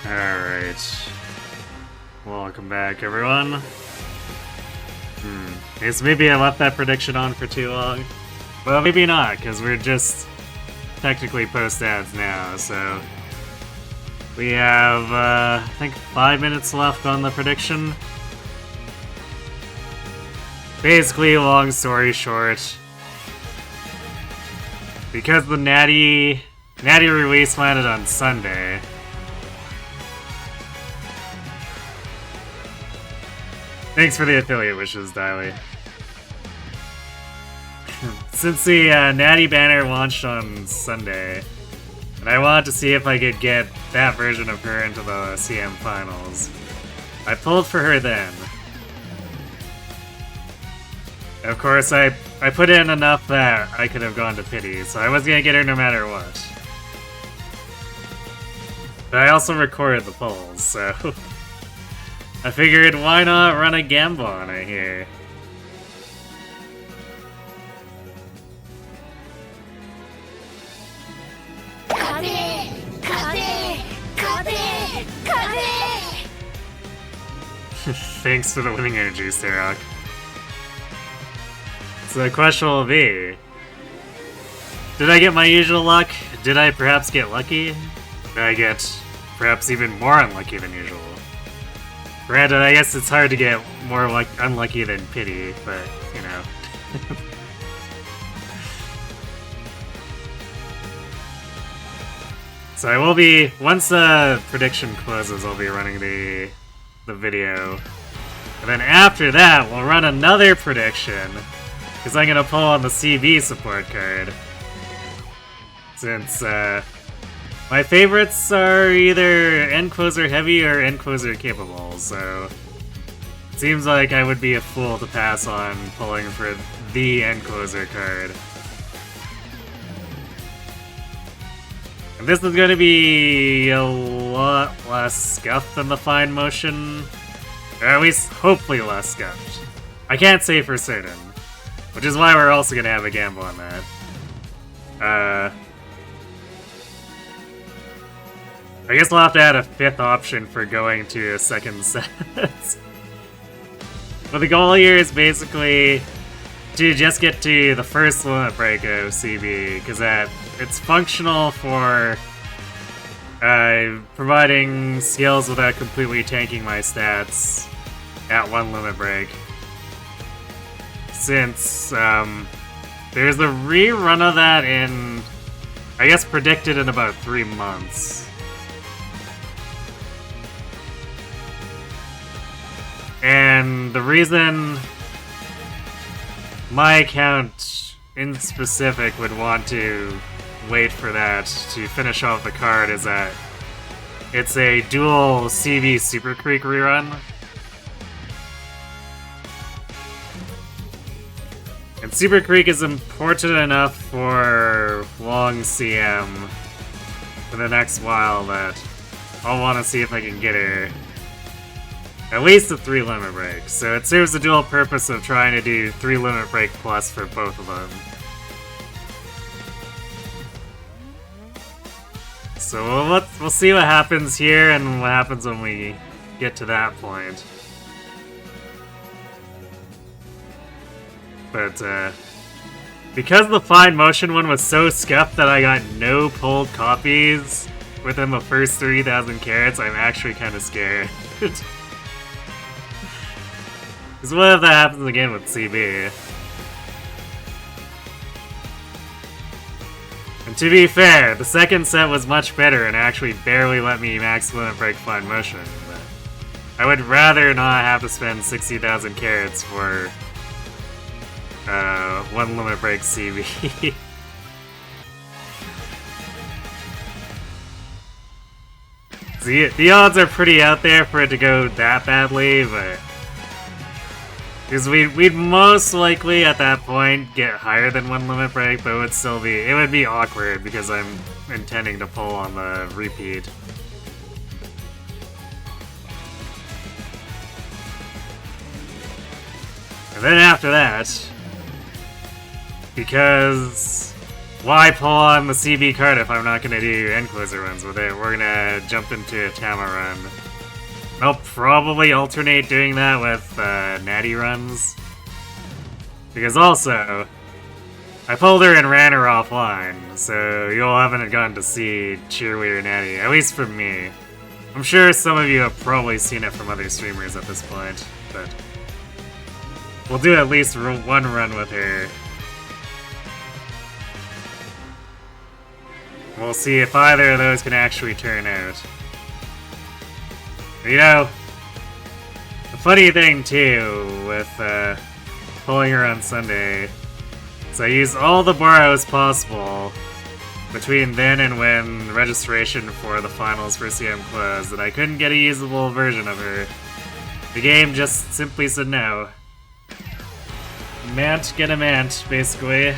Alright. Welcome back, everyone. Guess maybe I left that prediction on for too long. Well, maybe not, because we're just technically post-ads now, so... We have, I think 5 minutes left on the prediction. Basically, long story short, because the Natie release landed on Sunday, thanks for the affiliate wishes, Diley. Since the Natie banner launched on Sunday, and I wanted to see if I could get that version of her into the CM finals, I pulled for her then. Of course, I put in enough that I could have gone to Pity, so I was gonna get her no matter what. But I also recorded the polls, so... I figured, why not run a Gamba on it here? Thanks for the winning energy, Starrock. So the question will be... Did I get my usual luck? Did I perhaps get lucky? Did I get perhaps even more unlucky than usual? Granted, I guess it's hard to get more unlucky than Pity, but, you know. So I will be, once the prediction closes, I'll be running the video. And then after that, we'll run another prediction, because I'm going to pull on the CB support card. Since, my favorites are either Encloser Heavy or Encloser Capable, so it seems like I would be a fool to pass on pulling for the Encloser card. And this is going to be a lot less scuffed than the Fine Motion, or at least hopefully less scuffed. I can't say for certain, which is why we're also going to have a gamble on that. I guess we'll have to add a fifth option for going to a second set. But the goal here is basically to just get to the first limit break of CB, because it's functional for providing skills without completely tanking my stats at one limit break. Since there's a rerun of that in, I guess, predicted in about 3 months. And the reason my account in specific would want to wait for that to finish off the card is that it's a dual CV Super Creek rerun. And Super Creek is important enough for long CM for the next while that I'll want to see if I can get her at least a 3 limit break. So it serves the dual purpose of trying to do 3 limit break plus for both of them. So we'll see what happens here and what happens when we get to that point. But because the Fine Motion one was so scuffed that I got no pulled copies within the first 3,000 carats, I'm actually kind of scared. Because what if that happens again with CB? And to be fair, the second set was much better and actually barely let me max limit break Fine Motion, but I would rather not have to spend 60,000 carats for one limit break CB. The odds are pretty out there for it to go that badly, but because we'd most likely at that point get higher than 1 limit break, but it would be awkward because I'm intending to pull on the repeat. And then after that, because why pull on the CB card if I'm not gonna do end closer runs with it? We're gonna jump into a Tama run. I'll probably alternate doing that with Natie runs. Because also, I pulled her and ran her offline, so you all haven't gotten to see Cheerleader Natie, at least from me. I'm sure some of you have probably seen it from other streamers at this point, but we'll do at least one run with her. We'll see if either of those can actually turn out. You know, the funny thing too with pulling her on Sunday is I used all the borrows possible between then and when registration for the finals for CM closed, and I couldn't get a usable version of her. The game just simply said no. Mant, get a mant, basically.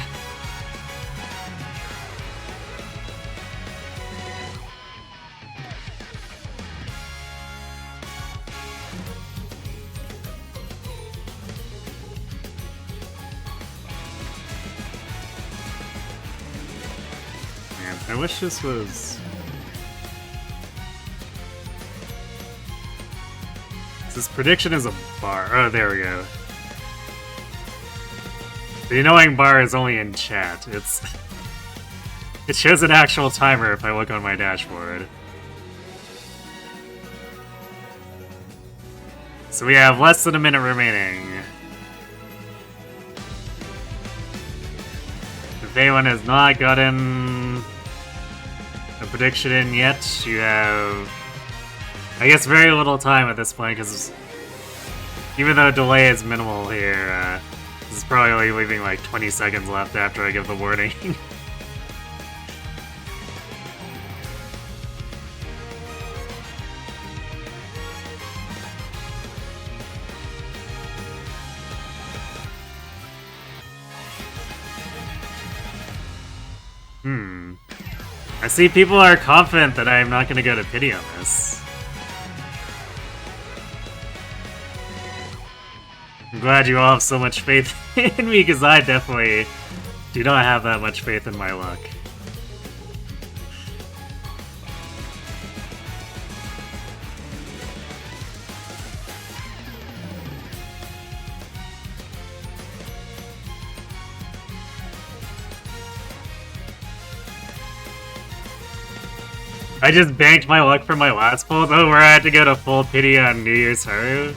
Man, I wish this was... This prediction is a bar. Oh, there we go. The annoying bar is only in chat. It shows an actual timer if I look on my dashboard. So we have less than a minute remaining. If anyone has not gotten a prediction in yet, you have, I guess, very little time at this point, because even though delay is minimal here, this is probably leaving like 20 seconds left after I give the warning. I see people are confident that I am not going to go to pity on this. I'm glad you all have so much faith in me, because I definitely do not have that much faith in my luck. I just banked my luck from my last pull, though, where I had to go to full pity on New Year's Haru.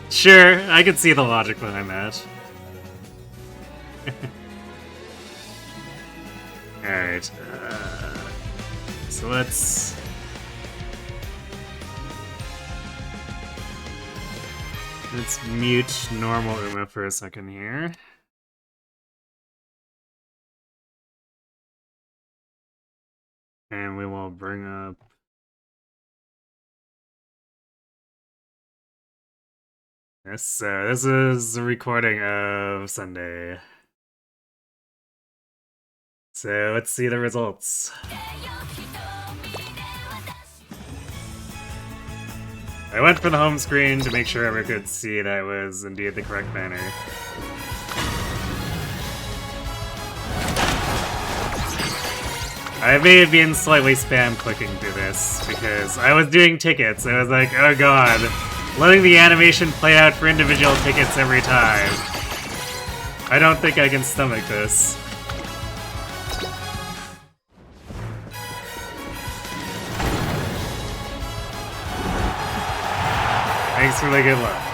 Sure, I can see the logic behind that. Alright, so let's mute normal Uma for a second here. And we will bring up... This is a recording of Sunday. So let's see the results. I went for the home screen to make sure everyone could see that it was indeed the correct banner. I may have been slightly spam clicking through this, because I was doing tickets, and I was like, oh god, letting the animation play out for individual tickets every time. I don't think I can stomach this. Thanks for the good luck.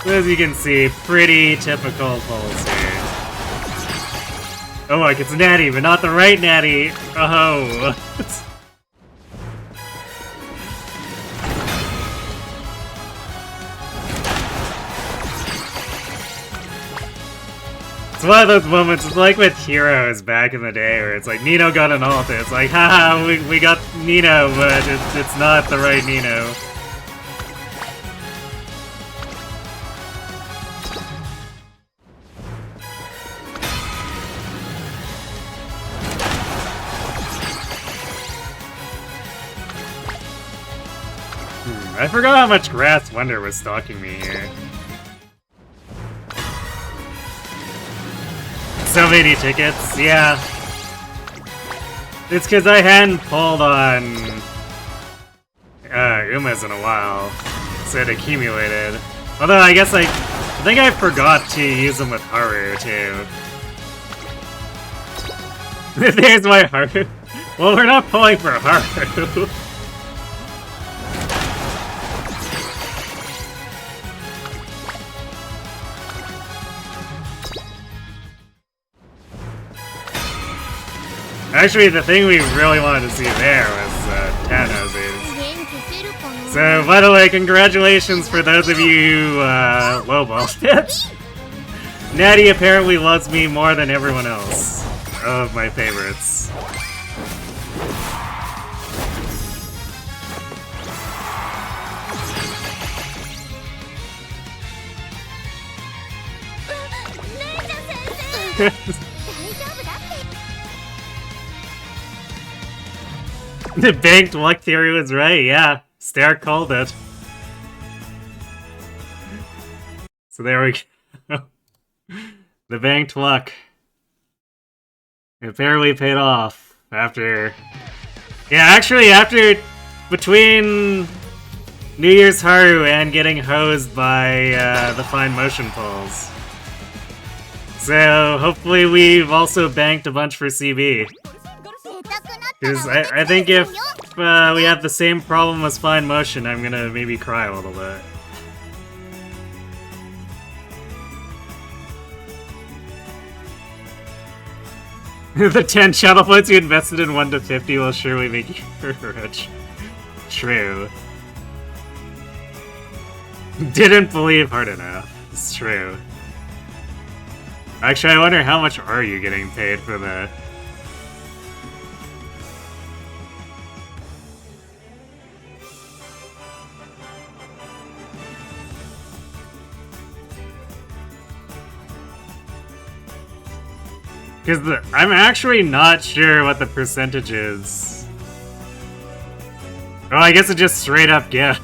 As you can see, pretty typical pulls here. Oh look, it's Natie, but not the right Natie! Oh! It's one of those moments, it's like with Heroes back in the day, where it's like, Nino got an ult, it's like, haha, we got Nino, but it's not the right Nino. I forgot how much Grass Wonder was stalking me here. So many tickets, yeah. It's because I hadn't pulled on Umas in a while, so it accumulated. Although I guess I think I forgot to use them with Haru too. There's my Haru. Well, we're not pulling for Haru. Actually, the thing we really wanted to see there was Tanozes. So, by the way, congratulations for those of you who lowballed it. Natie apparently loves me more than everyone else of my favorites. The banked luck theory was right, yeah. Stair called it. So there we go. The banked luck. It apparently paid off after... Yeah, actually, after... Between New Year's Haru and getting hosed by the fine motion pulls. So, hopefully we've also banked a bunch for CB. Because I think if we have the same problem as fine motion, I'm gonna maybe cry a little bit. The 10 channel points you invested in 1 to 50 will surely make you rich. True. Didn't believe hard enough. It's true. Actually, I wonder how much are you getting paid for the... Because I'm actually not sure what the percentage is. Oh, I guess it just straight up, yeah.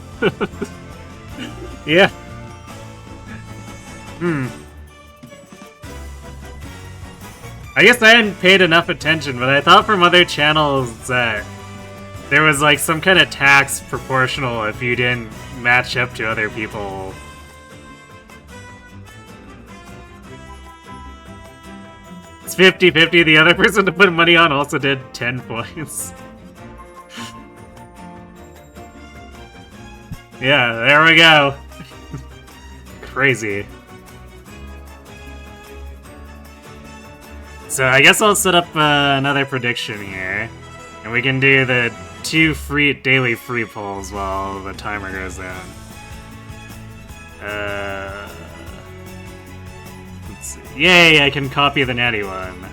Yeah. I guess I hadn't paid enough attention, but I thought from other channels that there was like some kind of tax proportional if you didn't match up to other people. It's 50-50, the other person to put money on also did 10 points. Yeah, there we go. Crazy. So I guess I'll set up another prediction here. And we can do the 2 daily free pulls while the timer goes down. Let's see. Yay, I can copy the Natie one.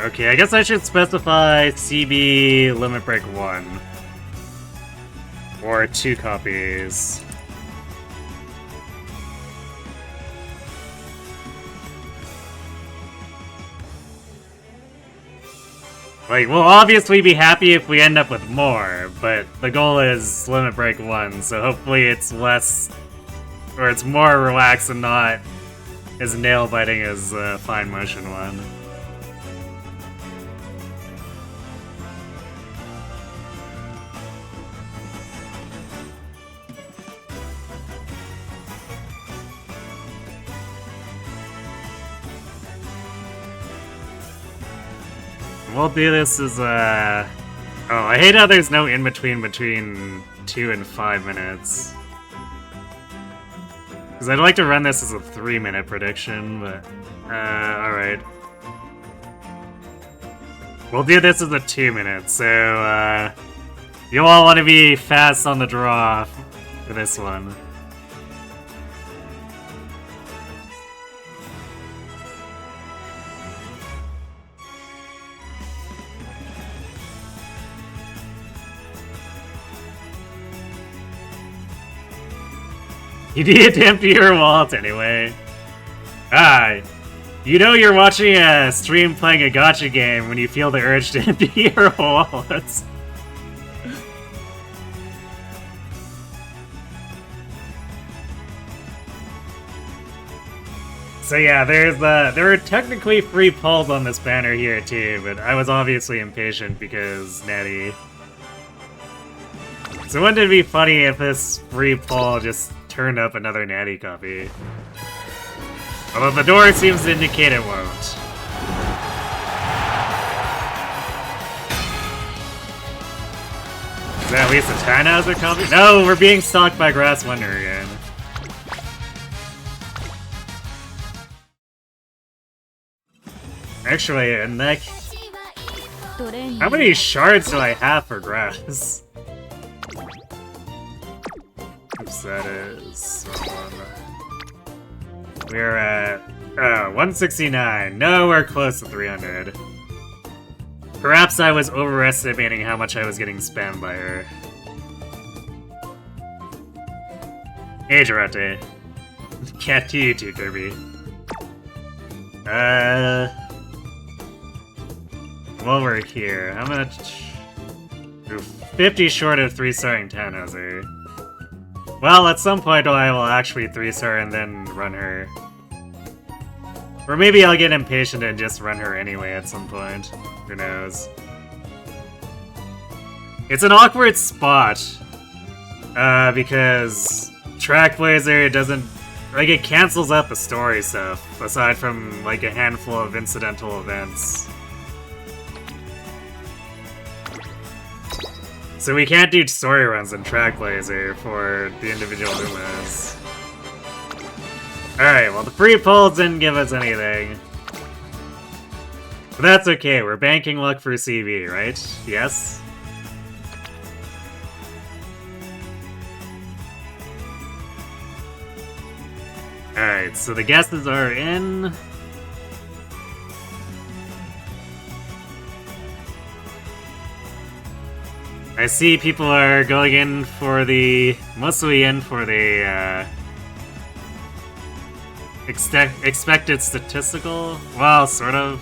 Okay, I guess I should specify CB Limit Break 1. Or 2 copies. Like, we'll obviously be happy if we end up with more, but the goal is Limit Break 1, so hopefully it's less... or it's more relaxed and not as nail-biting as Fine Motion 1. We'll do this as oh, I hate how there's no in-between between 2 and 5 minutes. Because I'd like to run this as a 3-minute prediction, but... alright. We'll do this as a 2 minute, so, you'll all want to be fast on the draw for this one. You need to empty your wallet anyway. Ah, You know you're watching a stream playing a gacha game when you feel the urge to empty your wallets. So yeah, there are technically free polls on this banner here too, but I was obviously impatient because Natie. So wouldn't it be funny if this free poll just turned up another Natie copy? Although the door seems to indicate it won't. Is that at least a Tannhauser copy? No, we're being stalked by Grass Wonder again. Actually, in that... How many shards do I have for Grass? Oops, that is... We're at 169. No, we're close to 300. Perhaps I was overestimating how much I was getting spammed by her. Hey, Jarate. Cat to you too, Kirby. While we're here, how much? 50 short of 3-starring Tannhauser. Well, at some point I will actually 3-star and then run her. Or maybe I'll get impatient and just run her anyway at some point. Who knows? It's an awkward spot. Because Trackblazer doesn't... Like, it cancels out the story stuff, aside from, like, a handful of incidental events. So we can't do story runs in Trackblazer for the individual Umas. Alright, well the free polls didn't give us anything. But that's okay, we're banking luck for CV, right? Yes? Alright, so the guesses are in. I see people are going in for the... mostly in for the, expected statistical? Well, sort of.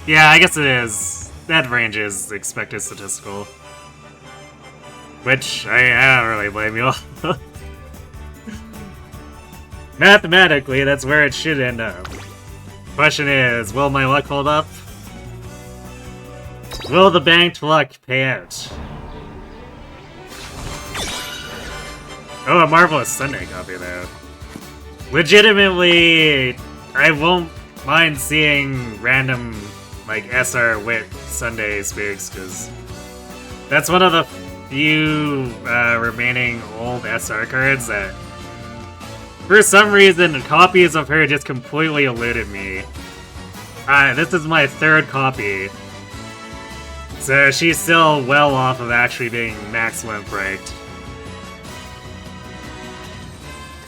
Yeah, I guess it is. That range is expected statistical. Which, I don't really blame you all. Mathematically, that's where it should end up. Question is, will my luck hold up? Will the banked luck pay out? Oh, a Marvelous Sunday copy, though. Legitimately, I won't mind seeing random, like, SR Wit Sunday spooks, because that's one of the few remaining old SR cards that, for some reason, copies of her just completely eluded me. This is my 3rd copy, so she's still well off of actually being max limp breaked.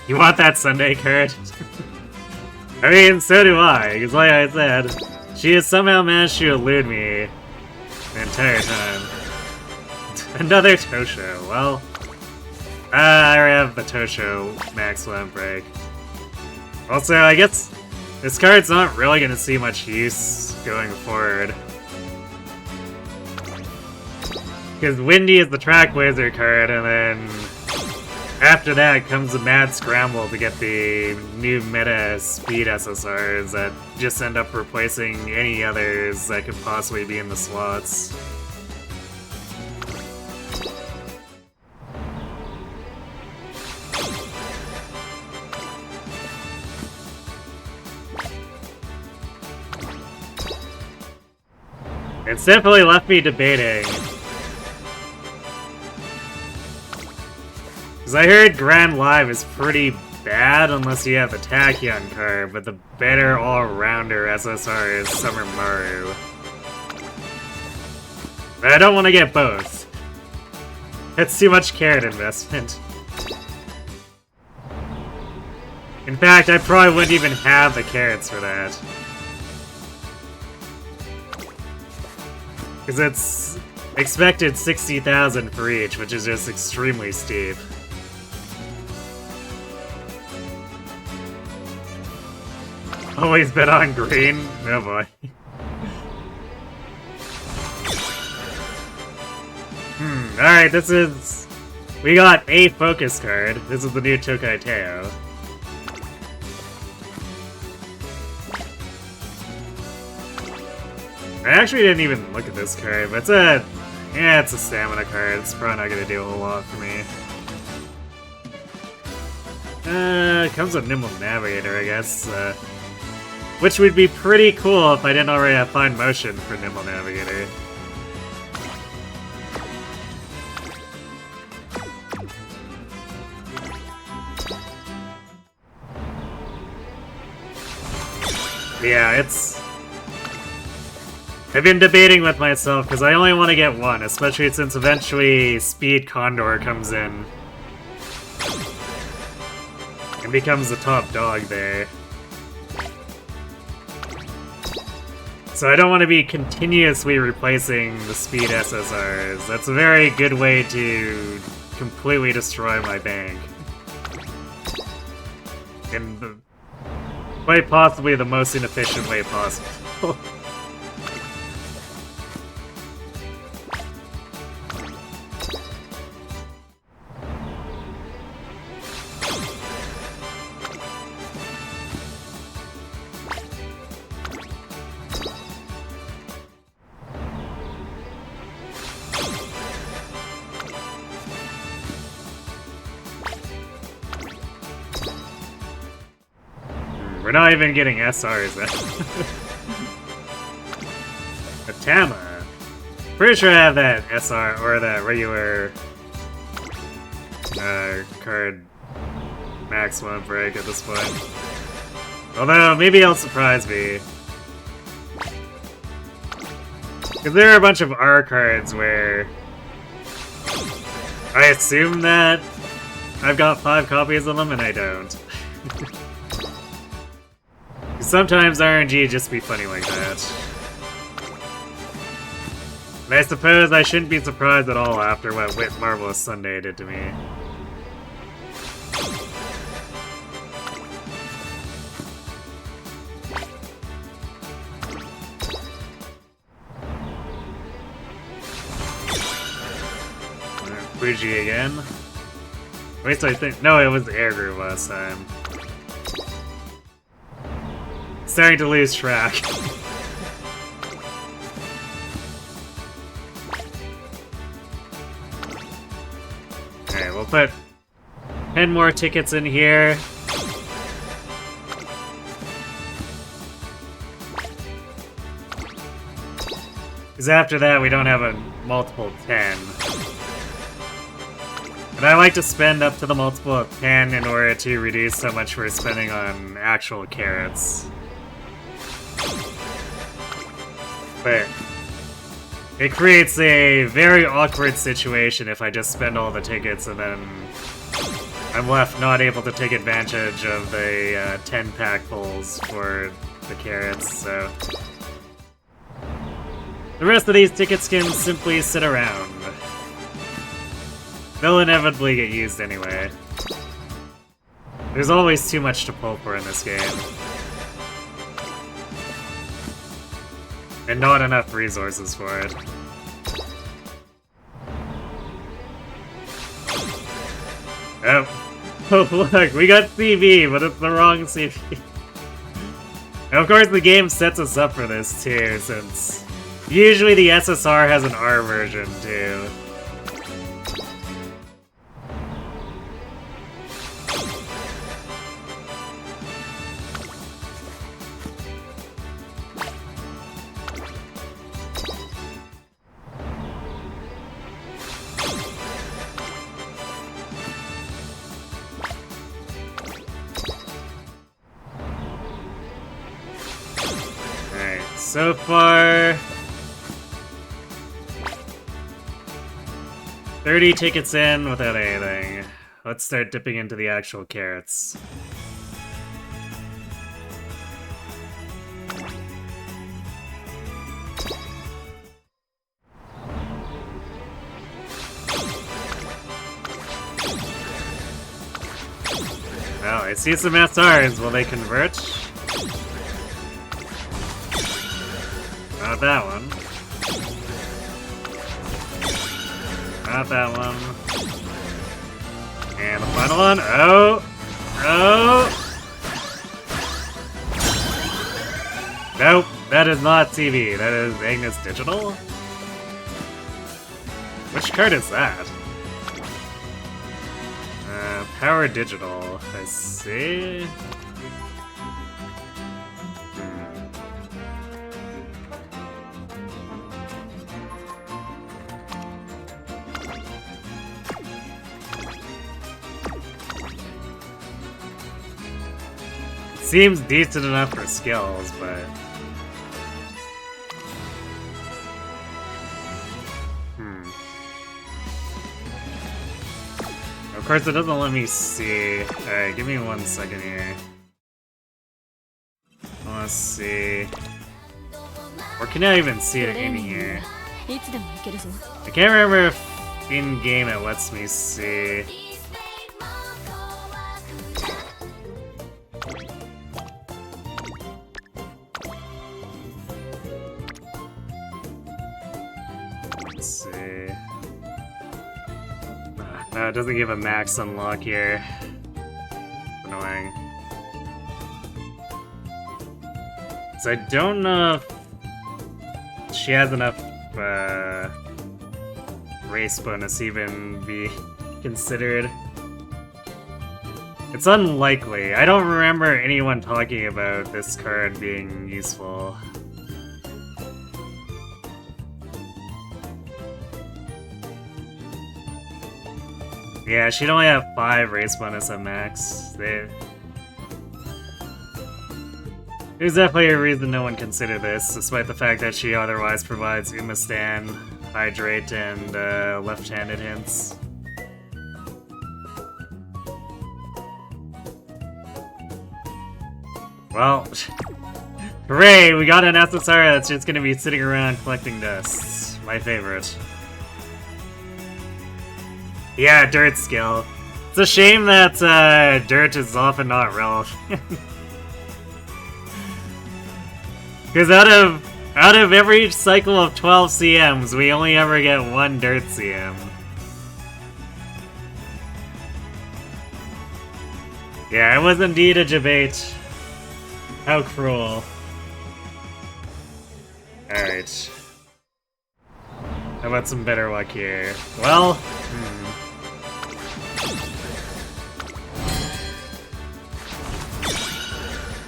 You want that Sunday card? I mean, so do I, because like I said, she has somehow managed to elude me the entire time. Another Tosho, well... I already have the Tosho max limp break. Also, I guess this card's not really going to see much use going forward. Because Windy is the Trackblazer card, and then after that comes a mad scramble to get the new meta speed SSRs that just end up replacing any others that could possibly be in the slots. It's definitely left me debating. Because I heard Grand Live is pretty bad unless you have the Tachyon card, but the better all-rounder SSR is Summer Maru. But I don't want to get both. That's too much carrot investment. In fact, I probably wouldn't even have the carrots for that. Because it's expected 60,000 for each, which is just extremely steep. Always bet on green? Oh boy. Alright, this is... We got a focus card. This is the new Tokai Teo. I actually didn't even look at this card, but it's a... Yeah, it's a stamina card. It's probably not gonna do a whole lot for me. It comes with Nimble Navigator, I guess. Which would be pretty cool if I didn't already have Fine Motion for Nimble Navigator. Yeah, it's... I've been debating with myself, because I only want to get one, especially since eventually Speed Condor comes in and becomes the top dog there. So I don't want to be continuously replacing the Speed SSRs. That's a very good way to completely destroy my bank. And quite possibly the most inefficient way possible. We're not even getting SRs then. Atama. Pretty sure I have that SR or that regular card max one break at this point. Although maybe it'll surprise me. Because there are a bunch of R cards where I assume that I've got 5 copies of them and I don't. Sometimes RNG just be funny like that. And I suppose I shouldn't be surprised at all after what Wit Marvelous Sunday did to me. Fuji again. Wait, so I think... No, it was Air Group last time. Starting to lose track. Okay, we'll put 10 more tickets in here. Because after that, we don't have a multiple 10. And I like to spend up to the multiple of 10 in order to reduce how much we're spending on actual carrots. But it creates a very awkward situation if I just spend all the tickets and then I'm left not able to take advantage of the 10-pack pulls for the carrots, so... The rest of these tickets can simply sit around. They'll inevitably get used anyway. There's always too much to pull for in this game. And not enough resources for it. Oh, look, we got CV, but it's the wrong CV. And of course the game sets us up for this too, since usually the SSR has an R version too. So far, 30 tickets in without anything. Let's start dipping into the actual carrots. Well, I see some SRs. Will they convert? Not that one. Not that one. And the final one. Oh! Oh! Nope, that is not TV. That is Agnes Digital. Which card is that? Power Digital. I see. Seems decent enough for skills, but... Of course, it doesn't let me see. Alright, give me 1 second here. Let's see. Or can I even see it in here? I can't remember if in-game it lets me see. Let's see. No, it doesn't give a max unlock here. Annoying. So I don't know if she has enough race bonus to even be considered. It's unlikely. I don't remember anyone talking about this card being useful. Yeah, she'd only have 5 race bonus at max. There's definitely a reason no one considered this, despite the fact that she otherwise provides Umamusume, Hydrate, and left-handed hints. Well, hooray! We got an SSR that's just gonna be sitting around collecting dust. My favorite. Yeah, dirt skill. It's a shame that dirt is often not relevant. Because out of every cycle of 12 CMs, we only ever get 1 dirt CM. Yeah, it was indeed a debate. How cruel. Alright. How about some better luck here? Well,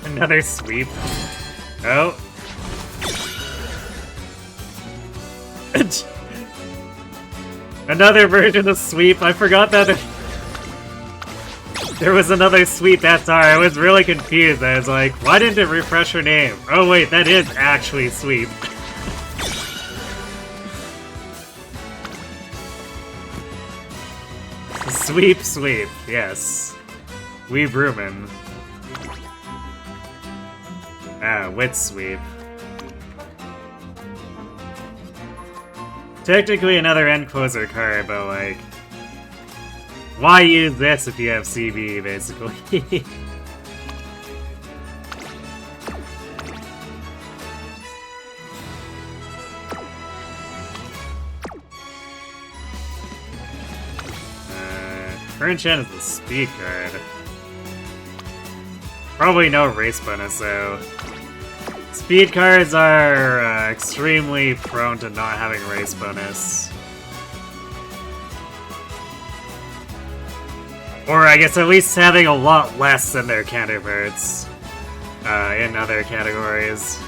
Another sweep. Oh. Another version of sweep. I forgot that there was another sweep SR. I was really confused. I was like, why didn't it refresh her name? Oh wait, that is actually sweep. Sweep, sweep. Yes. Weeb Rumen. Ah, wit sweep. Technically another end closer card, but like, why use this if you have CB, basically? Current Gen is the speed card. Probably no race bonus, though. Speed cards are extremely prone to not having race bonus. Or I guess at least having a lot less than their counterparts in other categories.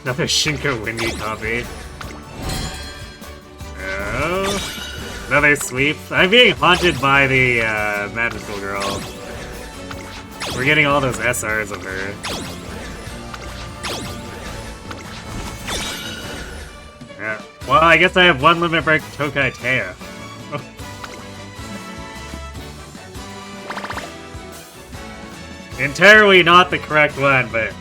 Another Shinko Windy copy. Oh. Another sweep. I'm being haunted by the magical girl. We're getting all those SRs of her. Yeah. Well, I guess I have 1 limit break Tokai Teo. Entirely not the correct one, but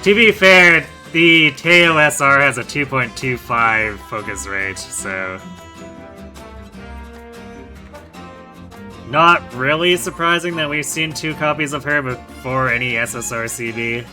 to be fair, the Teo SR has a 2.25 focus rate, so Not really surprising that we've seen 2 copies of her before any SSRCB.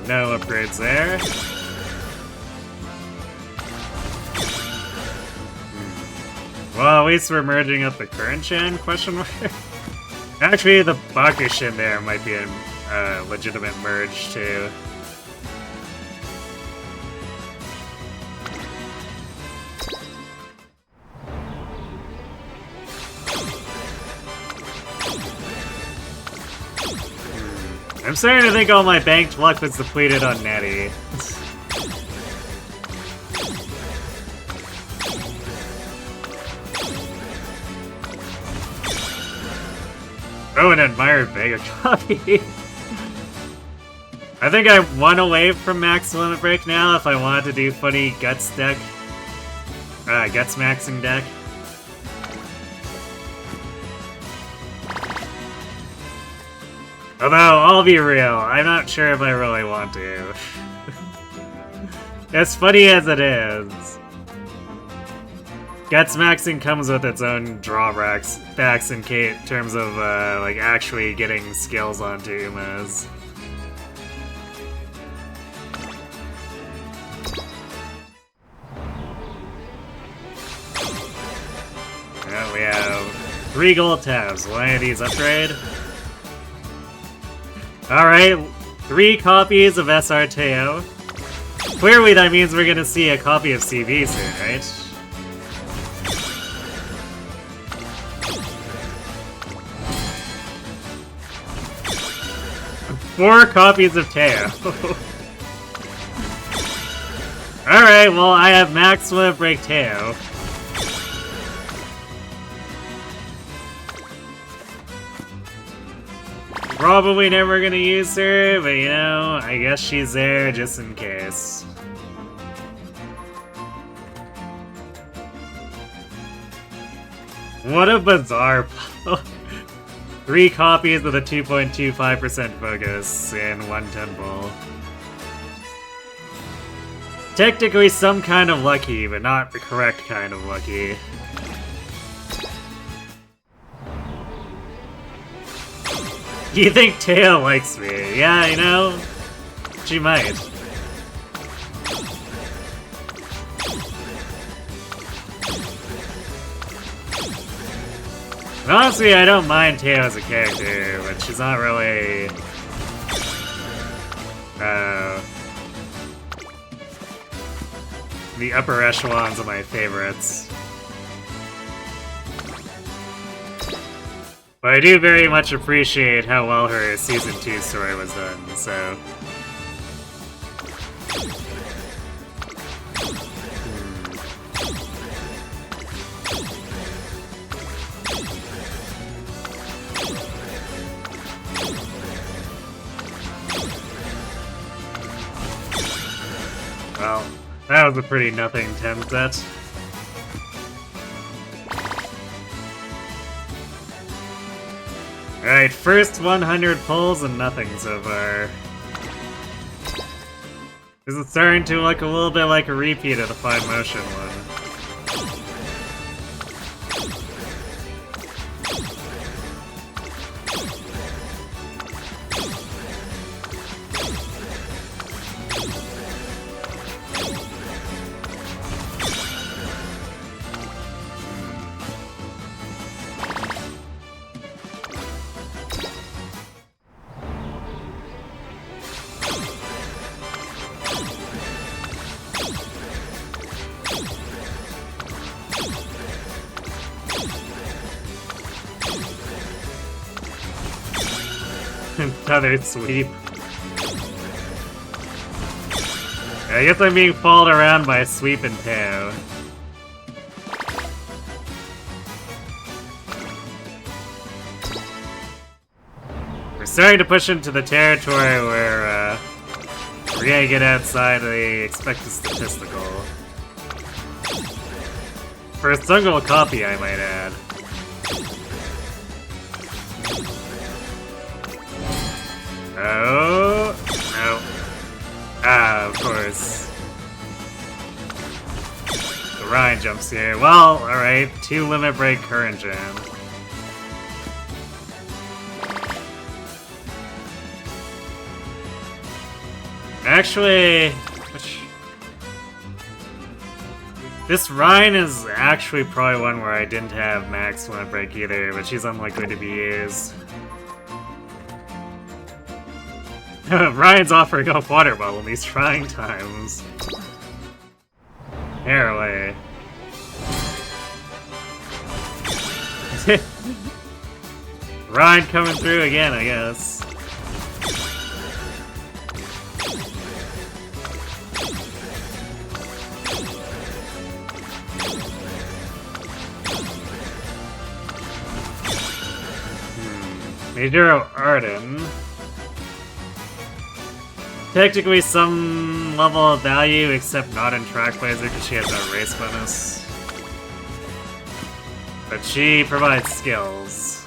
No upgrades there. Well, at least we're merging up the current gen, question mark? Actually, the Bakushin there might be a legitimate merge, too. I'm starting to think all my banked luck was depleted on Natie. Oh, an admired Vega copy. I think I'm 1 away from max limit break now if I wanted to do funny Guts deck. Guts maxing deck. Although, I'll be real, I'm not sure if I really want to. As funny as it is, Guts maxing comes with its own drawbacks in terms of like actually getting skills onto Umas. Yeah, we have 3 gold tabs. Will any of these upgrade? Alright, 3 copies of SR Teo. Clearly that means we're gonna see a copy of CV soon, right? Four copies of Teo. Alright, well I have max limit break Teo. Probably never gonna use her, but you know, I guess she's there just in case. What a bizarre puzzle. 3 copies with a 2.25% focus and 1 temple. Technically some kind of lucky, but not the correct kind of lucky. You think Teo likes me? Yeah, you know, she might. And honestly, I don't mind Teo as a character, but she's not really... the upper echelons of my favorites. But I do very much appreciate how well her Season 2 story was done, so... Well, that was a pretty nothing 10 set. Alright, first 100 pulls and nothing so far. This is starting to look a little bit like a repeat of the Fine Motion one. Another sweep. I guess I'm being followed around by Sweep and Teo. We're starting to push into the territory where we're gonna get outside the expected statistical. For a single copy, I might add. Oh, no. Ah, of course. The Ryan jumps here. Well, alright. 2 Limit Break current gen. Actually, this Ryan is actually probably one where I didn't have max Limit Break either, but she's unlikely to be used. Ryan's offering up water bottle in these trying times. Apparently. Ryan coming through again, I guess. Major Arden. Technically some level of value, except not in Track Blazer because she has no race bonus. But she provides skills.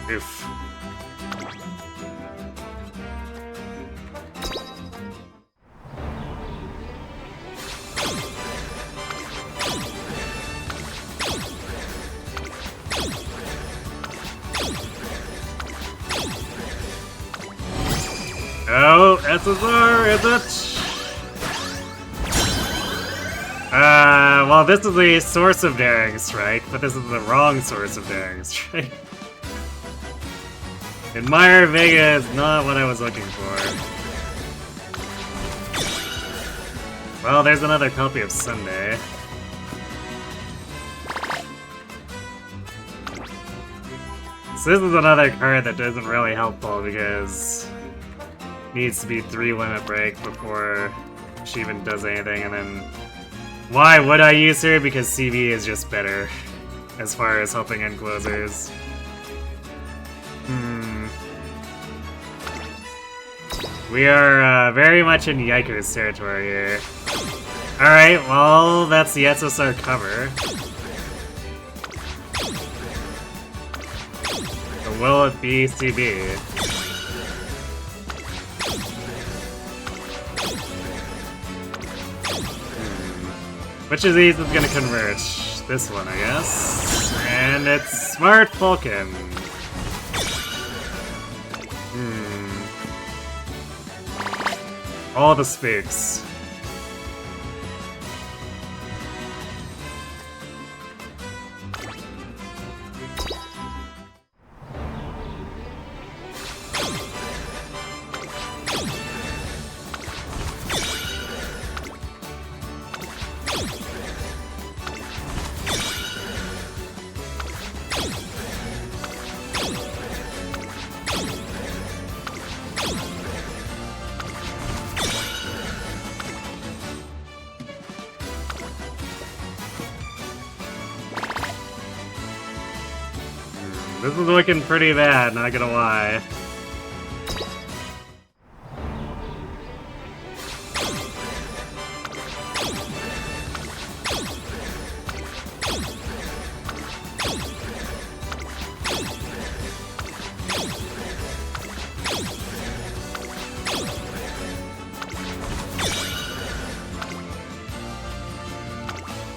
Oof. Oh, SSR, is it? Well, this is the source of Daring Strike, but this is the wrong source of Daring Strike. Admire Vega is not what I was looking for. Well, there's another copy of Sunday. So this is another card that isn't really helpful because needs to be 3 Limit Break before she even does anything, and then why would I use her? Because CV is just better as far as helping end closers. We are very much in Yikers territory here. Alright, well, that's the SSR cover. So will it be CB? Which of these is gonna converge? This one, I guess. And it's Smart Falcon. All the spooks. This is looking pretty bad, not gonna lie.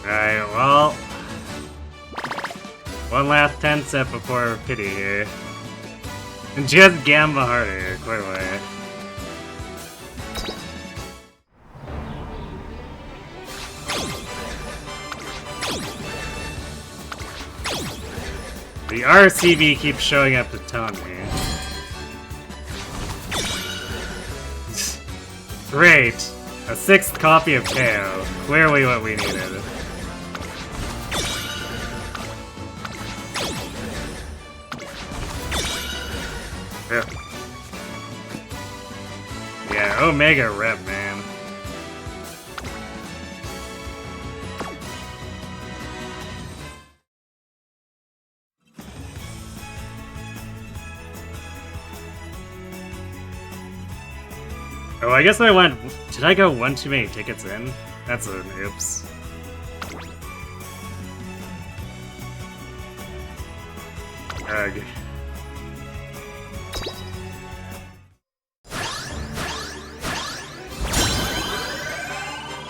Alright, well... one last 10 set before Pity here. And just Gamba harder, clearly. The RCB keeps showing up to taunt me. Great! A 6th copy of KO. Clearly what we needed. Yeah, Omega rep, man. Oh, I guess I went... did I go one too many tickets in? That's an oops. Ugh.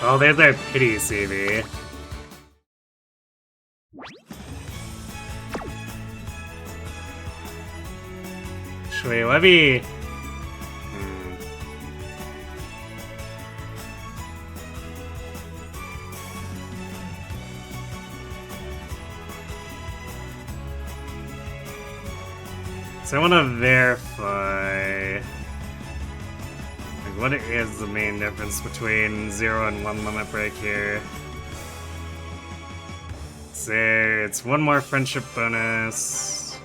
Oh, there's our pity CV. Shui, let me... So I want to verify... Like, what is the main difference between 0 and 1 limit break here? So it's 1 more friendship bonus.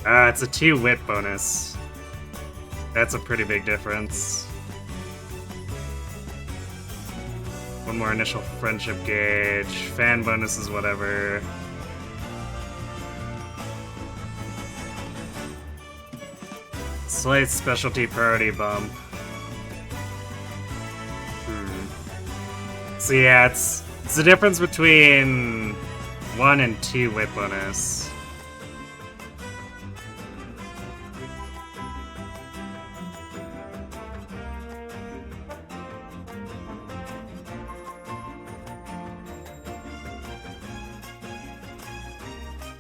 It's a 2 wit bonus. That's a pretty big difference. 1 more initial friendship gauge. Fan bonuses, whatever. Slight specialty priority bump. So yeah, it's the difference between 1 and 2 wit bonus.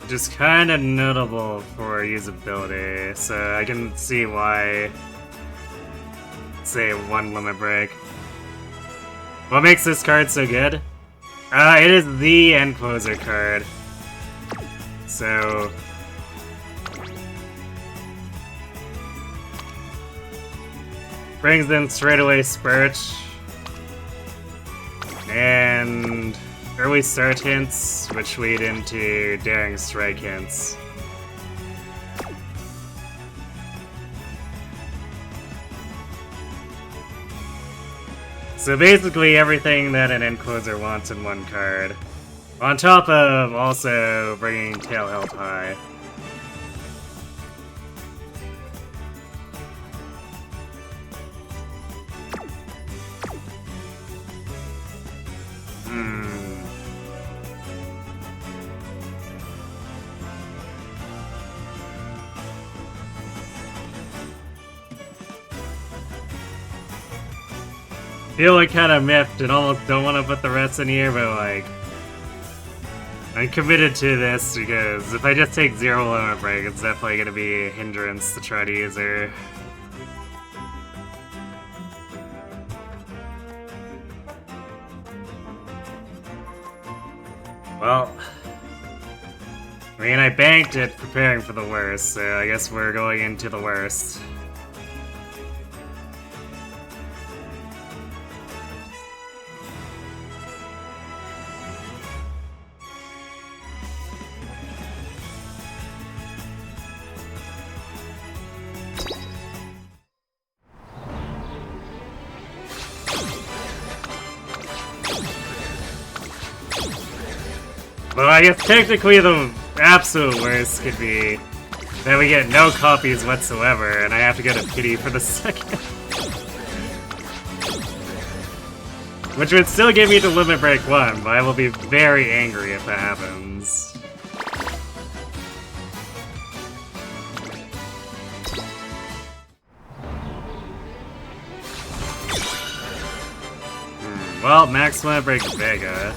Which is kind of notable for usability, so I can see why, say, 1 limit break. What makes this card so good? It is the end closer card. So... brings in straightaway Spurt. And... early start hints, which lead into daring strike hints. So basically everything that an end closer wants in 1 card. On top of also bringing tail health high. Feel like kind of miffed and almost don't want to put the rest in here, but like... I'm committed to this because if I just take 0 limit break, it's definitely going to be a hindrance to try to use her. Well... I mean, I banked it preparing for the worst, so I guess we're going into the worst. Well, I guess technically the absolute worst could be that we get no copies whatsoever, and I have to go to pity for the second. Which would still get me to limit break 1, but I will be very angry if that happens. Well, max limit break Vega.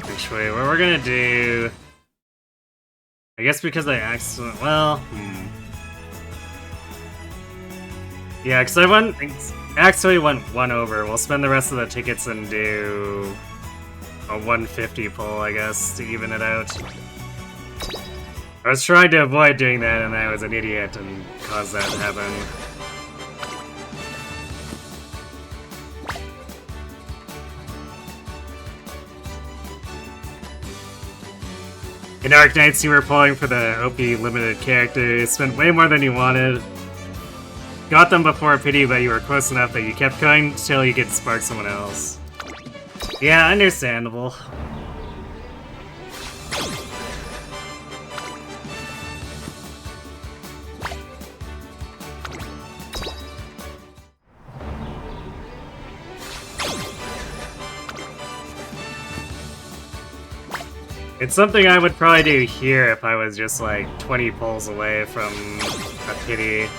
Actually, what we're gonna do... I guess because I accidentally... well... Yeah, because I actually went 1 over. We'll spend the rest of the tickets and do... a 150 pull, I guess, to even it out. I was trying to avoid doing that, and I was an idiot and caused that to happen. In Arknights, you were pulling for the OP limited characters, spent way more than you wanted. Got them before Pity, but you were close enough that you kept going until you could spark someone else. Yeah, understandable. It's something I would probably do here if I was just like 20 pulls away from a Pity.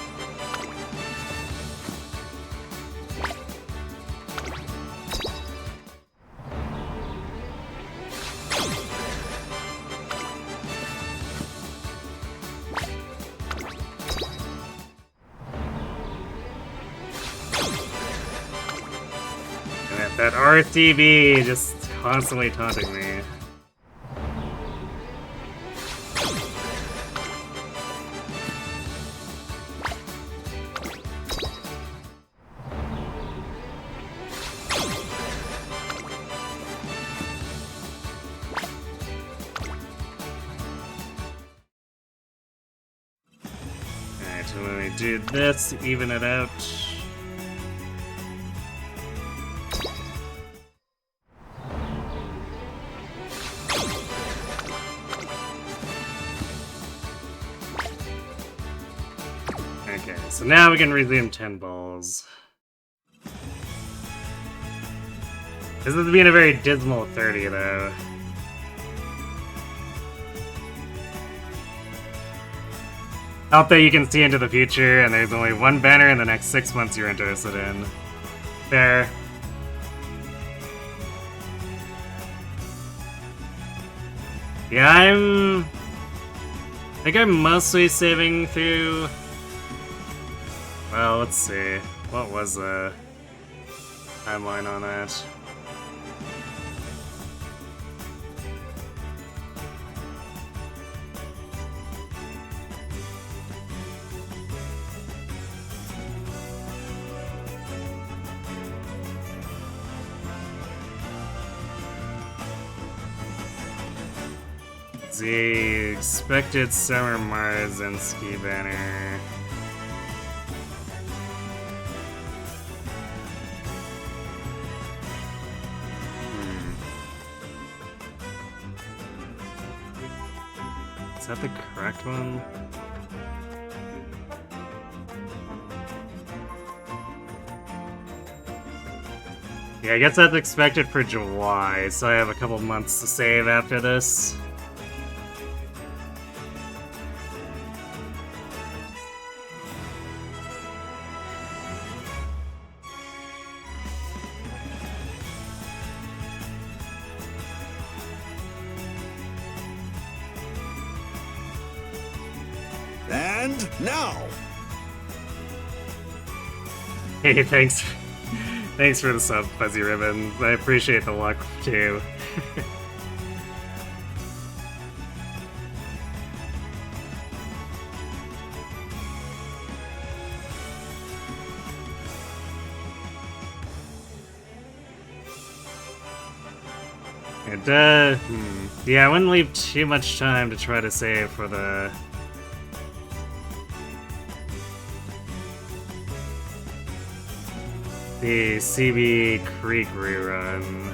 And that RTB just constantly taunting me. So when we do this, even it out. Okay, so now we can resume 10 balls. This is being a very dismal 30 though. Out there you can see into the future, and there's only one banner in the next 6 months you're interested in. Fair. Yeah, I think I'm mostly saving through... Well, let's see. What was the timeline on that? The expected Summer Marzinski banner. Is that the correct one? Yeah, I guess that's expected for July, so I have a couple months to save after this. And now! Hey, thanks. Thanks for the sub, Fuzzy Ribbon. I appreciate the luck, too. Yeah, I wouldn't leave too much time to try to save for the... the CB Creek rerun.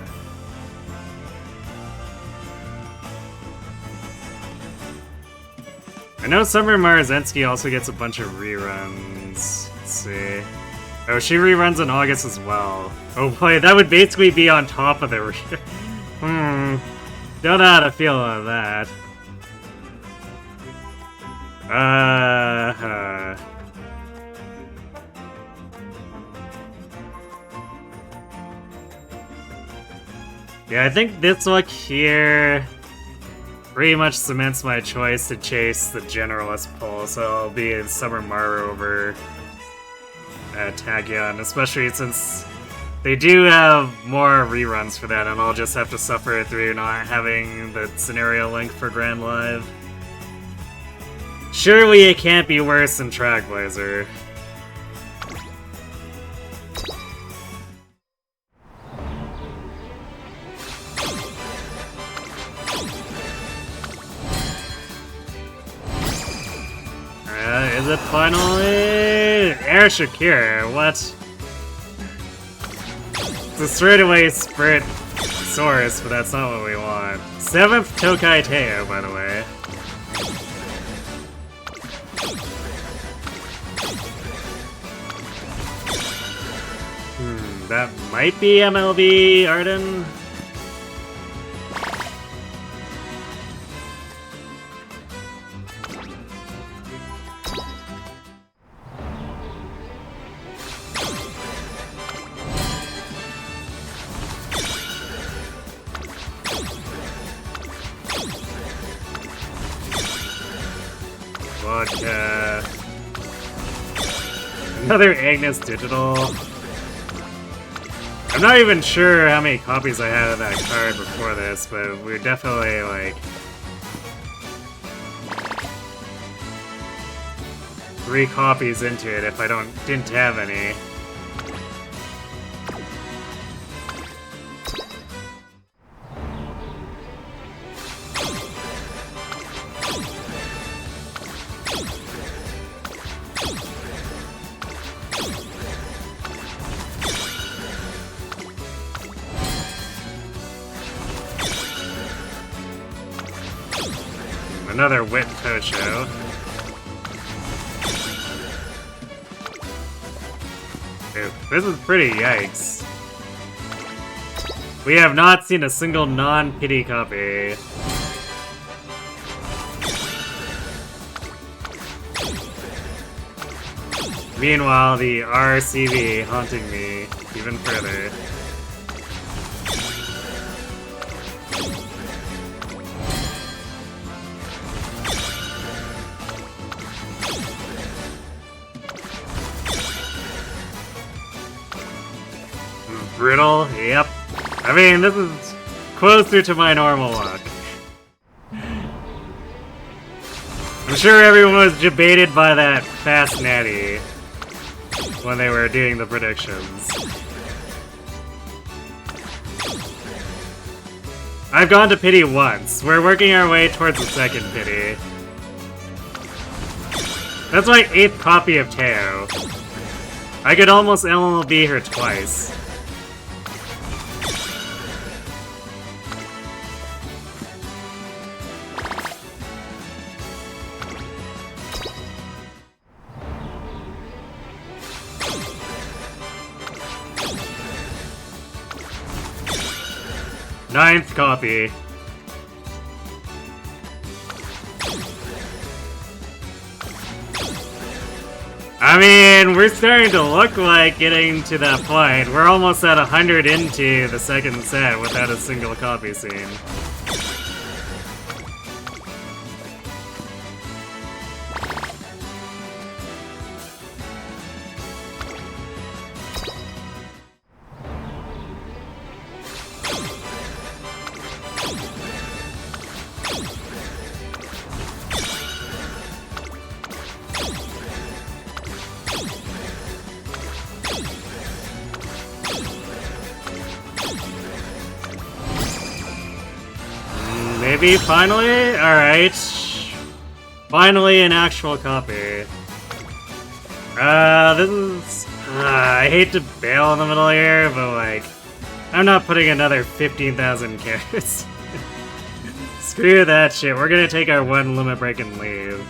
I know Summer Marzinski also gets a bunch of reruns. Let's see. Oh, she reruns in August as well. Oh boy, that would basically be on top of the don't know how to feel about that. Yeah, I think this look here pretty much cements my choice to chase the generalist pull, so I'll be in Summer Mar over Tachyon, especially since they do have more reruns for that, and I'll just have to suffer through not having the scenario link for Grand Live. Surely it can't be worse than Trackblazer. it finally? Air Shakira, what? It's a straightaway Spirit Source, but that's not what we want. 7th Tokai Teo, by the way. That might be MLB Arden. Vodka. Another Agnes Digital. I'm not even sure how many copies I had of that card before this, but we're definitely like 3 copies into it if I didn't have any. Another Wit Tocho. Dude, this is pretty yikes. We have not seen a single non-pity copy. Meanwhile, the RCB haunting me even further. Brittle? Yep. I mean, this is closer to my normal luck. I'm sure everyone was debated by that fast Natie when they were doing the predictions. I've gone to pity once. We're working our way towards the second pity. That's my 8th copy of Teo. I could almost LLB her twice. Ninth copy. I mean, we're starting to look like getting to that point. We're almost at 100 into the second set without a single copy seen. Maybe finally? Alright. Finally an actual copy. This is... I hate to bail in the middle here, but like... I'm not putting another 15,000 carats. Screw that shit, we're gonna take our 1 limit break and leave.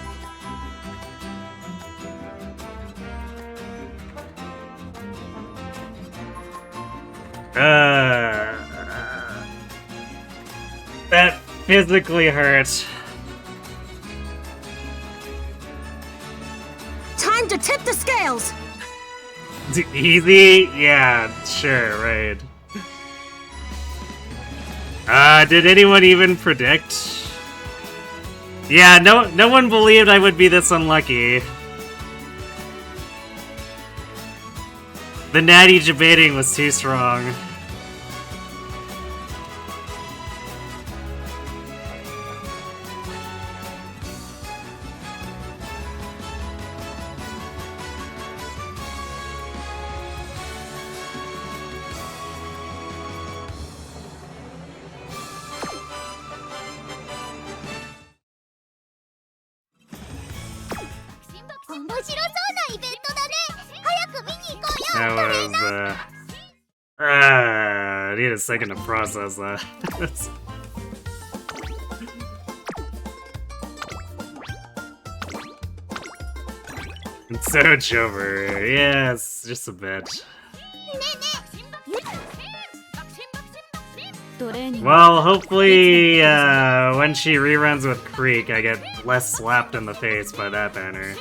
That physically hurt. Time to tip the scales! Easy? Yeah, sure, right. Did anyone even predict? Yeah, no one believed I would be this unlucky. The Natie debating was too strong. I need a second to process that. It's so much over. Yes, just a bit. Well, hopefully, when she reruns with Creek, I get less slapped in the face by that banner.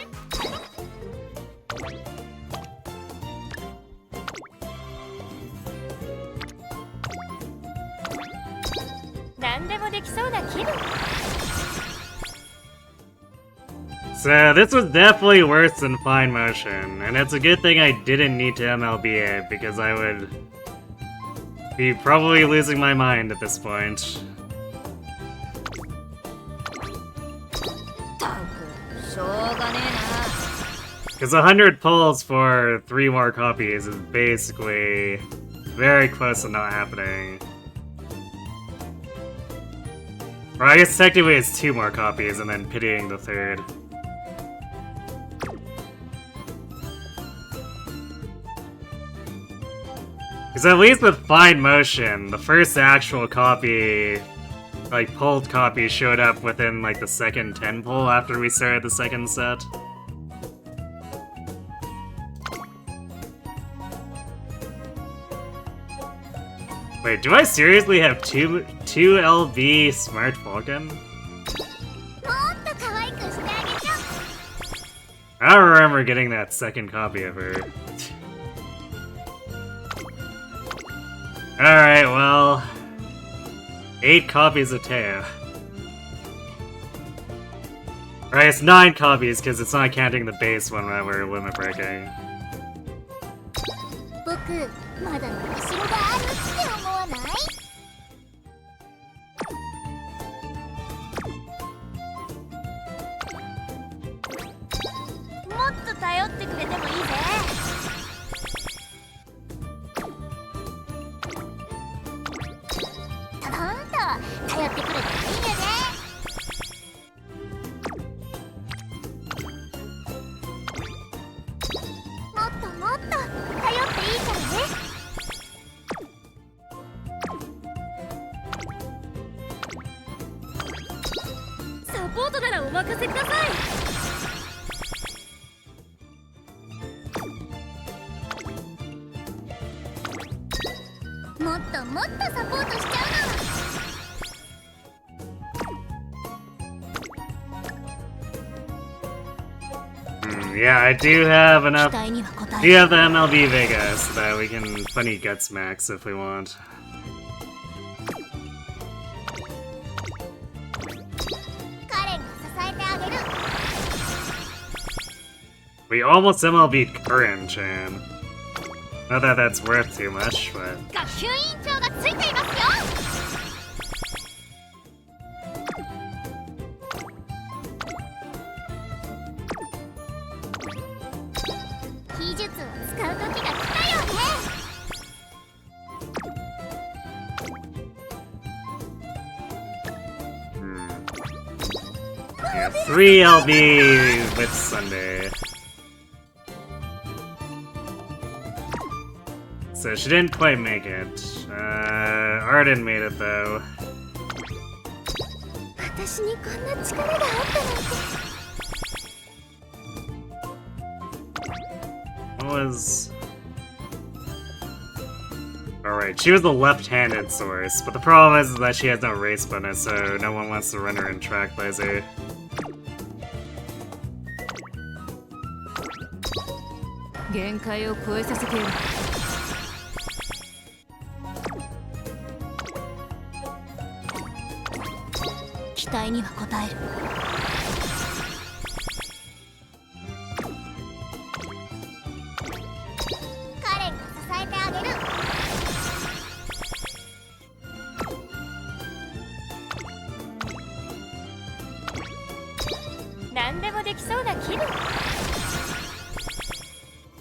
So this was definitely worse than Fine Motion, and it's a good thing I didn't need to MLB it, because I would be probably losing my mind at this point. Because 100 pulls for 3 more copies is basically very close to not happening. Or I guess technically it's 2 more copies and then pitying the 3rd. Because at least with Fine Motion, the first actual copy, like pulled copy, showed up within like the second 10 pull after we started the second set. Wait, do I seriously have two LV Smart Falcon? I don't remember getting that second copy of her. Alright, well... 8 copies of Teo. Right, it's 9 copies, because it's not counting the base one that we're limit breaking. Yeah, I do have enough. Do you have the MLB Vega so that we can funny guts max if we want? We almost MLB'd Curran-chan. Not that that's worth too much, but... Yeah, 3 LB with Sunday. So she didn't quite make it. Arden made it though. What was... Alright, she was the left-handed source, but the problem is that she has no race bonus, so no one wants to run her in track laser.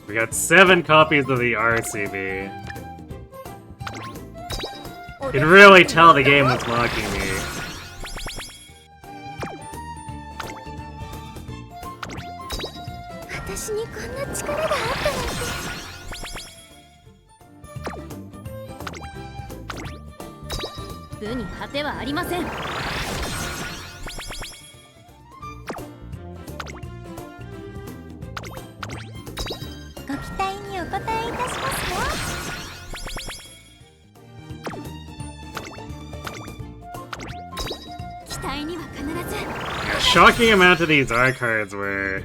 We got 7 copies of the RCB. You can really tell the game was mocking me. 部に果てはありません。ご期待にお答えいたしますよ。期待には必ず。A shocking amount of these are cards where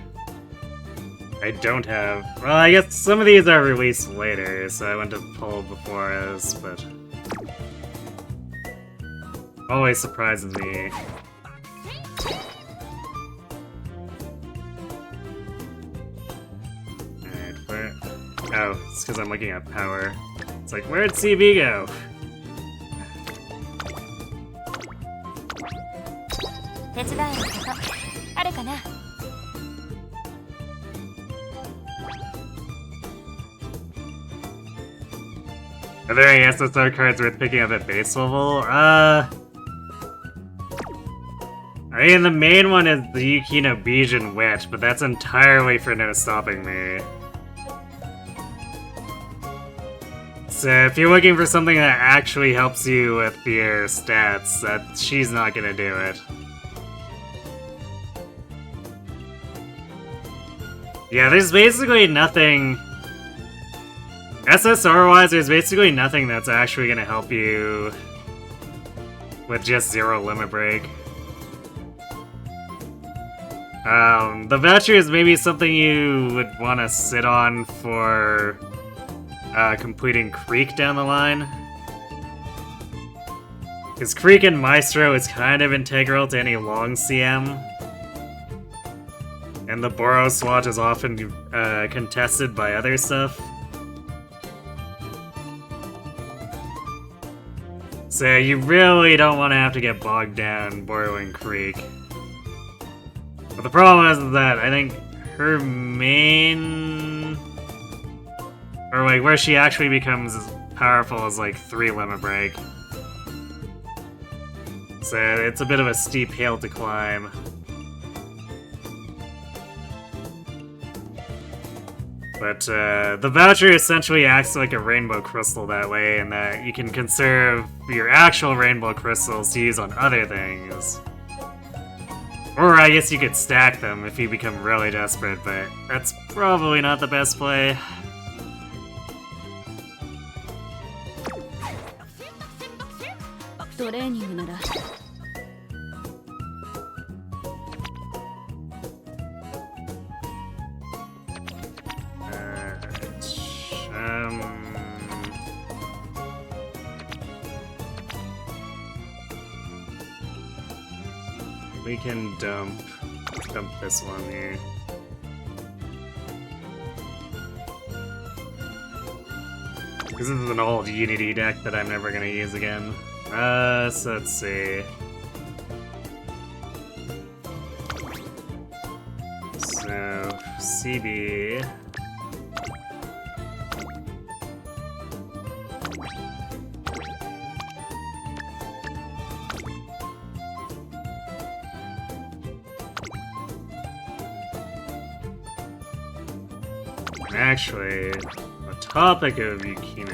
I don't have. Well, I guess some of these are released later, so I went to pull before us, but always surprises me. Alright, where? Oh, it's because I'm looking at power. It's like, where'd CB go? Are there any SSR cards worth picking up at base level? I mean, the main one is the Yukino Bijin Witch, but that's entirely for no stopping me. So if you're looking for something that actually helps you with your stats, she's not gonna do it. Yeah, there's basically nothing... SSR-wise, there's basically nothing that's actually gonna help you with just 0 limit break. The voucher is maybe something you would want to sit on for completing Creek down the line. Because Creek and Maestro is kind of integral to any long CM. And the Boro slot is often contested by other stuff. So you really don't want to have to get bogged down borrowing Creek. But the problem is that I think her main... Or like where she actually becomes as powerful as like 3 limit break. So it's a bit of a steep hill to climb. But the voucher essentially acts like a rainbow crystal that way, in that you can conserve your actual rainbow crystals to use on other things. Or I guess you could stack them if you become really desperate, but that's probably not the best play. We can dump this one here. This is an old Unity deck that I'm never gonna use again. So let's see. So, CB... Actually, the topic of Yukino,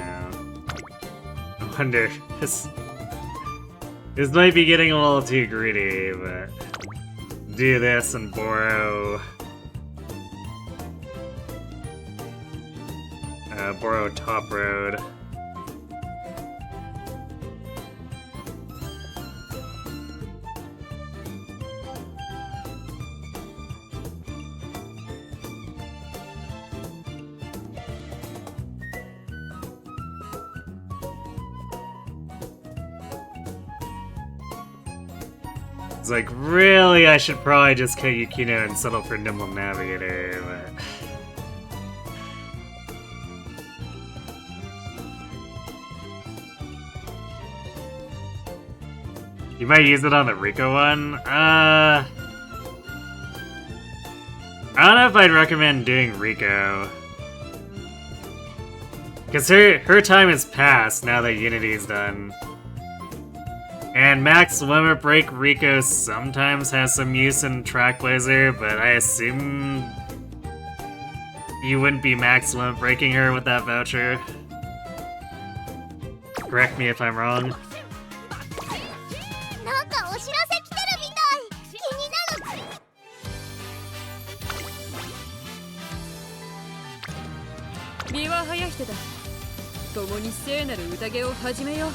I wonder, this might be getting a little too greedy, but do this and borrow Top Road. It's like, really, I should probably just kill Yukino and settle for Nimble Navigator, but... You might use it on the Rico one? I don't know if I'd recommend doing Rico. Because her time has passed now that Unity's done. And Max Limit Break Rico sometimes has some use in Trackblazer, but I assume you wouldn't be Max Limit Breaking her with that voucher. Correct me if I'm wrong. 身は早い人だ。共に聖なる宴を始めよう。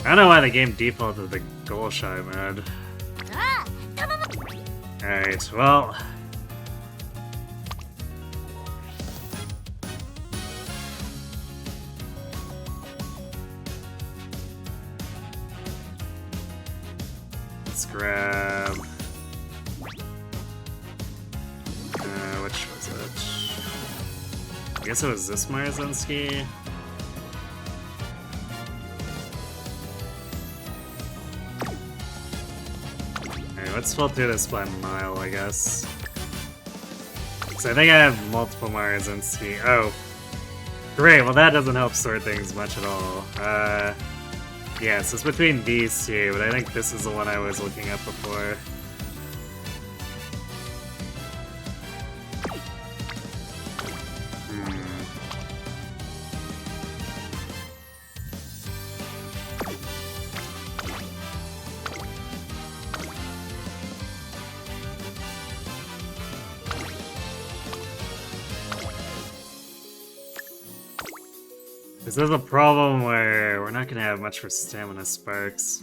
I don't know why the game defaulted the goal shy mode. Alright, well. Let's grab. Which was it? I guess it was this Marzinski. Alright, let's filter this by mile, I guess. So I think I have multiple Marzinski. Oh. Great, well that doesn't help sort things much at all. Yeah, so it's between these two, but I think this is the one I was looking at before. This is a problem where we're not gonna have much for stamina sparks.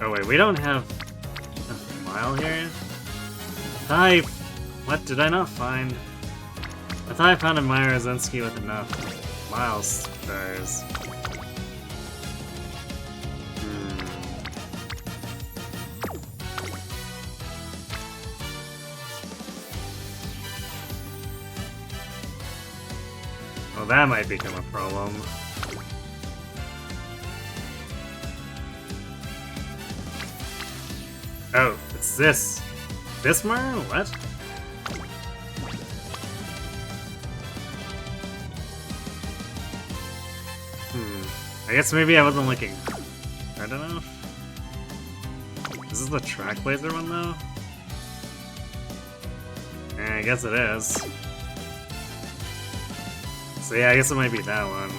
Oh wait, we don't have a mile here? Hi! What did I not find? I thought I found a Myrozinski with enough mile stars. Well, that might become a problem. Oh, it's this. This Mara? What? I guess maybe I wasn't looking. I don't know. Is this the track blazer one though? Yeah, I guess it is. So yeah, I guess it might be that one.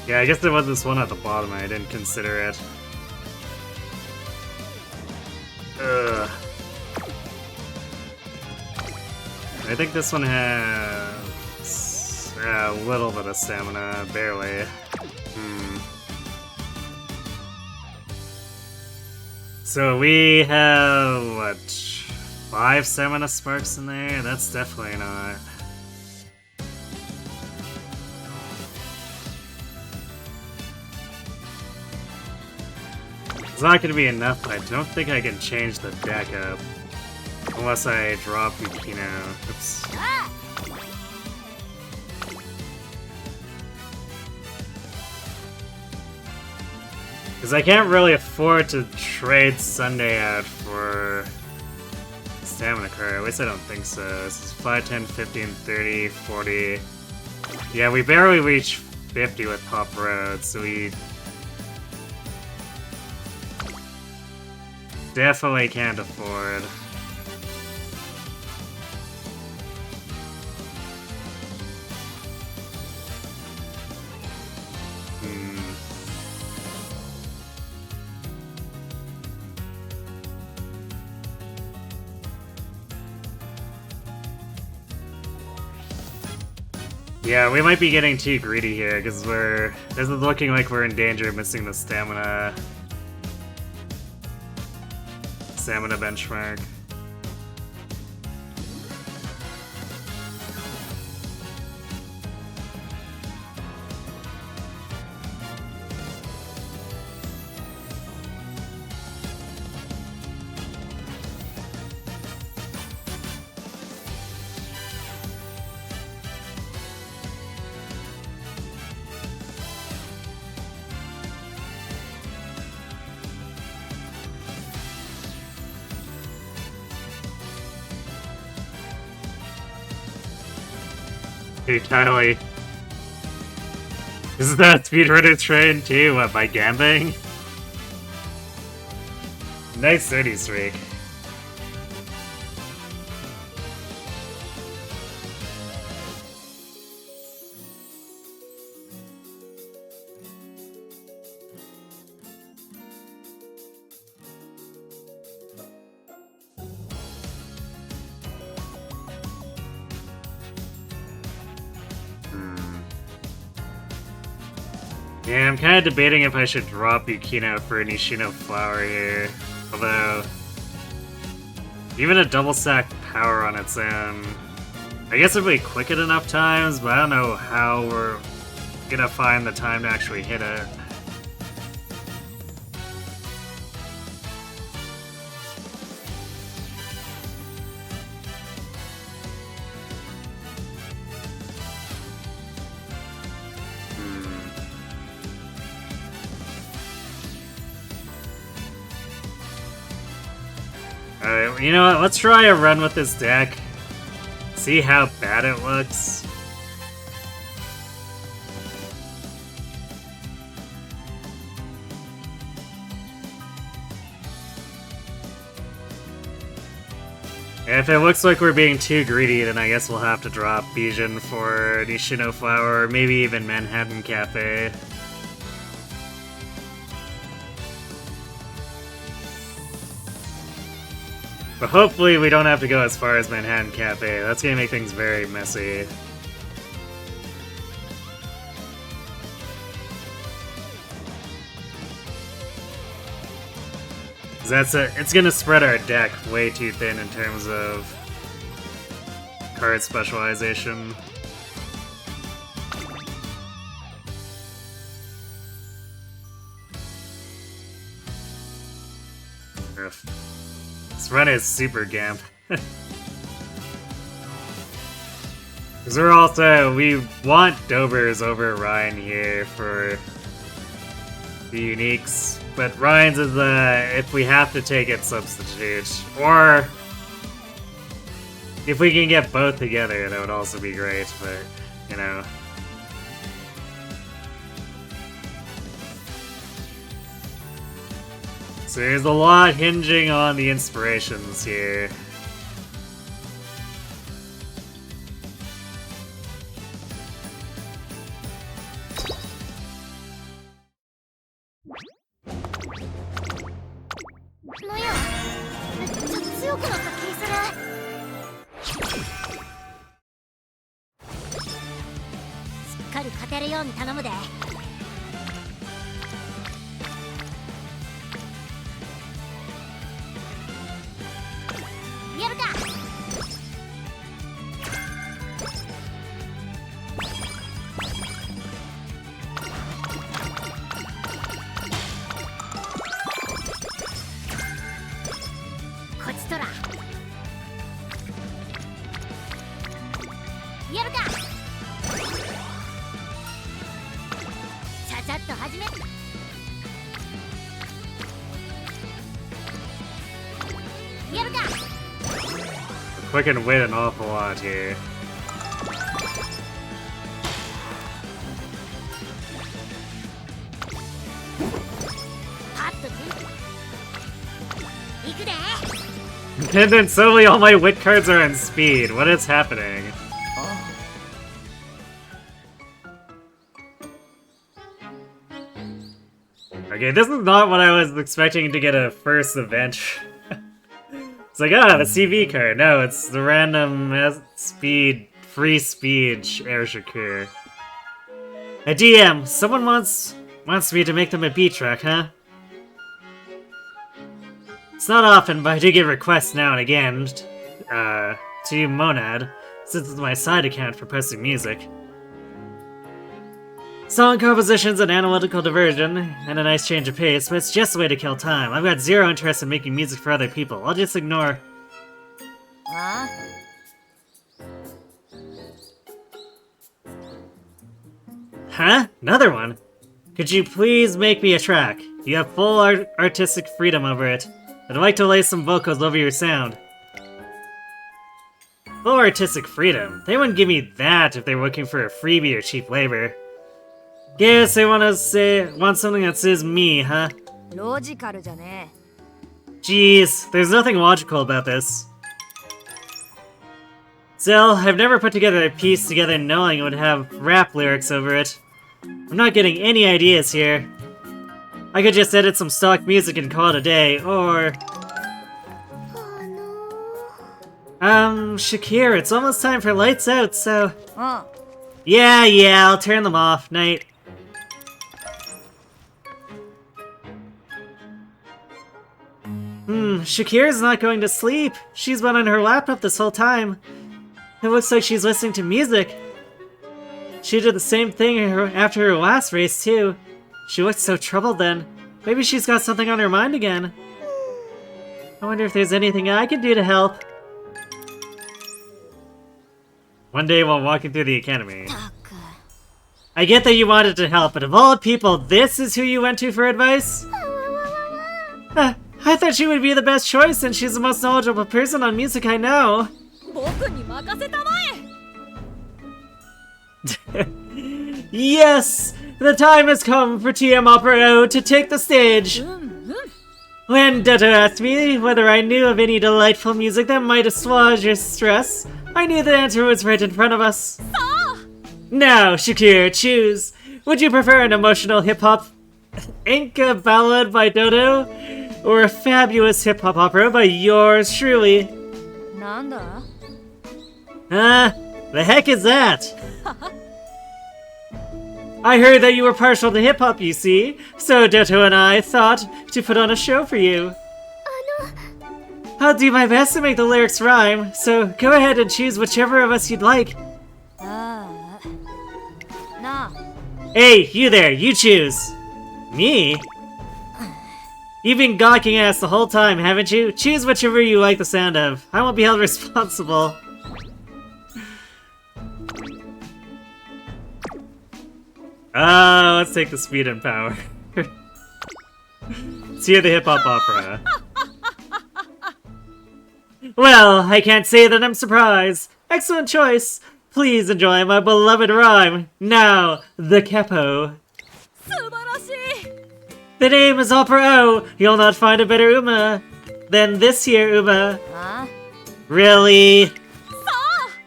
Yeah, I guess there was this one at the bottom and I didn't consider it. Ugh. I think this one has a little bit of stamina, barely. So we have, what, 5 stamina sparks in there? That's definitely not. It's not going to be enough, but I don't think I can change the deck up. Unless I drop Yukino. Oops. Because I can't really afford to trade Sunday out for stamina card. At least I don't think so. This is 5, 10, 15, 30, 40. Yeah, we barely reach 50 with Pop Road, so we definitely can't afford. Yeah, we might be getting too greedy here, because this is looking like we're in danger of missing the stamina benchmark. Hey, Tylee. Is that speedrunner train too? What, by gambling? Nice 30 streak. Yeah, I'm kind of debating if I should drop Yukino for a Nishino Flower here. Although, even a double stack power on its own, I guess if we click it enough times, but I don't know how we're gonna find the time to actually hit it. Alright, you know what? Let's try a run with this deck. See how bad it looks. If it looks like we're being too greedy, then I guess we'll have to drop Bijan for Nishino Flower, or maybe even Manhattan Cafe. But hopefully we don't have to go as far as Manhattan Cafe. That's gonna make things very messy. It's gonna spread our deck way too thin in terms of card specialization. Ugh. This run is super gamp. Because we want Dobers over Ryan here for the uniques, but Ryan's is if we have to take it, substitute. Or if we can get both together, that would also be great, but, you know. So there's a lot hinging on the inspirations here. We can win an awful lot here. And then suddenly all my wit cards are on speed. What is happening? Okay, this is not what I was expecting to get a first event. It's like, the CV card. No, it's the random free speed Air Shakur. A DM, someone wants me to make them a beat track, huh? It's not often, but I do get requests now and again, to Monad, since it's my side account for posting music. Song composition's an analytical diversion, and a nice change of pace, but it's just a way to kill time. I've got zero interest in making music for other people. I'll just ignore... Huh? Another one? Could you please make me a track? You have full artistic freedom over it. I'd like to lay some vocals over your sound. Full artistic freedom? They wouldn't give me that if they were looking for a freebie or cheap labor. Guess I want something that says me, huh? ロジカルじゃね Jeez, there's nothing logical about this. Still, I've never put together a piece together knowing it would have rap lyrics over it. I'm not getting any ideas here. I could just edit some stock music and call it a day, or... Shakir, it's almost time for lights out, so... うん Yeah, I'll turn them off. Night. Shakir's not going to sleep. She's been on her laptop this whole time. It looks like she's listening to music. She did the same thing after her last race, too. She looked so troubled then. Maybe she's got something on her mind again. I wonder if there's anything I can do to help. One day while walking through the academy. たく I get that you wanted to help, but of all people, this is who you went to for advice? I thought she would be the best choice since she's the most knowledgeable person on music I know. 僕に任せたまえ Yes! The time has come for TM Opera O to take the stage! When Dotto asked me whether I knew of any delightful music that might assuage your stress, I knew the answer was right in front of us. Now, Shakir, choose. Would you prefer an emotional hip-hop Enka ballad by Dodo, or a fabulous hip-hop opera by yours truly? なんだ The heck is that? I heard that you were partial to hip-hop, you see, so Doto and I thought to put on a show for you. I'll do my best to make the lyrics rhyme, so go ahead and choose whichever of us you'd like. ああなあ Hey, you there, you choose. Me? You've been gawking at us the whole time, haven't you? Choose whichever you like the sound of. I won't be held responsible. Let's take the speed and power. Let's hear the hip-hop opera. Well, I can't say that I'm surprised. Excellent choice. Please enjoy my beloved rhyme. Now, the capo. 素晴らしい The name is Opera O. You'll not find a better Uma than this here Uma. あ Really?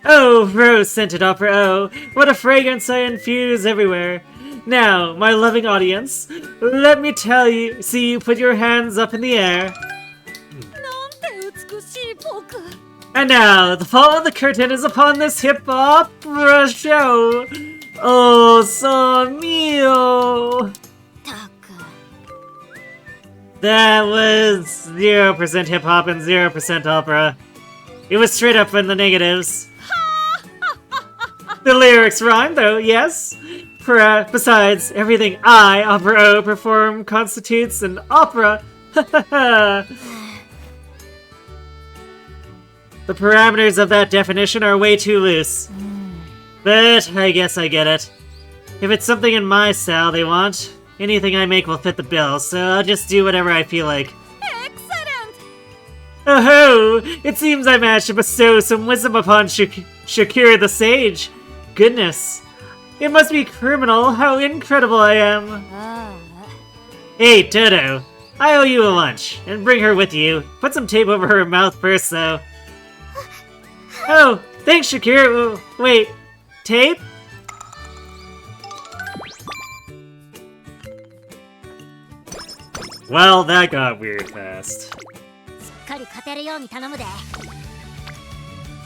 Oh, rose-scented Opera O. What a fragrance I infuse everywhere. Now, my loving audience, let me see you put your hands up in the air. なんて美しい僕 And now, the fall of the curtain is upon this hip-opera show. Oh, son mio. たく That was 0% hip-hop and 0% opera. It was straight up in the negatives. The lyrics rhyme, though, yes? Besides, everything I, Opera O, perform constitutes an opera. The parameters of that definition are way too loose. But I guess I get it. If it's something in my style they want, anything I make will fit the bill, so I'll just do whatever I feel like. Excellent Oh ho! It seems I managed to bestow some wisdom upon Shakira the Sage. Goodness. It must be criminal how incredible I am. あ Hey, Toto. I owe you a lunch, and bring her with you. Put some tape over her mouth first, though. Oh, thanks, Shakira. Wait, tape? Well, that got weird fast. しっかり勝てるように頼むで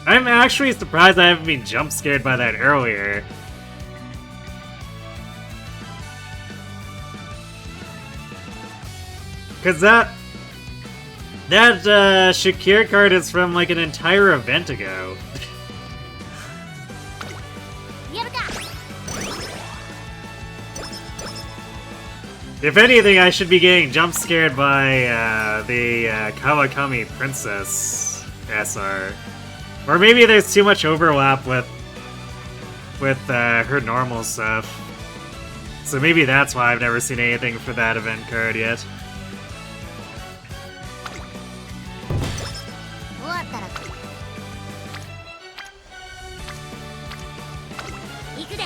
I'm actually surprised I haven't been jump scared by that earlier. Cause that Shakir card is from like an entire event ago. やるか If anything, I should be getting jump scared by the Kawakami Princess SR. Or maybe there's too much overlap with her normal stuff. So maybe that's why I've never seen anything for that event card yet. 終わったら行くで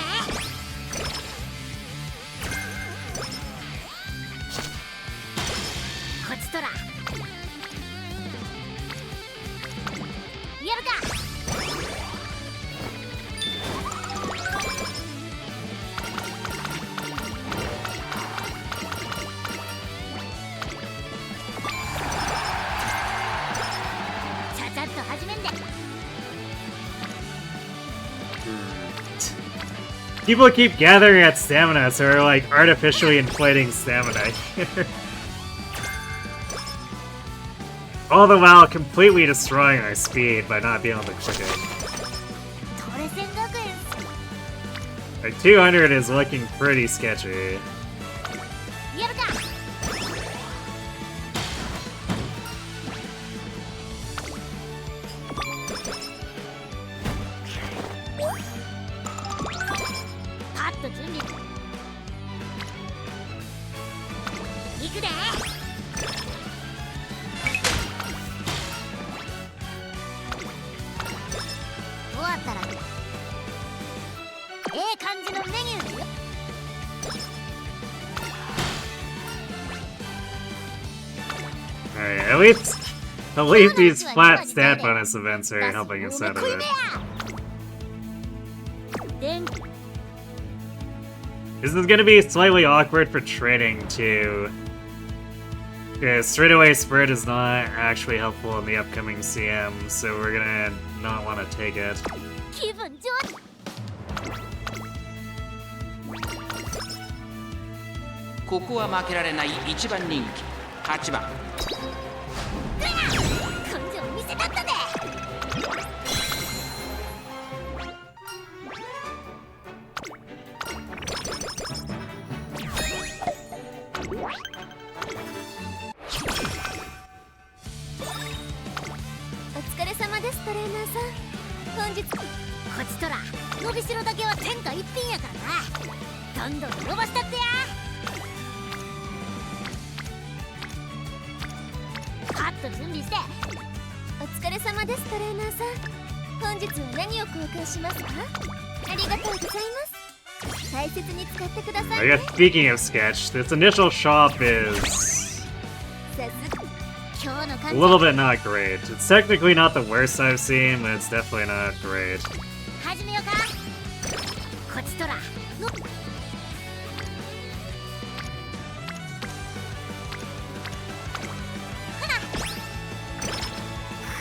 People keep gathering at stamina, so we're like artificially inflating stamina here. All the while completely destroying our speed by not being able to click it. Like 200 is looking pretty sketchy. Alright, at least these flat stat bonus events are helping us out of it. This is gonna be slightly awkward for trading too. Because straightaway spread is not actually helpful in the upcoming CM, so we're gonna not want to take it. ここは負けられない1番人気8番。お疲れ様ですトレーナーさん。本日こちとら伸びしろだけは天下一品やからな。どんどん伸ばしたってや。カット準備して。お疲れ様ですトレーナーさん。本日は何を交換しますか？ありがとうございます。大切に使ってください I ね。 guess speaking of sketch, this initial shop is a little bit not great. It's technically not the worst I've seen, but it's definitely not great. 始めようか。こちとらの。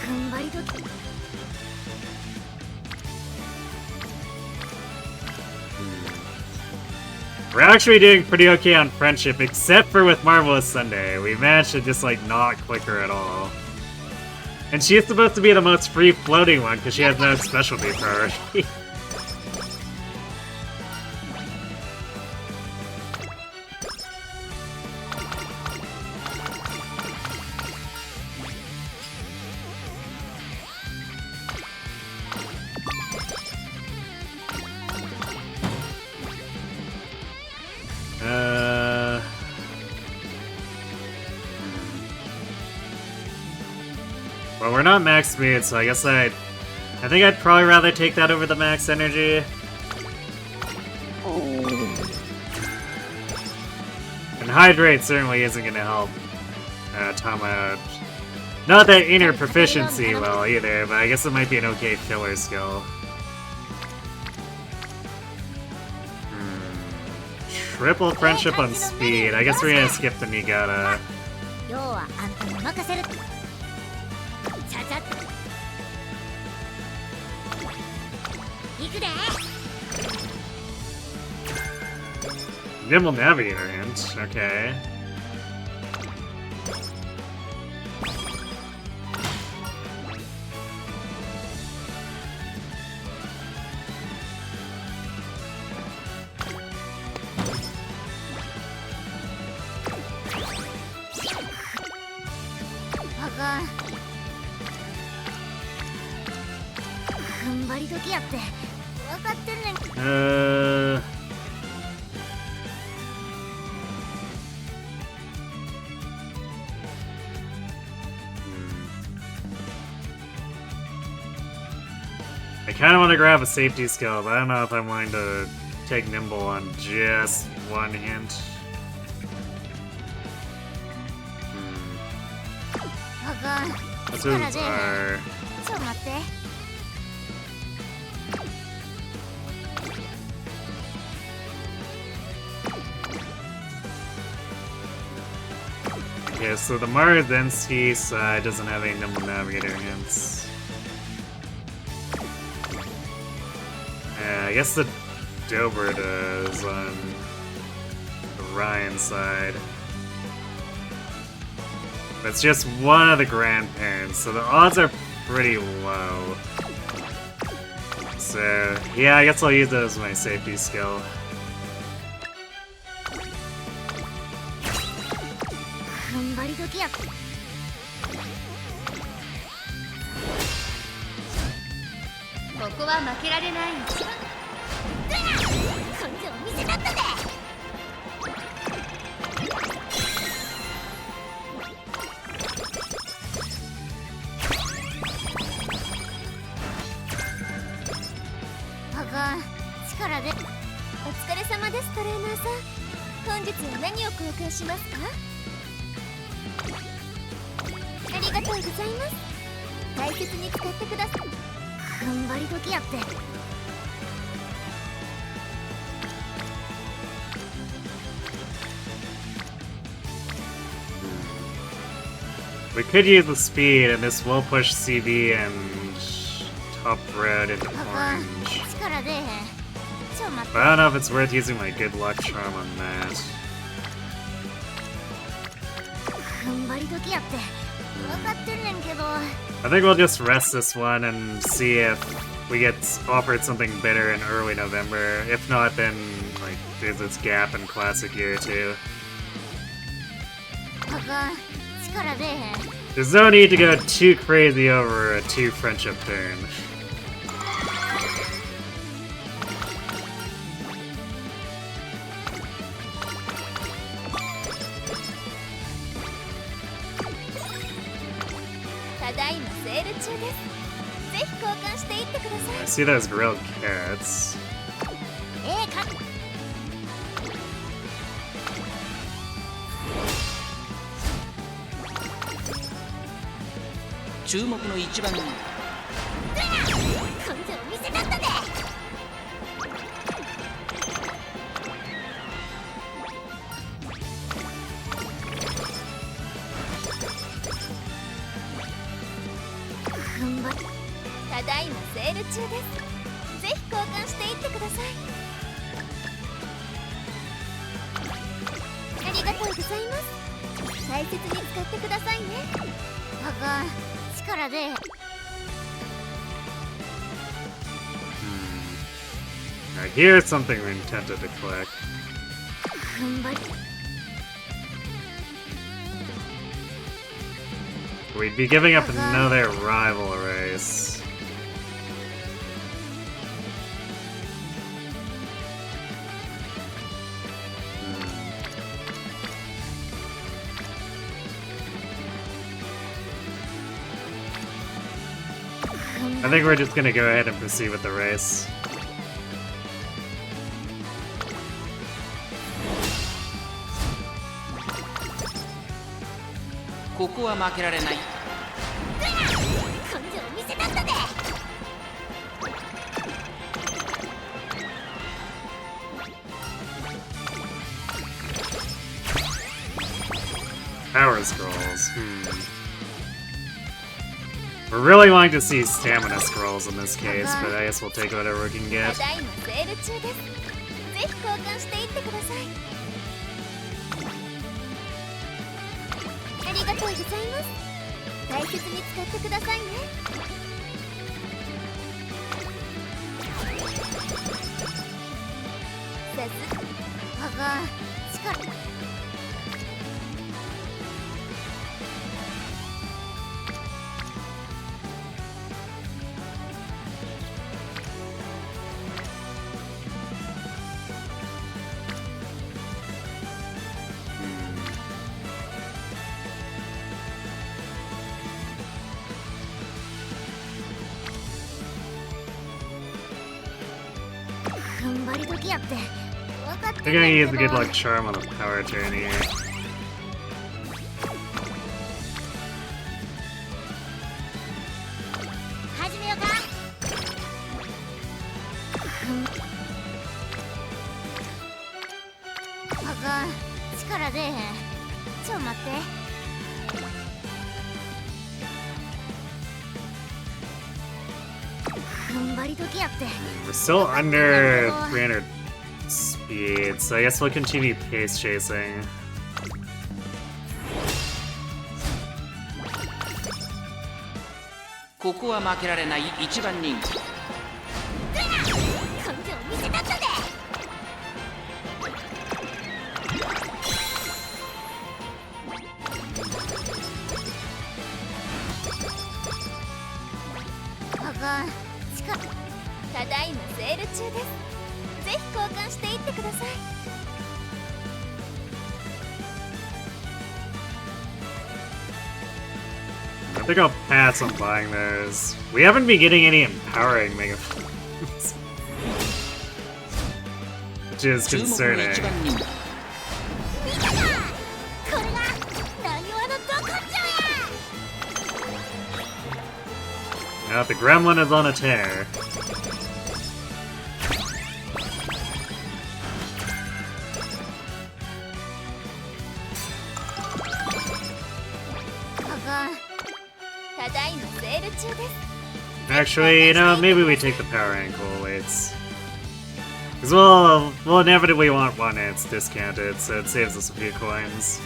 踏ん張り時。We're actually doing pretty okay on friendship, except for with Marvelous Sunday. We managed to just like not click her at all. And she's supposed to be the most free floating one because she has no specialty priority. Well, we're not max speed, so I guess I think I'd probably rather take that over the max energy. And hydrate certainly isn't going to help Tama out. Not that inner proficiency well either, but I guess it might be an okay filler skill. Triple friendship on speed. I guess we're gonna skip the Niigata. Nimble Navigator hint, okay. I kind of want to grab a safety skill, but I don't know if I'm willing to take Nimble on just one hint. This is our... Okay, so the Maruzenski side doesn't have any Nimble Navigator hints. I guess the Dober does on the Ryan side. It's just one of the grandparents, so the odds are pretty low. So, yeah, I guess I'll use that as my safety skill. We could use the speed, and this will push CB and top red into orange. But I don't know if it's worth using my good luck charm on that. I think we'll just rest this one and see if we get offered something better in early November. If not, then like there's this gap in Classic Year too. There's no need to go too crazy over a 2 friendship turn. I see those grilled carrots. 注目の一番人気 Now here's something we're intended to collect. We'd be giving up another rival race. I think we're just gonna go ahead and proceed with the race. Power scrolls. We're really wanting to see stamina scrolls in this case, but I guess we'll take whatever we can get. I think I use the good luck charm on the power turn here. We're still under 300 speed, so I guess we'll continue pace chasing. Koko wa makerare ichiban rinki. ただいまセール中です。ぜひ交換していってください。I think I'll pass on buying those. We haven't been getting any empowering megaphones, which is concerning. Now the gremlin is on a tear. Actually, you know, maybe we take the power ankle weights. Because we'll inevitably want one and it's discounted, so it saves us a few coins.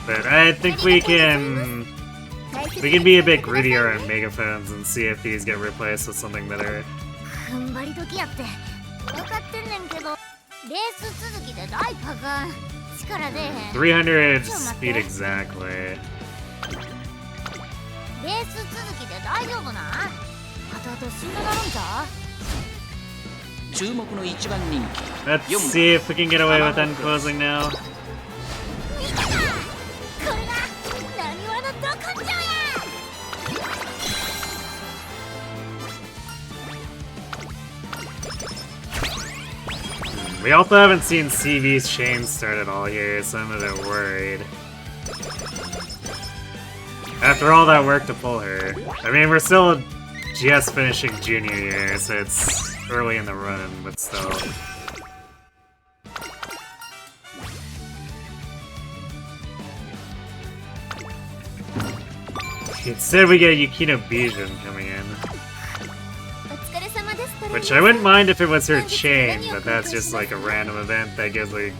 But I think we can be a bit greedier on megaphones and see if these get replaced with something better. 300 speed exactly. Let's see if we can get away with unclosing now. We also haven't seen CV's chain start at all here, so I'm a bit worried. After all that work to pull her. I mean, we're still just finishing junior year, so it's early in the run, but still. Instead we get Yukino Bijin coming in. Which I wouldn't mind if it was her chain, but that's just like a random event that gives like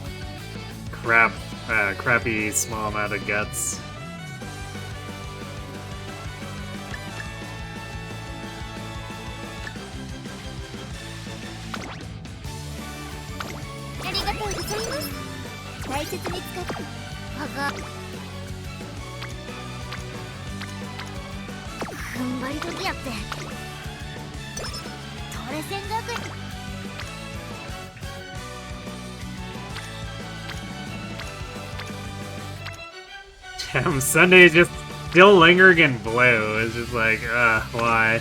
crappy small amount of guts. Damn, Sunday is just still lingering in blue. It's just like, why?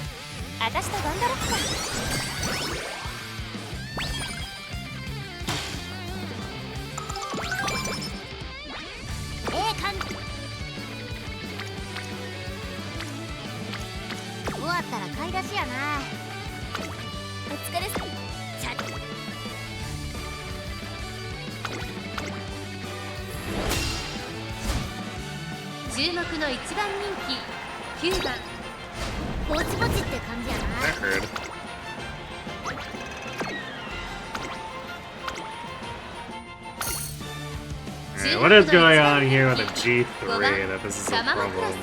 What is going on here with a G3 that this is a problem?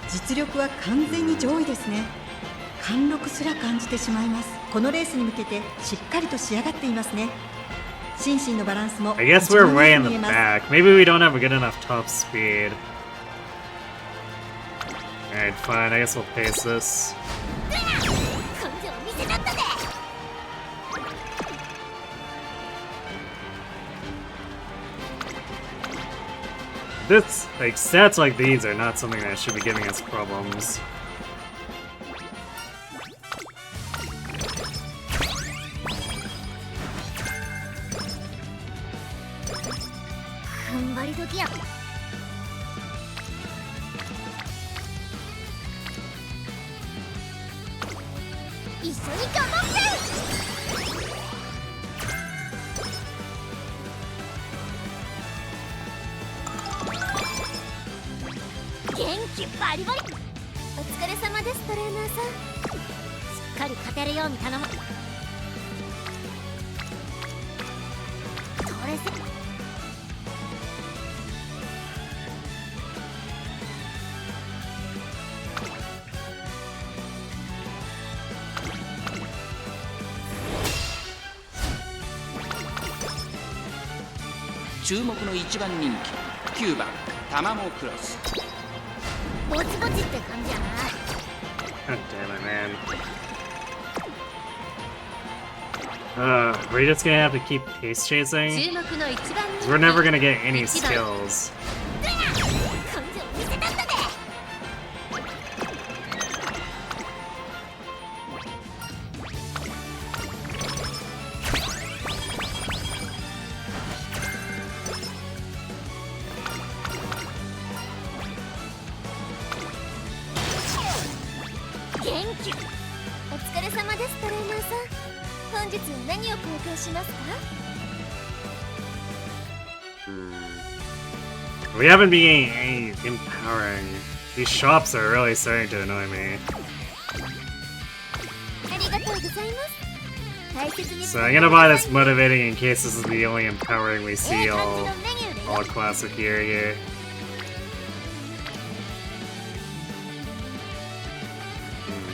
実力は完全に上位ですね。貫禄すら感じてしまいます。このレースに向けてしっかりと仕上がっていますね。心身のバランスも I guess we're way in the back. Maybe we don't have a good enough top speed. Alright, fine. I guess we'll pace this. This, like, stats like these are not something that should be giving us problems. かり勝てるように頼む。それせ注目の1番人気9番タマモクロス。ぼちぼちって感じやな。 God damn it, man. We're just gonna have to keep pace chasing? 注目の一番 'Cause we're never gonna get any skills. 根性見せたんだぜ。元気。お疲れ様です、トレーナーさん。本日は何を公開しますか？ We haven't been getting any empowering. These shops are really starting to annoy me. ありがとうございます。大切に So I'm gonna buy this motivating in case this is the only empowering we え see え感じ all のメニューで all classic year here.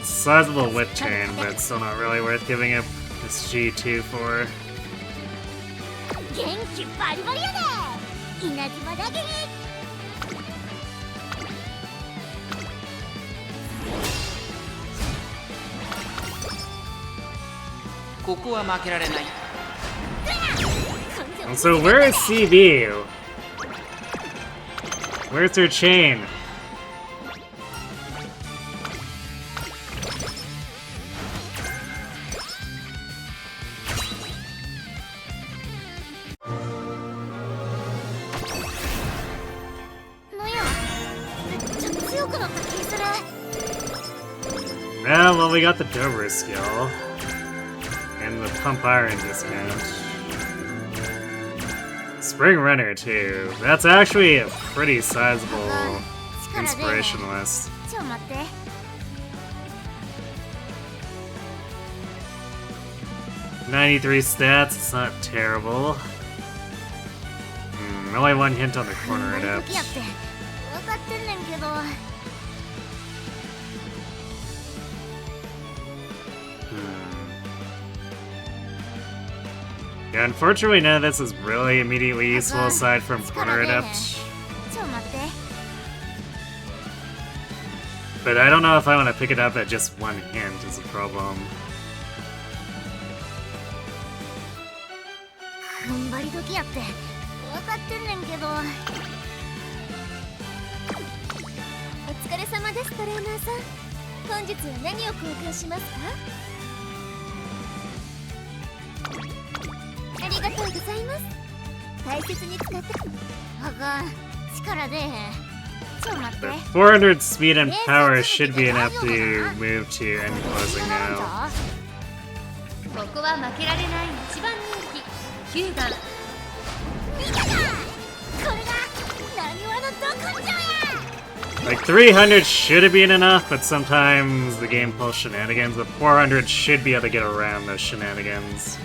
Sizable whip turn, but still not really worth giving up this G2 for. 元気バリバリやで。稲妻だけ。ここは負けられない。 And so where is CB? Where's her chain? Yeah, well, we got the Dover skill. And the Pump Iron discount. Spring Runner, too. That's actually a pretty sizable inspiration list. ちょ待って。 93 stats, it's not terrible. Only one hint on the corner it up. 時やって分かってんねんけど。 Yeah, unfortunately none of this is really immediately useful aside from corner adept. ちょ待って。 But I don't know if I want to pick it up at just one hint is a problem. 踏ん張り時やって分かってんねんけど。お疲れ様です、トレーナーさん。本日は何を交換しますか？ありがとうございます。大切に使って。あかん、力出えへん。ちょ待って。 400 speed and power should be enough to move to end closing now. ここは負けられない一番人気9番。見たか、これがなにわのど根性や。 Like 300 should have been enough, but sometimes the game pulls shenanigans. But 400 should be able to get around those shenanigans.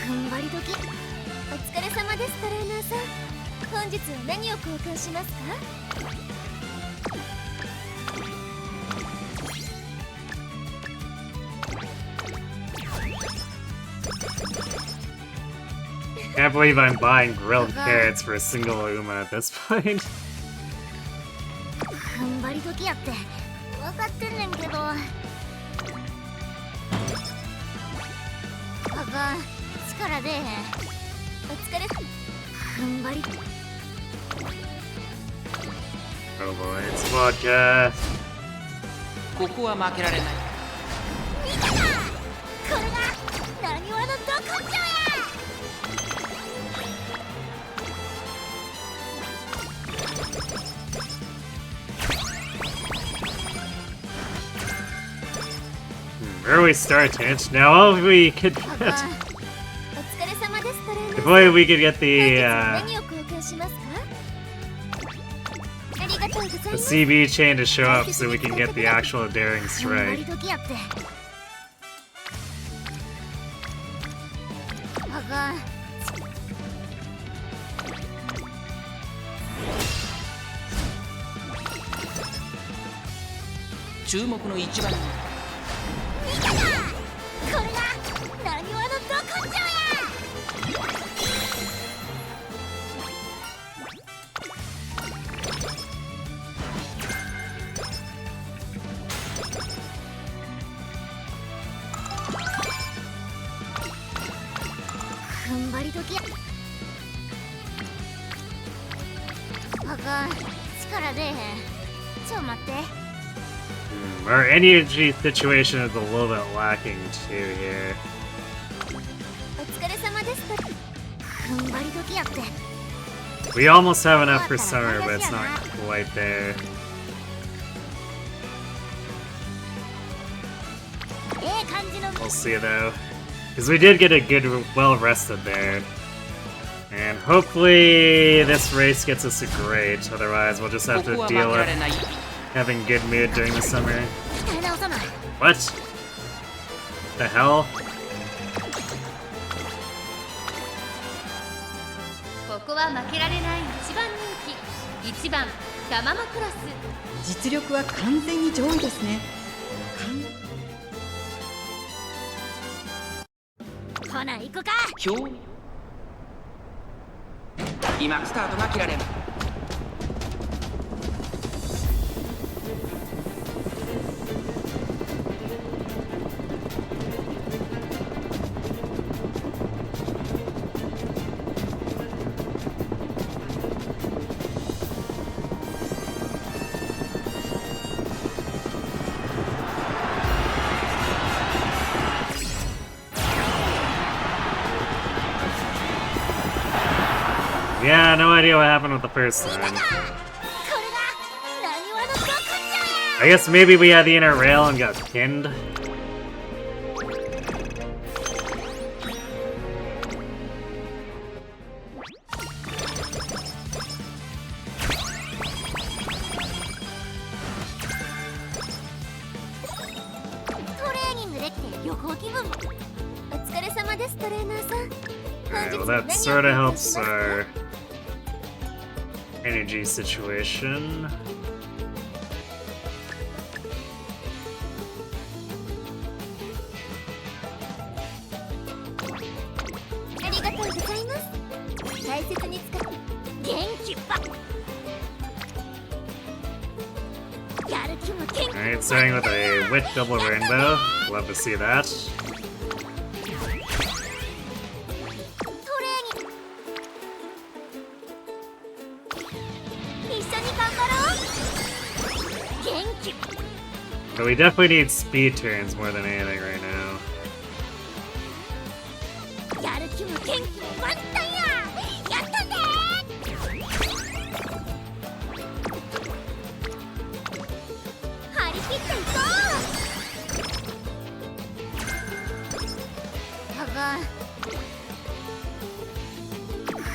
踏ん張り時。お疲れ様です、トレーナーさん。本日は何を交換しますか？ Can't believe I'm buying grilled carrots for a single Uma at this point. 踏ん張り時やって分かってんねんけど。あかん、力出えへん。お疲れ。踏ん張り。 Oh boy, it's vodka. ここは負けられない。見たか、これがなにわのど根性や。 Where do we start, Hint? Now all we couldあかん、お疲れ様です、トレーナー If only we could get the 何を交換しますか？ありがとうござい the ます。 CB chain to show up so we can get the actual daring 頑張り strike. 時やって。あがん。注目の一番人見たか！これがなにわのど根性や！踏ん張り時や。あかん、力出えへん。ちょ待って。Our energy situation is a little bit lacking too here. お疲れ様ですと。踏ん張り時やって。 We almost have enough for summer, but it's not quite there. ええ感じの。 We'll see though. Because we did get a good, well rested there. And hopefully this race gets us a great, otherwise we'll just こ have こ to は負 deal けら with れない having good mood during the summer. 鍛え直さない。 What? The hell? ここは負けられない一番人気1番タマモクロス。実力は完全に上位ですね。ほな行くか。表今スタートが切られる。Yeah, no idea what happened with the first これ time. がなにわのど根性や。 I guess maybe we had the inner rail and got pinned. トレーニングできて旅行気分も。お疲れ様ですトレーナーさん。 Alright, well that sort of helps our energy situation. ありがとうございます。大切に使う。元気ばっ。やる気も元気。 Alright, starting with a wit double rainbow. Love to see that. トレーニング。一緒に頑張ろう。元気。 But we definitely need speed turns more than anything right now. やる気も元気も満タンや。やったね。張り切っていこう。あがん。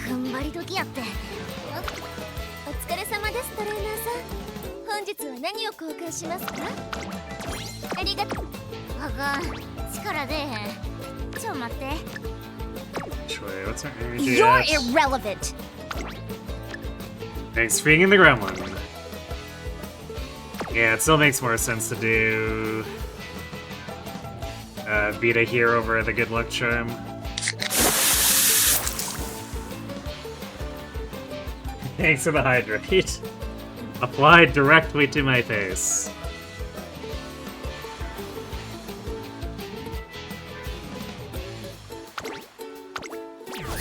踏ん張り時やって。お疲れ様ですトレーナーさん。本日は何を交換しますか？ありがとう。あがん。力出えへん。ちょ待って。 Which way? What's our energy You're at? irrelevant. Thanks for being the gremlin. Yeah, it still makes more sense to do Vita here over the good luck charm. Thanks for the hydrate. Applied directly to my face.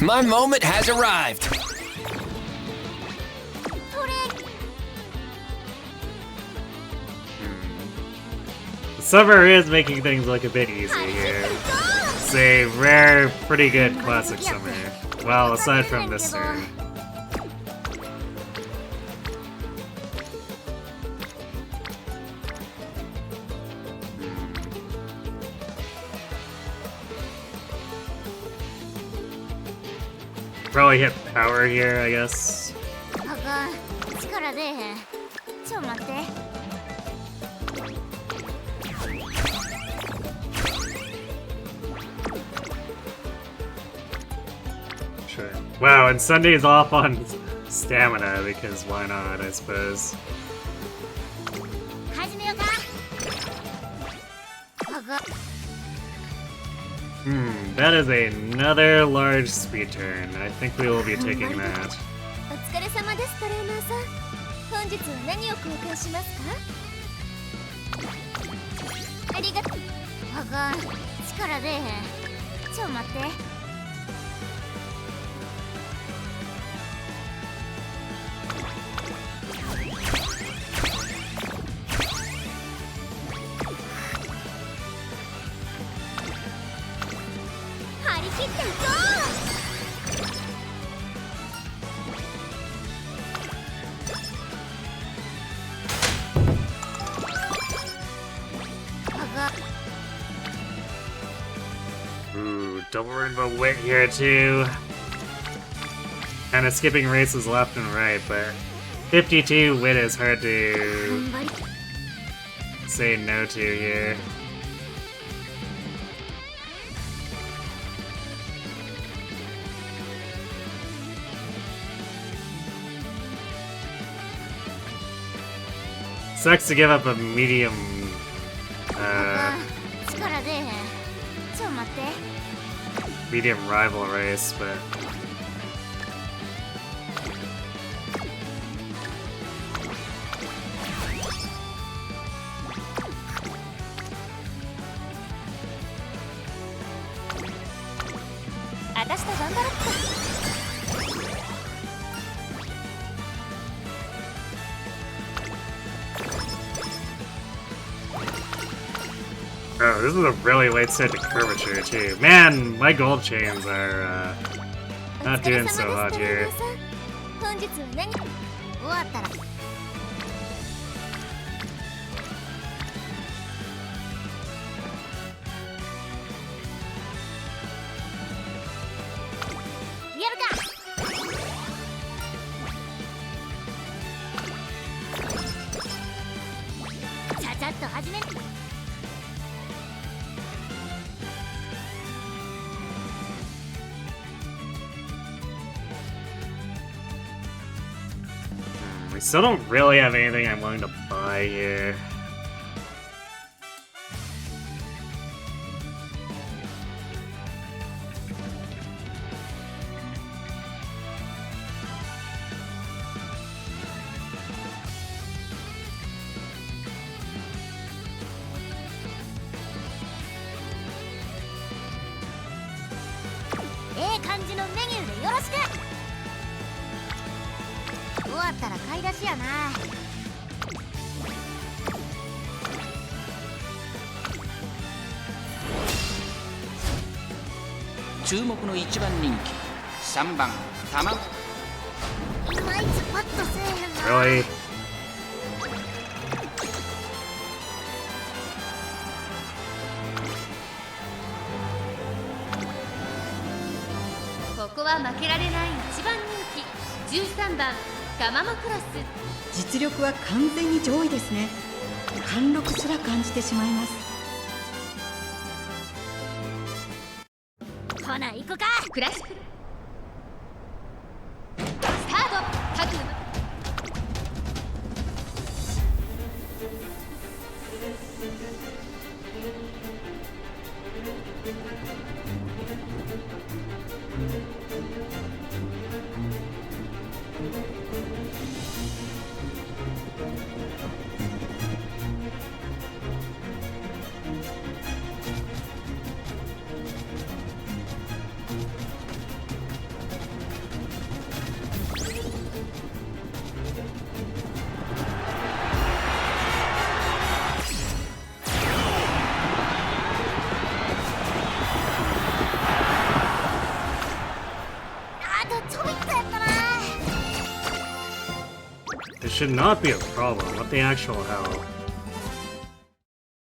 My moment has arrived. トレー Summer is making things look a bit easy here. It's a rare, pretty good classic summer. Well, aside from this turn. probably hit power here, I guess. あかん、力出えへん。ちょ待って。Sure. Wow, and Sunday's off on stamina because why not, I suppose. 始めようか。あかん。 That is another large speed turn. I think we will be taking that. お疲れ様です、トレーナーさん。本日は何を交換しますか？ありがとう。あかん、力出えへん。ちょ待って。張り切っていこう。 Ooh, double rainbow wit here too. Kinda skipping races left and right, but 52 wit is hard to 頑張り。 say no to here. Sucks to give up a medium あかん、力出えへん。ちょ待って。 medium rival race, but 私と頑張ろっか。 oh, this is a really late set to curvature too. Man, my gold chains are not doing so hot here. 本日は何？終わったら。やるか。ちゃちゃっと始める。 We still don't really have anything I'm willing to buy here. Eh, 感じのメニューでよろしく。 終わったら買い出しやな。 注目の一番人気3番卵。いまいちパッとせえへんな。 Really? ここは負けられない一番人気13番ガマモクロス。 実力は完全に上位ですね。貫禄すら感じてしまいます。 ほな行こか。 クラシックスタート。タグThis should not be a problem. What the actual hell?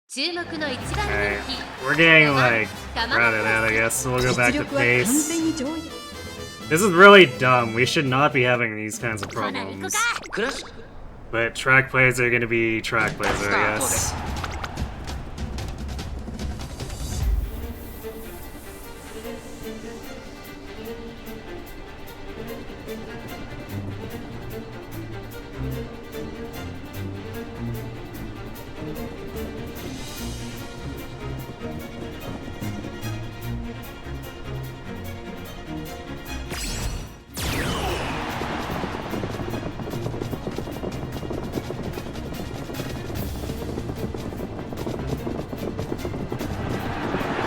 注目の一番 Alright, 人気 we're getting like ガマモク routed out, I ロ guess, so we'll go back 実 to 力は完 base. 全に上位です。This is really dumb. We should not be having these kinds of ほな行く problems. か。クラシック But track plays are gonna be track plays, ス I タートで guess. す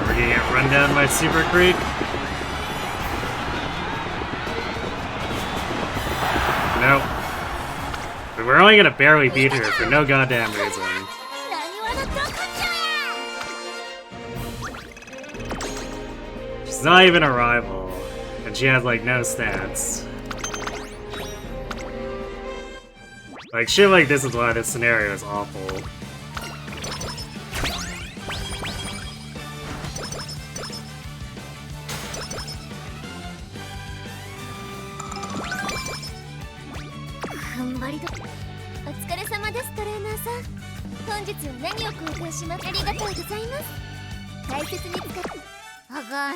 We're gonna get run down by Super Creek. Nope. But we're only gonna barely beat her for no goddamn reason. なにわのど根性や。 She's not even a rival, and she has like no stats. Like shit like this is why this scenario is awful.お疲れ様です、トレーナーさん。本日は何を交換します？ありがとうございます。大切に使って。あがん。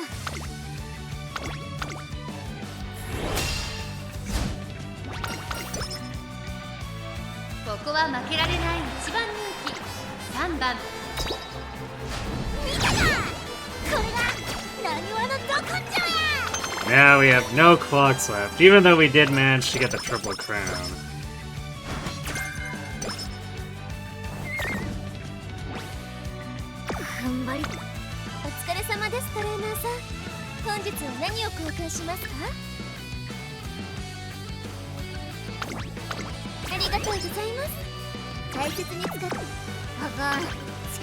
ここは負けられない一番人気3番。見たか。これがなにわのど根性や。 Now we have no clocks left, even though we did manage to get the triple crown. 頑張り。お疲れ様です、トレーナーさん。本日は何を交換しますか？ありがとうございます。大切に使って。あがん。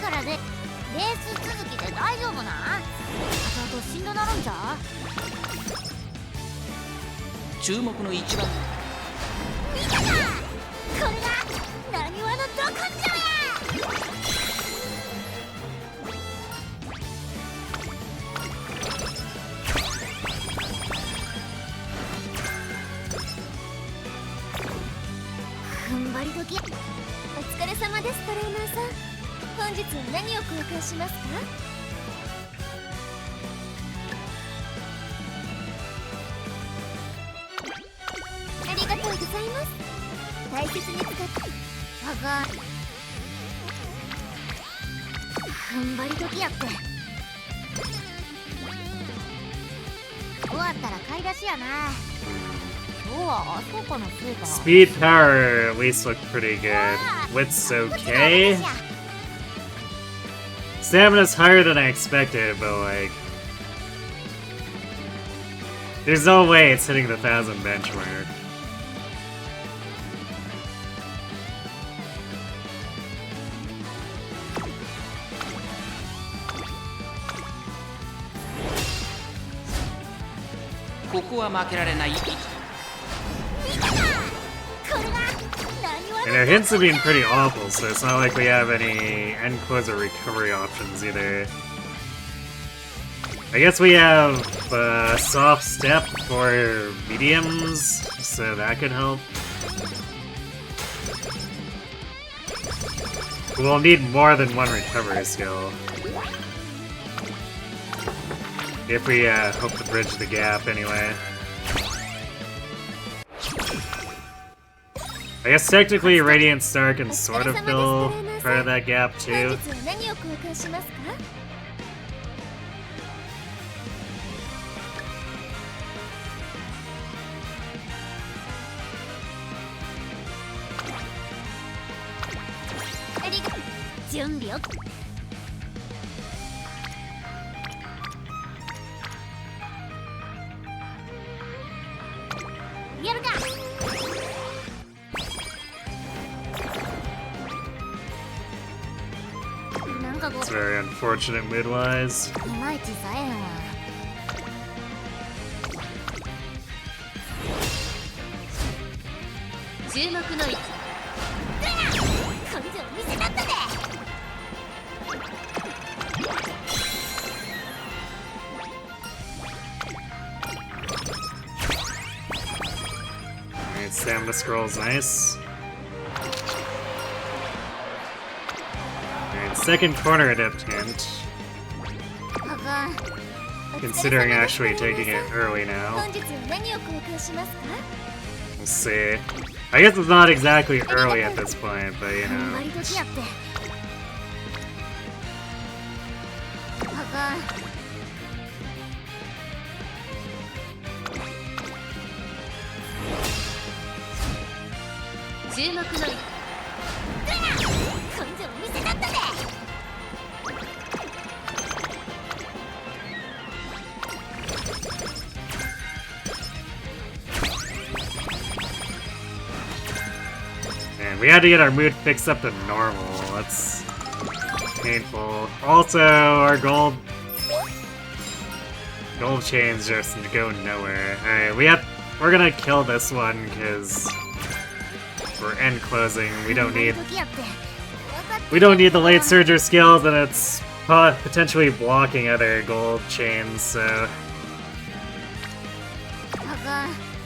力で。レース続きで大丈夫な？あとしんどなるんじゃ？注目の一番見たか。これがなにわのど根性や。 踏ん張り時。お疲れ様です、トレーナーさん。本日は何を交換しますか？ありがとうございます。大切に使って。あが。踏ん張り時やって。終わったら買い出しやな。 Speed power at least looked pretty good. Wit's okay. Stamina's higher than I expected, but like... There's no way it's hitting the 1,000 benchmark. And our hints have been pretty awful, so it's not like we have any end closer recovery options either. I guess we have soft step for mediums, so that could help. We'll need more than one recovery skill if we hope to bridge the gap anyway. I guess technically Radiant Star can sort of fill part of that gap too. It's very unfortunate mood-wise. いまいちさえへんわ。注目の位置。これじゃお店だったで。Stamina scrolls, nice. Alright, second corner adept hint. Considering actually taking it early now. We'll see. I guess it's not exactly early at this point, but you know. And we had to get our mood fixed up to normal. That's painful. Also, our gold chains just go nowhere. Alright, we're gonna kill this one because we're end closing. We don't need the late surger skills, and it's potentially blocking other gold chains, so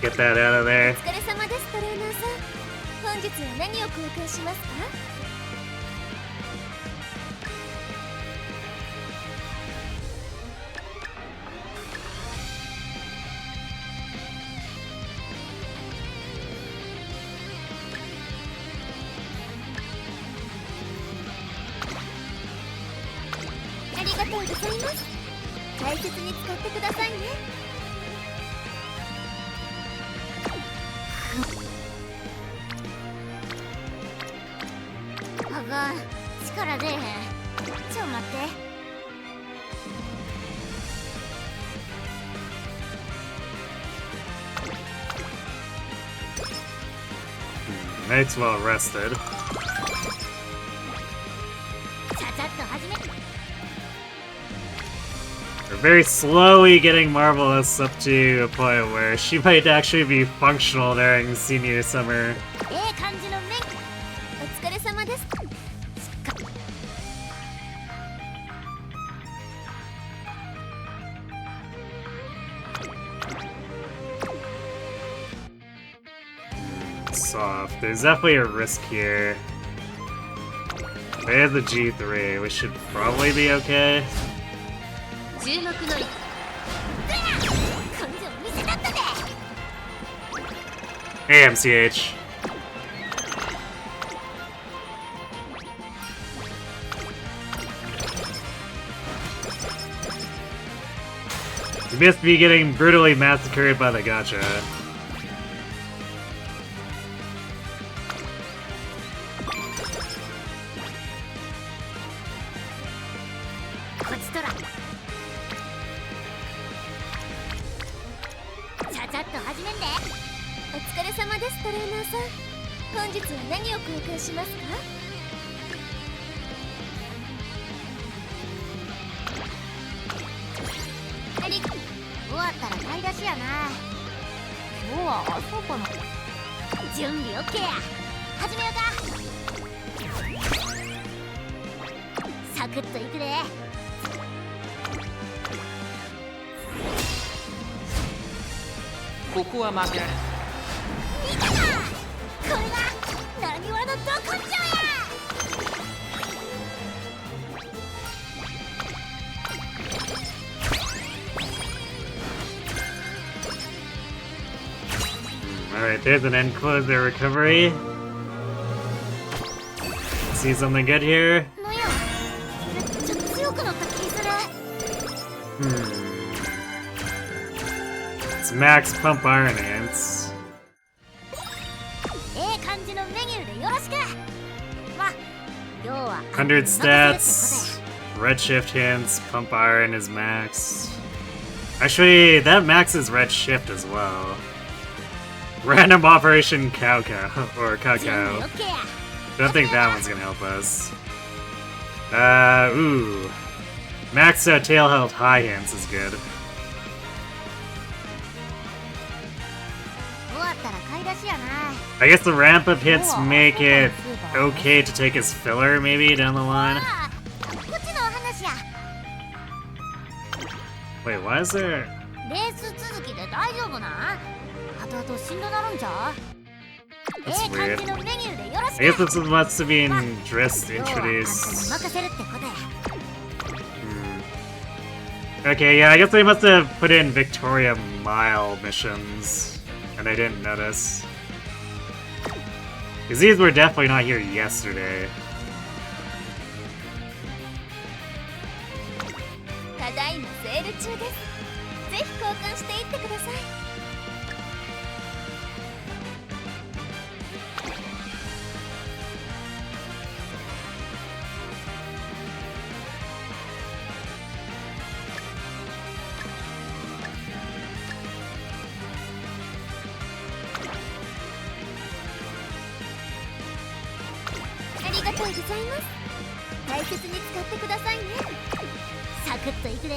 get that out of there. Night's well rested. We're very slowly getting Marvelous up to a point where she might actually be functional during senior summer. Soft. There's definitely a risk here. They have the G3. We should probably be okay. Hey, MCH. You must be getting brutally massacred by the gacha. Alright, there's an end closer recovery. See something good here? It's max pump iron ants. 100 stats, redshift hints, pump iron is max. Actually, that maxes redshift as well. Random Operation Cow or Cow. Don't think that one's gonna help us. Ooh. Max tail health high hints is good. I guess the ramp up hits make it okay to take as filler maybe down the line. Wait, why is there... That's 感 weird. じのメニューでよろし I く guess this must have been just 今日はあんたに introduced. 任せるってことや Okay, yeah, I guess they must have put in Victoria Mile missions, and I didn't notice. Because these were definitely not here yesterday. ただいまセール中ですぜひ交換していってくださいありがとうございます大切に使ってくださいねサクッといくで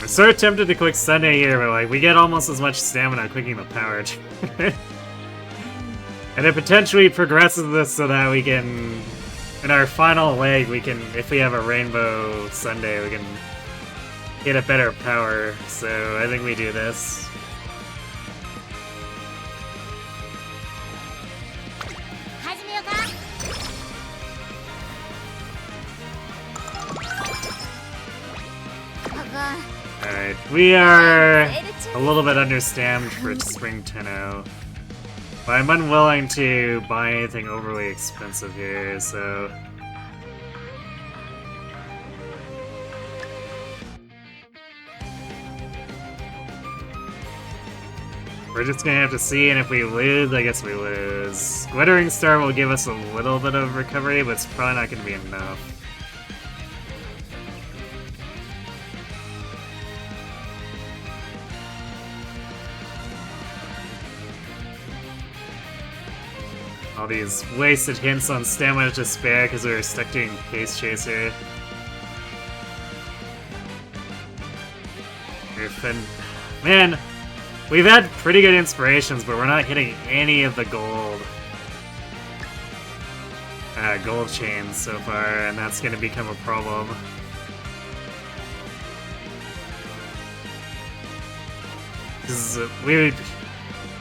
I'm sort of tempted to click Sunday here, but like we get almost as much stamina clicking the power. And it potentially progresses this so that we can, in our final leg, we can, if we have a Rainbow Sunday, we can get a better power. So I think we do this. Alright, we are a little bit understaffed for Spring Tenno. But I'm unwilling to buy anything overly expensive here, so... We're just gonna have to see, and if we lose, I guess we lose. Glittering Star will give us a little bit of recovery, but it's probably not gonna be enough. All these wasted hints on stamina to spare because we were stuck doing Pace Chaser. Man, we've had pretty good inspirations, but we're not hitting any of the gold chains so far, and that's going to become a problem.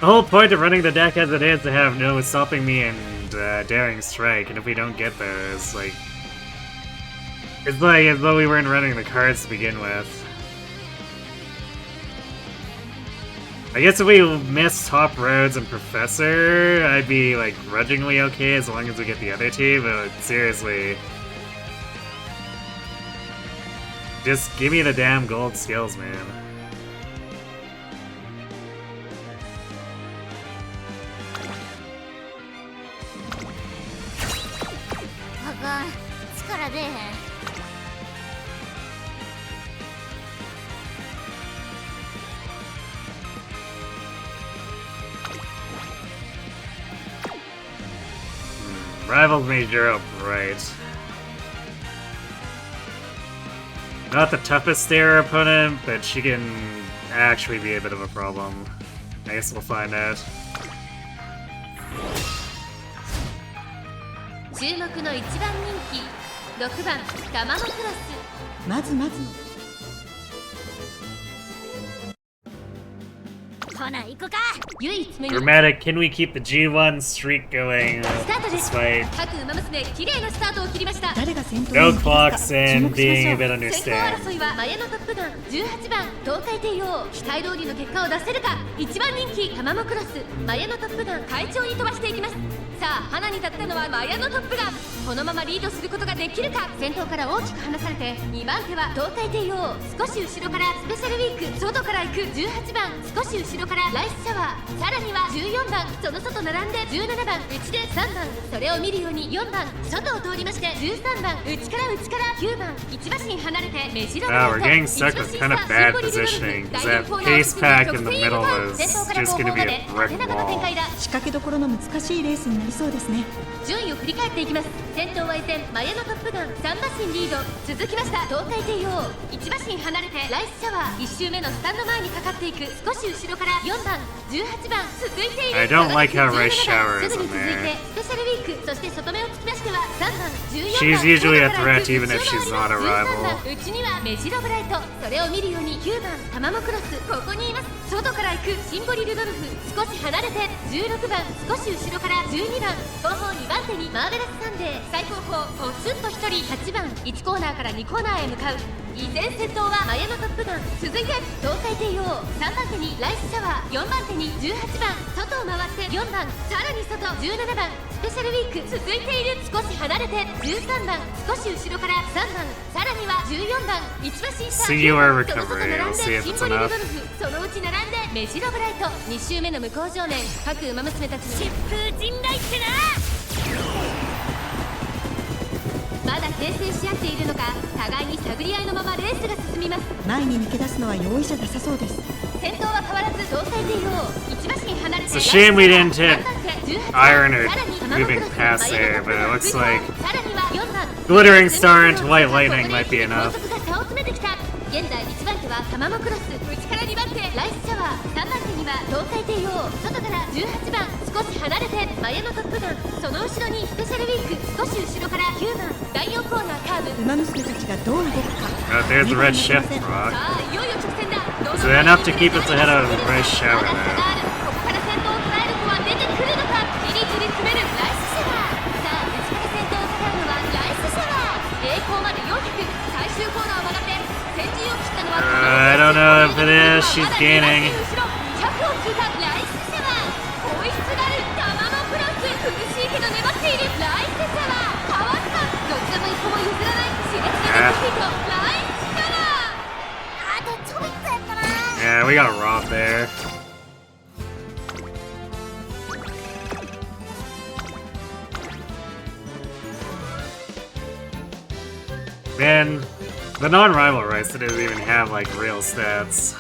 The whole point of running the deck as it is to have no stopping me and daring strike, and if we don't get those, like... It's like as though we weren't running the cards to begin with. I guess if we miss Top Roads and Professor, I'd be like grudgingly okay as long as we get the other two, but seriously. Just give me the damn gold skills, man. Rivals made Zero bright. Not the toughest stair opponent, but she can actually be a bit of a problem. I guess we'll find out. 注目の1番人気6番タマモクロスまずまずほな行くか唯一無二 Dramatic, can we keep the G1 streak going スタートです despite 各馬娘綺麗なスタートを切りました誰が先頭 no に行くか clocks 注 and 目しまし being ょ a う bit 先行 understaffed? 争いはマヤのトップガン18番東海帝王期待通りの結果を出せるか1番人気タマモクロスマヤのトップガン快調に飛ばしていきますさあ花に立ったのはマヤのトップガンこのままリードすることができるか先頭から大きく離されて2番手は東海帝王少し後ろからスペシャルウィーク外から行く18番少し後ろからライスシャワーさらには14番その外並んで17番内で3番それを見るように4番外を通りまして13番内から9番1馬身離れて目白 Wow, we're getting stuck with kind of bad positioning, because that pace pack in the middle is just going to be a brick wall. 仕掛けどころの難しいレースになりそうですね。順位を振り返っていきます先頭は依然マヤのトップガン3馬身リード。続きました東海帝王1馬身離れてライスシャワー。1周目のスタンド前にかかっていく。少し後ろから4番18番続いている。 I don't like how Rice Shower す is ぐに in 続い there. てスペシャルウィーク。そして外目をつきましては3番14番 She's usually a 外から threat even if she's not a 13 rival. 番うちにはメジロブライト。それを見るように9番タマモクロスここにいます。外から行くシンボリルドルフ。少し離れて16番少し後ろから12番後方2番手にマーベラスサンデー。最後方ポツンと1人8番1コーナーから2コーナーへ向かう。依然先頭はマヤのトップガン。続いて東海帝王3番手にライスシャワー。4番手に18番外を回って4番さらに外17番スペシャルウィーク続いている。少し離れて13番少し後ろから3番さらには14番1馬身差。 See you are その外 recovery. 並 I'll ん see で if シン it's ボリル enough. ドルフ。そのうち並んでメジロブライト。2周目の向こう正面各馬娘たちの疾風陣雷ってな。まだ牽制し合っているのか互いに探り合いのままレースが進みます。前に抜け出すのは容易じゃなさそうです。先頭は変わらず東海帝王1馬身離れて It's a shame we didn't hit Iron or moving past there, but it looks like Glittering Star into White Lightning might be enough. 現在1番手はタマモクロス。内から2番手ライスシャワー。3番手には東海帝王。外から18番少し離れてマヤのトップガン。その後ろにスペシャルウィーク。少し後ろから9番第4コーナーカーブ。ウマ娘たちがどう動くか。There's the red shift さ rock. あいよいよ直線だ。 Is it enough to keep us ahead of Rice Shower まだ差が now? ある。ここから先頭を捉える子は出てくるのか。じりじり詰めるライスシャワー。さあ内から先頭を捉えるのはライスシャワー。栄光まで400。最終コーナーを曲がって先陣を切ったのはI don't know if it is. She's gaining. 100を切ったライスシャワー。ホイッスがあるタマモクロス。苦しいけど粘っているライスシャワー。かわった。どちらも一歩も譲らない熾烈なデッドヒートライスシャワー。あとちょびっとやったな。 Yeah, we got robbed there. Man, the non-rival race didn't even have like real stats.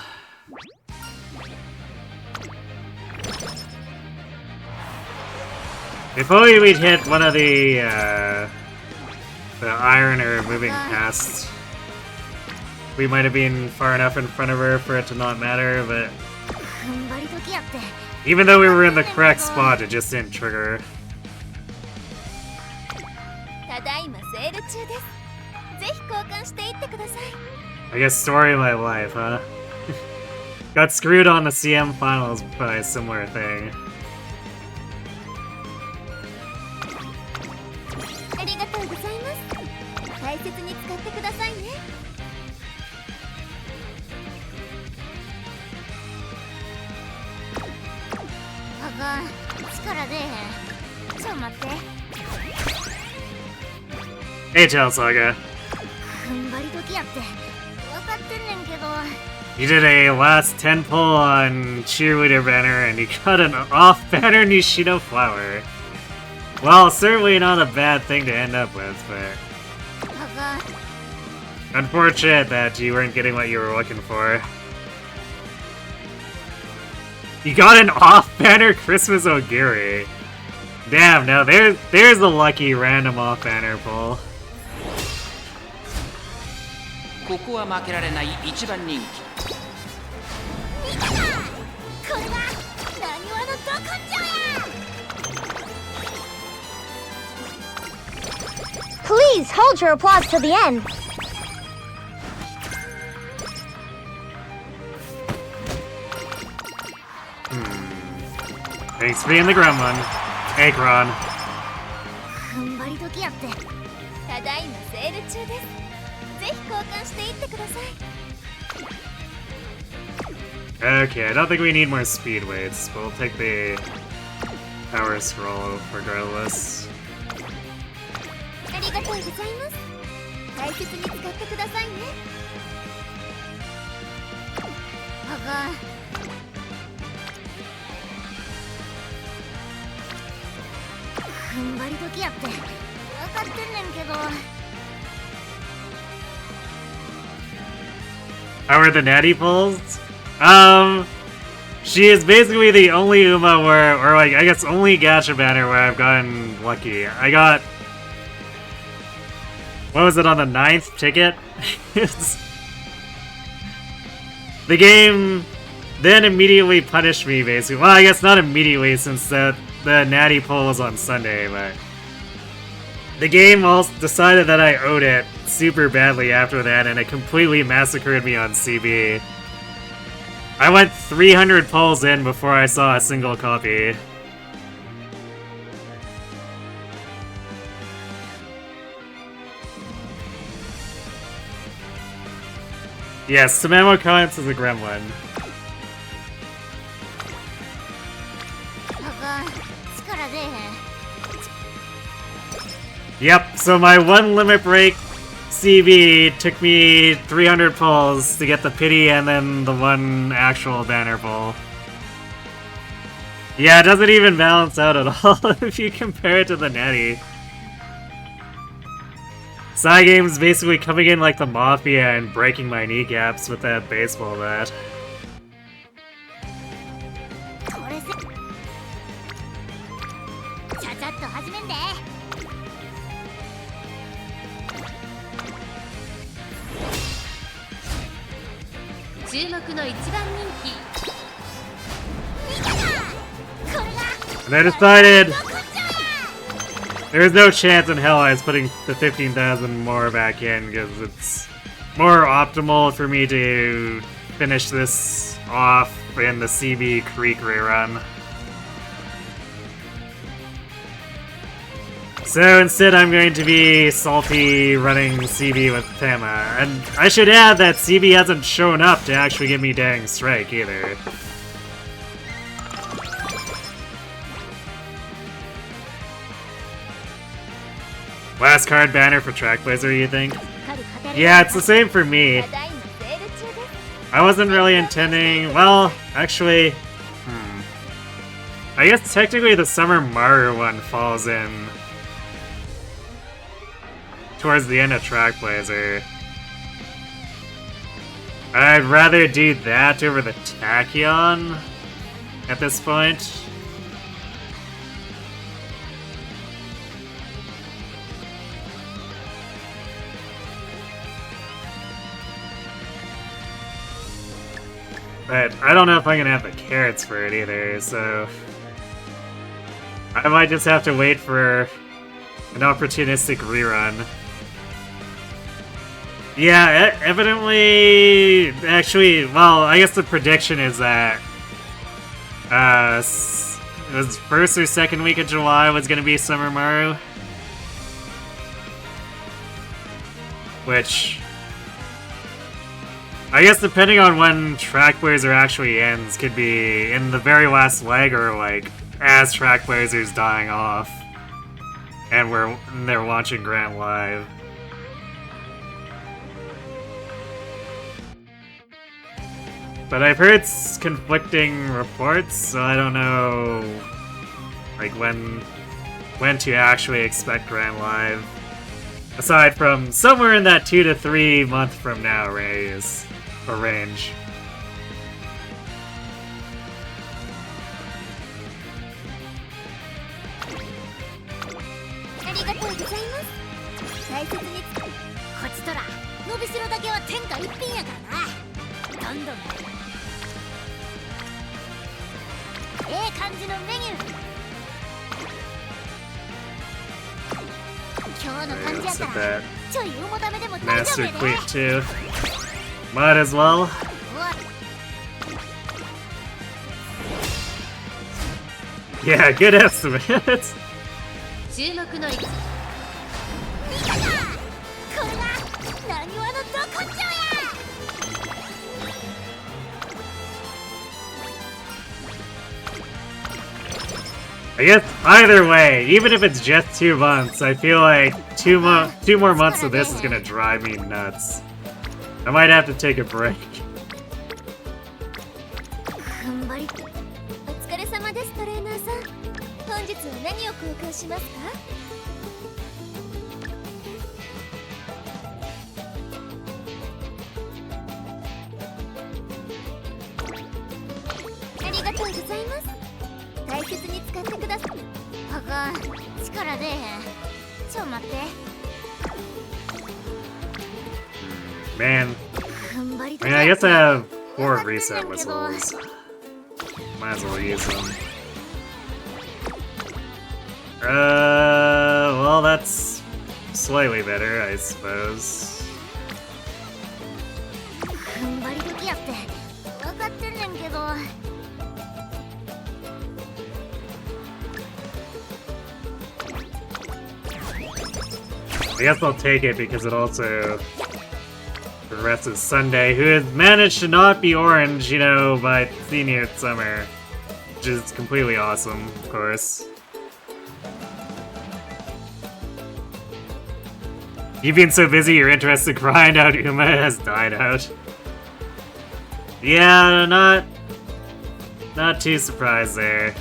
If only we'd hit one of the iron or moving past, we might have been far enough in front of her for it to not matter, but 踏ん張り時やって。 even though we were in the correct spot, it just didn't trigger. ただいまセール中です。ぜひ交換していってください。 I guess story of my life, huh? Got screwed on the CM finals by a similar thing. ありがとうございます。大切に使ってくださいね。あがん、力出えへん。ちょ待って。 Hey, Tail Saga. 踏ん張り時やって。分かってんねんけど。 You did a last 10 pull on Cheerleader banner and you got an off-banner Nishino flower. Well, certainly not a bad thing to end up with, but あがん。 unfortunate that you weren't getting what you were looking for. You got an off-banner Christmas Ogiri. Damn, now there's the lucky random off-banner pull. ここは負けられない1番人気。見たか。これがなにわのど根性や。 Please hold your applause to the end. Thanks for being the gremlin. Akron. 踏ん張り時やって。ただいまセール中です。ぜひ交換していってください。 Okay, I don't think we need more speed weights, but we'll take the power scroll regardless. ありがとうございます。大切に使ってくださいね。あがん。踏ん張り時やって分かってんねんけど。 How are the Natie pulls? She is basically the only Uma where, or like, I guess only gacha banner where I've gotten lucky. I got what was it, on the 9th ticket? The game then immediately punished me, basically. Well, I guess not immediately, since the Natie poll was on Sunday, but the game also decided that I owed it super badly after that, and it completely massacred me on CB. I went 300 polls in before I saw a single copy. Yes, Tamamo counts as a gremlin. Yep, so my one limit break CB took me 300 pulls to get the pity and then the one actual banner pull. Yeah, it doesn't even balance out at all if you compare it to the Natie. Cygames basically coming in like the Mafia and breaking my kneecaps with that baseball bat. And I decided there's no chance in hell I was putting the 15,000 more back in, because it's more optimal for me to finish this off in the CB Creek rerun. So instead I'm going to be salty running CB with Tama, and I should add that CB hasn't shown up to actually give me dang strike either. Last card banner for Track Blazer, you think? Yeah, it's the same for me. I wasn't really intending... Well, actually... I guess technically the Summer Maru one falls in towards the end of Track Blazer. I'd rather do that over the Tachyon at this point. But I don't know if I'm gonna have the carrots for it either, so I might just have to wait for an opportunistic rerun. Yeah, evidently, actually, well, I guess the prediction is that it was first or second week of July was gonna be Summer Maru, which I guess depending on when Track Blazer actually ends, could be in the very last leg or like as Track Blazer's dying off and they're watching Grant live. But I've heard conflicting reports, so I don't know like when to actually expect Grant live. Aside from somewhere in that 2 to 3 month from now range. Let's hit that Master Queen too. Might as well. Yeah, good estimate. I guess either way, even if it's just 2 months, I feel like 2 more months of this is gonna drive me nuts. I might have to take a break. Man. I mean, I guess I have 4 reset whistles. Might as well use them. Well, that's slightly better, I suppose. I guess I'll take it because it also progresses Sunday, who has managed to not be orange, you know, by senior summer. Which is completely awesome, of course. You've been so busy, your interest to grind out Uma has died out. Yeah, not too surprised there.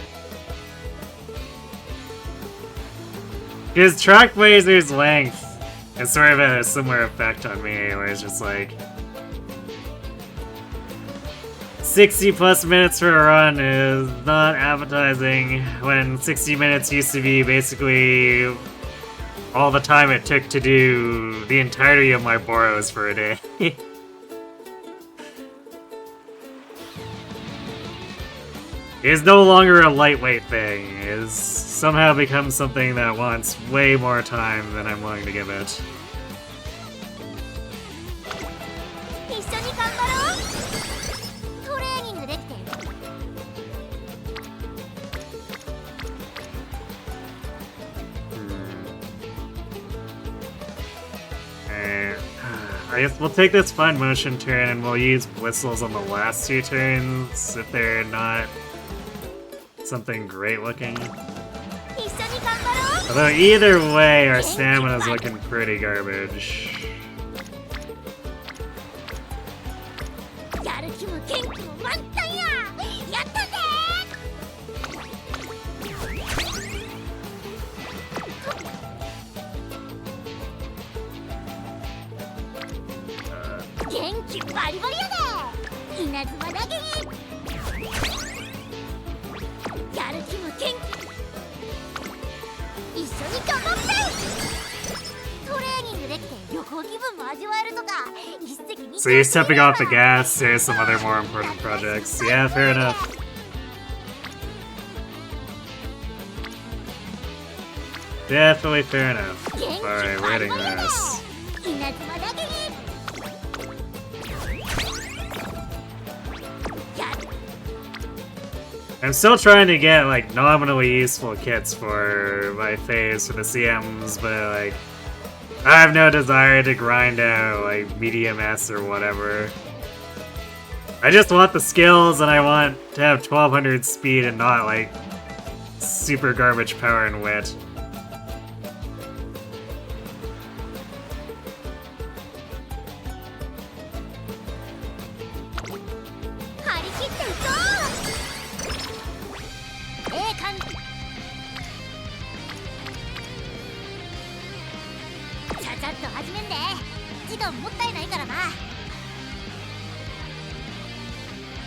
Because Trackblazer's length has sort of a similar effect on me, where it's just like 60 plus minutes for a run is not appetizing when 60 minutes used to be basically all the time it took to do the entirety of my Boros for a day. It's no longer a lightweight thing. It's somehow become something that wants way more time than I'm willing to give it. I guess we'll take this fun motion turn and we'll use whistles on the last 2 turns if they're not something great looking. Although either way, our stamina's looking pretty garbage. So you're stepping off the gas, there's some other more important projects. Yeah, fair enough. Definitely fair enough. Alright, we're hitting this. I'm still trying to get, like, nominally useful kits for my phase for the CMs, but, like, I have no desire to grind out, like, medium S or whatever. I just want the skills and I want to have 1200 speed and not, like, super garbage power and wit.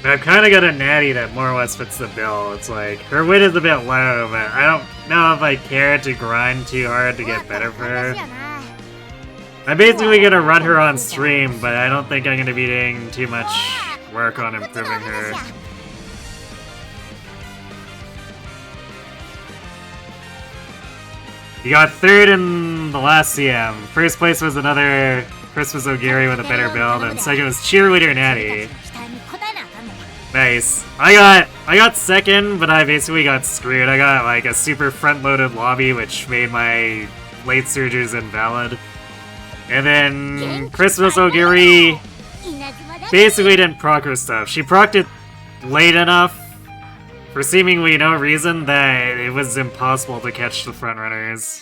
I've kind of got a Natie that more or less fits the bill. It's like, her wit is a bit low, but I don't know if I care to grind too hard to get better for her. I'm basically gonna run her on stream, but I don't think I'm gonna be doing too much work on improving her. You got 3rd in the last CM. First place was another Christmas O'Gary with a better build, and second was Cheerleader Natie. Nice. I got 2nd, but I basically got screwed. I got like a super front-loaded lobby, which made my late surges invalid. And then Christmas O'Gary basically didn't proc her stuff. She procced it late enough for seemingly no reason that it was impossible to catch the front runners.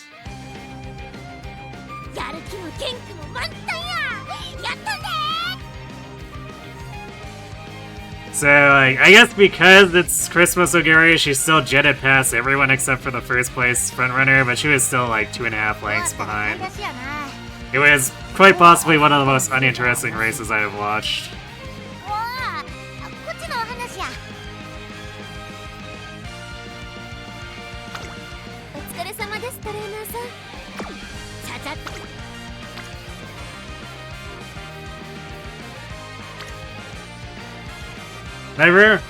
So, like, I guess because it's Christmas O'Gary, she still jetted past everyone except for the first place frontrunner, but she was still like 2.5 lengths behind. It was quite possibly one of the most uninteresting races I have watched. I'm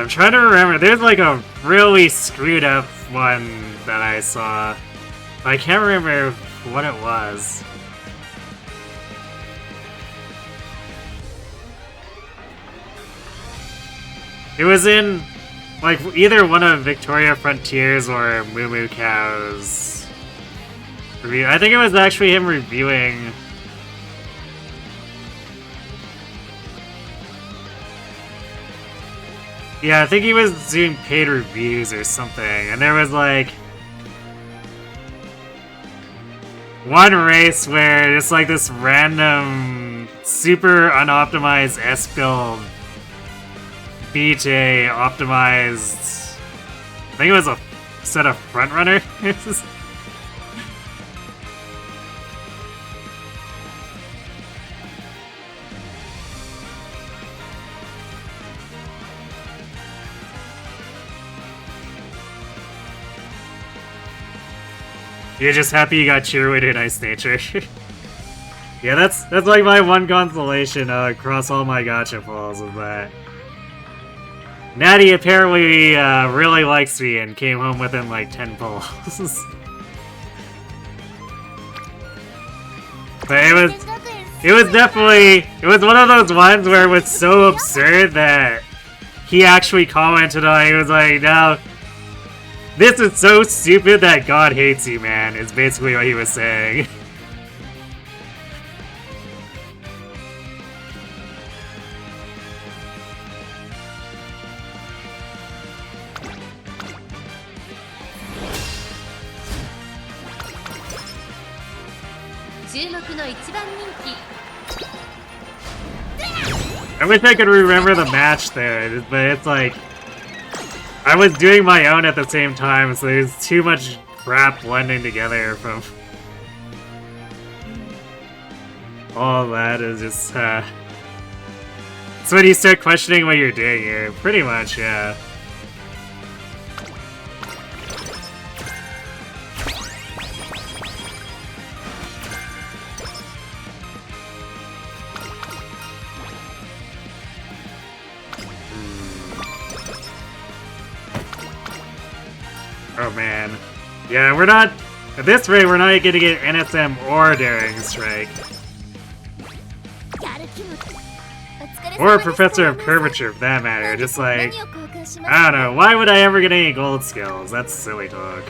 trying to remember. There's like a really screwed up one that I saw. I can't remember what it was. It was in like either one of Victoria Frontiers or Moo Cow's review. I think it was actually him reviewing. Yeah, I think he was doing paid reviews or something, and there was like one race where it's like this random super unoptimized S-build BJ optimized, I think it was a set of front runners. You're just happy you got cheerleader nice nature. Yeah, that's like my one consolation across all my gacha pulls of that. Natie apparently really likes me and came home within like 10 pulls. But it was definitely, it was one of those ones where it was so absurd that he actually commented on it. He was like, no, this is so stupid that God hates you, man, is basically what he was saying. I wish I could remember the match there, but it's like I was doing my own at the same time, so there's too much crap blending together from all that. Is just it's when you start questioning what you're doing here, pretty much, yeah. Oh man. Yeah, we're not... At this rate, we're not gonna get NSM or Daring Strike. Or Professor of Curvature, for that matter. Just like... I don't know, why would I ever get any gold skills? That's silly talk.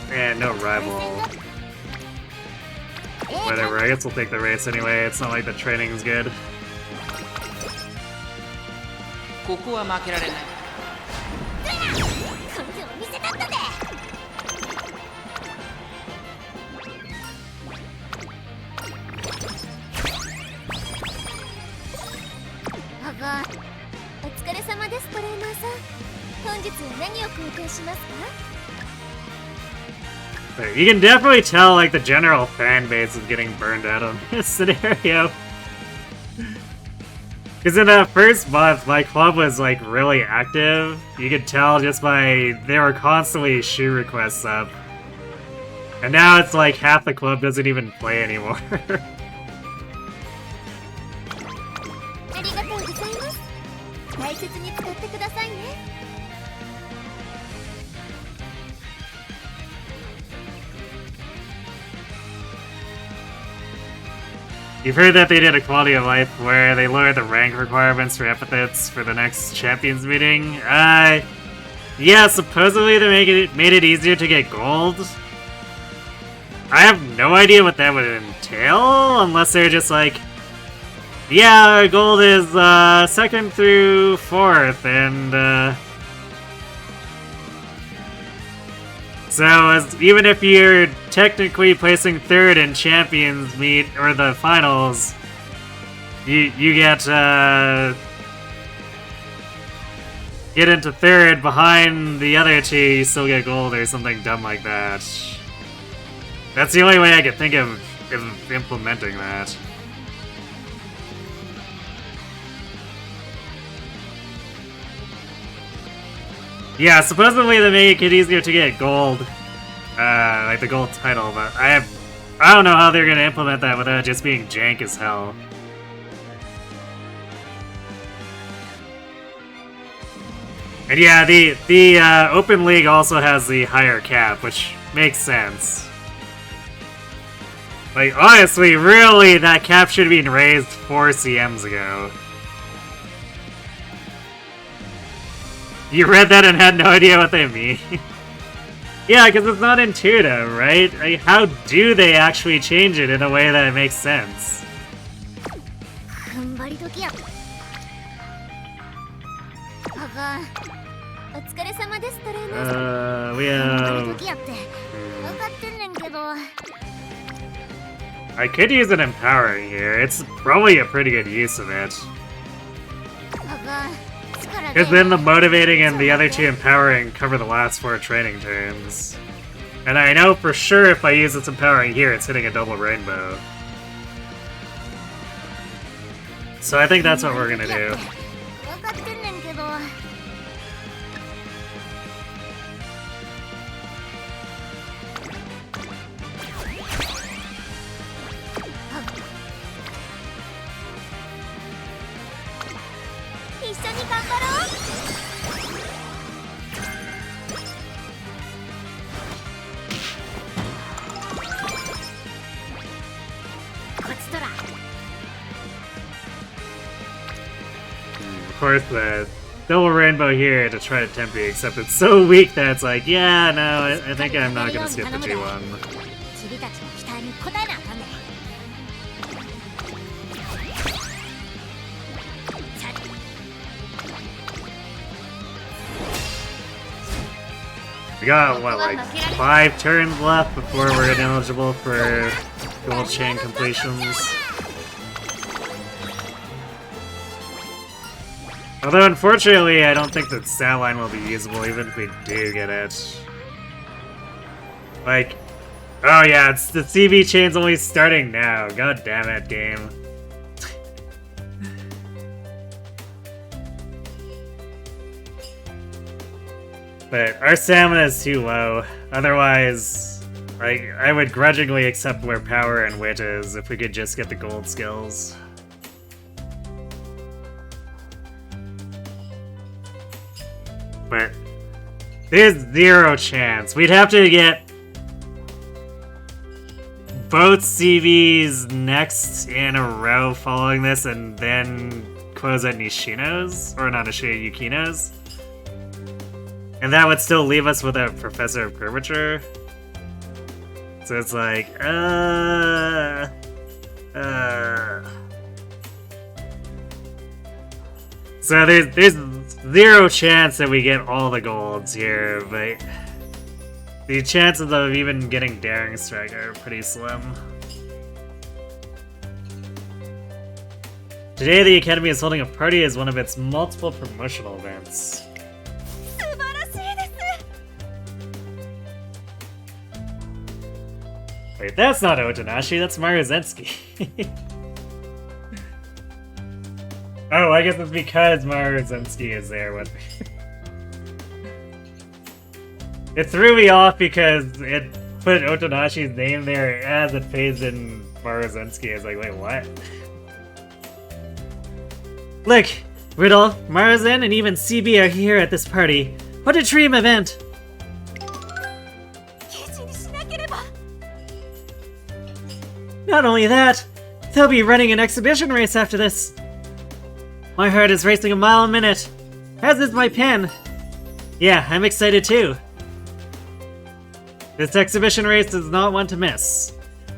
Man, no rival. Whatever, I guess we'll take the race anyway. It's not like the training's good. ここは負けられない。お疲れ様です、トレーナーさん。本日は何を交換しますか? You can definitely tell, like, the general fan base is getting burned out on this scenario. Because in that first month, my club was, like, really active. You could tell just by... There were constantly shoe requests up. And now it's like half the club doesn't even play anymore. You've heard that they did a quality of life where they lowered the rank requirements for epithets for the next champions meeting. Yeah, supposedly they made it easier to get gold. I have no idea what that would entail, unless they're just like, yeah, gold is 2nd through 4th, and so even if you're technically placing 3rd in champions meet or the finals, you get into 3rd behind the other 2, you still get gold or something dumb like that. That's the only way I could think of implementing that. Yeah, supposedly they make it easier to get gold, like the gold title, but I don't know how they're gonna implement that without just being jank as hell. And yeah, the Open League also has the higher cap, which makes sense. Like, honestly, really, that cap should have been raised 4 CMs ago. You read that and had no idea what they mean? Yeah, because it's not intuitive, right? Like, how do they actually change it in a way that makes sense? We have... I could use an empowering here. It's probably a pretty good use of it. Because then the motivating and the other 2 empowering cover the last 4 training turns. And I know for sure if I use this empowering here, it's hitting a double rainbow. So I think that's what we're gonna do. Of course, the double rainbow here to try to tempt me, except it's so weak that it's like, yeah, no, I think I'm not gonna skip the G1. We got, what, like 5 turns left before we're ineligible for gold chain completions. Although, unfortunately, I don't think that stat line will be usable even if we do get it. Like, oh yeah, it's the CV chain's only starting now. God damn it, game. But our stamina is too low. Otherwise, like, I would grudgingly accept where power and wit is if we could just get the gold skills. But there's 0 chance. We'd have to get both CVs next in a row following this and then close at Nishino's, or not Nishino, Yukino's. And that would still leave us with a Professor of Curvature. So it's like, So there's 0 chance that we get all the golds here, but the chances of even getting Daring Strike are pretty slim. Today the Academy is holding a party as one of its multiple promotional events. Wait, that's not Otonashi, that's Maruzensky. Oh, I guess it's because Maruzensky is there with me. It threw me off because it put Otonashi's name there as it phased in Maruzensky. I was like, wait, what? Look, Riddle, Maruzen, and even CB are here at this party. What a dream event! Not only that, they'll be running an exhibition race after this. My heart is racing a mile a minute, as is my pen. Yeah, I'm excited too. This exhibition race is not one to miss.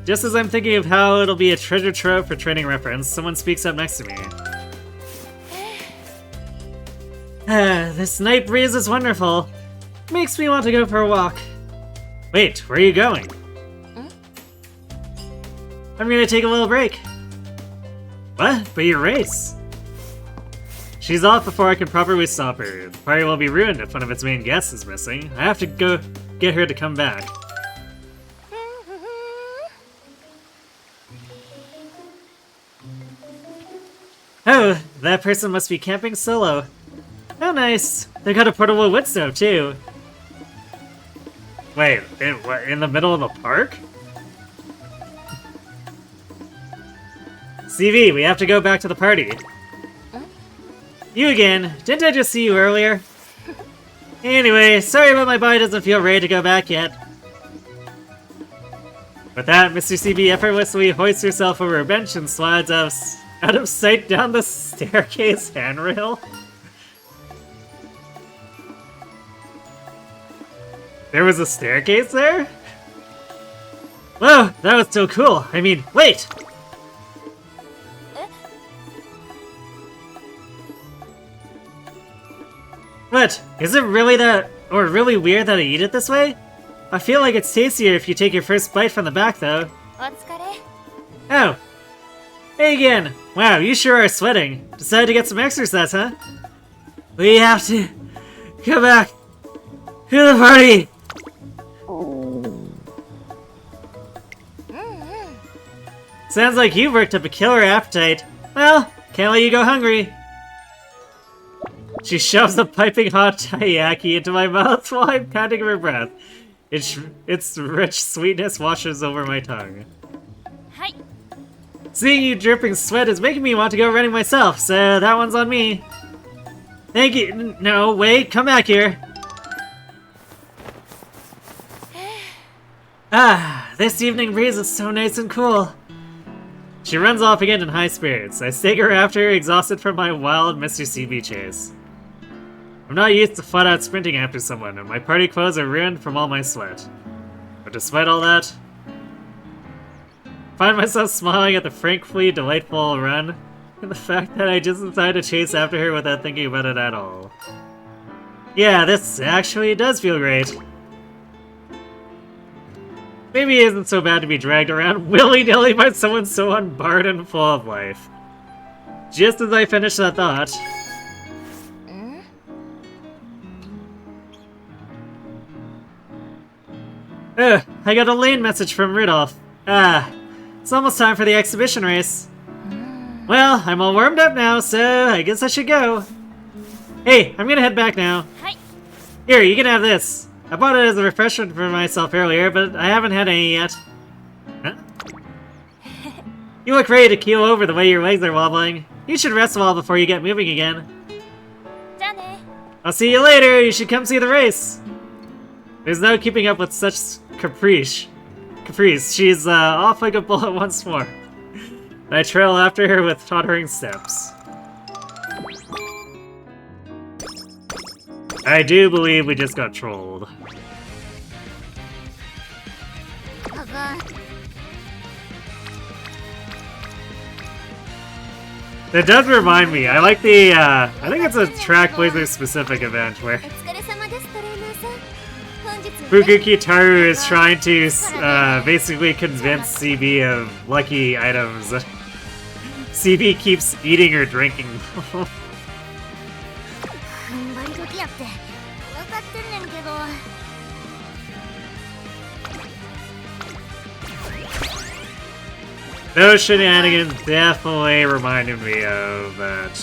Just as I'm thinking of how it'll be a treasure trove for training reference, someone speaks up next to me. This night breeze is wonderful. Makes me want to go for a walk. Wait, where are you going? I'm gonna take a little break. What? But your race? She's off before I can properly stop her. The party will be ruined if one of its main guests is missing. I have to go get her to come back. Oh, that person must be camping solo. Oh, nice. They got a portable wood stove, too. Wait, in the middle of a park? CV, we have to go back to the party. You again. Didn't I just see you earlier? Anyway, sorry but my body doesn't feel ready to go back yet. With that, Mr. CB effortlessly hoists herself over a bench and slides out of sight down the staircase handrail. There was a staircase there? Whoa, that was so cool. I mean, wait! What? Is it really really weird that I eat it this way? I feel like it's tastier if you take your first bite from the back, though. Oh. Hey again. Wow, you sure are sweating. Decided to get some exercise, huh? We have to go back to the party. Sounds like you've worked up a killer appetite. Well, can't let you go hungry. She shoves a piping hot taiyaki into my mouth while I'm counting her breath. Its rich sweetness washes over my tongue. Hi. Seeing you dripping sweat is making me want to go running myself, so that one's on me. Thank you. No, wait, come back here. Ah, this evening breeze is so nice and cool. She runs off again in high spirits. I stake her after, exhausted from my wild Mr. CB chase. I'm not used to flat-out sprinting after someone, and my party clothes are ruined from all my sweat. But despite all that, I find myself smiling at the frankly delightful run, and the fact that I just decided to chase after her without thinking about it at all. Yeah, this actually does feel great. Maybe it isn't so bad to be dragged around willy-nilly by someone so unbarred and full of life. Just as I finished that thought... I got a lane message from Rudolph. It's almost time for the exhibition race. Well, I'm all warmed up now, so I guess I should go. Hey, I'm gonna head back now. Here, you can have this. I bought it as a refreshment for myself earlier, but I haven't had any yet. Huh? You look ready to keel over the way your legs are wobbling. You should rest a while before you get moving again. I'll see you later. You should come see the race. There's no keeping up with such caprice. She's off like a bullet once more. I trail after her with tottering steps. I do believe we just got trolled. That does remind me. I like the, I think it's a Trackblazer specific event where Fukukitaru is trying to basically convince CB of lucky items. CB keeps eating or drinking. Those shenanigans definitely reminded me of that.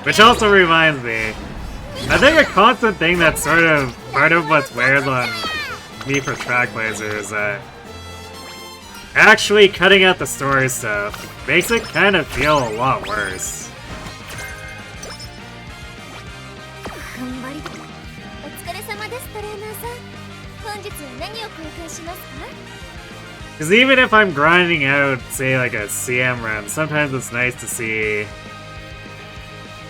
Which also reminds me, I think a constant thing that's sort of part of what wears on me for Trackblazer is that actually cutting out the story stuff makes it kind of feel a lot worse. Because even if I'm grinding out, say, like a CM run, sometimes it's nice to see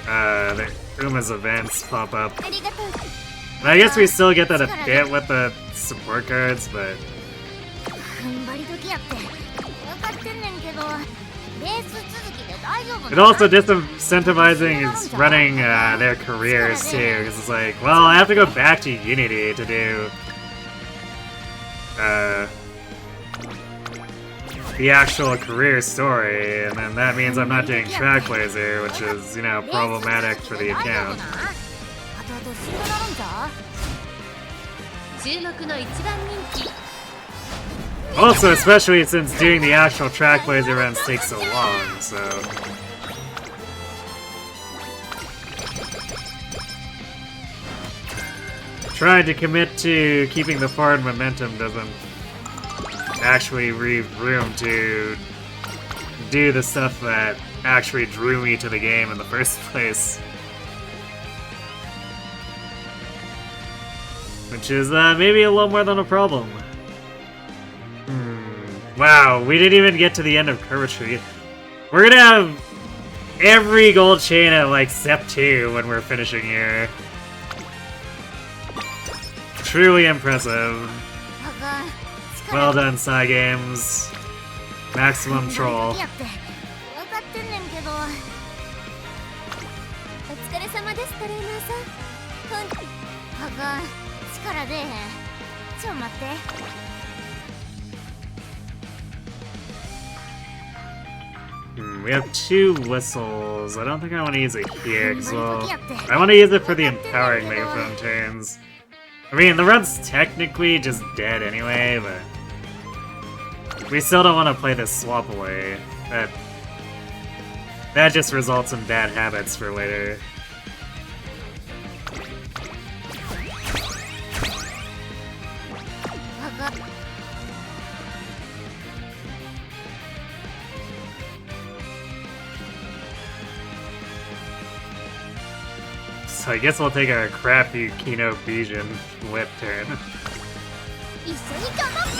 the Uma's events pop up. And I guess we still get that a bit with the support cards, but... It also disincentivizing is running their careers too, because it's like, well, I have to go back to Unity to do the actual career story, and then that means I'm not doing Trackblazer, which is, you know, problematic for the account. Also, especially since doing the actual track laser runs takes so long, so... Trying to commit to keeping the forward momentum doesn't actually leave room to do the stuff that actually drew me to the game in the first place. Which is maybe a little more than a problem. Wow, we didn't even get to the end of Curvatry. We're gonna have every gold chain at like step 2 when we're finishing here. Truly impressive. Well done, Cygames. Maximum troll. お疲れ様ですトレーナーさん。あが力出えへん。ちょ待って。We have 2 whistles. I don't think I want to use it here, because I want to use it for the empowering megaphone turns. I mean, the run's technically just dead anyway, but we still don't want to play this swap away. That just results in bad habits for later. So I guess we'll take our crappy Kino Fusion whip turn. 一緒に頑張って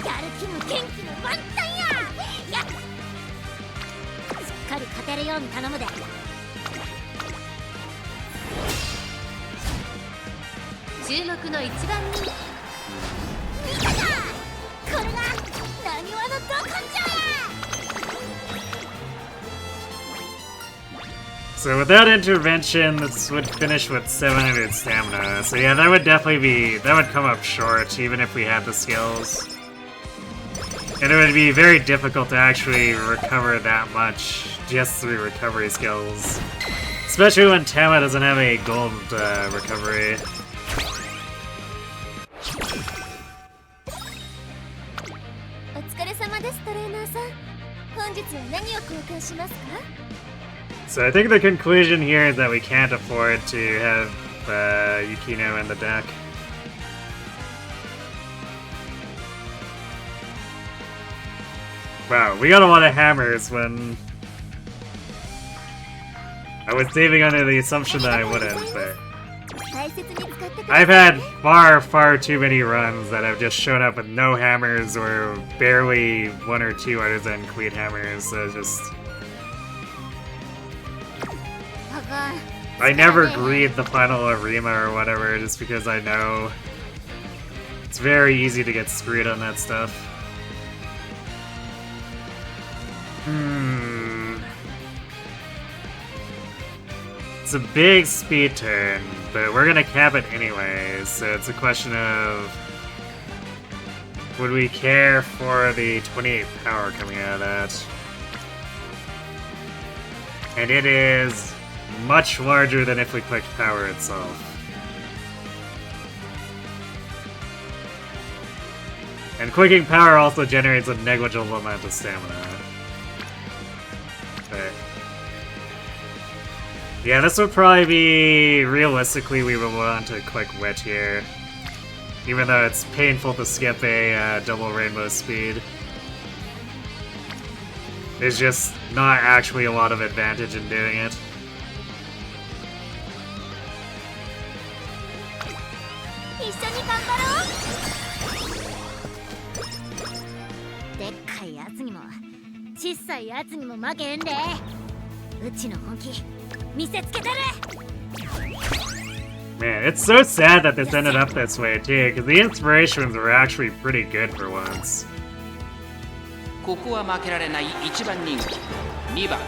やる気も元気も満タンやしっかり勝てるように頼むで注目の一番人見たかこれがなにわのど根性や So without intervention, this would finish with 700 stamina. So yeah, that would come up short, even if we had the skills. And it would be very difficult to actually recover that much just through recovery skills. Especially when Tama doesn't have a gold recovery. お疲れ様ですトレーナーさん本日は何を交換しますか So I think the conclusion here is that we can't afford to have Yukino in the deck. Wow, we got a lot of hammers when... I was saving under the assumption that I wouldn't, but... I've had far too many runs that have just shown up with no hammers or barely 1 or 2 artisan cleat hammers, so it's just... I never greed the final Arima or whatever just because I know it's very easy to get screwed on that stuff. It's a big speed turn, but we're gonna cap it anyway, so it's a question of would we care for the 28 power coming out of that? And it is much larger than if we clicked power itself. And clicking power also generates a negligible amount of stamina. But yeah, this would probably be... realistically, we would want to click wet here. Even though it's painful to skip a double rainbow speed. There's just not actually a lot of advantage in doing it. 一緒に頑張ろうでっかいやつにも小さいやつにも負けへんでうちの本気見せつけてる Man, it's so sad that this ended up this way too, because the inspirations were actually pretty good for once. ここは負けられない1番人気2番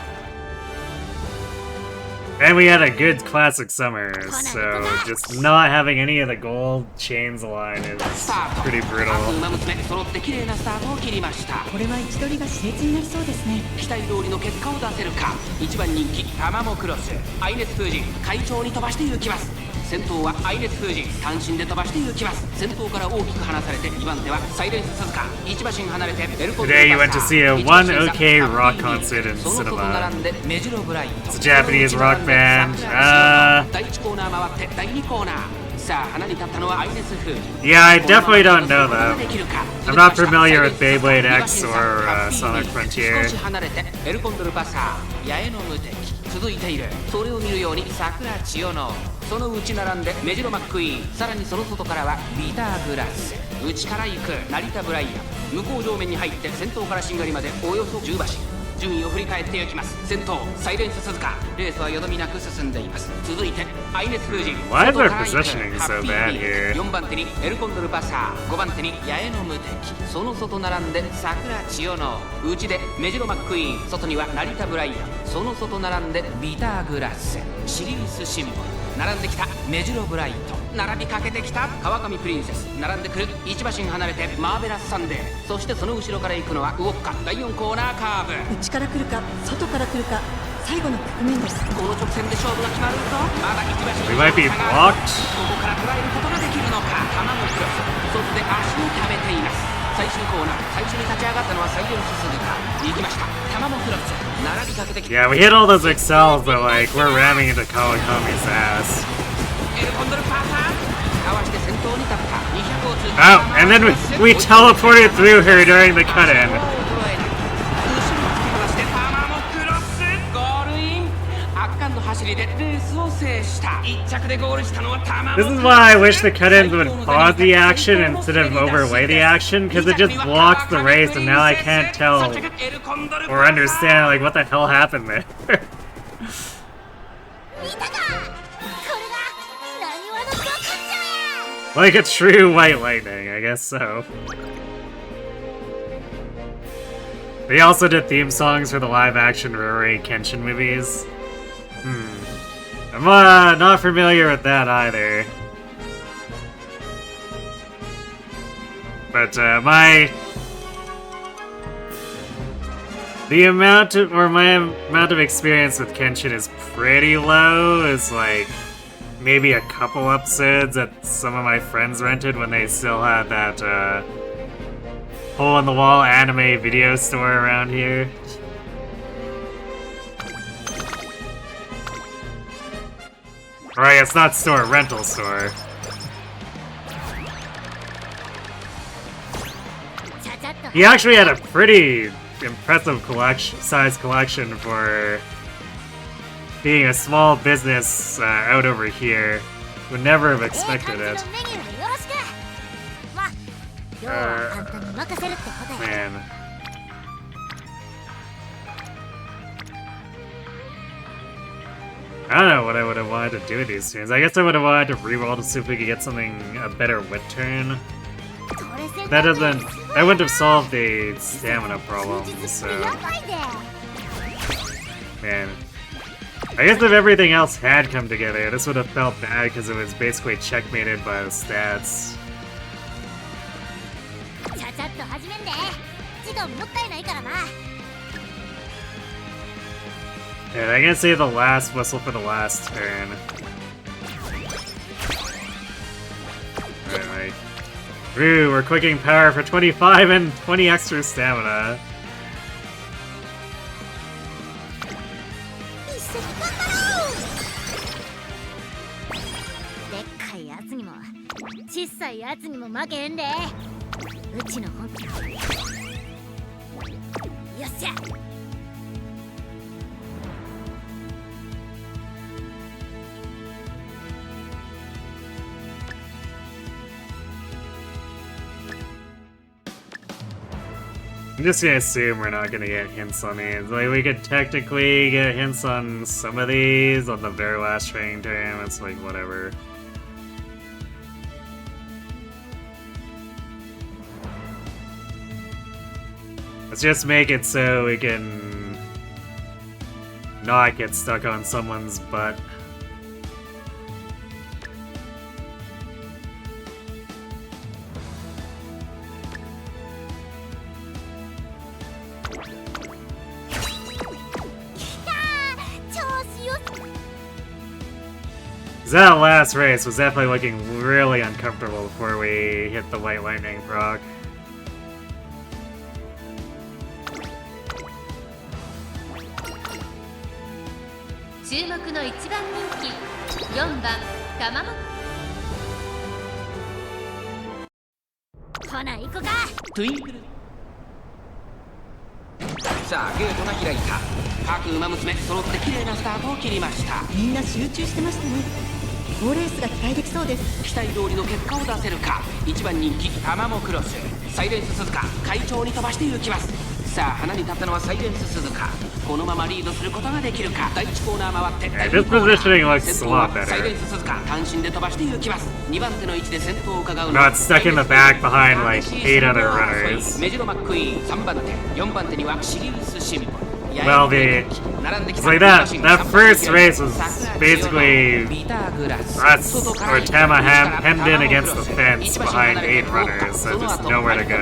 And we had a good classic summer, so just not having any of the gold chains aligned is pretty brutal. Umamusume揃って綺麗なスタートを切りました。これは位置取りが熾烈になりそうですね。期待通りの結果を出せるか。1番人気タマモクロス、アイネス風神会長に飛ばして行きます。先頭は愛熱風神単身で飛ばして行きます。先頭から大きく離されて2番手はサイレンス鈴鹿1馬身離れてベルコン Today you went to see a one okay rock concert in その外 cinema. 並んでメジロブライン It's a Japanese rock band. 第1コーナー回って第2コーナーさあ花に立ったのはアイネス風神 Yeah, I definitely don't know them. I'm not familiar with Beyblade X or Sonic 少 Frontier. し離れてエルコンドルパサー八重の無敵続いている。それを見るように桜千代のその内並んでメジロマックイーンさらにその外からはビターグラス内から行く成田ブライアン向こう上面に入って先頭からしんがりまでおよそ10馬身順位を振り返っていきます。先頭サイレンス鈴鹿レースはよどみなく進んでいます。続いてアイネス風神 Why is their positioning so bad here? 4番手にエルコンドルパサー5番手に八重の無敵その外並んで桜千代の内でメジロマックイーン外には成田ブライアンその外並んでビターグラスシリウスシンボル並んできたメジロブライト並びかけてきた川上プリンセス並んでくる1馬身離れてマーベラスサンデーそしてその後ろから行くのはウォッカ第4コーナーカーブ内から来るか外から来るか最後の局面です。この直線で勝負が決まるとまだ1馬身 We might be blocked. ここから捉えることができるのか卵クロス外で足を食べています。最終コーナー最初に立ち上がったのはサイレンス鈴鹿行きました卵クロス並びかけてきた Yeah, we hit all those excels, but like we're ramming into Kawakami's ass. エルコンドルパーサーかわして先頭に立った200を通じ Oh, and then we teleported through her during the cut-in. 走りでレースを制した1着でゴールしたのは卵 This is why I wish the cut-ins would pause the action instead of overlay the action, because it just blocks the race and now I can't tell or understand like what the hell happened there. 見たかこれがなにわのドクッチョや Like a true white lightning, I guess so. They also did theme songs for the live-action Rurouni Kenshin movies. I'm not familiar with that either. But my amount of experience with Kenshin is pretty low. It's like maybe a couple episodes that some of my friends rented when they still had that hole-in-the-wall anime video store around here. Right, it's not store, rental store. He actually had a pretty impressive size collection for being a small business out over here. Would never have expected it. Man. I don't know what I would have wanted to do with these turns. I guess I would have wanted to reroll to see if we could get a better wit turn. That wouldn't have solved the stamina problem, so... Man. I guess if everything else had come together, this would have felt bad because it was basically checkmated by the stats. Yeah, I can save the last whistle for the last turn. Alright. Ooh, we're quicking power for 25 and 20 extra stamina. I'm just gonna assume we're not gonna get hints on these. Like, we could technically get hints on some of these on the very last training turn. It's like, whatever. Let's just make it so we can not get stuck on someone's butt. Is that last race was definitely looking really uncomfortable before we hit the White Lightning proc.さあゲートが開いた。各馬娘揃って綺麗なスタートを切りました。みんな集中してましたね。好レースが期待できそうです。期待通りの結果を出せるか。1番人気タマモクロス、サイレンス鈴鹿快調に飛ばしていきます。さあ花に立ったのはサイレンス鈴鹿。このままリードすることができるか。第1コーナー回って第2コーナー、先頭はサイレンス鈴鹿単身で飛ばしていきます。2番手の位置で先頭を伺うのは Not stuck in the back behind like 8 other runners. メジロマックイーン3番手、4番手にはシリウスシンボル。 Well, it's like that first race was basically us or Tama hemmed in against the fence behind 8 runners, so just nowhere to go.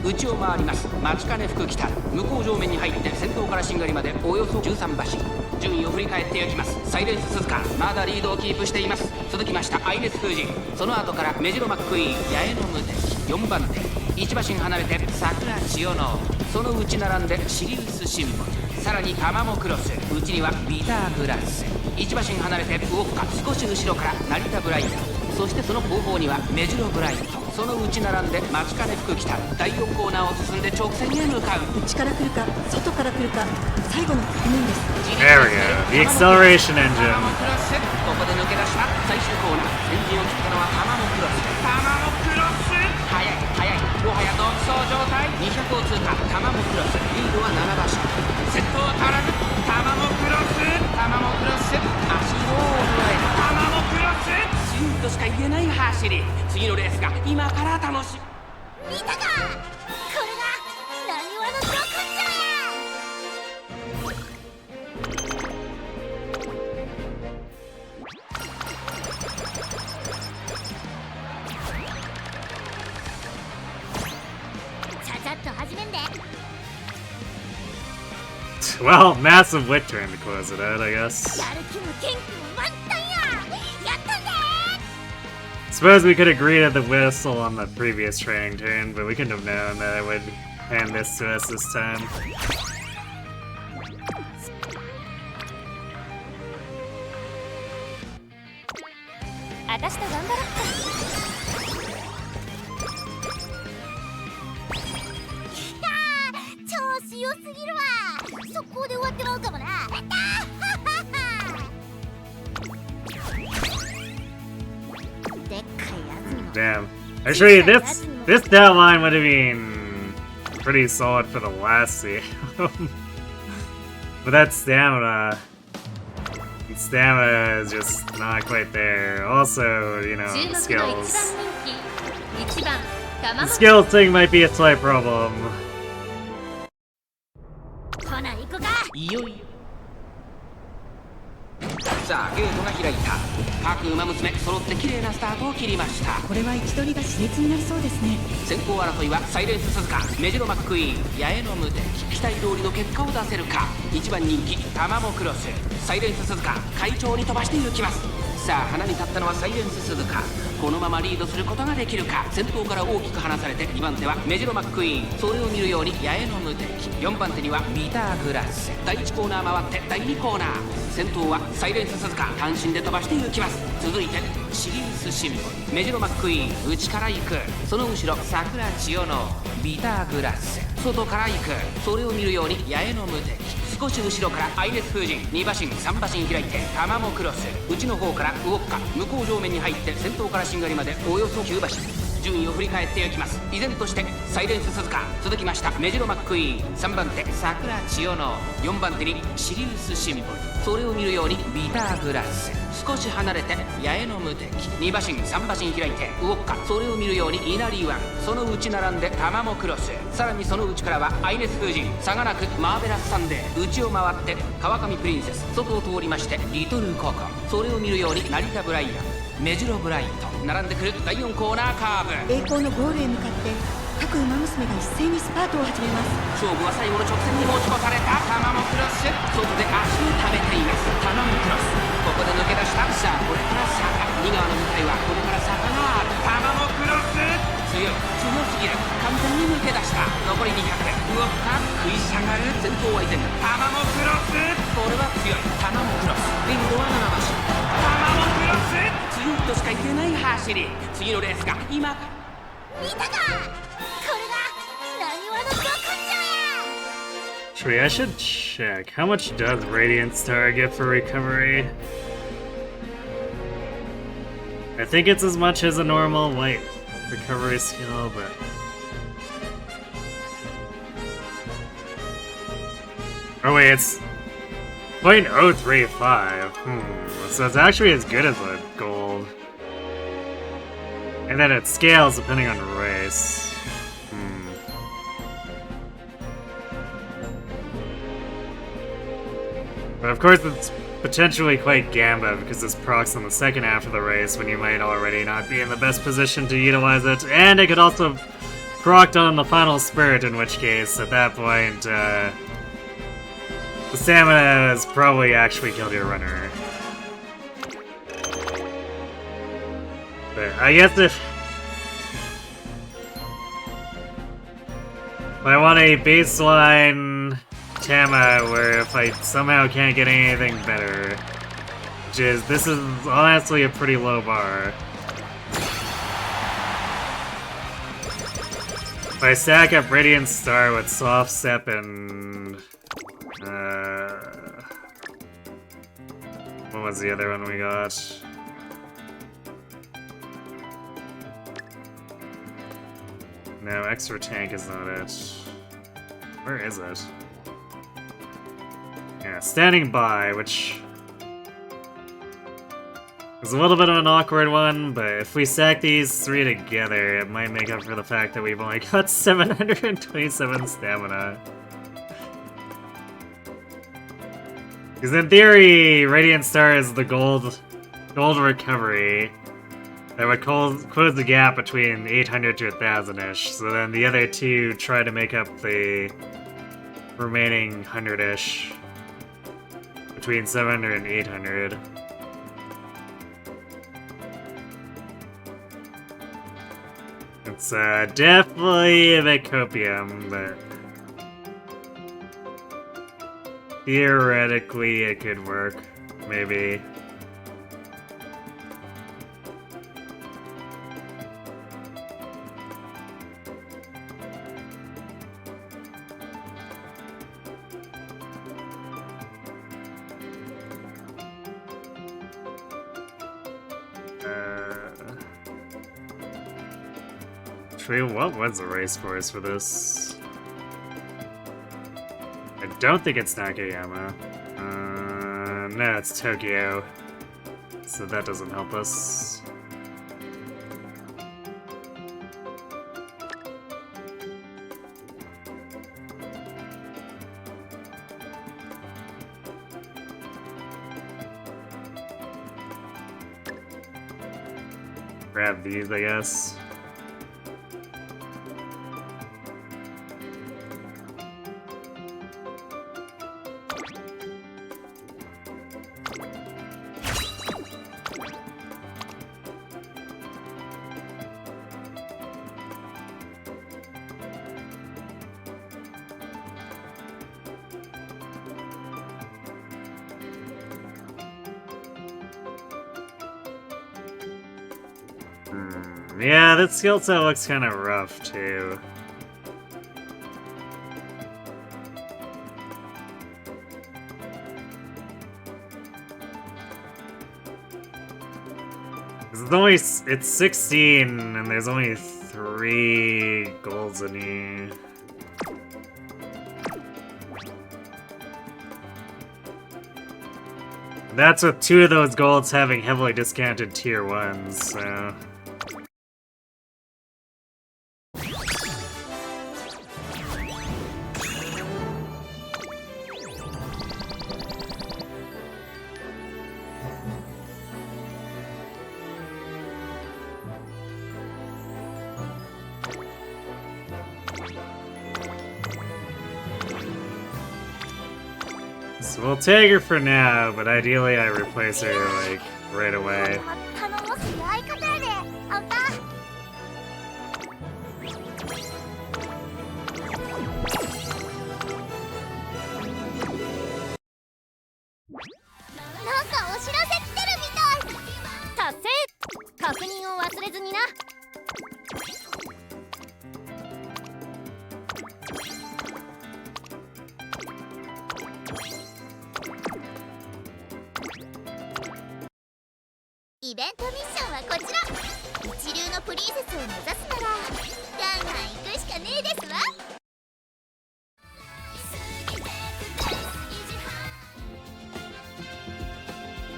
内を回ります。待ちかね福来た向こう上面に入って先頭からしんがりまでおよそ13馬身。順位を振り返っていきます。サイレンス鈴鹿まだリードをキープしています。続きましたアイネス風神、その後からメジロマックイーン、八重の無敵4番手、1馬身離れて桜千代の、その内並んでシリウスシンボル、さらにタマモクロス、内にはビターグラス、1馬身離れてウォッカ少し後ろから成田ブライアン、そしてその後方にはメジロブライト、その内並んで待ちかね福来た第4コーナーを進んで直線へ向かう。内から来るか外から来るか、最後の確認です。 There we go, the acceleration engine. ここで抜け出した最終コーナー、先陣を切ったのはタマモクロス。タマモクロス速い速い、もはや独走状態。200を通過、タマモクロスリードは7馬身、先頭は変わらずタマモクロス、タマモクロス足を捉えるタマモクロス、強いとしか言えない走り。次のレースが今から楽しみ。見たか、これがなにわのど根性や。ちゃちゃっと始めんで。 Well, massive wit turn to close it out, I guess. やる気も元気も満タンや。やったんで。 Suppose we could agree to the whistle on the previous training turn, but we couldn't have known that it would hand this to us this time. 私と頑張ろっか。調子良すぎるわ。速攻で終わってまうかもな。でっかいやつにも。 Damn. Actually, this down line would have been pretty solid for the last CM. But that stamina is just not quite there. Also, you know, the skills. The skills thing might be a slight problem. ほな行こか。いよいよさあゲートが開いた。各馬娘揃って綺麗なスタートを切りました。これは位置取りが熾烈になりそうですね。先行争いはサイレンス鈴鹿、メジロマックイーン、八重の無敵、期待通りの結果を出せるか。1番人気タマモクロス、サイレンス鈴鹿快調に飛ばしていきます。さあ花に立ったのはサイレンス鈴鹿、このままリードすることができるか。先頭から大きく離されて2番手はメジロマックイーン、それを見るように八重の無敵、4番手にはビターグラス。第1コーナー回って第2コーナー、先頭はサイレンス鈴鹿単身で飛ばしていきます。続いてシリウスシンボル、メジロマックイーン内から行く、その後ろ桜千代のビターグラス、外から行く、それを見るように八重の無敵、少し後ろからアイネス風神、2馬身3馬身開いてタマモクロス、内の方からウォッカ向こう上面に入って先頭からしんがりまでおよそ9馬身。順位を振り返っていきます。依然としてサイレンス鈴鹿、続きましたメジロマックイーン、3番手桜千代の、4番手にシリウスシンボル、それを見るようにビターグラス、少し離れて八重の無敵、2馬身3馬身開いてウォッカ、それを見るようにイナリーワン、その内並んでタマモクロス、さらにその内からはアイネス風神、差がなくマーベラスサンデー、内を回って川上プリンセス、外を通りましてリトルココ、それを見るように成田ブライアン、メジロブライト、並んでくる第4コーナーカーブ。栄光のゴールへ向かって各馬娘が一斉にスパートを始めます。勝負は最後の直線に持ち越されたタマモクロス、外で足を溜めています。タマモクロス、ここで抜け出した。さあこれからがる前方は以前タマモクロスこれは強いタマモクロスリンゴは7馬身タマモクロス強いとしか言えない走り次のレースが今見たかこれがなにわのど根性や Actually, I should check. How much does Radiant Star get for recovery? I think it's as much as a normal white recovery skill, but... Oh wait, it's 0.035. So it's actually as good as a gold. And then it scales depending on race. But of course it's potentially quite Gamba because this procs on the second half of the race when you might already not be in the best position to utilize it. And it could also proc on the final spurt, in which case, at that point, the stamina has probably actually killed your runner. But I guess if I want a baseline Tama where if I somehow can't get anything better, which is, this is honestly a pretty low bar. If I stack up Radiant Star with Soft Step and what was the other one we got? No, Extra Tank is not it. Where is it? Yeah, Standing By, which is a little bit of an awkward one, but if we stack these three together, it might make up for the fact that we've only got 727 stamina. Because in theory, Radiant Star is the gold recovery that would close the gap between 800 to 1,000-ish, so then the other two try to make up the remaining 100-ish. Between 700 and 800. It's definitely a bit copium, but theoretically it could work, maybe. What was the race course for this? I don't think it's Nakayama. No, it's Tokyo. So that doesn't help us. Grab these, I guess. Yeah, that skill set looks kind of rough, too. It's 16, and there's only 3 golds in here. That's with 2 of those golds having heavily discounted tier 1s, so... So we'll take her for now, but ideally I replace her, like, right away. なんかお知らせ来てるみたい。達成。確認を忘れずにな。イベントミッションはこちら。一流のプリンセスを目指すならガンガン行くしかねえですわ。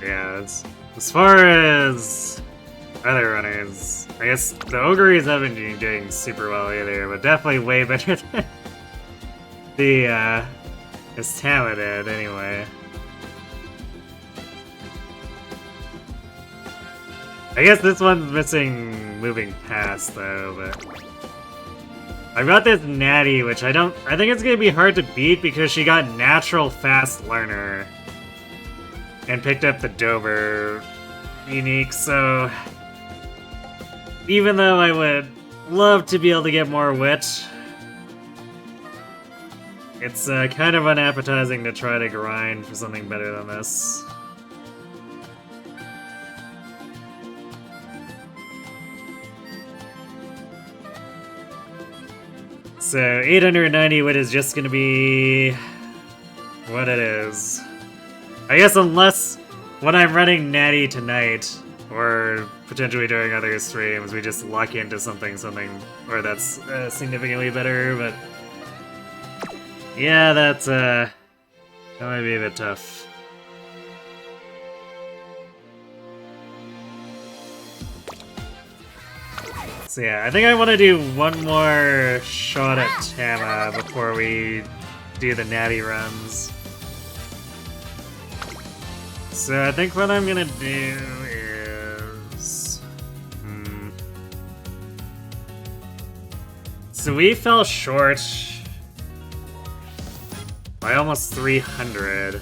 Yeah, as far as other runners, I guess the Ogres haven't been doing super well either, but definitely way better than the Istama did anyway. I guess this one's missing moving past though, but I've got this Natie, which I think it's gonna be hard to beat because she got natural fast learner and picked up the Dober unique, so even though I would love to be able to get more wit, it's kind of unappetizing to try to grind for something better than this. So 890 wit is just gonna be what it is. I guess unless when I'm running Natie tonight, or potentially during other streams, we just luck into something or that's significantly better, but yeah, that might be a bit tough. So yeah, I think I want to do one more shot at Tama before we do the Natie runs. So I think what I'm gonna do is... So we fell short by almost 300.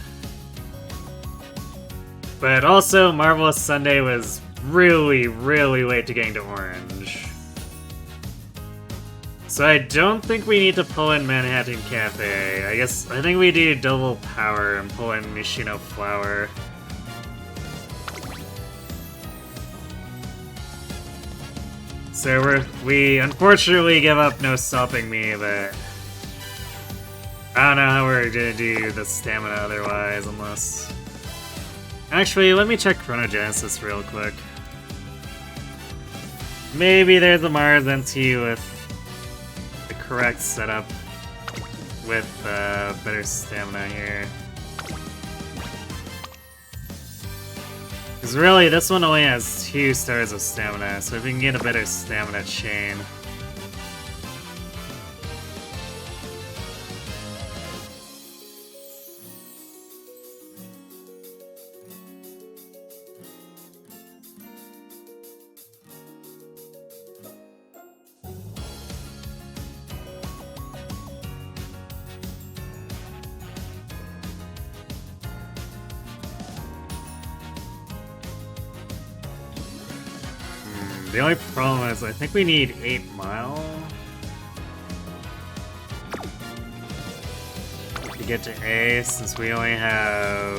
But also Marvelous Sunday was really, really late to getting to Orange. So I don't think we need to pull in Manhattan Cafe. I think we do double power and pull in Nishino Flower. So we unfortunately give up no stopping me, but I don't know how we're gonna do the stamina otherwise, unless... Actually, let me check Chronogenesis real quick. Maybe there's a Mars NT with the correct setup with better stamina here. Because really, this one only has 2 stars of stamina, so if we can get a better stamina chain. The only problem is I think we need 8 Mile to get to A, since we only have...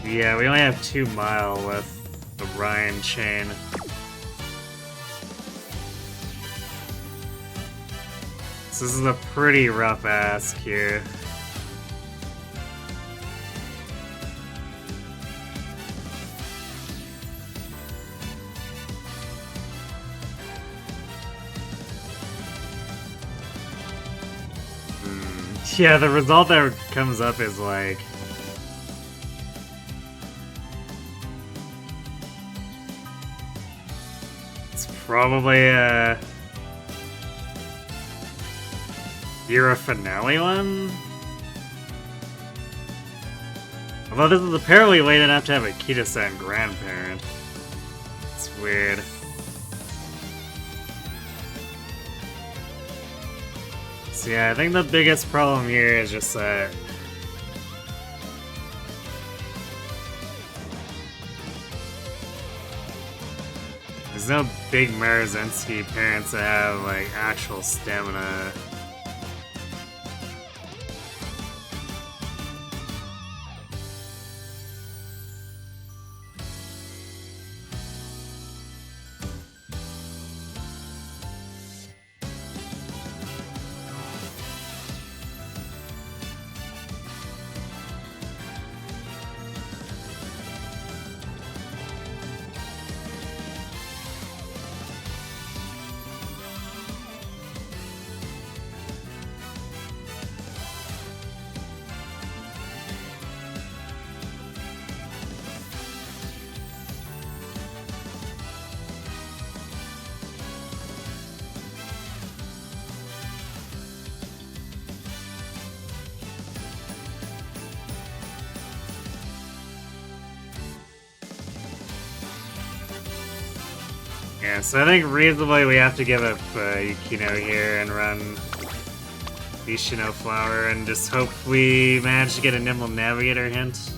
Yeah, we only have 2 Mile with the Ryan chain. So this is a pretty rough ask here. Yeah, the result that comes up is like... It's probably a... Year finale one? Although this is apparently late enough to have a Kita-san grandparent. It's weird. So yeah, I think the biggest problem here is just that there's no big Marzensky parents that have like actual stamina. Yeah, so I think reasonably we have to give up Yukino here and run Nishino Flower and just hope we manage to get a Nimble Navigator hint.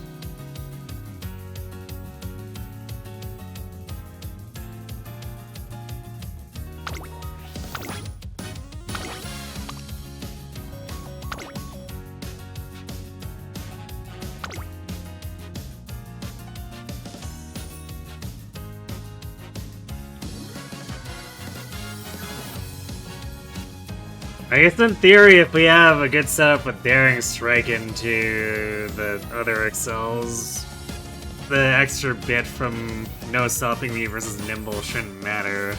I guess in theory, if we have a good setup with Daring Strike into the other excels, the extra bit from No Stopping Me versus Nimble shouldn't matter.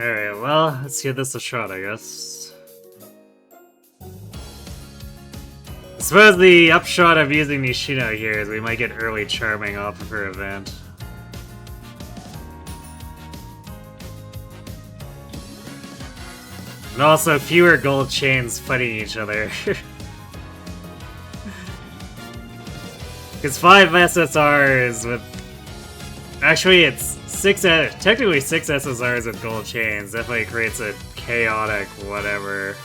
Alright, well, let's give this a shot, I guess. I suppose the upshot of using Nishino here is we might get early charming off of her event. And also fewer gold chains fighting each other. Because 5 SSRs with... Actually, it's technically 6 SSRs with gold chains. Definitely creates a chaotic whatever.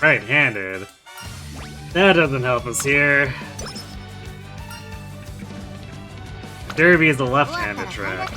Right-handed. That doesn't help us here. Derby is a left-handed track.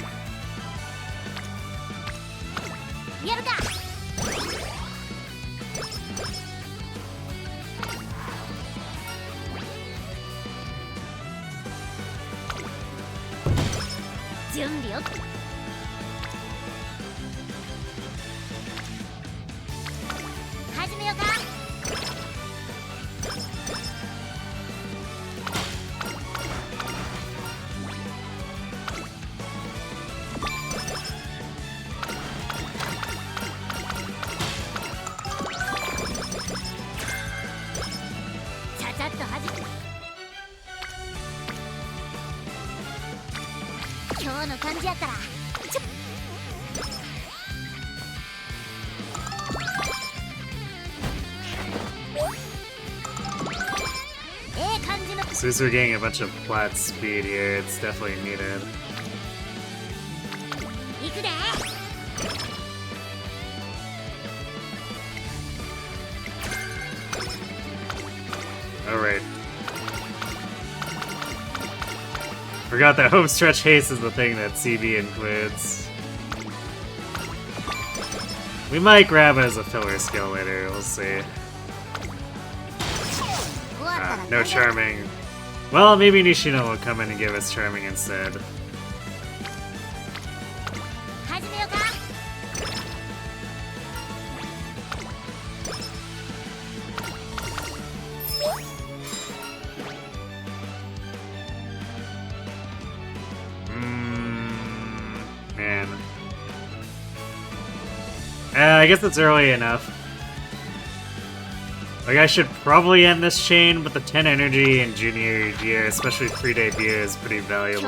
Since we're getting a bunch of flat speed here, it's definitely needed. Alright. Forgot that home stretch haste is the thing that CB includes. We might grab it as a filler skill later, we'll see. No charming. Well, maybe Nishino will come in and give us charming instead. Man. I guess it's early enough. Like, I should probably end this chain, but the 10 energy in junior year, especially pre-debut, is pretty valuable.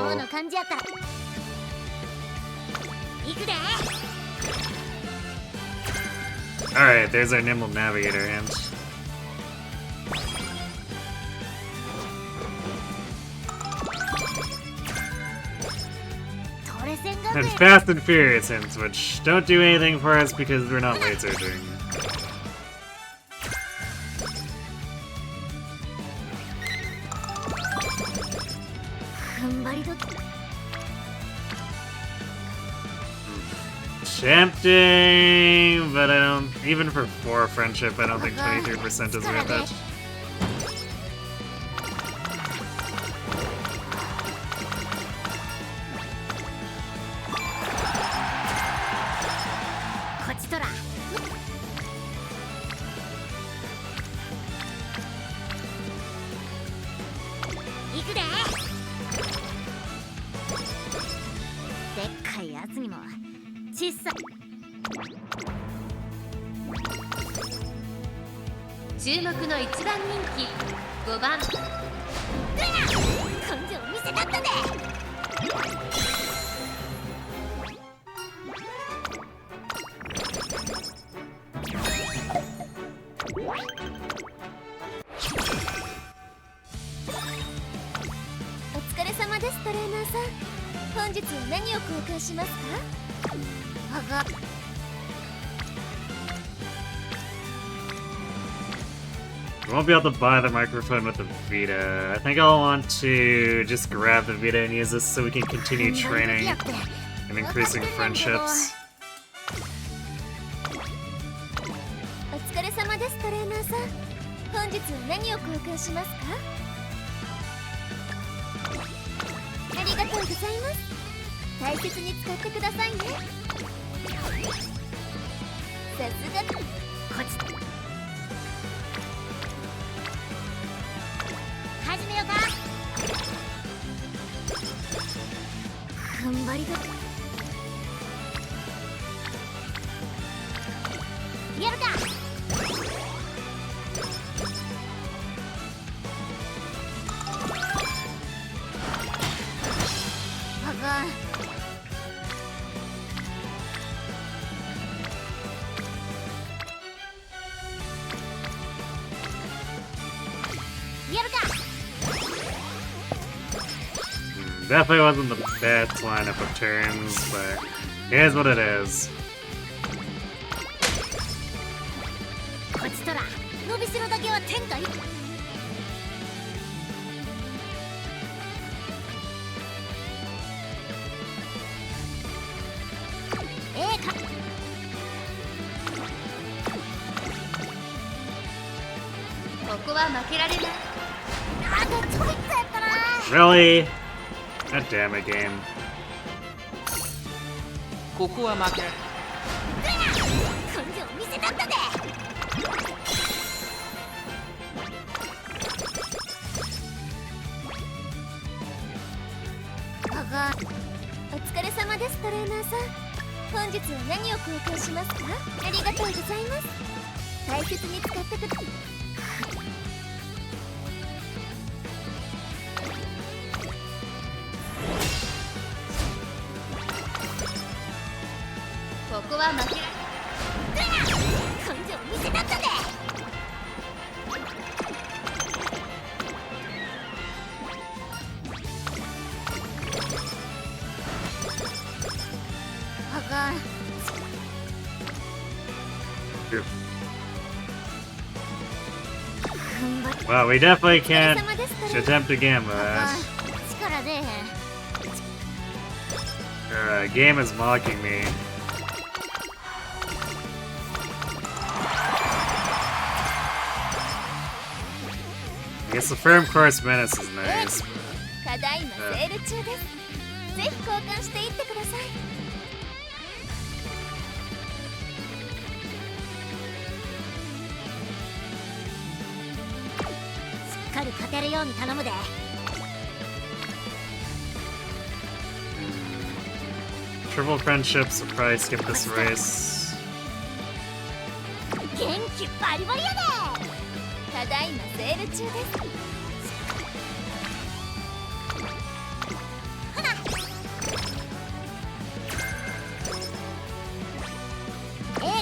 Alright, there's our Nimble Navigator hint. And Fast and Furious hints, which don't do anything for us because we're not laser surging. Tempting, but I don't. Even for 4 friendship, I don't think 23% is worth it.注目の1番人気5番。根性見せたったで。お疲れ様です、トレーナーさん。本日は何を交換しますか？あが。I won't be able to buy the microphone with the Vita. I think I'll want to just grab the Vita and use this so we can continue training and increasing friendships. お疲れ様です、トレーナーさん。本日は何を交換しますか？ありがとうございます。大切に使ってくださいね。さすがこっち。始めようか。頑張りだ。やるか。あがん。やるか。Definitely wasn't the best lineup of turns, but here's what it is. こちとら伸びしろだけは天下一。か。ここは負けられない。あとちょいっとやったな。 Really? God damn it, game. ここは負け。根性見せたったで。あが、お疲れ様です、トレーナーさん。本日は何を交換しますか？ありがとうございます。大切に使ってください。ここは負けられない。根性見せたったで。あがん。Well, we definitely can't attempt a Gambas. 力出えへん。Game is mocking me. I guess the firm course menace is nice. ただいまセール中です。ぜひ交換していってください。しっかり勝てるように頼むで。Triple friendships will probably skip this race. 元気バリバリやで。ただいまセール中です。ほな。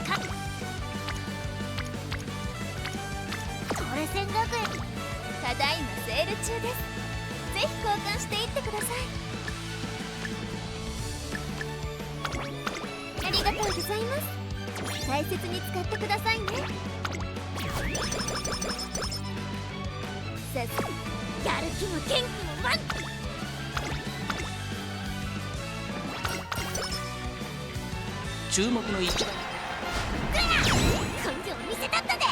か。トレセン学園。ただいまセール中です。ぜひ交換していってください。りがとうございます。大切に使ってくださいね。さすやる気も元気も満点。注目の一番根性見せたったで。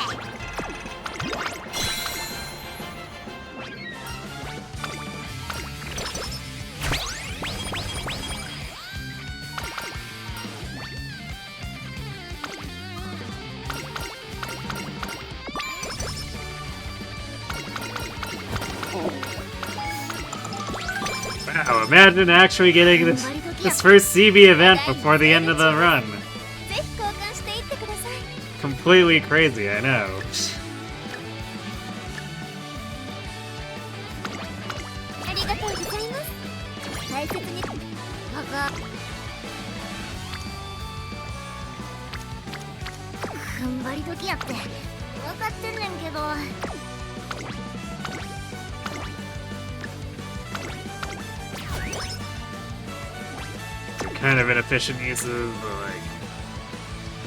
Wow, imagine actually getting this first CB event before the end of the run. ぜひ交換していってください。 Completely crazy, I know. ありがとうございます。大切に我が踏ん張り時やって分かってんねんけど。 Kind of inefficient uses, but like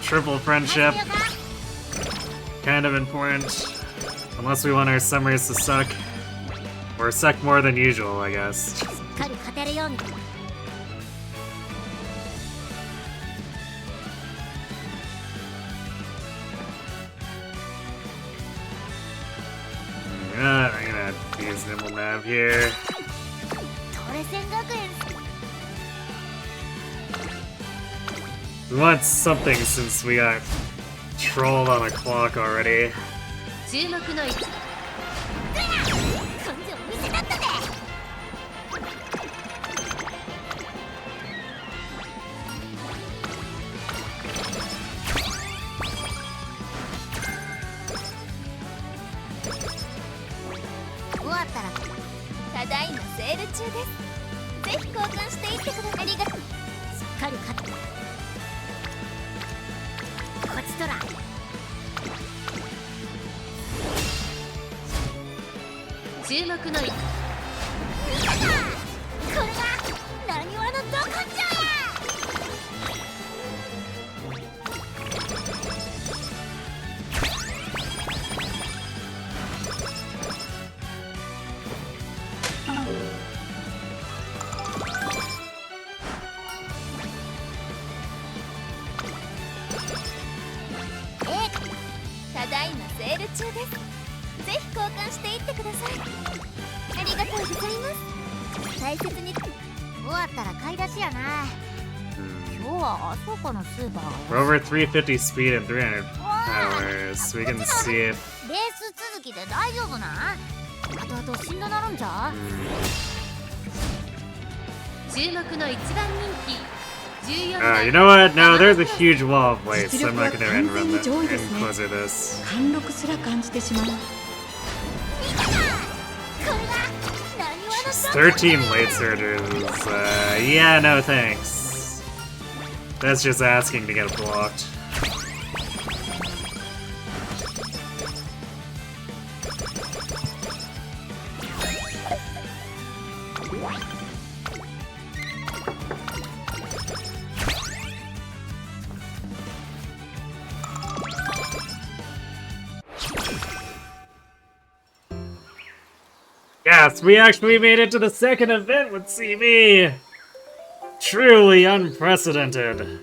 triple friendship. Kind of important. Unless we want our summers to suck. Or suck more than usual, I guess. しっかり勝てるように。 I'm gonna use Nimble Nav here. トレセン学園 We want something since we got trolled on a clock already. 注目の一根性見せたったで。 終わったらただいまセール中です。ぜひ交換していってください。ありがとう。しっかり勝ってこっちとら。注目の一見たか。これがなにわのど根性や。 ただいまセール中です。ぜひ交換していってください。ありがとうございます。大切に終わったら買い出しやな。今日はあそこのスーパー We're over 350 speed and 300 powers, so we can see if... レース続きで大丈夫な。あとあとしんどなるんじゃ。注目の一番人気14 you know what? No, there's a huge wall of lights, so I'm not gonna end run that and closer this. 貫禄すら感じてしまう。見たか。これがなにわのど根性。 13 late surges. Yeah, no thanks. That's just asking to get blocked. Yes, we actually made it to the second event with CB! Truly unprecedented.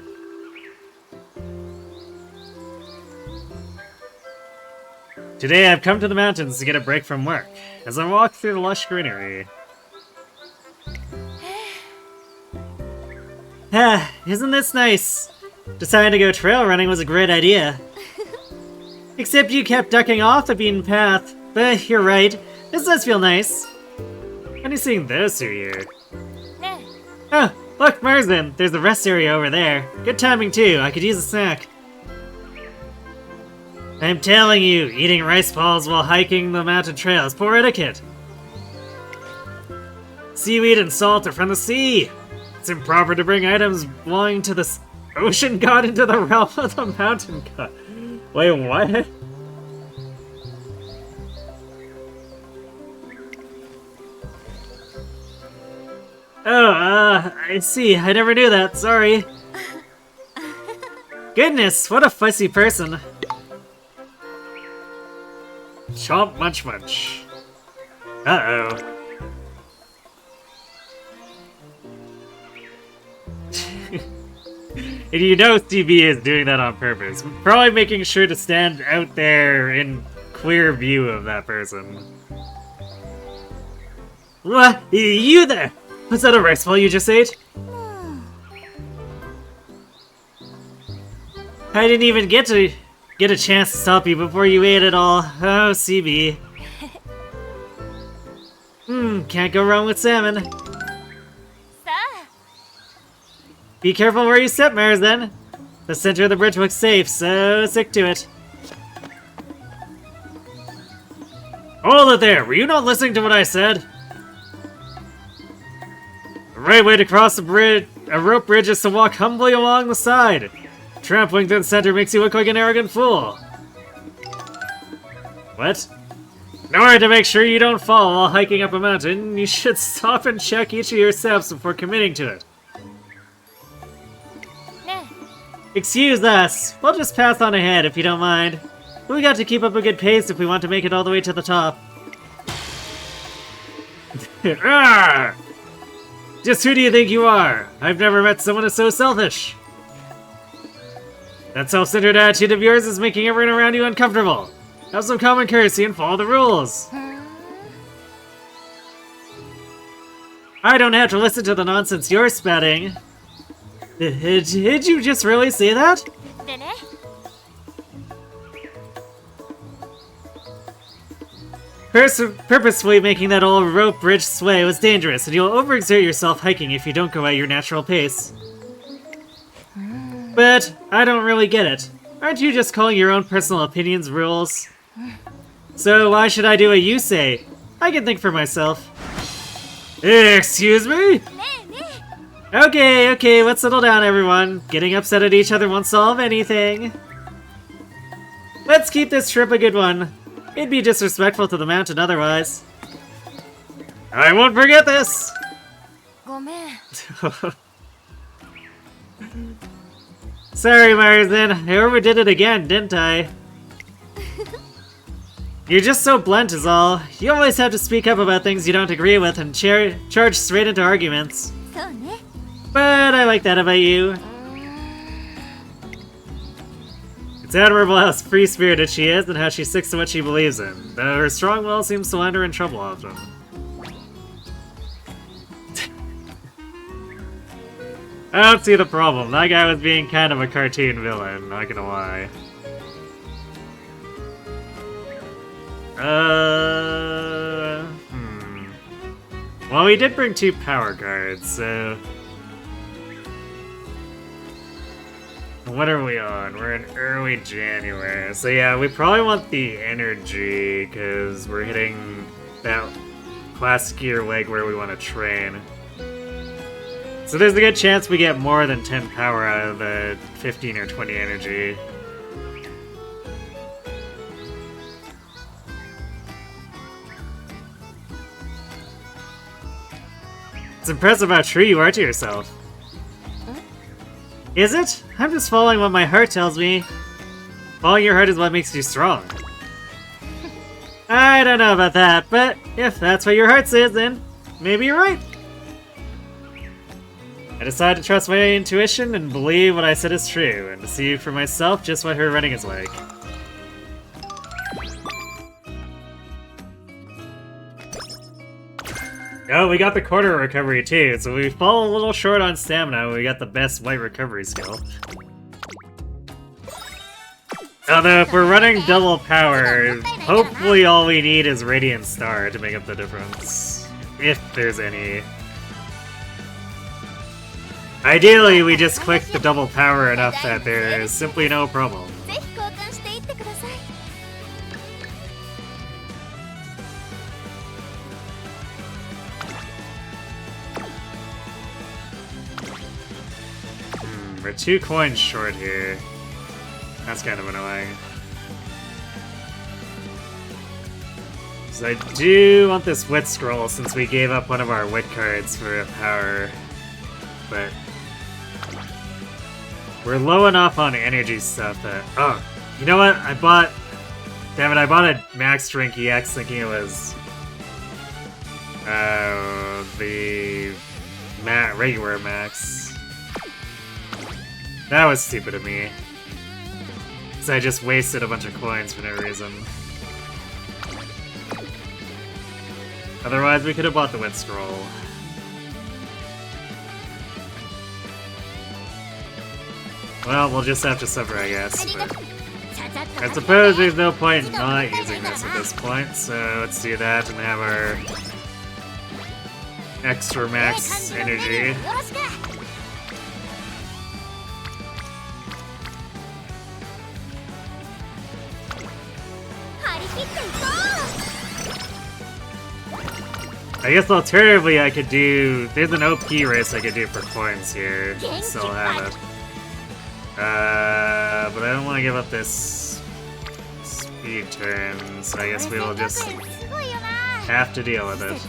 Today I've come to the mountains to get a break from work, as I walk through the lush greenery. Isn't this nice? Deciding to go trail running was a great idea. Except you kept ducking off the beaten path, but you're right. This does feel nice. Funny seeing those two here. Oh, look, Marzin! There's the rest area over there. Good timing too, I could use a snack. I'm telling you, eating rice balls while hiking the mountain trail is poor etiquette. Seaweed and salt are from the sea. It's improper to bring items belonging to the ocean god into the realm of the mountain god. Wait, what? Oh, I see. I never knew that. Sorry. Goodness, what a fussy person. Chomp munch munch. Uh-oh. And you know CB is doing that on purpose. Probably making sure to stand out there in clear view of that person. What? You there? Was that a rice ball you just ate? I didn't even get a chance to stop you before you ate it all. Oh, CB. Can't go wrong with salmon. Be careful where you step, Marzden. The center of the bridge looks safe, so stick to it. Hold it there! Were you not listening to what I said? The right way to cross a rope bridge is to walk humbly along the side. Trampling through the center makes you look like an arrogant fool. What? In order to make sure you don't fall while hiking up a mountain, you should stop and check each of your steps before committing to it. Excuse us, we'll just pass on ahead if you don't mind. We got to keep up a good pace if we want to make it all the way to the top. Just who do you think you are? I've never met someone who's so selfish. That self-centered attitude of yours is making everyone around you uncomfortable. Have some common courtesy and follow the rules. I don't have to listen to the nonsense you're spouting. Did you just really say that? Purposefully making that old rope bridge sway was dangerous, and you'll overexert yourself hiking if you don't go at your natural pace. But I don't really get it. Aren't you just calling your own personal opinions rules? So why should I do what you say? I can think for myself. Excuse me? Okay, let's settle down, everyone. Getting upset at each other won't solve anything. Let's keep this trip a good one. It'd be disrespectful to the mountain otherwise. I won't forget this! Sorry, Marzden. I overdid it again, didn't I? You're just so blunt is all. You always have to speak up about things you don't agree with and charge straight into arguments. But I like that about you. It's admirable how free-spirited she is and how she sticks to what she believes in, though her strong will seems to land her in trouble often. I don't see the problem. That guy was being kind of a cartoon villain, not gonna lie. Well, we did bring 2 power cards, so... What are we on? We're in early January. So yeah, we probably want the energy, because we're hitting that classic gear leg where we want to train. So there's a good chance we get more than 10 power out of the 15 or 20 energy. It's impressive how true you are to yourself. Is it? I'm just following what my heart tells me. Following your heart is what makes you strong. I don't know about that, but if that's what your heart says, then maybe you're right. I decided to trust my intuition and believe what I said is true, and to see for myself just what her running is like. Oh, we got the quarter recovery too, so we fall a little short on stamina when we got the best white recovery skill. Although if we're running double power, hopefully all we need is Radiant Star to make up the difference. If there's any. Ideally, we just click the double power enough that there is simply no problem. We're 2 coins short here. That's kind of annoying. So I do want this wit scroll since we gave up one of our wit cards for a power, but We're low enough on energy stuff that... Oh, you know what? I bought... Damn it, I bought a Max Drink EX thinking it was... the... regular Max. That was stupid of me. Because I just wasted a bunch of coins for no reason. Otherwise, we could have bought the Wet Scroll. Well, we'll just have to suffer, I guess. But I suppose there's no point in not using this at this point, so let's do that and have our extra max energy. I guess alternatively I could do... There's an OP race I could do for coins here. Still have it. But I don't want to give up this speed turn, so I guess we will just have to deal with it.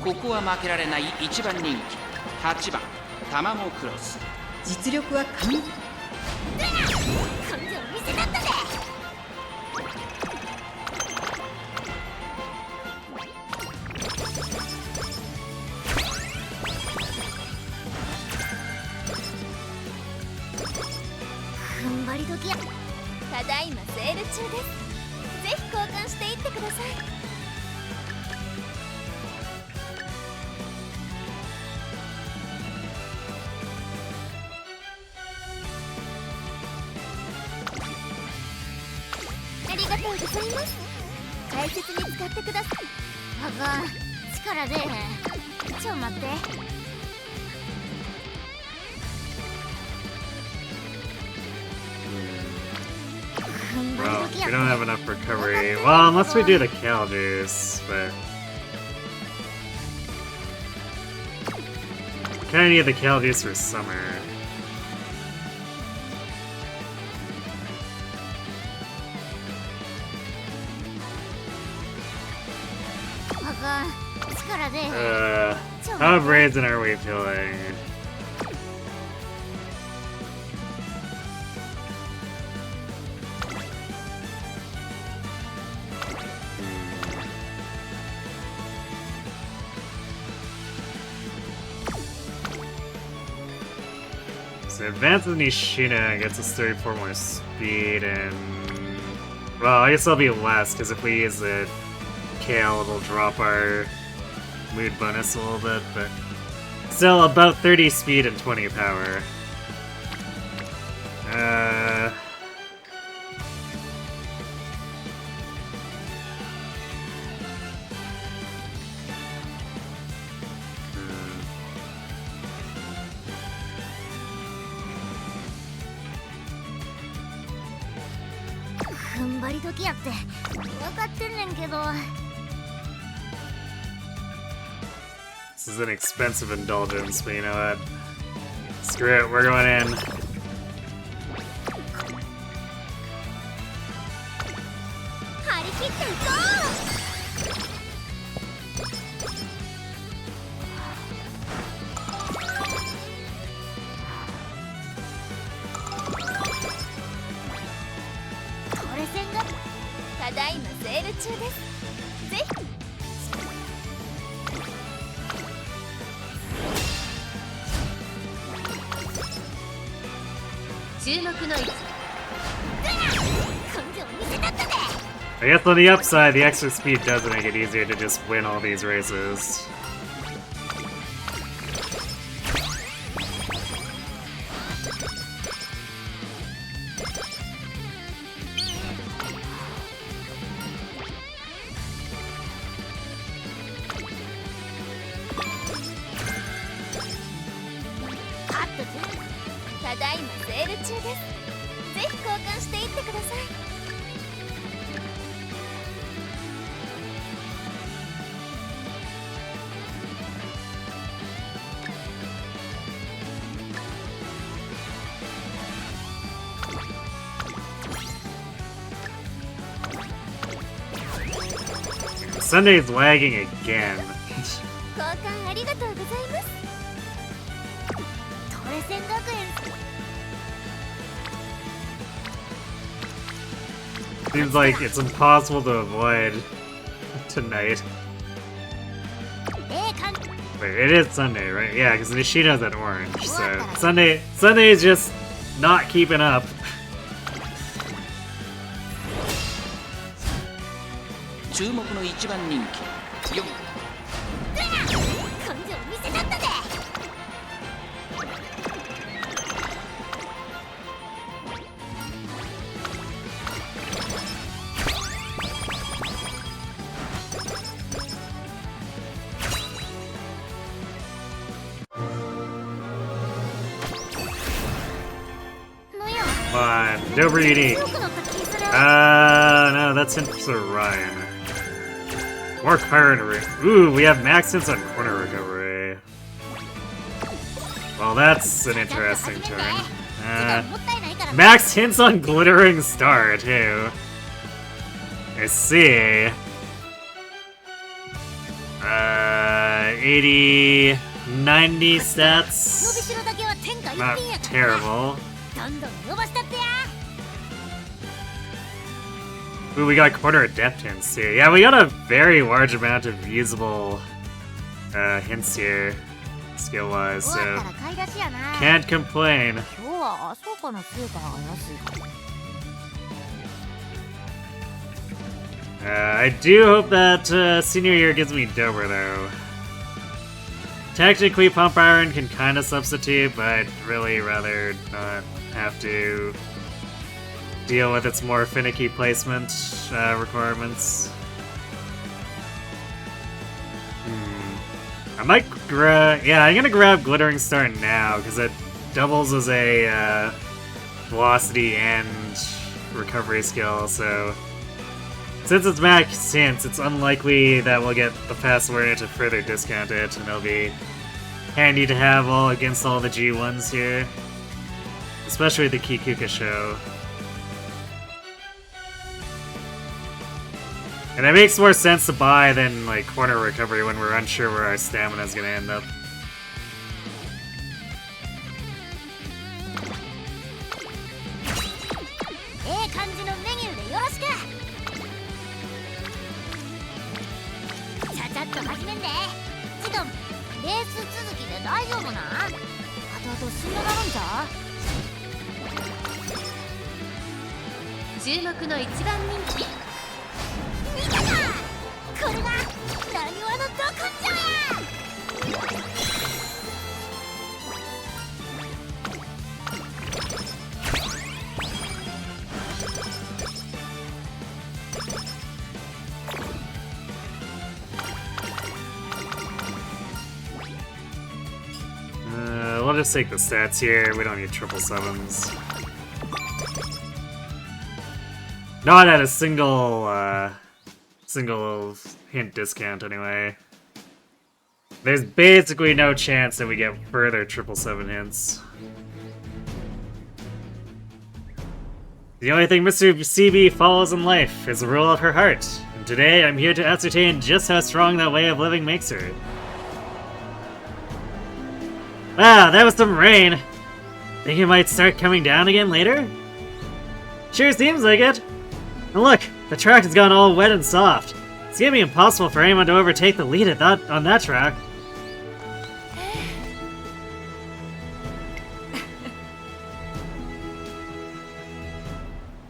ここは負けられない1番人気8番タマモクロス。実力は完璧。踏ん張り時や。ただいまセール中です。ぜひ交換していってください。ありがとうございます。大切に使ってください。あが、力出えへん。ちょ待って。Well, we don't have enough recovery. Well, unless we do the Kale Juice, but... Kinda need the Kale Juice for summer. How brazen are we feeling? So advances Nishina gets us 34 more speed and... Well, I guess that'll be less, because if we use the Kale, it'll drop our mood bonus a little bit, but... Still, about 30 speed and 20 power. This is an expensive indulgence, but you know what? Screw it, we're going in. I guess on the upside, the extra speed does make it easier to just win all these races. ただいまセール中です。ぜひ交換していってください。Sunday's lagging again. 交換ありがとうございます。トレセン学園 Seems like it's impossible to avoid tonight. Wait, it is Sunday, right? Yeah, because Nishino's at orange, so Sunday is just not keeping up. 注目の一番人気4根性見せたったぜ。Come on, Dober unique. No, that's hints for Ryan. More corner. Ooh, we have max hints on corner recovery. Well, that's an interesting turn. Max hints on glittering star too. I see. 80, 90 stats. Not terrible. Ooh, we got corner adept hints here. Yeah, we got a very large amount of usable hints here, skill-wise, so can't complain. I do hope that senior year gives me Dober, though. Technically, Pump Iron can kind of substitute, but I'd really rather not have to deal with its more finicky placement requirements. I might grab... Yeah, I'm gonna grab Glittering Star now, because it doubles as a velocity and recovery skill, so... Since it's max hints, it's unlikely that we'll get the fast warrior to further discount it, and it'll be handy to have all against all the G1s here. Especially the Kikuka show. And it makes more sense to buy than, like, corner recovery when we're unsure where our stamina is gonna end up. We'll just take the stats here. We don't need 777s. Not at a single hint discount, anyway. There's basically no chance that we get further 777 hints. The only thing Mr. CB follows in life is the rule of her heart, and today I'm here to ascertain just how strong that way of living makes her. Wow, that was some rain! Think it might start coming down again later? Sure seems like it! And look, the track has gone all wet and soft. It's gonna be impossible for anyone to overtake the lead on that track.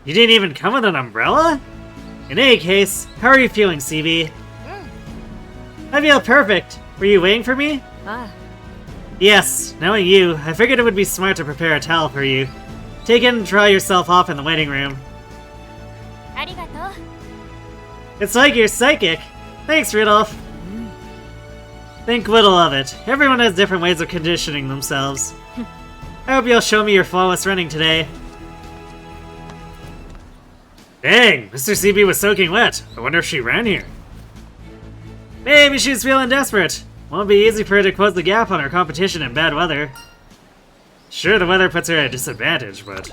You didn't even come with an umbrella? In any case, how are you feeling, CB? I feel perfect. Were you waiting for me? Yes, knowing you, I figured it would be smart to prepare a towel for you. Take it and dry yourself off in the waiting room. It's like you're psychic. Thanks, Rudolph. Think little of it. Everyone has different ways of conditioning themselves. I hope you'll show me your flawless running today. Dang, Mr. CB was soaking wet. I wonder if she ran here. Maybe she's feeling desperate. Won't be easy for her to close the gap on her competition in bad weather. Sure, the weather puts her at a disadvantage, but...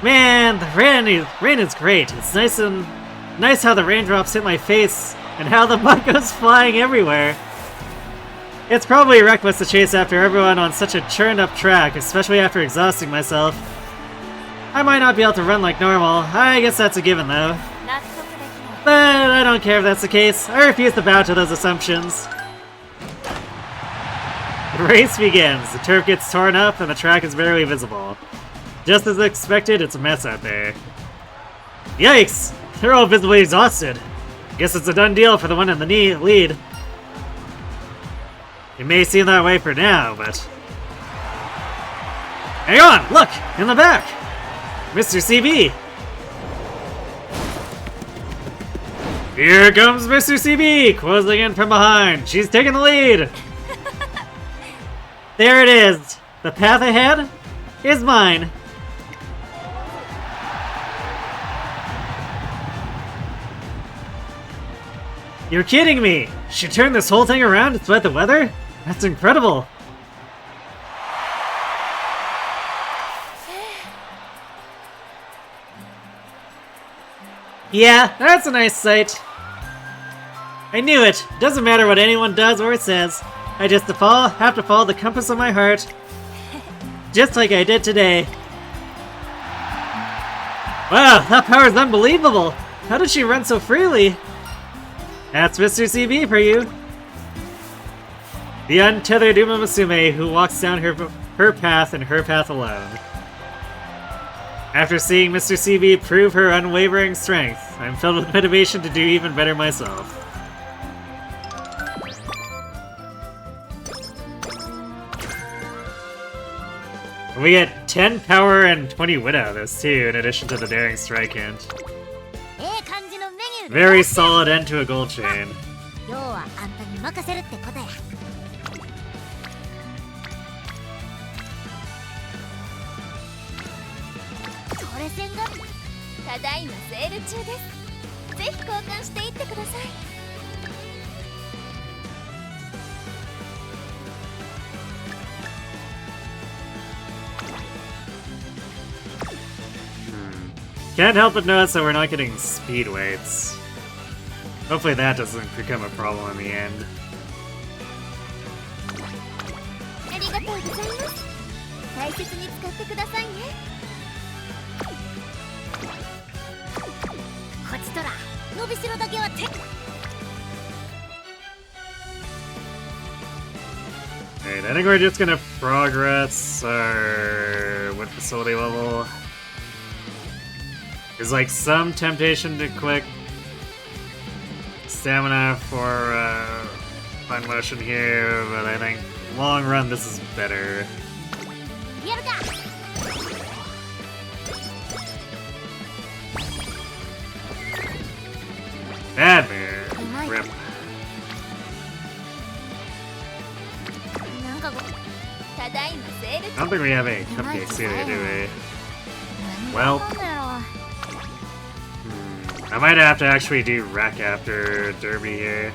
Man, the rain is great. It's nice how the raindrops hit my face and how the mud goes flying everywhere. It's probably reckless to chase after everyone on such a churned up track, especially after exhausting myself. I might not be able to run like normal. I guess that's a given though. But I don't care if that's the case. I refuse to bow to those assumptions. The race begins. The turf gets torn up and the track is barely visible. Just as expected, it's a mess out there. Yikes! They're all visibly exhausted. Guess it's a done deal for the one in the lead. It may seem that way for now, but... Hang on! Look! In the back! Mr. CB! Here comes Mr. CB! Closing in from behind. She's taking the lead! There it is! The path ahead is mine. You're kidding me! She turned this whole thing around despite the weather? That's incredible! Yeah, that's a nice sight. I knew it. Doesn't matter what anyone does or says. I just have to follow the compass of my heart. Just like I did today. Wow, that power is unbelievable! How did she run so freely? That's Mr. CB for you. The untethered Umamusume who walks down her path and her path alone. After seeing Mr. CB prove her unwavering strength, I'm filled with motivation to do even better myself. We get 10 power and 20 wit out of this too, in addition to the daring strike hint. Very solid end to a gold chain. Can't help but notice that we're not getting speed weights. Hopefully that doesn't become a problem in the end. Alright, I think we're just gonna progress our what facility level. There's like some temptation to click stamina for fun motion here, but I think long run this is better. Bad mirror. Rip. I don't think we have any cupcakes here, do we? Well. I might have to actually do wreck after Derby here.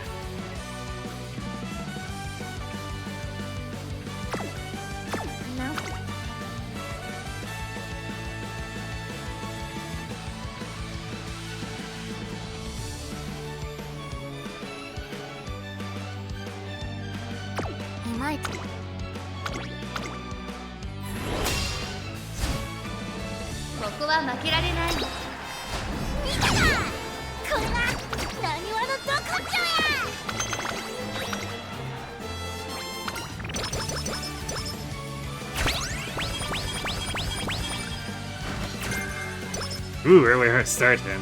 Ooh, early hard start then.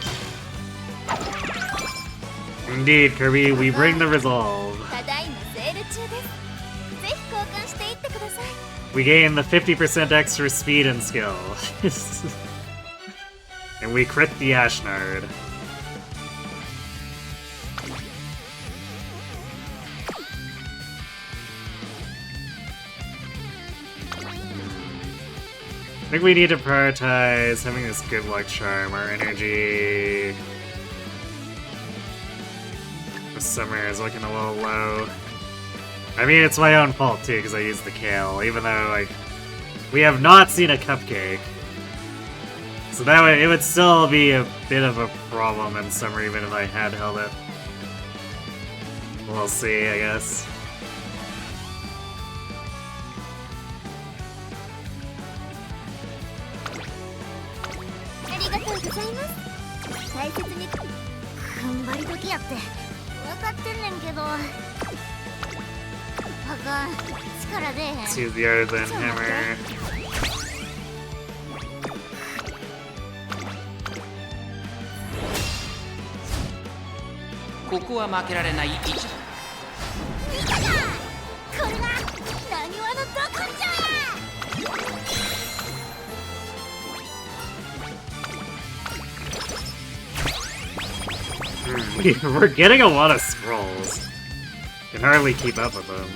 Indeed, Kirby, we bring the resolve. We gain the 50% extra speed and skill. And we crit the Ashnard. I think we need to prioritize having this good luck charm. Our energy this summer is looking a little low. I mean, it's my own fault too, because I used the kale, even though, like, we have not seen a cupcake. So that way, it would still be a bit of a problem in summer, even if I had held it. We'll see, I guess. Let's use the artisan hammer. We're getting a lot of scrolls. Can hardly keep up with them.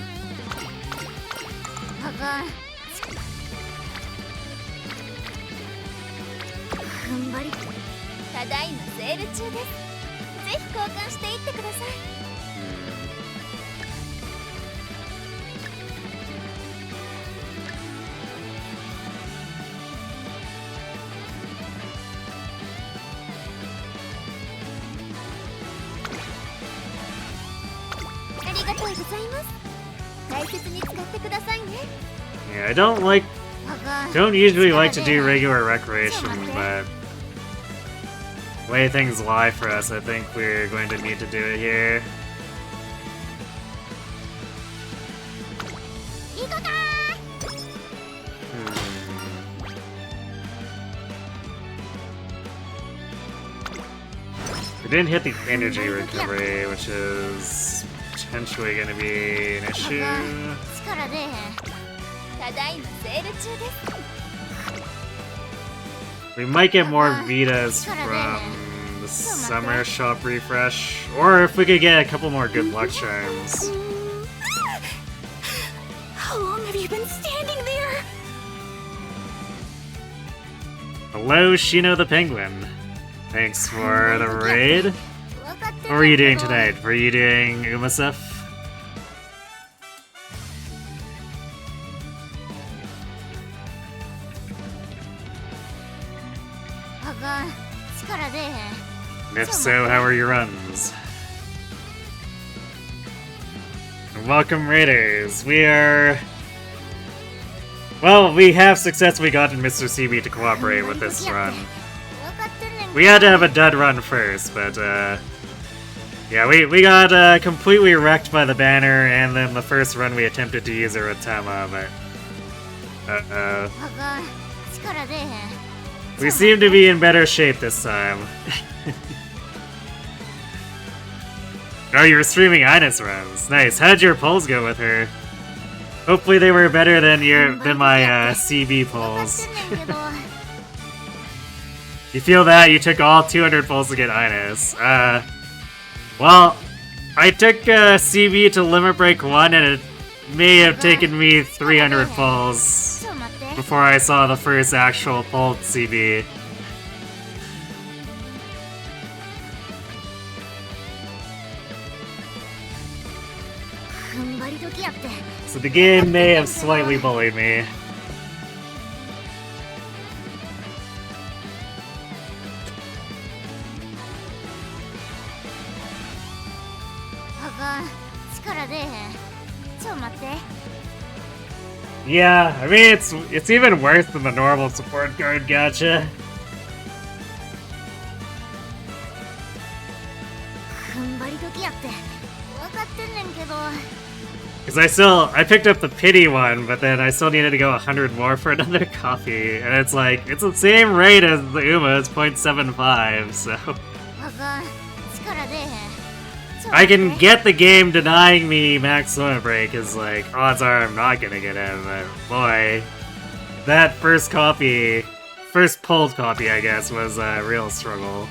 Yeah, I don't usually like to do regular recreation, but the way things lie for us, I think we're going to need to do it here. We didn't hit the energy recovery, which is potentially going to be an issue. We might get more Vitas from the summer shop refresh, or if we could get a couple more good luck charms. How long have you been standing there? Hello, Shino the Penguin. Thanks for the raid. What were you doing tonight? Were you doing Umamusume? And if so, how are your runs? And welcome, Raiders. We are... Well, we have successfully gotten Mr. CB to cooperate with this run. We had to have a dud run first, but, yeah, we got, completely wrecked by the banner, and then the first run we attempted to use a Rotama, but... We seem to be in better shape this time. Oh, you were streaming Ines runs. Nice. How'd your polls go with her? Hopefully they were better than my CB polls. You feel that? You took all 200 polls to get Ines. Well, I took CB to Limit Break 1, and it may have taken me 300 polls before I saw the first actual pulled CB. So the game may have slightly bullied me. Yeah, I mean it's even worse than the normal support card gacha. Because I picked up the pity one, but then I still needed to go 100 more for another copy, and it's like, it's the same rate as the Uma, it's 0.75, so... I can get the game denying me max limit break, is like, odds are I'm not gonna get him, but boy, that first pulled copy, I guess, was a real struggle.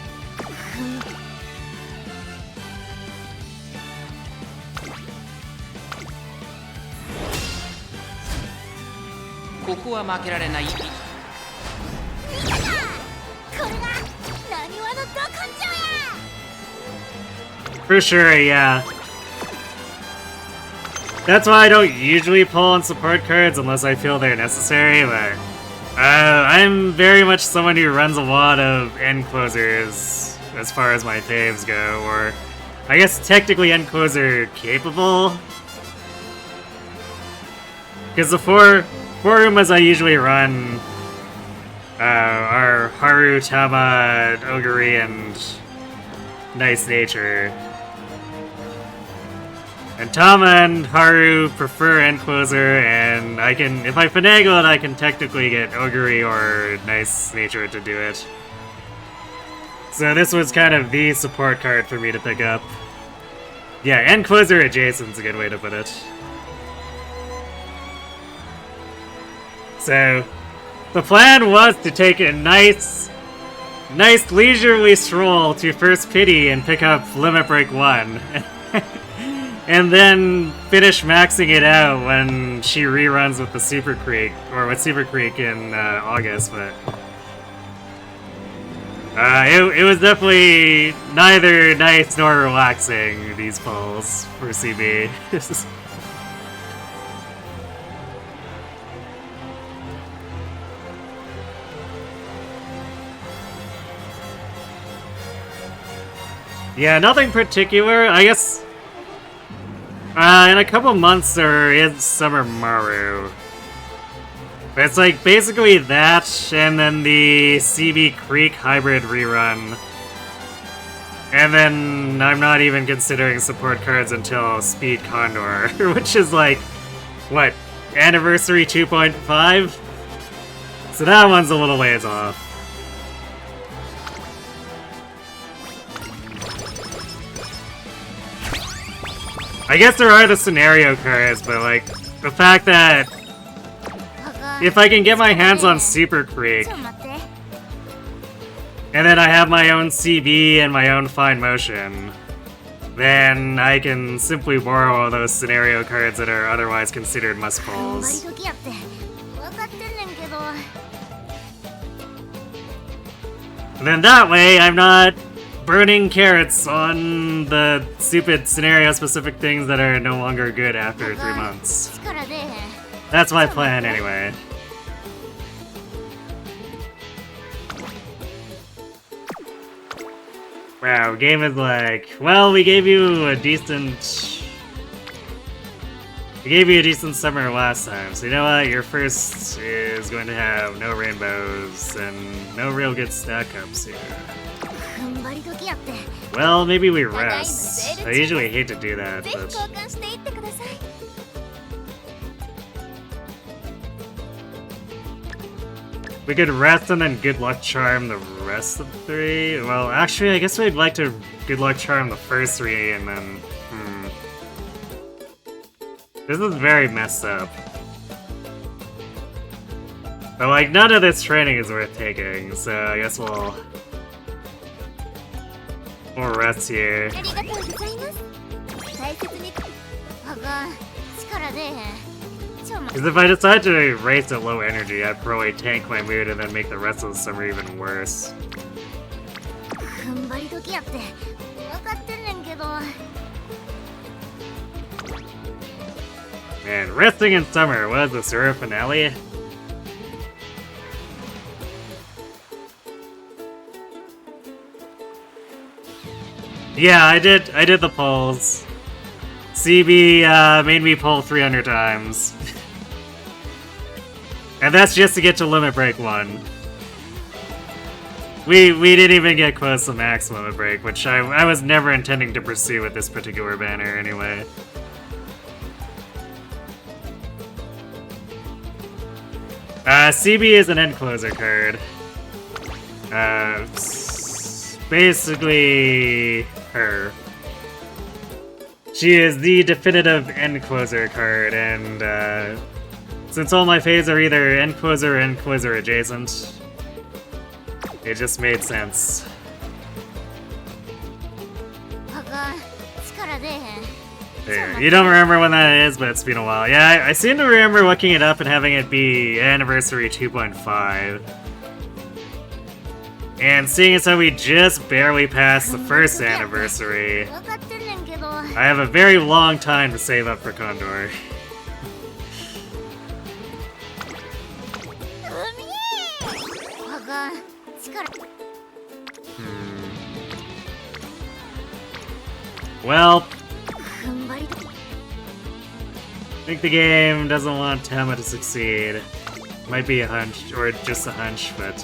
For sure, yeah. That's why I don't usually pull on support cards unless I feel they're necessary, but I'm very much someone who runs a lot of end closers as far as my faves go, or I guess technically end closer capable. Because the four Umas I usually run are Haru, Tama, Oguri, and Nice Nature. And Tama and Haru prefer end closer, and I can, if I finagle it, I can technically get Oguri or Nice Nature to do it. So this was kind of the support card for me to pick up. Yeah, end closer adjacent's a good way to put it. So, the plan was to take a nice leisurely stroll to First Pity and pick up Limit Break 1. And then finish maxing it out when she reruns with the Super Creek, or with Super Creek in August, but... it was definitely neither nice nor relaxing, these pulls, for CB. Yeah, nothing particular. I guess in a couple months there is Summer Maru. But it's like basically that and then the CB Creek hybrid rerun. And then I'm not even considering support cards until Speed Condor, which is like, what, Anniversary 2.5? So that one's a little ways off. I guess there are the scenario cards, but like, the fact that if I can get my hands on Super Creek, and then I have my own CB and my own Fine Motion, then I can simply borrow all those scenario cards that are otherwise considered must-pulls. And then that way, I'm not burning carrots on the stupid scenario-specific things that are no longer good after 3 months. That's my plan, anyway. Wow, game is like, well, we gave you a decent summer last time, so you know what? Your first is going to have no rainbows and no real good stack ups here. Well, maybe we rest. I usually hate to do that, but... We could rest and then good luck charm the rest of the 3? Well, actually, I guess we'd like to good luck charm the first 3 and then... This is very messed up. But like, none of this training is worth taking, so I guess we'll rest here. Because if I decide to race at low energy, I'd probably tank my mood and then make the rest of the summer even worse. Man, resting in summer, what is this, Sura finale? Yeah, I did the polls. CB made me pull 300 times. And that's just to get to Limit Break 1. We didn't even get close to max Limit Break, which I was never intending to pursue with this particular banner anyway. CB is an end closer card. Basically her. She is the definitive end closer card, and since all my faves are either end closer or end closer adjacent, it just made sense. There. You don't remember when that is, but it's been a while. Yeah, I seem to remember looking it up and having it be Anniversary 2.5. And seeing as how we just barely passed the first anniversary, 分かってるねんけど I have a very long time to save up for Condor. あかん力 Well, 踏ん張り I think the game doesn't want Tama to succeed. Might be a hunch, or just a hunch, but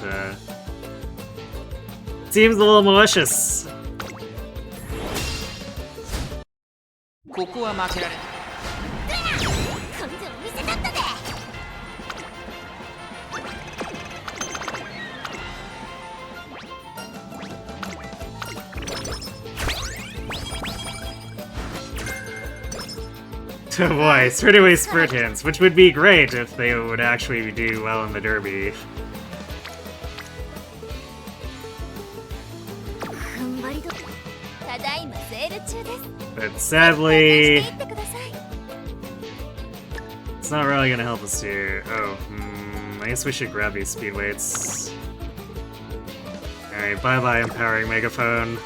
seems a little malicious. ここは負けられ根性見せたったで Oh boy, straightaway sprint hints, which would be great if they would actually do well in the derby. 踏ん張りとただいまセール中です But sadly, していってください it's not really gonna help us here. Oh, I guess we should grab these speed weights. Alright, bye-bye empowering megaphone.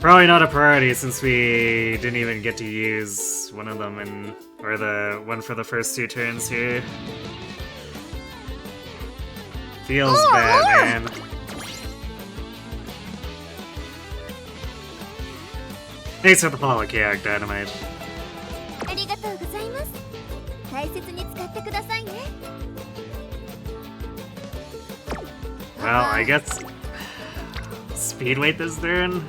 Probably not a priority since we didn't even get to use one of them or the one for the first 2 turns here. Feels bad, man. Thanks for the follow, Chaotic Dynamite. ありがとうございます大切に使ってくださいね Well, I guess speed weight this turn?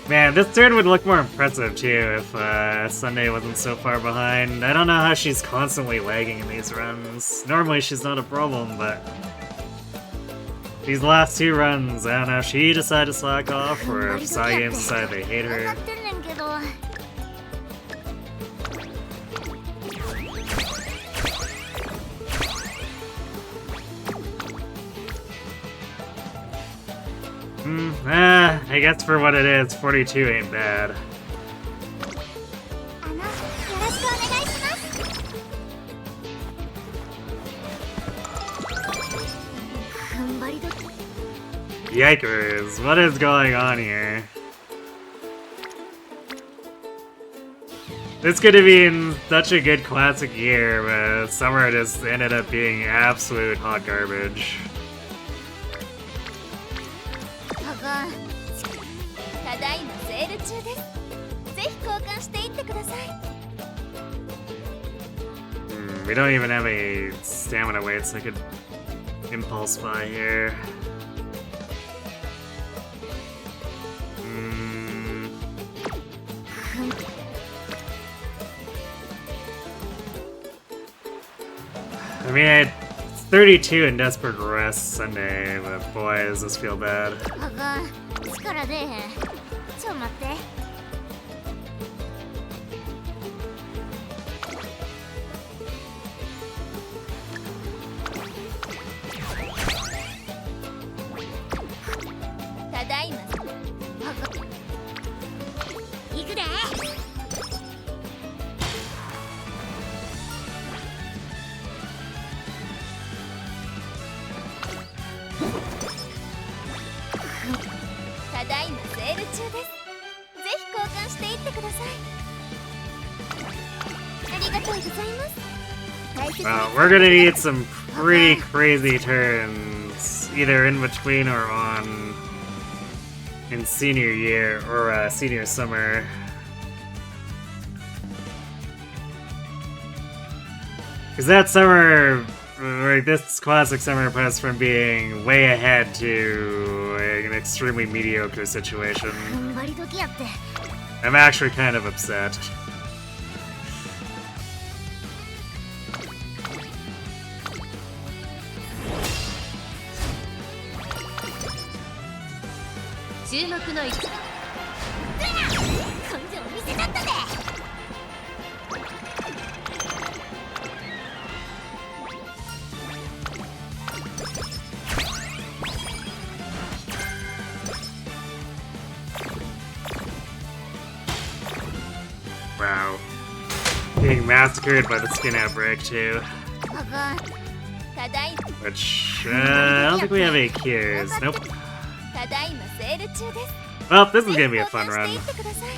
Man, this turn would look more impressive too if Sunday wasn't so far behind. I don't know how she's constantly lagging in these runs. Normally she's not a problem, but these last 2 runs, I don't know if she decided to slack off or if Cygames decided they hate 分か her. ってるねんけど I guess for what it is, 42 ain't bad. あのよろしくお願いします踏ん張りと Yikers, what is going on here? This could have been such a good classic year, but summer just ended up being absolute hot garbage. あかんただいまセール中ですぜひ交換していってください We don't even have any stamina weights I could impulse buy here. I mean, it's 32 in Desperate Rest Sunday, but boy, does this feel bad. あかん力出えへんちょ待って ただいまあかん行くで ただいまセール中ですぜひ交換していってくださいありがとうございます大切に Well, we're gonna need some pretty crazy turns, either in between or on in senior year or senior summer. Because that summer, like this classic summer, passed from being way ahead to an extremely mediocre situation. 踏ん張り時やって I'm actually kind of upset. 注目の1根性見せたったで Wow. Being massacred by the skin outbreak, too. あかんただい Which, I don't think we have any cures. Nope. ただいまセール中です Well, this is gonna be a fun 交換 run. していってください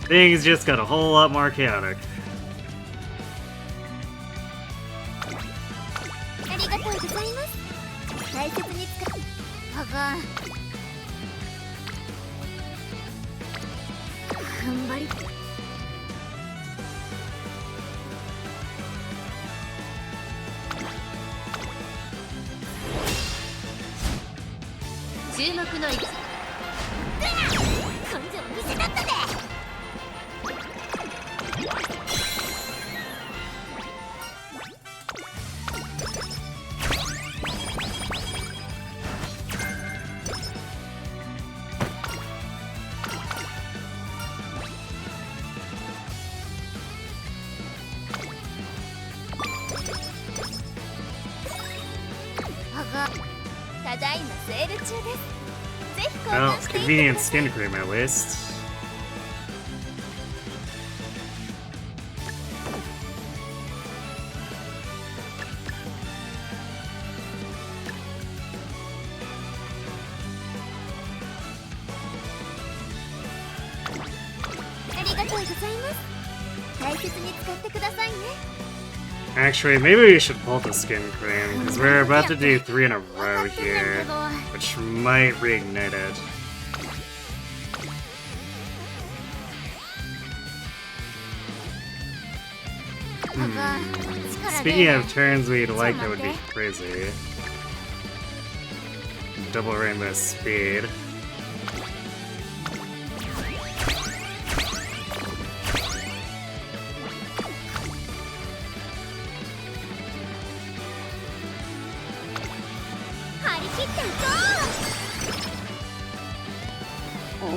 Things just got a whole lot more chaotic. ありがとうございます大切に使うあが踏ん張り注目の位置根性見せたったであがただいまセール中ですぜひ交 Well, 換していってく convenient ださい skin cream at least. ありがとうございます大切に使ってくださいね Actually, maybe we should pull the skin cream, because we're about to do 3 in a row here, which might reignite it. Speaking of turns we'd like, that would be crazy. Double rainbow speed.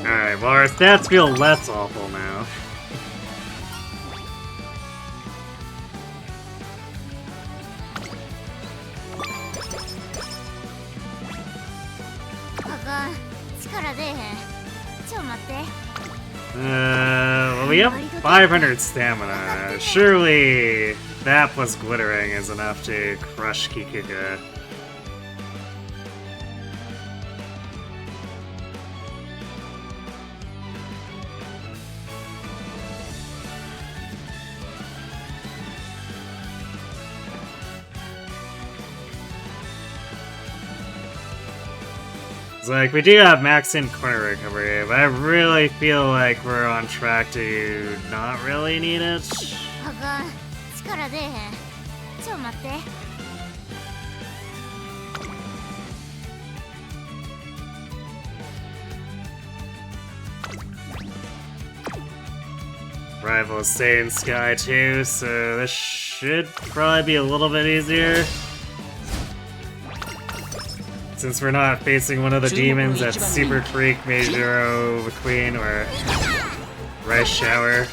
Alright, well our stats feel less awful now. Well, we have 500 stamina. Surely that plus glittering is enough to crush Kikuga. It's like, we do have max in corner recovery, but I really feel like we're on track to not really need it. Rivals stay in Sky too, so this should probably be a little bit easier. Since we're not facing one of the demons at Super Creek, Meijuro, McQueen, or Rice Shower.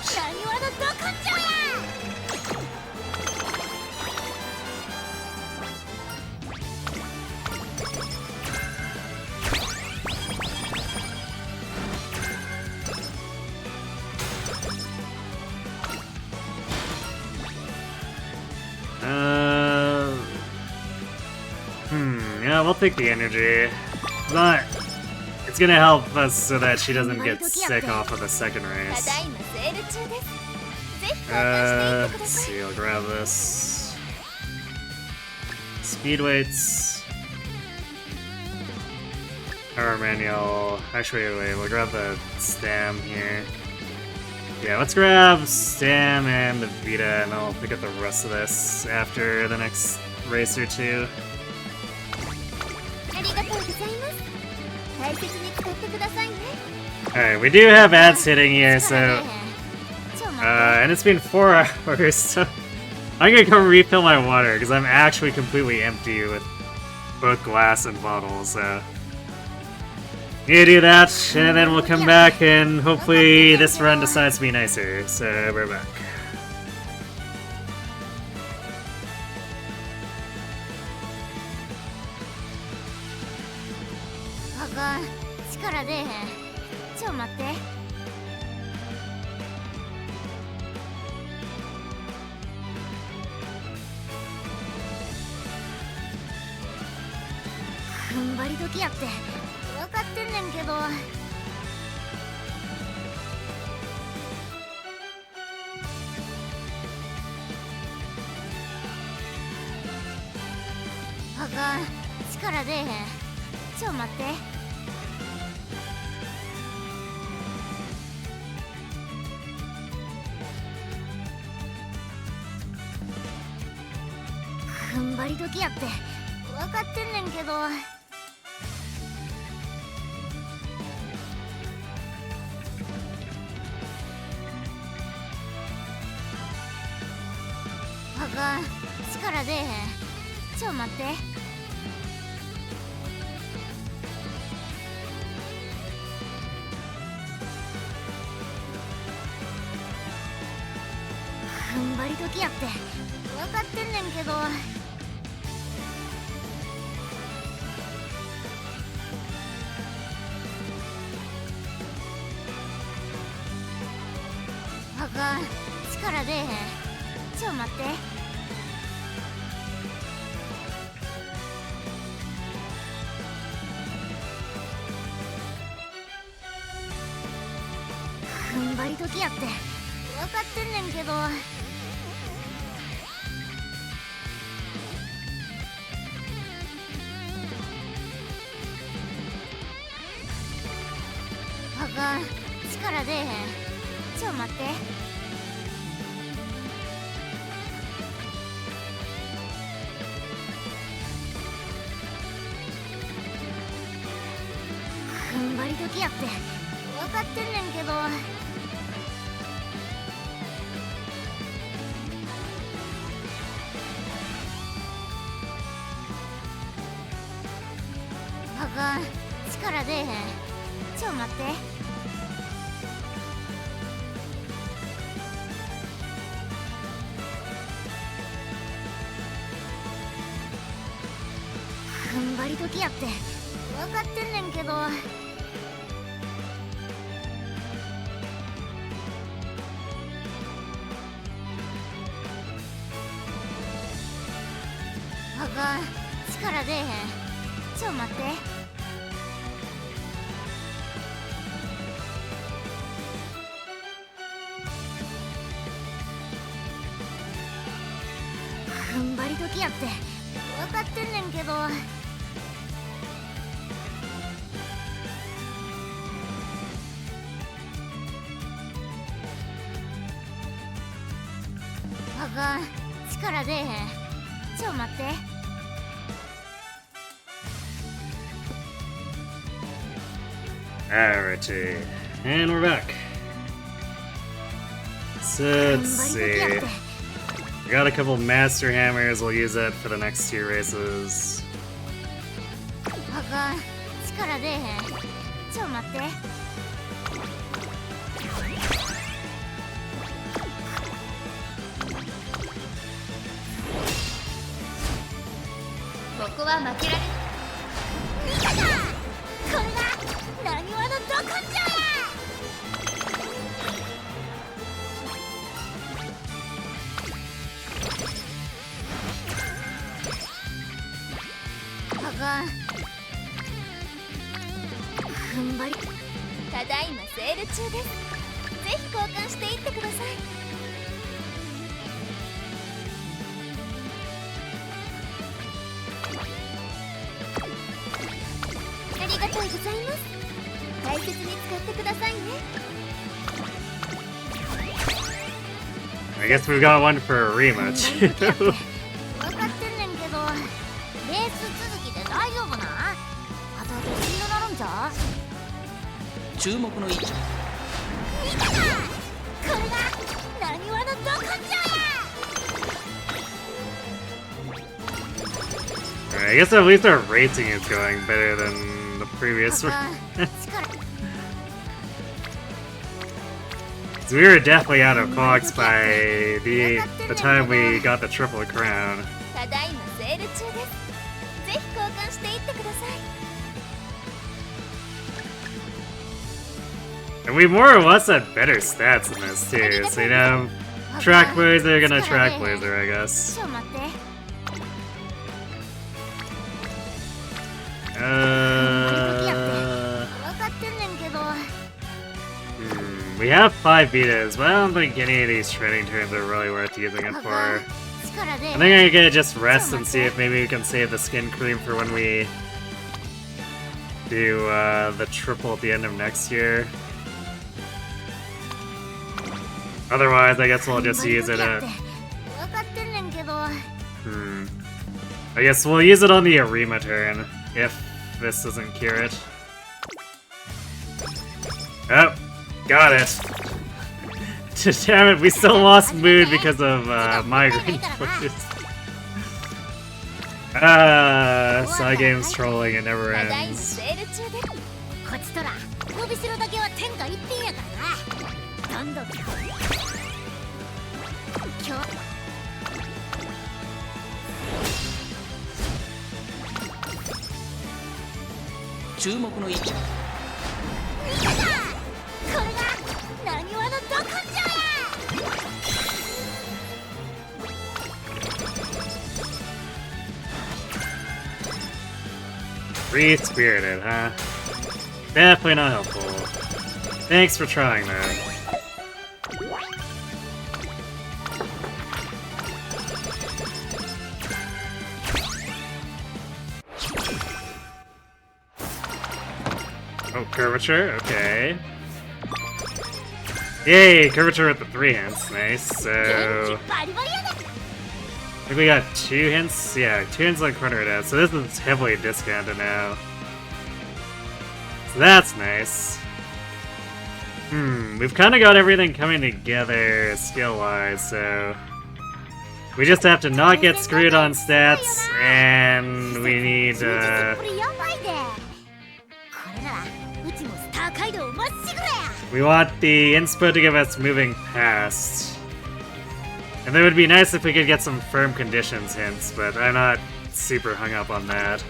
Yeah, we'll take the energy. But it's gonna help us so that she doesn't get sick off of the second race. Let's see, I'll grab this. Speed weights. Power manual. Actually, wait, we'll grab the stam here. Yeah, let's grab stam and the Vita, and I'll pick up the rest of this after the next race or two. Alright, we do have ads hitting here, so... and it's been 4 hours, so... I'm gonna go refill my water, because I'm actually completely empty with both glass and bottles, so... Need to do that, and then we'll come back, and hopefully this run decides to be nicer, so we're back. 踏ん張り時やって分かってんねんけど。あかん、力出えへん。ちょ待って。踏ん張り時やって分かってんねんけど。あかん、力出えへん。ちょ待って。踏ん張り時やって分かってんねんけど。あかん、力出えへん。ちょ待って。踏ん張り時やって分かってんねんけど。あかん、力出えへん。ちょ待って。踏ん張り時やって分かってんねんけど。あかん、力出えへん。ちょ待って。踏ん張り時やって分かってんねんけど。あかん、力出えへん。ちょ待って。踏ん張り時やって分かってんねんけど。あかん、力出えへん。ちょ待って。Alrighty, and we're back. So let's see. We got a couple master hammers. We'll use that for the next 2 races. あかん、力出えへん。ちょ待って。ここは負けられ見たか、これがなにわのど根性や。あかん、踏ん張り。ただいまセール中です。ぜひ交換していってください。ありがとうございます。大切に使ってくださいね。 I guess we've got one for a rematch. 分かってんねんけど、レース続きで大丈夫な？あとでスピードなるんじゃ？注目の位置。見たか！これがなにわのど根性や。 Alright, I guess at least our rating is going better than the previous one. So we were definitely out of clocks by the time we got the triple crown. ただいまセール中です。ぜひ交換していってください。 And we more or less had better stats in this too, so you know, track blazer gonna track blazer, I guess. ちょ待って。We have 5 betas, but I don't think any of these training turns are really worth using it for. I think I could just rest and see if maybe we can save the skin cream for when we do the triple at the end of next year. Otherwise, I guess we'll just use it at... I guess we'll use it on the Arima turn, if this doesn't cure it. Oh, got it. Damn it, we still lost mood because of migraine pushes. Cygames trolling, it never ends. 注目の位置。Free-spirited, huh? Definitely not helpful. Thanks for trying, though. Oh, curvature? Okay. Yay! Curvature with the 3 hints. Nice. So... I think we got 2 hints? Yeah, 2 hints on corner death. So this is heavily discounted now. So that's nice. We've kind of got everything coming together skill-wise, so... We just have to not get screwed on stats, and we need, we want the inspo to give us moving past. And it would be nice if we could get some firm conditions hints, but I'm not super hung up on that.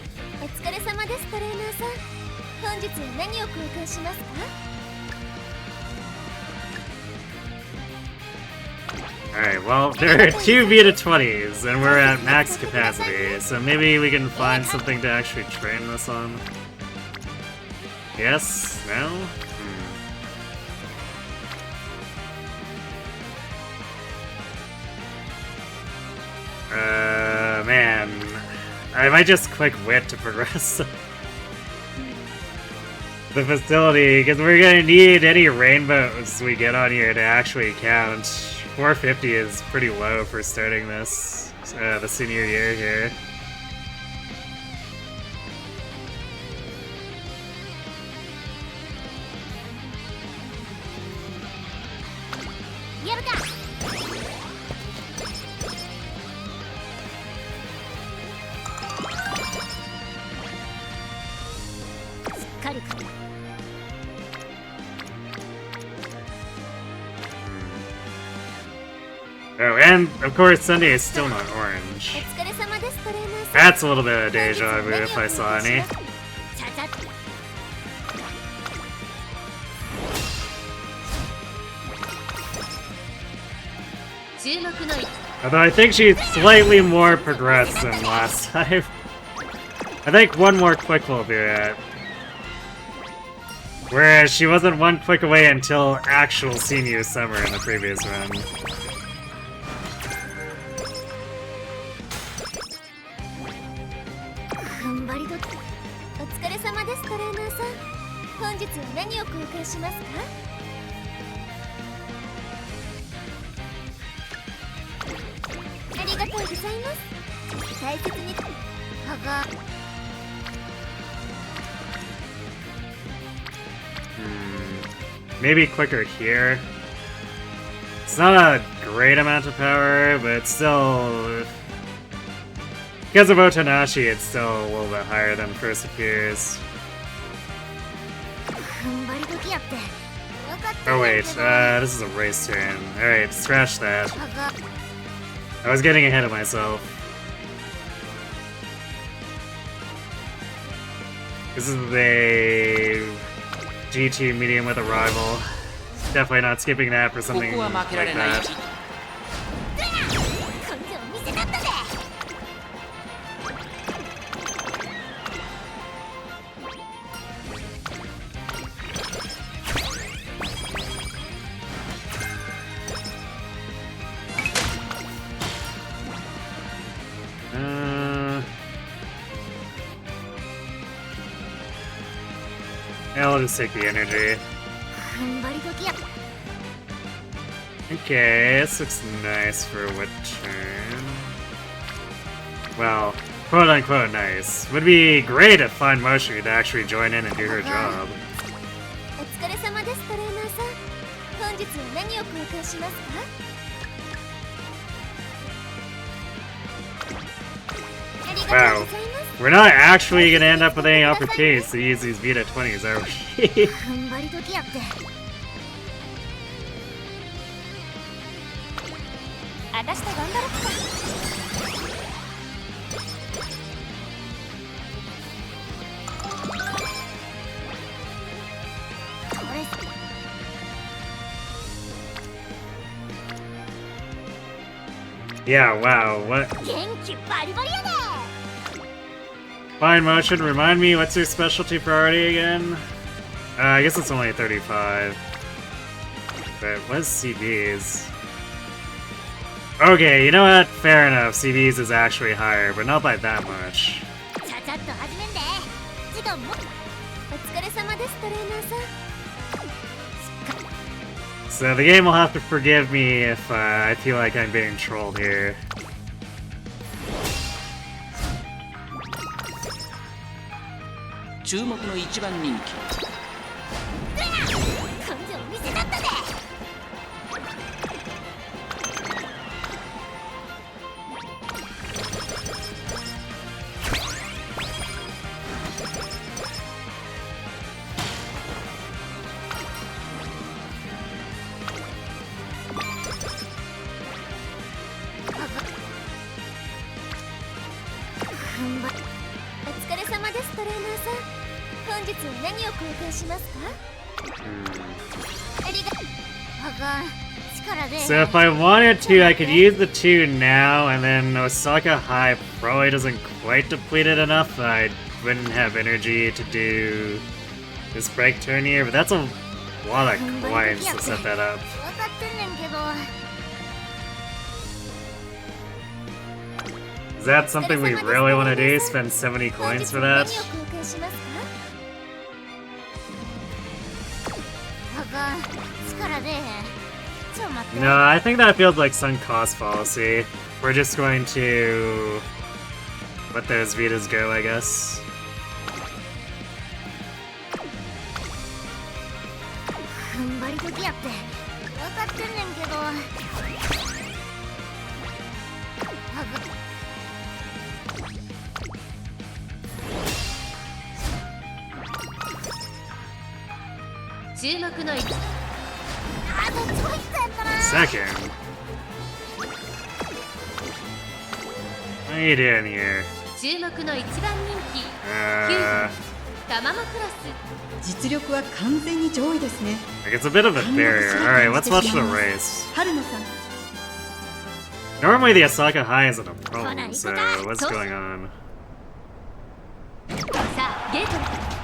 Alright, well, there are 2 Pt80s, and we're at max capacity, so maybe we can find something to actually train this on. Yes? No? Man. I might just click Wit to progress the facility, because we're gonna need any rainbows we get on here to actually count. 450 is pretty low for starting this, the senior year here. Oh, and of course Sunday is still not orange. That's a little bit of deja vu if I saw any. Although I think she's slightly more progressed than last time. I think one more click will do it. Whereas she wasn't one click away until actual senior summer in the previous run. Maybe quicker here. It's not a great amount of power, but still... Because of Otanashi, it's still a little bit higher than first appears. Oh wait, this is a race turn. Alright, scratch that. I was getting ahead of myself. This is the GT medium with a rival. Definitely not skipping that for something like that. I'll just take the energy. 踏ん張り時や Okay, this looks nice for what turn? Well, quote unquote nice. Would be great if Fine Motion could actually join in and do her job. お疲れ様ですトレーナーさん本日は何を交換しますかありがとうございます We're not actually gonna end up with any opportunities to use these Vita 20s, are we? 踏ん張り時やって私と頑張ろっかこれ Yeah, wow, what? 元気バリバリやで Fine Motion, remind me, what's your specialty priority again? I guess it's only 35. But what's CBs? Okay, you know what? Fair enough, CBs is actually higher, but not by that much. ちゃちゃっと始めんで時間もお疲れ様ですトレーナーさん So the game will have to forgive me if I feel like I'm being trolled here. 注目の一番人気根性見せだったで お疲れ様ですトレーナーさん本日は何を交換しますかありがとうあかん力で So if I wanted to, I could use the 2 now, and then Osaka High probably doesn't quite deplete it enough. I wouldn't have energy to do this break turn here, but that's a lot of coins to set that up. 分かってんねんけど Is that something we really want to do? Spend 70 coins for that? 何を交換しますかあかん力でちょ待って No, I think that feels like some cost fallacy. We're just going to let those Vitas go, I guess. 踏ん張り時やって分かってんねんけどあかん注目の1 あとちょいっとやったな Second. What are you doing here? 注目の一番人気 Uh, タマモクラス実力は完全に上位ですね。 like it's a bit of a barrier. Alright, let's watch the race. 春野さん Normally the Osaka High isn't a problem, so what's going on? さあゲートへ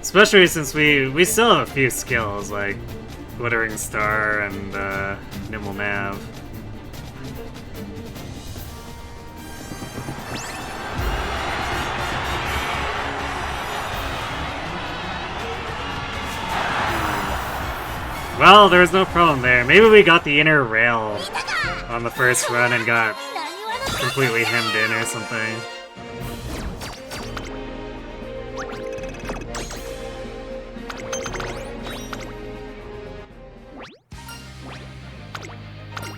Especially since we still have a few skills, like Glittering Star and Nimble Nav. Well, there was no problem there. Maybe we got the inner rail on the first run and got completely hemmed in or something.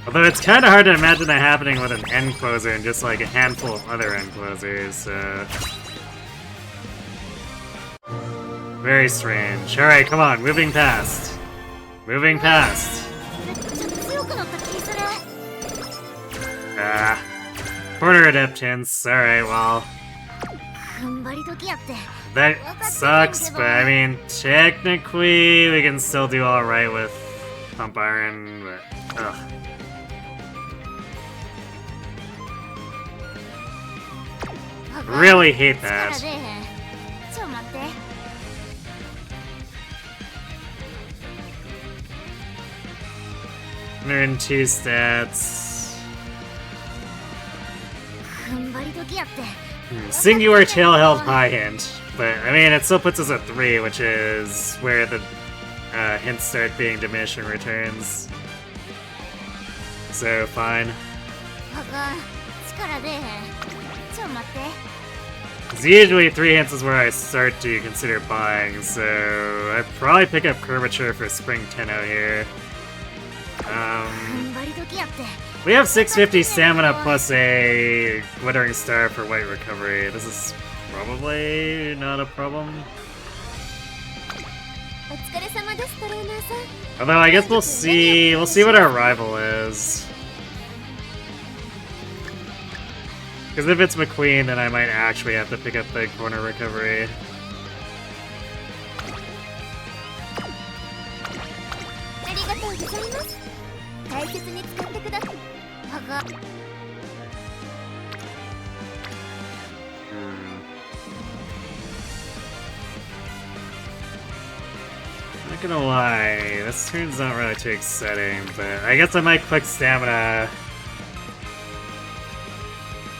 Although it's kind of hard to imagine that happening with an end closer and just like a handful of other end closers. Very strange. Alright, come on, moving past. Moving past. ちょっと強くなった気する Ah. Quarter adaptants. Alright, well. 踏ん張り時やって That sucks, but I mean, technically, we can still do alright with Pump Iron, but. Ugh. Really hate that. 力出えへんちょ待って 102 stats. Singular tail held high hint, but I mean it still puts us at 3, which is where the hints start being diminishing returns. So fine. Because usually 3 hints is where I start to consider buying, so I'd probably pick up Curvature for Spring Tenno here. We have 650 stamina plus a Glittering Star for White Recovery. This is probably not a problem. Although I guess we'll see what our rival is. Because if it's McQueen, then I might actually have to pick up the corner recovery. Not gonna lie, this turn's not really too exciting, but I guess I might click Stamina.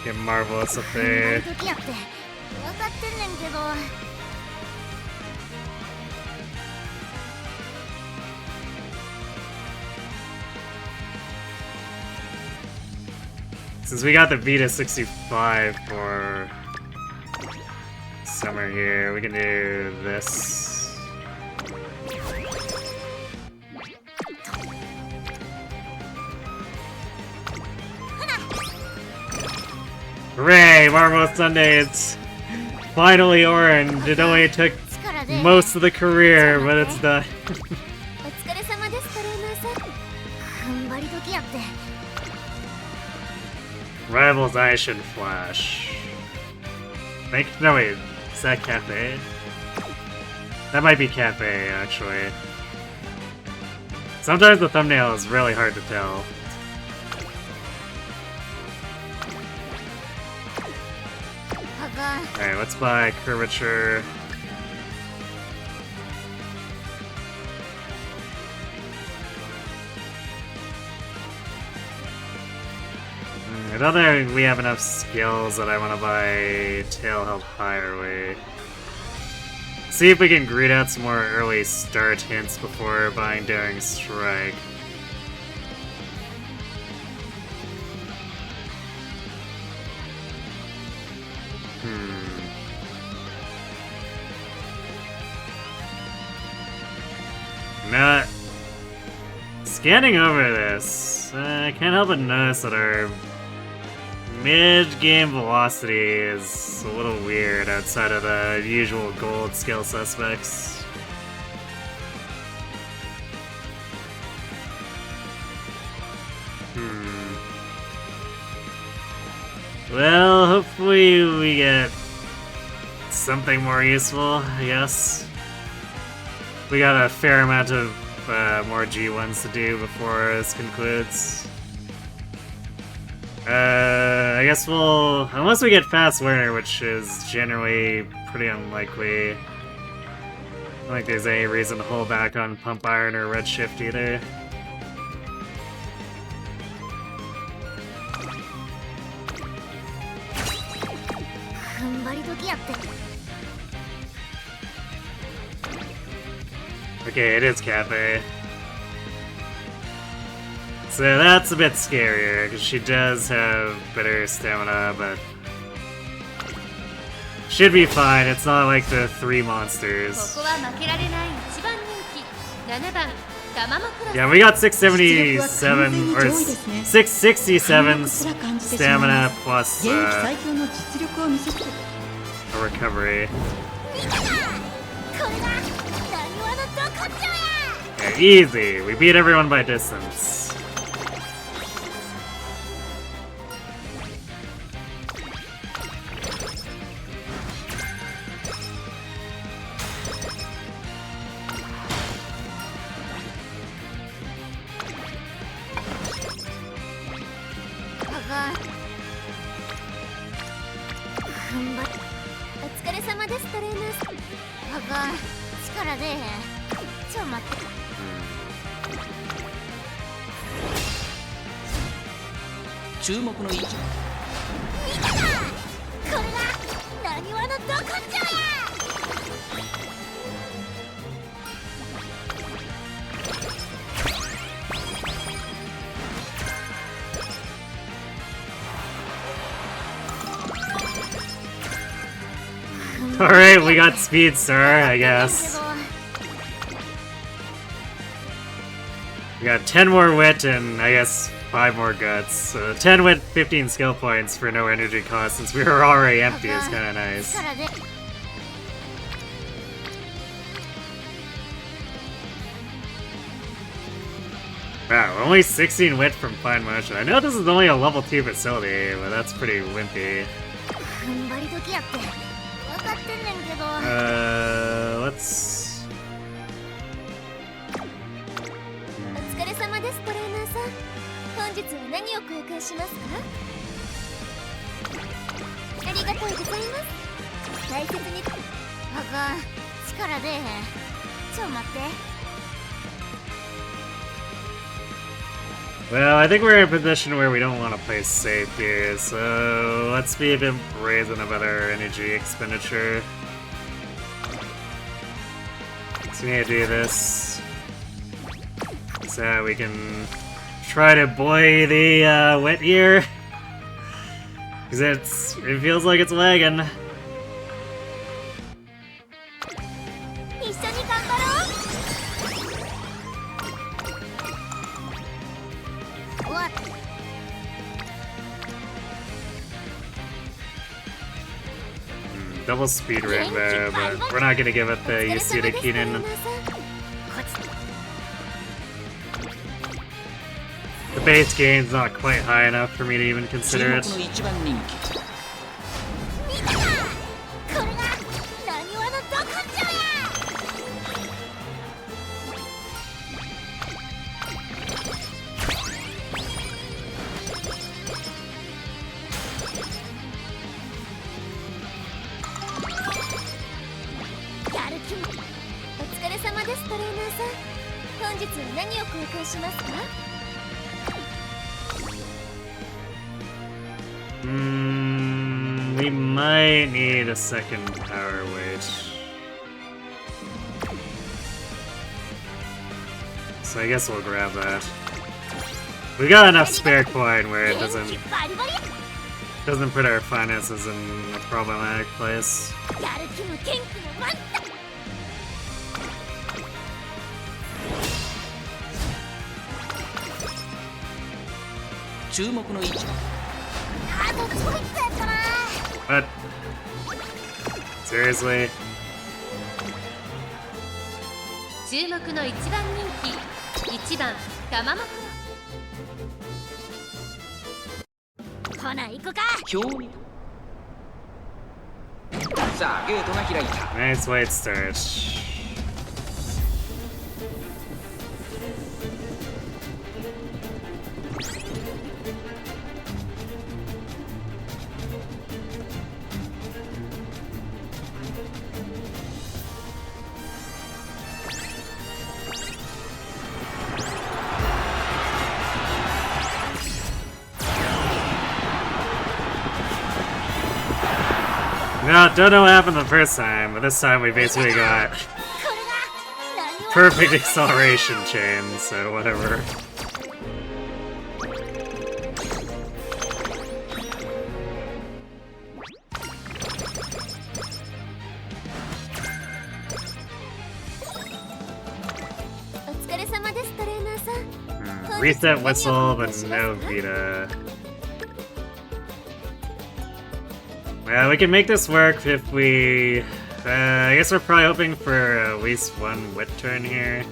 Get Marvelous up there. Since we got the Vita 65 for summer here, we can do this. Hooray! Marvelous Sunday, it's finally orange. It only took most of the career, but it's done. Rival's Eye should flash. No wait, is that Cafe? That might be Cafe, actually. Sometimes the thumbnail is really hard to tell. Alright, let's buy Curvature. I don't think we have enough skills that I want to buy Tail Held Higher Way. See if we can greed out some more early start hints before buying Daring Strike. Not scanning over this, I can't help but notice that our mid-game velocity is a little weird outside of the usual gold skill suspects. Well, hopefully we get something more useful, I guess. We got a fair amount of more G1s to do before this concludes. I guess we'll... Unless we get Fast Learner, which is generally pretty unlikely. I don't think there's any reason to hold back on Pump Iron or Redshift either. Okay, it is Cafe. So that's a bit scarier, because she does have better stamina, but should be fine. It's not like the 3 monsters. Yeah, we got 677 or 667 stamina plus a recovery. Yeah, easy. We beat everyone by distance. これがなにわのど根性や。 Alright, we got speed, sir, I guess. We got 10 more wit and, I guess, 5 more guts. So 10 wit, 15 skill points for no energy cost since we were already empty is kinda nice. Wow, only 16 wit from Fine Motion. I know this is only a level 2 facility, but that's pretty wimpy. Let's... お疲れ様です、トレーナーさん。本日は何を交換しますか？ありがとうございます。大切に。あかん、力出えへん。ちょ待って。 Well, I think we're in a position where we don't want to play safe here, so let's be a bit brazen about our energy expenditure. So we need to do this so we can try to buoy the wet here, because it feels like it's lagging. Double speed rainbow, but we're not gonna give it the Yasuda Keenan. The base gain's not quite high enough for me to even consider it. We might need a second power weight. So I guess we'll grab that. We got enough spare coin where it doesn't put our finances in a problematic place. What? Seriously? 注目の一番人気、1番玉木。ほな行くか。興味。さあゲートが開いた。Nice white start. No, don't know what happened the first time, but this time we basically got perfect acceleration chain, so whatever. Reset whistle, but no Vita. Yeah, we can make this work if we... I guess we're probably hoping for at least one wit turn here.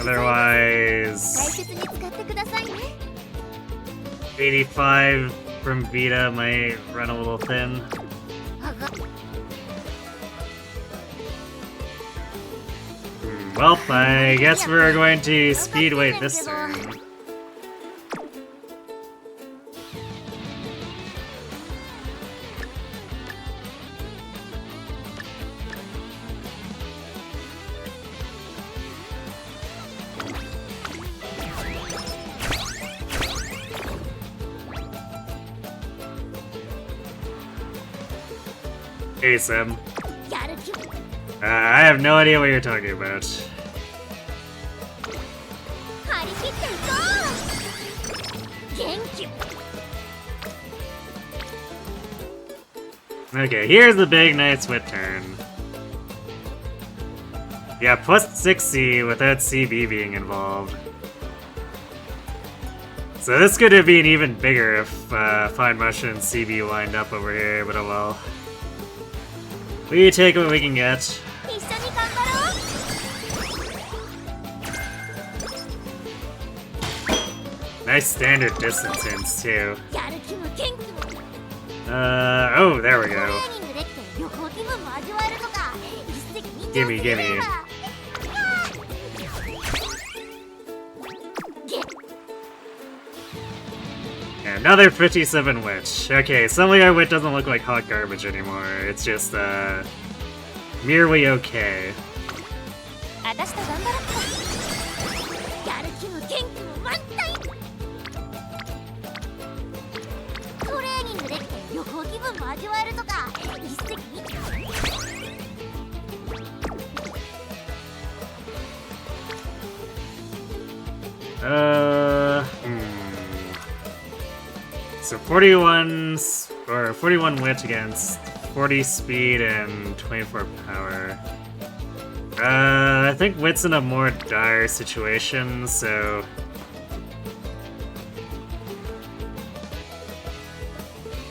Otherwise... 85 from Vita might run a little thin. Well, I guess we're going to speed wait this turn. ace him. やる気も I have no idea what you're talking about. 張り切っていこう元気 Okay, here's the big Knight's Wit turn. Yeah, plus 60 without CB being involved. So this could have been even bigger if Fine Mushroom and CB lined up over here, but oh well. We take what we can get. 一緒に頑張ろう Nice standard distance hints too. やる気も元気も Oh, there we トレ go. ーニングできて旅行気分も味わえるとか一石二鳥 Gimme, すぎる gimme. わ Another 57 Witch. Okay, suddenly our Wit doesn't look like hot garbage anymore. It's just, merely okay. 私と頑張ろっかやる気も元気も満タイトレーニングできて旅行気分も味わえるとか一石二鳥 So 41 or 41 wit against 40 speed and 24 power. I think wit's in a more dire situation, so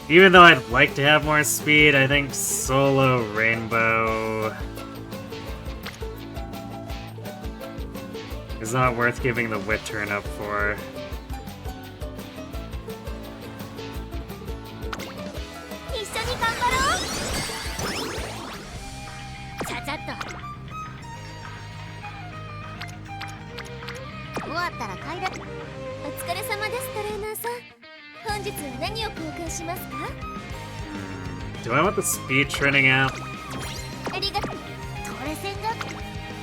even though I'd like to have more speed, I think solo rainbow is not worth giving the wit turn up for. 一緒に頑張ろうちゃちゃっと終わったら帰らお疲れ様ですトレーナーさん本日は何を交換しますか Do I want the speed training app? ありがとうトレセンが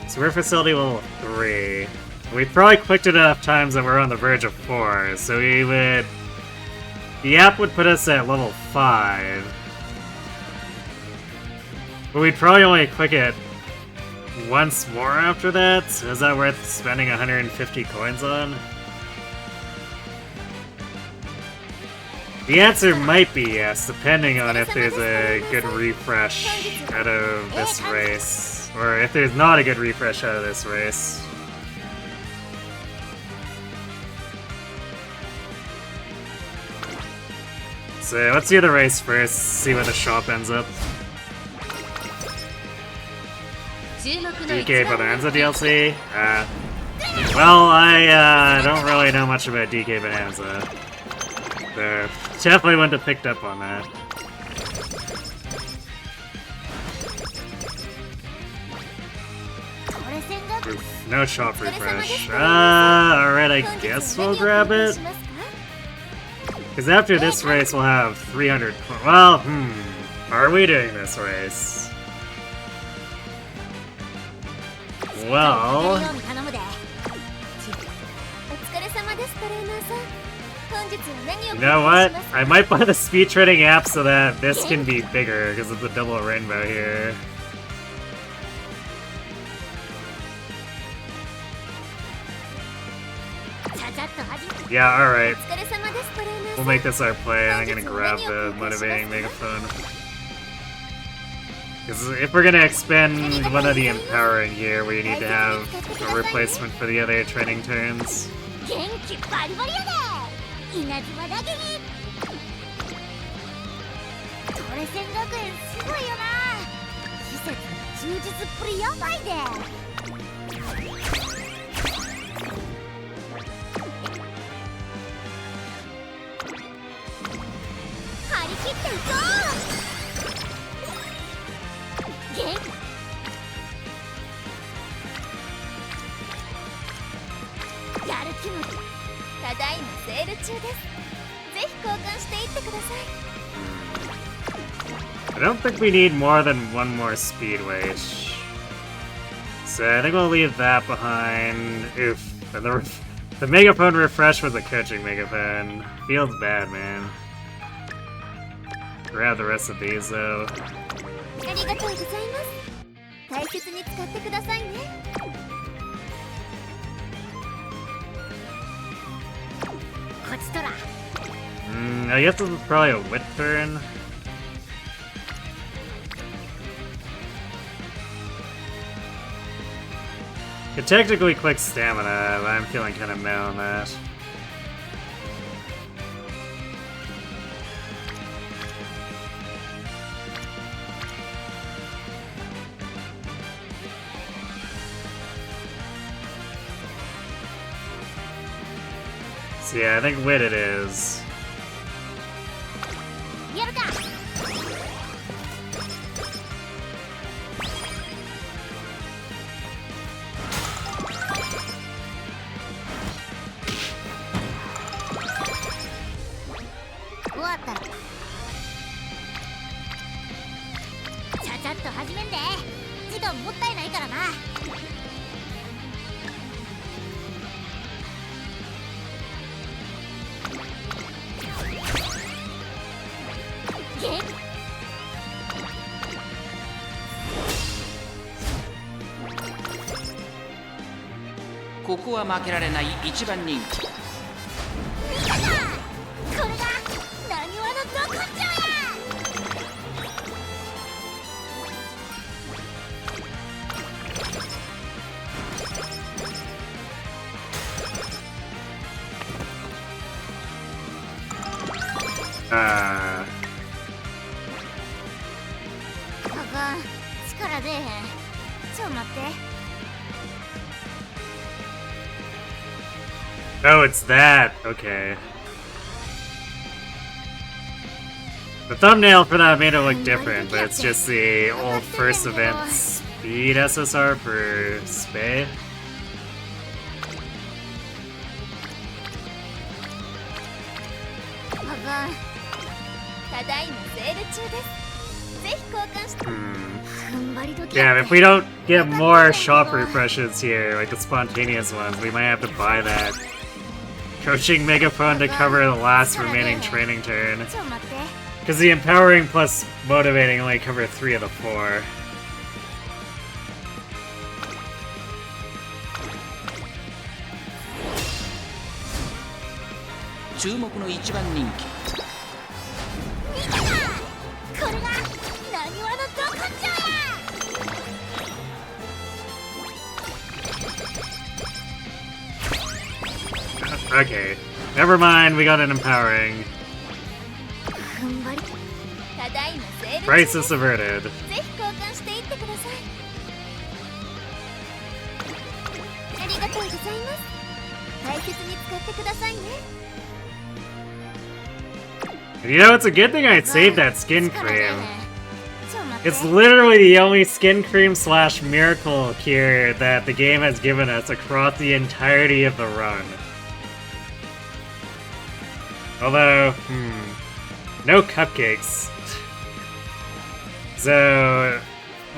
So we're facility level 3. We probably clicked it enough times that we're on the verge of 4, so we would... The app would put us at level 5. But we'd probably only click it once more after that? Is that worth spending 150 coins on? The answer might be yes, depending on if there's a good refresh out of this race. Or if there's not a good refresh out of this race. So let's do the race first, see where the shop ends up. 注目の DK Bonanza DLC? Well, I don't really know much about DK Bonanza. So, definitely wouldn't have picked up on that. Oof, no shop refresh. Alright, I guess we'll grab it. Because after this race, we'll have 300 coins. Well, are we doing this race? Well... お疲れ様ですトレーナーさん本日は何を You know what? I might buy the speed training app so that this can be bigger, because of the double rainbow here. Yeah, alright. We'll make this our play. I'm gonna grab the motivating megaphone. Because if we're gonna expend one of the empowering here, we need to have a replacement for the other training turns. 元気バリバリやで稲妻だけにトレセン学園すごいよな施設の充実っぷりやばいで張り切っていこう元気やる気もただいまセール中ですぜひ交換していってください I don't think we need more than one more speed wage. So I think we'll leave that behind. Oof. The megaphone refresh was a coaching megaphone. Feels bad, man. Grab the rest of these though. ありがとうございます。大切に使ってくださいね。こちとら。I guess this is probably a wit turn. Could technically click stamina, but I'm feeling kind of meh on that. So yeah, I think wit it is. やるか。終わったら。ちゃちゃっと始めんで。時間もったいないからな。ここは負けられない一番人気。これがなにわのど根性や。ここ力出えへん。ちょ待って。 Oh, it's that. Okay. The thumbnail for that made it look different, but it's just the old first event speed SSR for Spay. Yeah, if we don't get more shop refreshes here, like the spontaneous ones, we might have to buy that coaching megaphone to cover the last remaining training turn. Because the empowering plus motivating only cover 3 of the 4. Okay, never mind, we got an empowering. Crisis averted. You know, it's a good thing I saved that skin cream. It's literally the only skin cream slash miracle cure that the game has given us across the entirety of the run. Although, no cupcakes. So, if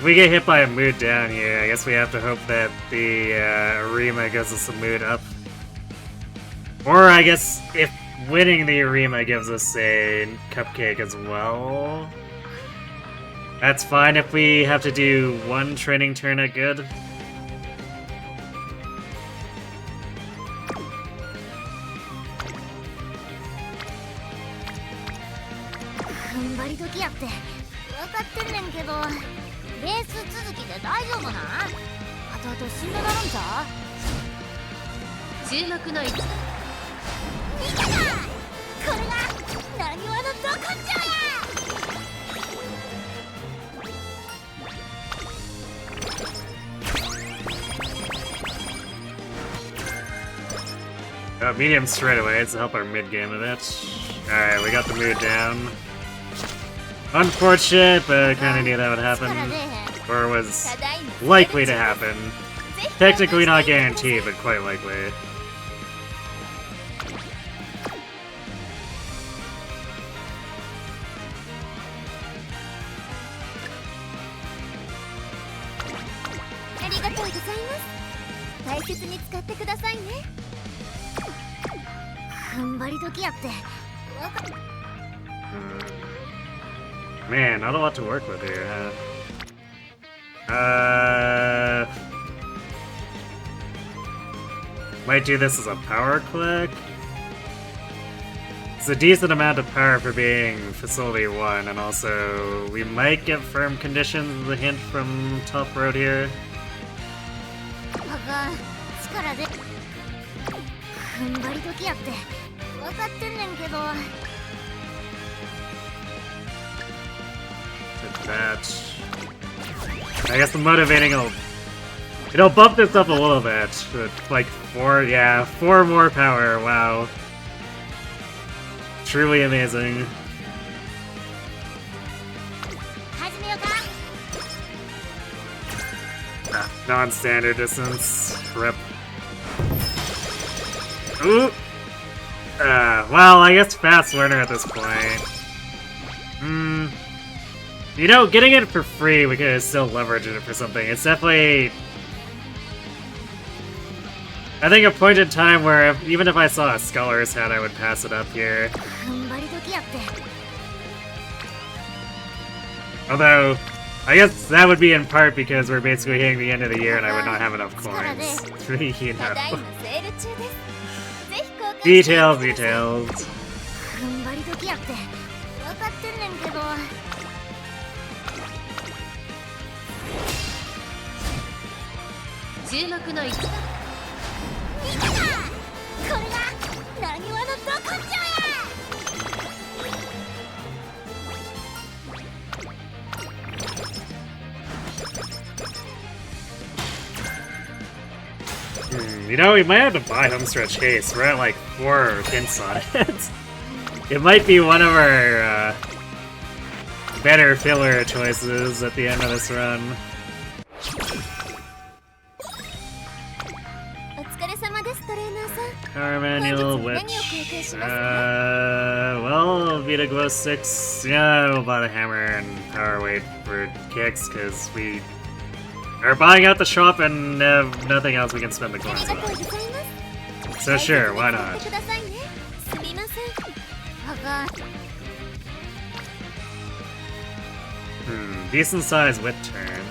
we get hit by a mood down here, I guess we have to hope that the Arima gives us a mood up. Or I guess if winning the Arima gives us a cupcake as well. That's fine if we have to do one training turn at good. Medium straight away to help our mid game a bit. Alright, we got the mood down. Unfortunate, but I kinda knew that would happen. Or was likely to happen. Technically not guaranteed, but quite likely. Man, not a lot to work with here, huh? Might do this as a power click. It's a decent amount of power for being Facility 1, and also we might get firm conditions as a hint from top road here. 力で踏ん張り時やって分かってんねんけど That. I guess the motivating will... It'll bump this up a little bit. Like 4 more power, wow. Truly amazing. 始めようか Non-standard distance. Rip. Ooh! Well, I guess fast learner at this point. You know, getting it for free, we could still leverage it for something. It's definitely... I think a point in time where even if I saw a Scholar's Hat, I would pass it up here. 踏ん張り時やって Although, I guess that would be in part because we're basically hitting the end of the year and I would not have enough coins. You ただい know. まセール中ですぜひ交換して Details, details. 踏ん張り時やって分かってんねんけど 注目の一番見たかこれがなにわのど根性や You know, we might have to buy Homestretch Haste. We're at like 4 hints on it. It might be one of our better filler choices at the end of this run. お疲れ様ですトレーナーさん Power manual, which, well, Vita Glow 6, yeah, we'll buy the hammer and power weight for kicks, because we are buying out the shop and have nothing else we can spend the あり coins がとう on. ございます So sure, why 大 not? 切に使ってくださいねすみませんはが Decent size wit turn.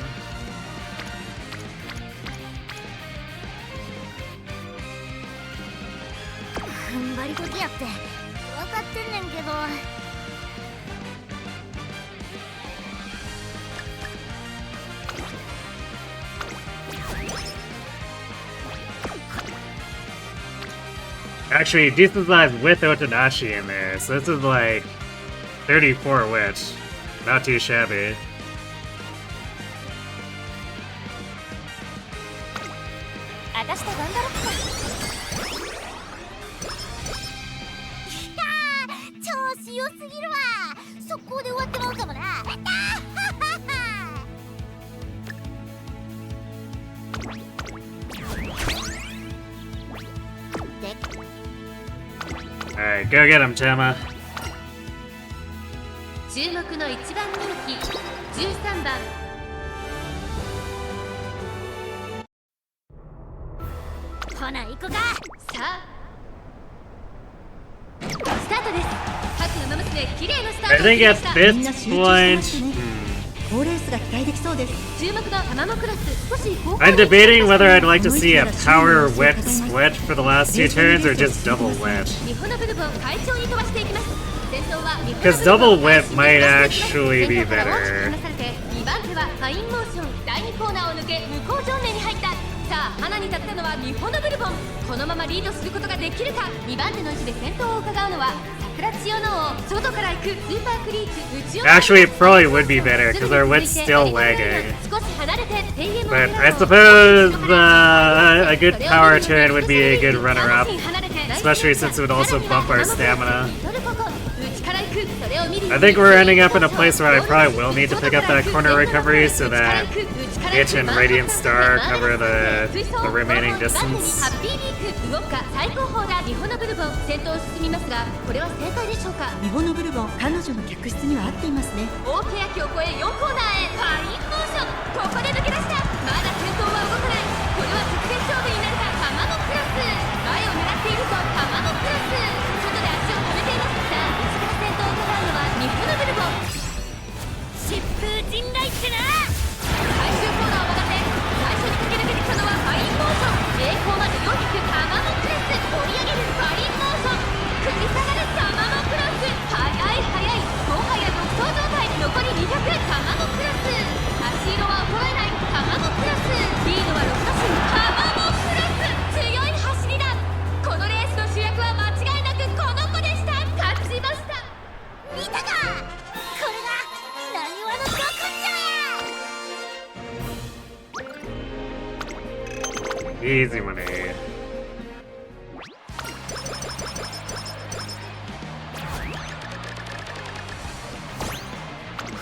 踏ん張り時やって分かってんねんけど Actually, decent size with Otanashi in there, so this is like 34 wit. Not too shabby. あたしと頑張ろっかいやー調子良すぎるわ速攻で終わってまうかもなあったー Alright, go get him, Tama. 注目の一番人気13番ほな行くかさあスタートです各馬娘綺麗なスタ I ートを think 切りま at した this みんな集中してま point... すね好レースが期待できそうです注目の卵クラス少し高校 I'm debating whether I'd like to see a power wit split for the last 2 turns or just double wit. 日本のブルボン快調に飛ばしていきます先頭は日本のブルボン Because double whip might actually be 先頭から大きく better. 離されて2番手はファインモーション第2コーナーを抜け向こう正面に入ったさあ花に立ったのは日本のブルボンこのままリードすることができるか2番手の位置で先頭を伺うのは桜千代の王外から行くスーパークリーク内を Actually, it probably would be better because our wit's still lagging. 少し離れて天元も But I suppose a good power turn would be a good runner-up, especially since it would also bump our stamina. I think we're ending up in a place where I probably will need to pick up that corner recovery so that Itch and Radiant Star cover the remaining distance. ハッピービーク動くか最高峰だ日本のブルボン先頭を進みますがこれは正解でしょうか日本のブルボン彼女の客室には合っていますね大欅を越え4コーナーへファインモーションここで抜け出したまだ先頭は動かないこれは直線勝負になるか玉のクラス前を狙っているぞ玉のクラス外で足を止めていますさあ Easy money.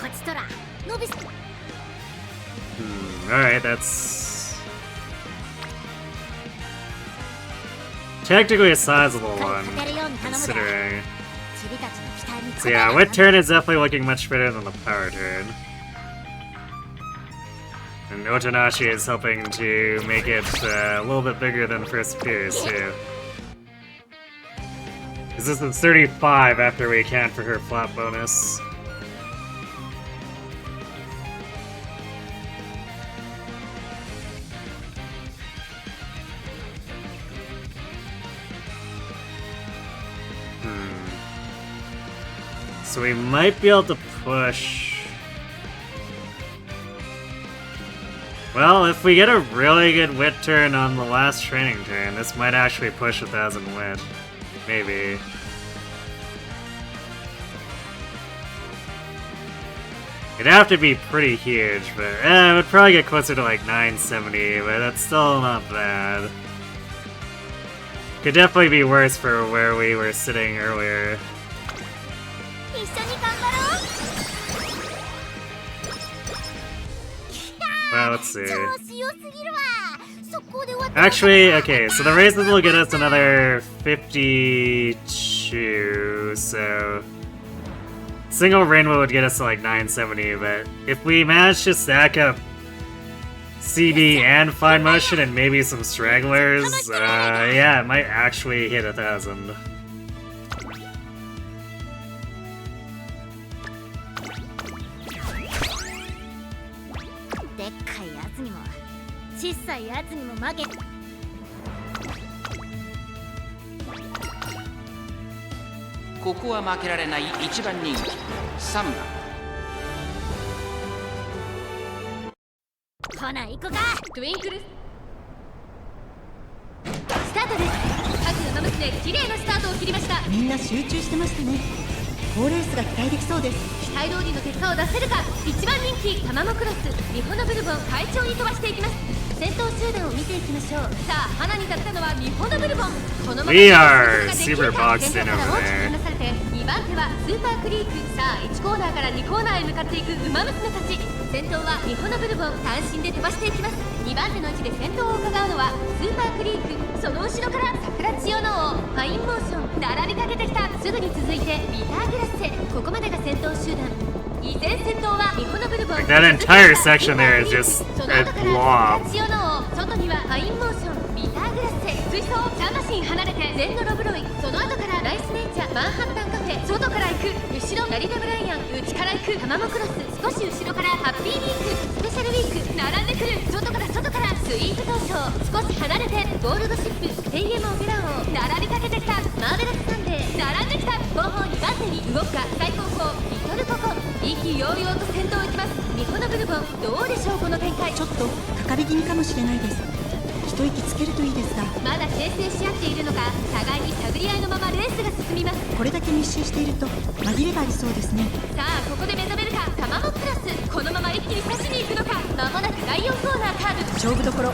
こちとら伸びす Alright, that's technically a sizable one, considering. チビたちの期待に So yeah, wet turn is definitely looking much better than the power turn. And Otonashi is helping to make it a little bit bigger than first appears too. Because this is 35 after we account for her flat bonus. So we might be able to push. Well, if we get a really good wit turn on the last training turn, this might actually push 1,000 wit. Maybe. It'd have to be pretty huge, but it would probably get closer to like 970, but that's still not bad. Could definitely be worse for where we were sitting earlier. 一緒に頑張ろう Well, let's see. 調子良すぎるわ速攻で終わった Actually, okay, so the races will get us another 52, so single rainbow would get us to like 970, but if we manage to stack up CB and fine motion and maybe some stragglers, yeah, it might actually hit 1,000. でっかいやつにも小さいやつにも負けここは負けられない一番人気3番。ほな行こかトゥインクルスタートです。各馬娘綺麗なスタートを切りました。みんな集中してましたね。好レースが期待できそうです。期待通りの結果を出せるか。一番人気タマモクロスミホノブルボン快調に飛ばしていきます。先頭集団を見ていきましょう。さあ花に立ったのはミホノブルボン。このまま We are super boxed in over 先 there. 頭から大きく離されて2番手はスーパークリーク。さあ1コーナーから2コーナーへ向かっていく馬娘たち。先頭はミホノブルボン単身で飛ばしていきます。2番手の位置で先頭を伺うのはスーパークリーク。その後ろから桜千代の王ファインモーション並びかけてきた。すぐに続いてビターグラッセ。ここまでが先頭集団。依然先頭はミホノブルボン。 Like that entire section there is just a blob. 千代の王外にはファインモーションビターグラッセ。追走チャンマシン離れてゼンノロブロイ。その後からライスネイチャーマンハッタンカフェ。外から行く後ろ成田ブライアン。内から行くタマモクロス。少し後ろからハッピーウィークスペシャルウィーク並んでくる。外からスイープ東証。少し離れてゴールドシップテイエモオペラ王並びかけてきた。マーベラスサンデー並んできた。後方2番手に動くか最高峰リトルココ。意気揚々と先頭を行きます。ミホノブルボンどうでしょうこの展開。ちょっとかかり気味かもしれないです。一息つけるといいですが。まだ訂正し合っているのか互いに探り合いのままレースが進みます。これだけ密集していると紛れがありそうですね。さあここで目覚めるかタマモクラス。このまま一気に差しに行くのか。まもなく第4コーナーカーブ。勝負どころ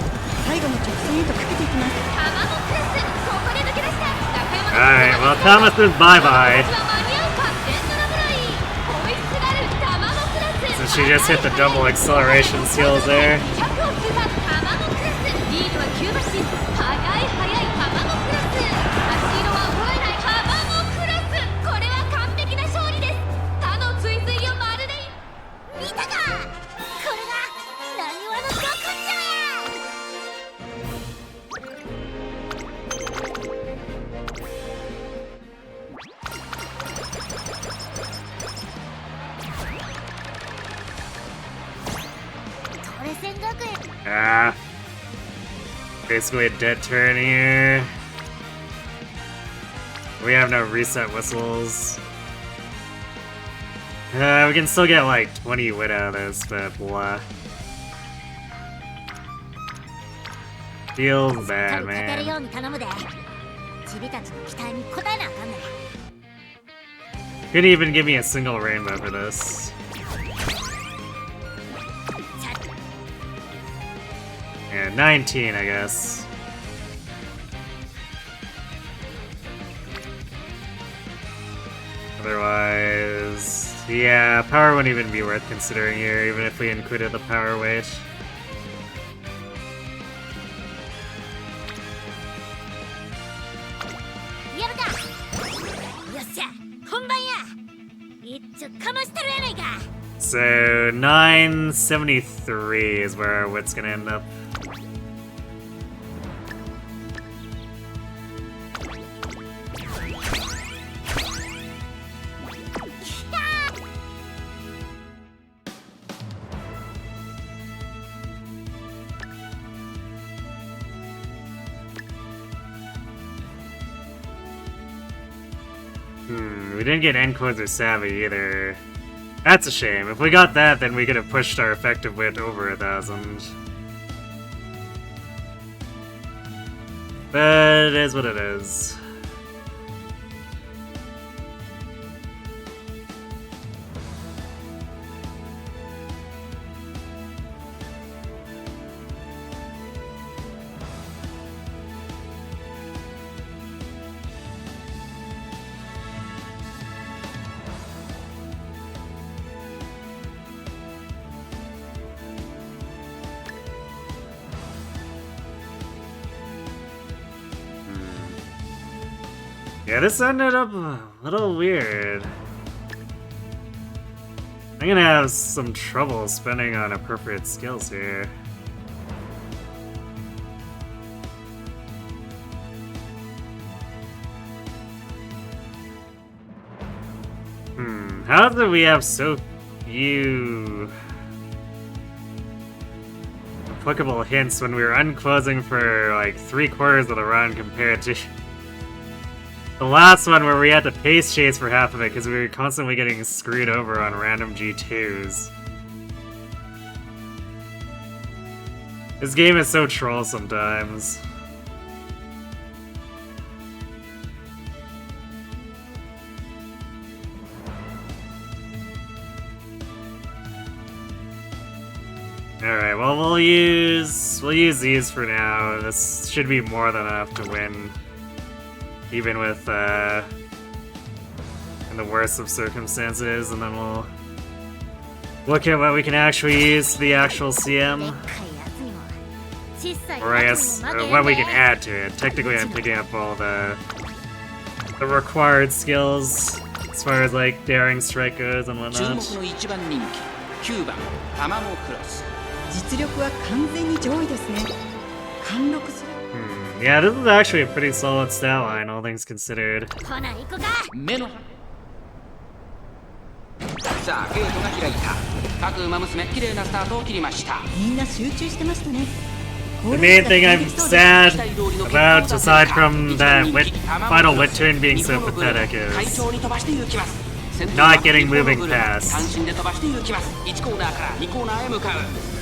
最後の直線へとかけていきます。タマモクラスここで抜け出した。中山の Alright, well, Thomas is bye bye. 間に合うか。ゼントラブライ追いすがるタマモクラス。 So she just hit the double acceleration seals there. 100を通過タマモクラス。リードは9馬身。速いタマモクラス。足色は衰えないタマモクラス。これは完璧な勝利です。他の追随をまるで見たかこれがなにわの極上やトレセン学園 Ah. Basically a dead turn here. We have no reset whistles. We can still get like 20 wit out of this, but blah. Feels しっか bad, り勝てるよ man. うに頼むでチビたちの期待に応えなあかんね Couldn't even give me a single rainbow for this. Yeah, 19, I guess. otherwise, yeah, power wouldn't even be worth considering here, even if we included the power weight. So 973 is where our wit's gonna end up. We didn't get Endcodes or Savvy either. That's a shame. If we got that, then we could have pushed our effective wit over 1,000. But it is what it is. Yeah, this ended up a little weird. I'm gonna have some trouble spending on appropriate skills here. How do we have so few applicable hints when we were unclosing for like 3/4 of the run compared to the last one where we had to pace chase for half of it because we were constantly getting screwed over on random G2s. This game is so troll sometimes. Alright, well we'll use these for now. This should be more than enough to win. Even with, in the worst of circumstances, and then we'll look at what we can actually use to the actual CM. Or I guess, what we can add to it. Technically I'm picking up all the required skills, as far as like daring strike goes and whatnot. 実力は完全に上位ですね。貫禄する。Yeah, this is actually a pretty solid stat line, all things considered. さあゲートが開いた。各馬娘綺麗なスタートを切りました。みんな集中してましたね。 The main thing I'm sad about, aside from that final wit turn being so pathetic, is not getting moving past.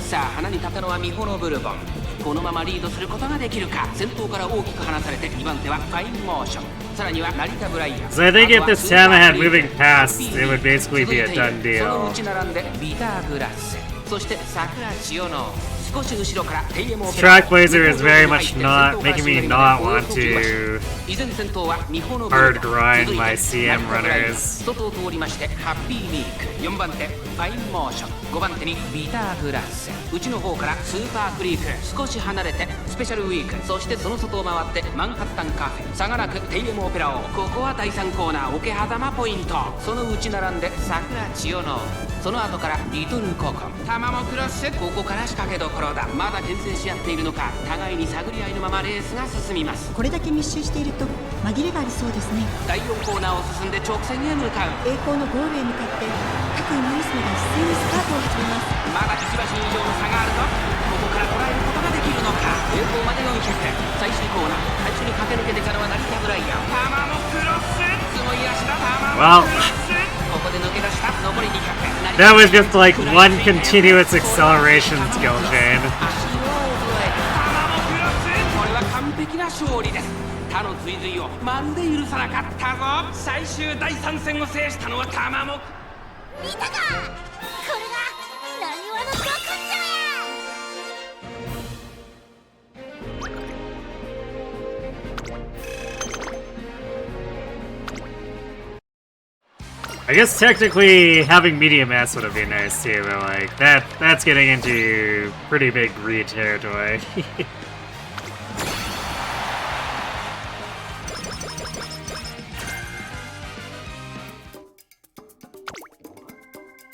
さあ花に立ったのはミホのブルボン。このままリードすることができるか。先頭から大きく離されて2番手はファインモーション。さらには成田ブライアン。 So I think if this Tama had moving past, it would basically be a done その deal. うち並んでビターグラッセ。そして桜千代の。少し後ろからテイエモ Track Blazer is very much not making me not want to hard grind my CM runners. 外を通りましてハッピーウィーク。4番手ファインモーション。5番手にビターグラッセ。内の方からスーパークリーク。少し離れてスペシャルウィーク。そしてその外を回ってマンハッタンカフェ。差がなくテイエモオペラを。ここは第3コーナー桶狭間ポイント。その内並んで桜千代の。その後からリトルココン。玉もクロス。ここから仕掛けどころだ。まだ牽制し合っているのか。互いに探り合いのままレースが進みます。これだけ密集していると紛れがありそうですね。第4コーナーを進んで直線へ向かう。栄光のゴールへ向かって各馬娘が一斉にスタートを始めます。まだ1馬身以上の差があるぞ。ここから捉えることができるのか。栄光まで400。最終コーナー最初に駆け抜けてきたのは成田ブライアン。玉もクロス。つもい足だ。玉もクロス。ここで抜け出した。残り200。That was just like one continuous acceleration skill chain. これは完璧な勝利です。他の追随をまるで許さなかったぞ。最終第3戦を制したのは玉も。見たか。これがなにわのど根性や。I guess technically having medium S would have been nice too, but like that's getting into pretty big greed territory.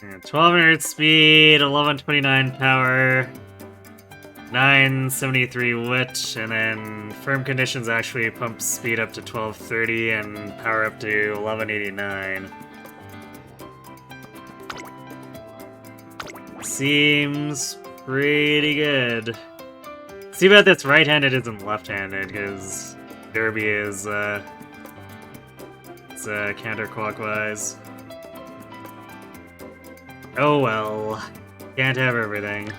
Yeah, 1200 speed, 1129 power, 973 wit, and then firm conditions actually pump speed up to 1230 and power up to 1189. Seems pretty good. See about this right-handed isn't left-handed, because Derby is it's counterclockwise. Oh well, can't have everything.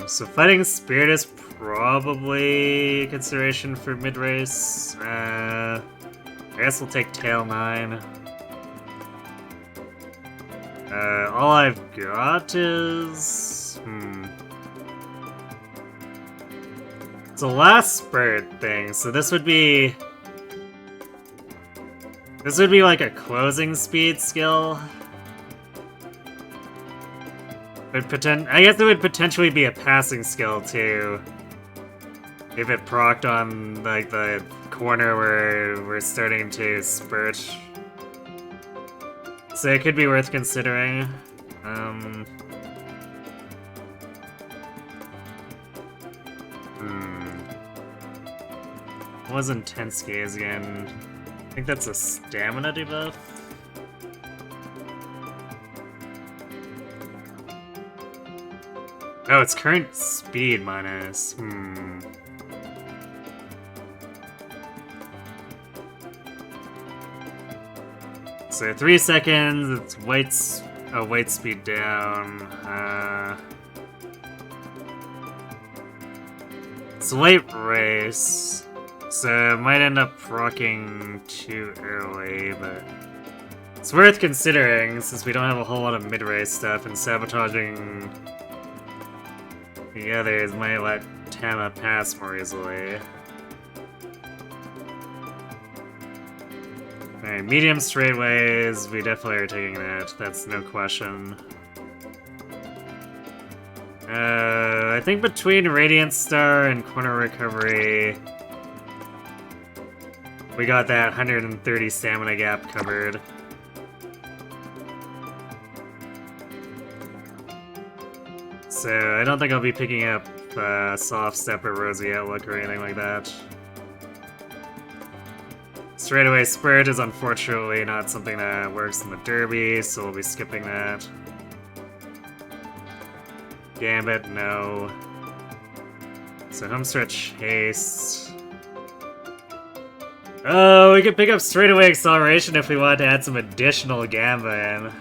So fighting spirit is probably a consideration for mid-race. I guess we'll take Tail 9. All I've got is... It's a last spirit thing, so this would be... This would be like a closing speed skill. I guess it would potentially be a passing skill too. If it procced on like the corner where we're starting to spurt. So it could be worth considering. What was Intense Gaze again? I think that's a stamina debuff. Oh, it's current speed minus. So 3 seconds, it's weight speed down. It's late race, so it might end up proccing too early, but it's worth considering since we don't have a whole lot of mid-race stuff, and sabotaging the others might let Tama pass more easily. Alright, medium straightaways, we definitely are taking that, that's no question. I think between Radiant Star and Corner Recovery, we got that 130 stamina gap covered. So I don't think I'll be picking up Soft Step or Rosy Outlook or anything like that. Straightaway Spirit is unfortunately not something that works in the Derby, so we'll be skipping that. Gambit, no. So Homestretch Haste. Oh, we could pick up Straightaway Acceleration if we wanted to add some additional Gamba in.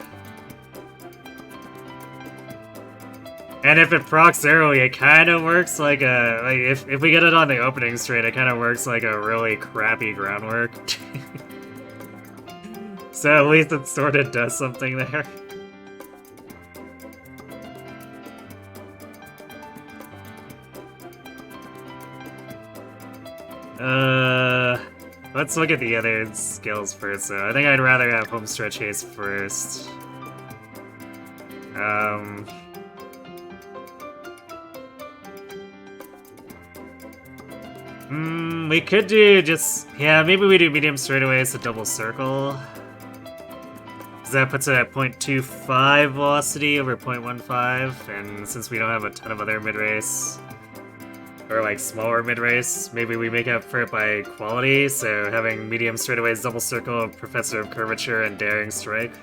And if it procs early, it kind of works like a... Like, if we get it on the opening straight, it kind of works like a really crappy groundwork. So at least it sort of does something there. Let's look at the other skills first, though. I think I'd rather have Homestretch Haste first. We could do just... Yeah, maybe we do medium straightaways to double circle. Because that puts it at 0.25 velocity over 0.15, and since we don't have a ton of other mid-race, or like smaller mid-race, maybe we make up for it by quality, so having medium straightaways, double circle, Professor of Curvature, and Daring Strike.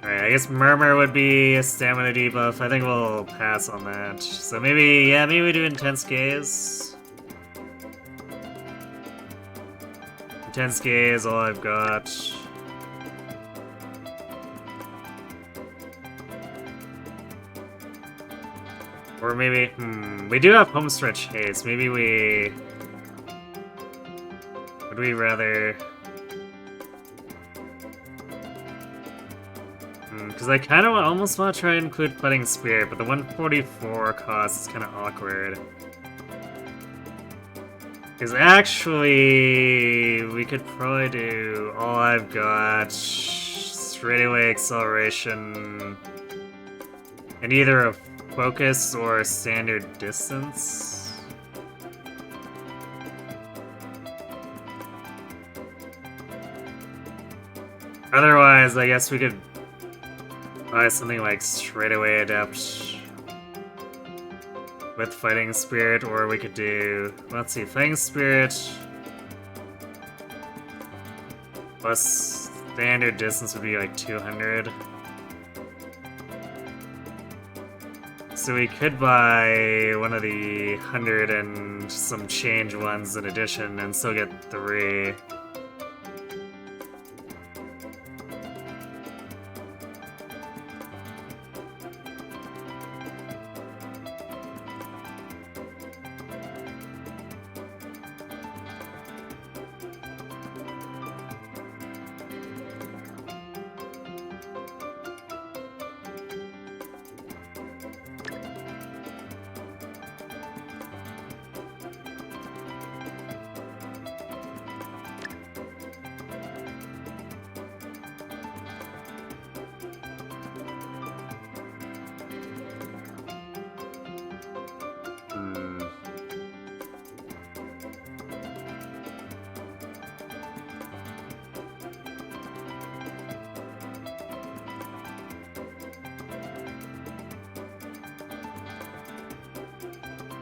Alright, I guess Murmur would be a stamina debuff. I think we'll pass on that. So maybe, yeah, maybe we do Intense Gaze. Intense Gaze, all I've got. Or maybe, we do have Homestretch Haste. Maybe we... Would we rather... because I kind of almost want to try and include Fighting Spirit, but the 144 cost is kind of awkward. Because actually, we could probably do All I've Got, Straightaway Acceleration, and either a Focus or a Standard Distance. Otherwise, I guess we could buy something like Straightaway Adept with Fighting Spirit, or we could do, let's see, Fighting Spirit plus Standard Distance would be like 200. So we could buy one of the 100 and some change ones in addition and still get 3.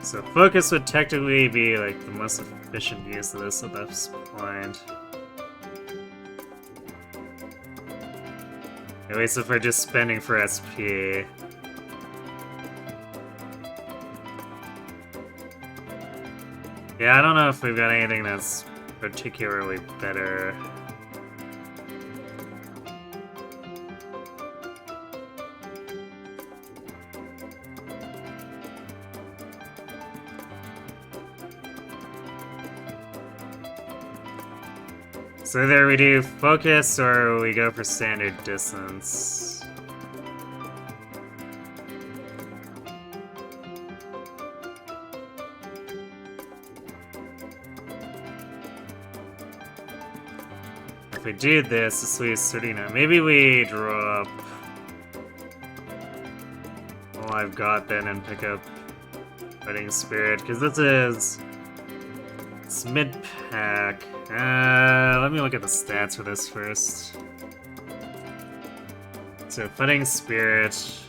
So Focus would technically be like the most efficient use of this at this point. At least if we're just spending for SP. Yeah, I don't know if we've got anything that's particularly better. So either we do Focus or we go for Standard Distance. If we do this leaves Sardina. Maybe we drop All I've Got then and pick up Fighting Spirit, because this is... it's mid-pack. Let me look at the stats for this first. So, Fighting Spirit. So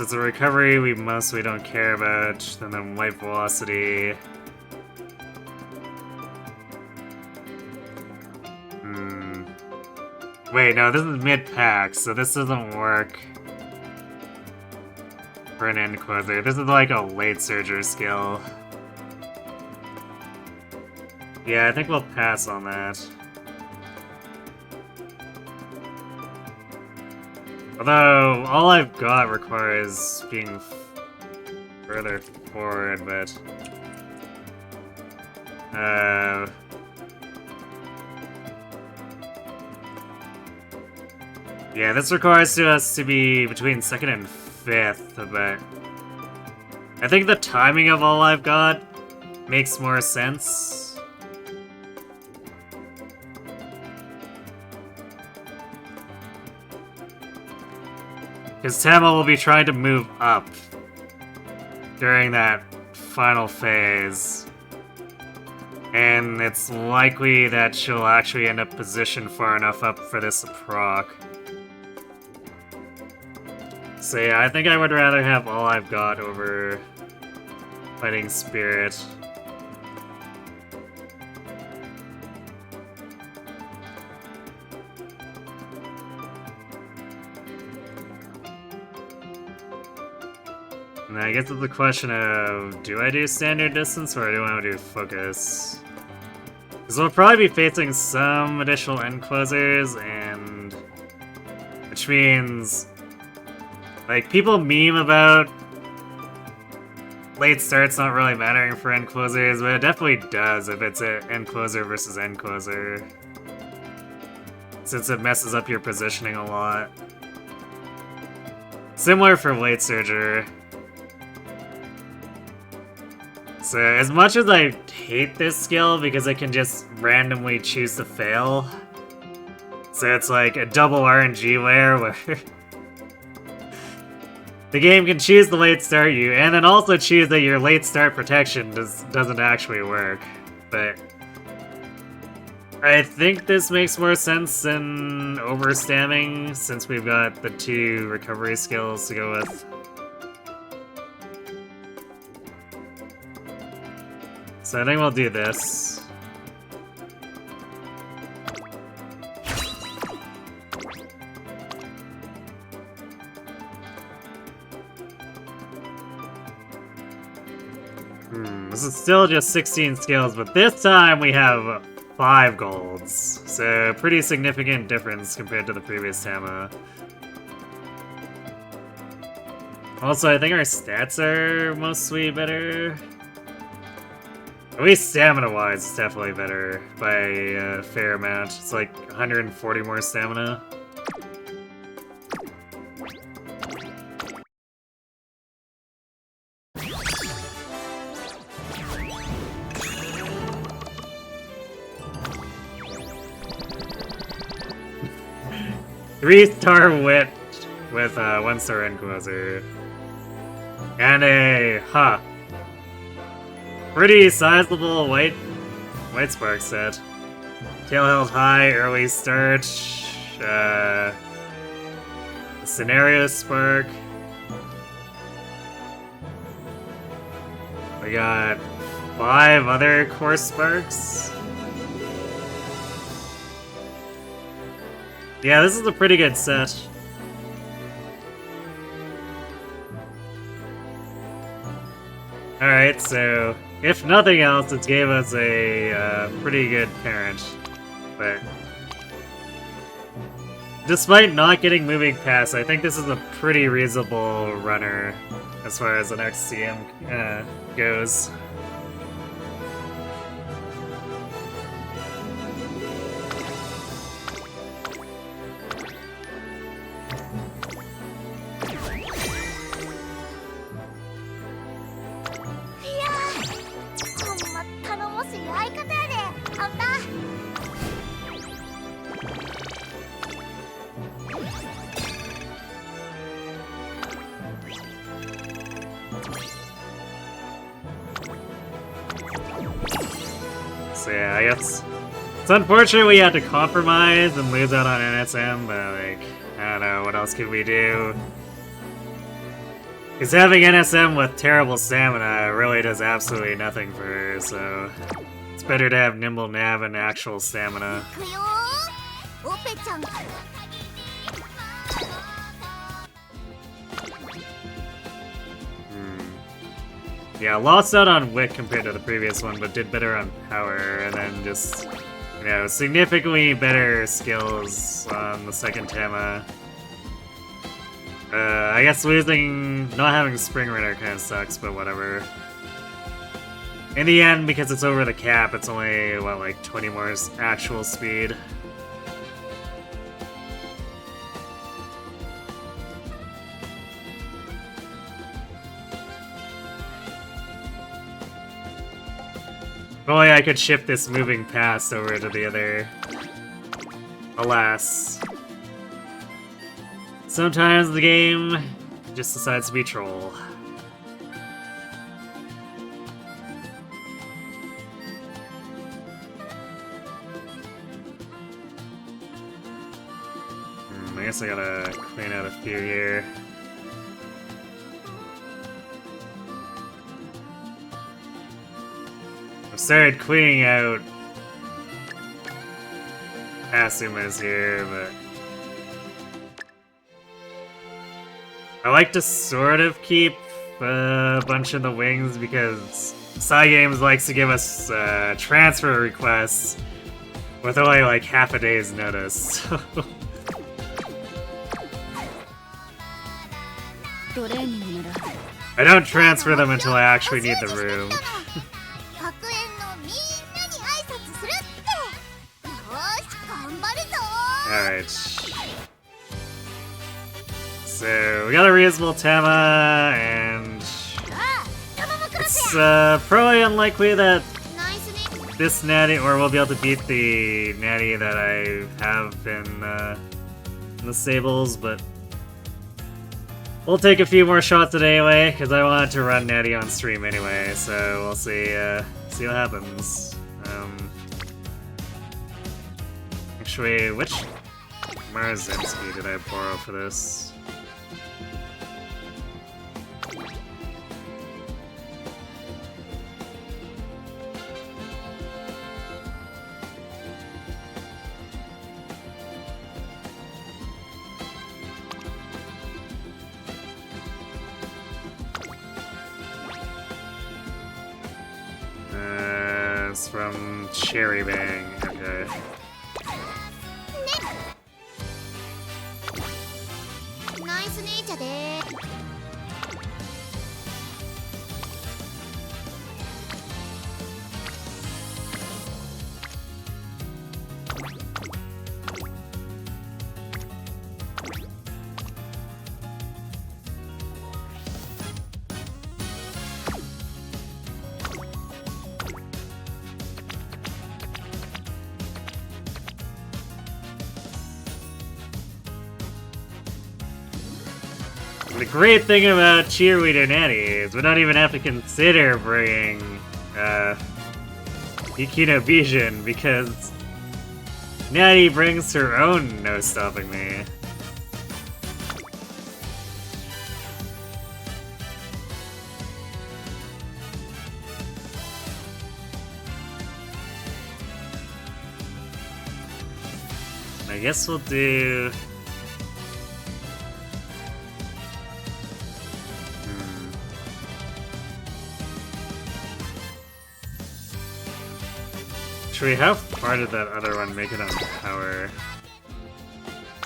it's a recovery we mostly don't care about. And then Light Velocity. Wait, no, this is mid-pack, so this doesn't work for an end closer. This is like a late surger skill. Yeah, I think we'll pass on that. Although, All I've Got requires being further forward, but... yeah, this requires us to be between 2nd and 5th, but... I think the timing of All I've Got makes more sense. Because Tama will be trying to move up during that final phase. And it's likely that she'll actually end up positioned far enough up for this to proc. So yeah, I think I would rather have All I've Got over Fighting Spirit. And I guess it's the question of, do I do Standard Distance or do I want to do Focus? Because we'll probably be facing some additional end closers, and... which means... like, people meme about late starts not really mattering for end closers, but it definitely does if it's an end closer versus end closer. since it messes up your positioning a lot. Similar for Late Surger. So, as much as I hate this skill because I can just randomly choose to fail, so it's like a double RNG layer where the game can choose to late start you, and then also choose that your late start protection doesn't actually work. But I think this makes more sense than overstamming, since we've got the 2 recovery skills to go with. So I think we'll do this. This is still just 16 skills, but this time we have 5 golds. So pretty significant difference compared to the previous Tama. Also, I think our stats are mostly better. At least stamina-wise, it's definitely better by a fair amount. It's like 140 more stamina. Three-star wit with 1-star encloser. And a pretty sizable white spark set. Tail held high, early start. Scenario spark. We got 5 other course sparks. Yeah, this is a pretty good set. Alright, so if nothing else, it gave us a pretty good parent. But despite not getting moving pass, I think this is a pretty reasonable runner as far as the next CM goes. So yeah, I guess it's unfortunate we had to compromise and lose out on NSM, but like, I don't know, what else could we do? Because having NSM with terrible stamina really does absolutely nothing for her, so it's better to have Nimble Nav and actual stamina. Yeah, lost out on wit compared to the previous one, but did better on power, and then just, you know, significantly better skills on the second Tama. I guess not having Spring Runner kind of sucks, but whatever. In the end, because it's over the cap, it's only, what, like 20 more actual speed. If only I could shift this moving past over to the other. Alas. Sometimes the game just decides to be troll. I guess I gotta clean out a few here. I've started cleaning out Asumas here, but I like to sort of keep a bunch of the wings because Cygames likes to give us transfer requests with only like half a day's notice. I don't transfer them until I actually need the room. So we got a reasonable Tama, and it's probably unlikely that this Natie, or we'll be able to beat the Natie that I have in the stables, but we'll take a few more shots at anyway, because I wanted to run Natie on stream anyway, so we'll see what happens. Actually, which Marzinski did I borrow for this? It's from Cherry Bang, okay. Nice nature de. The great thing about Cheerleader Natie is we don't even have to consider bringing Yukino Bijin, because Natie brings her own No Stopping Me. I guess we'll do... Actually, how far did that other one make it on power?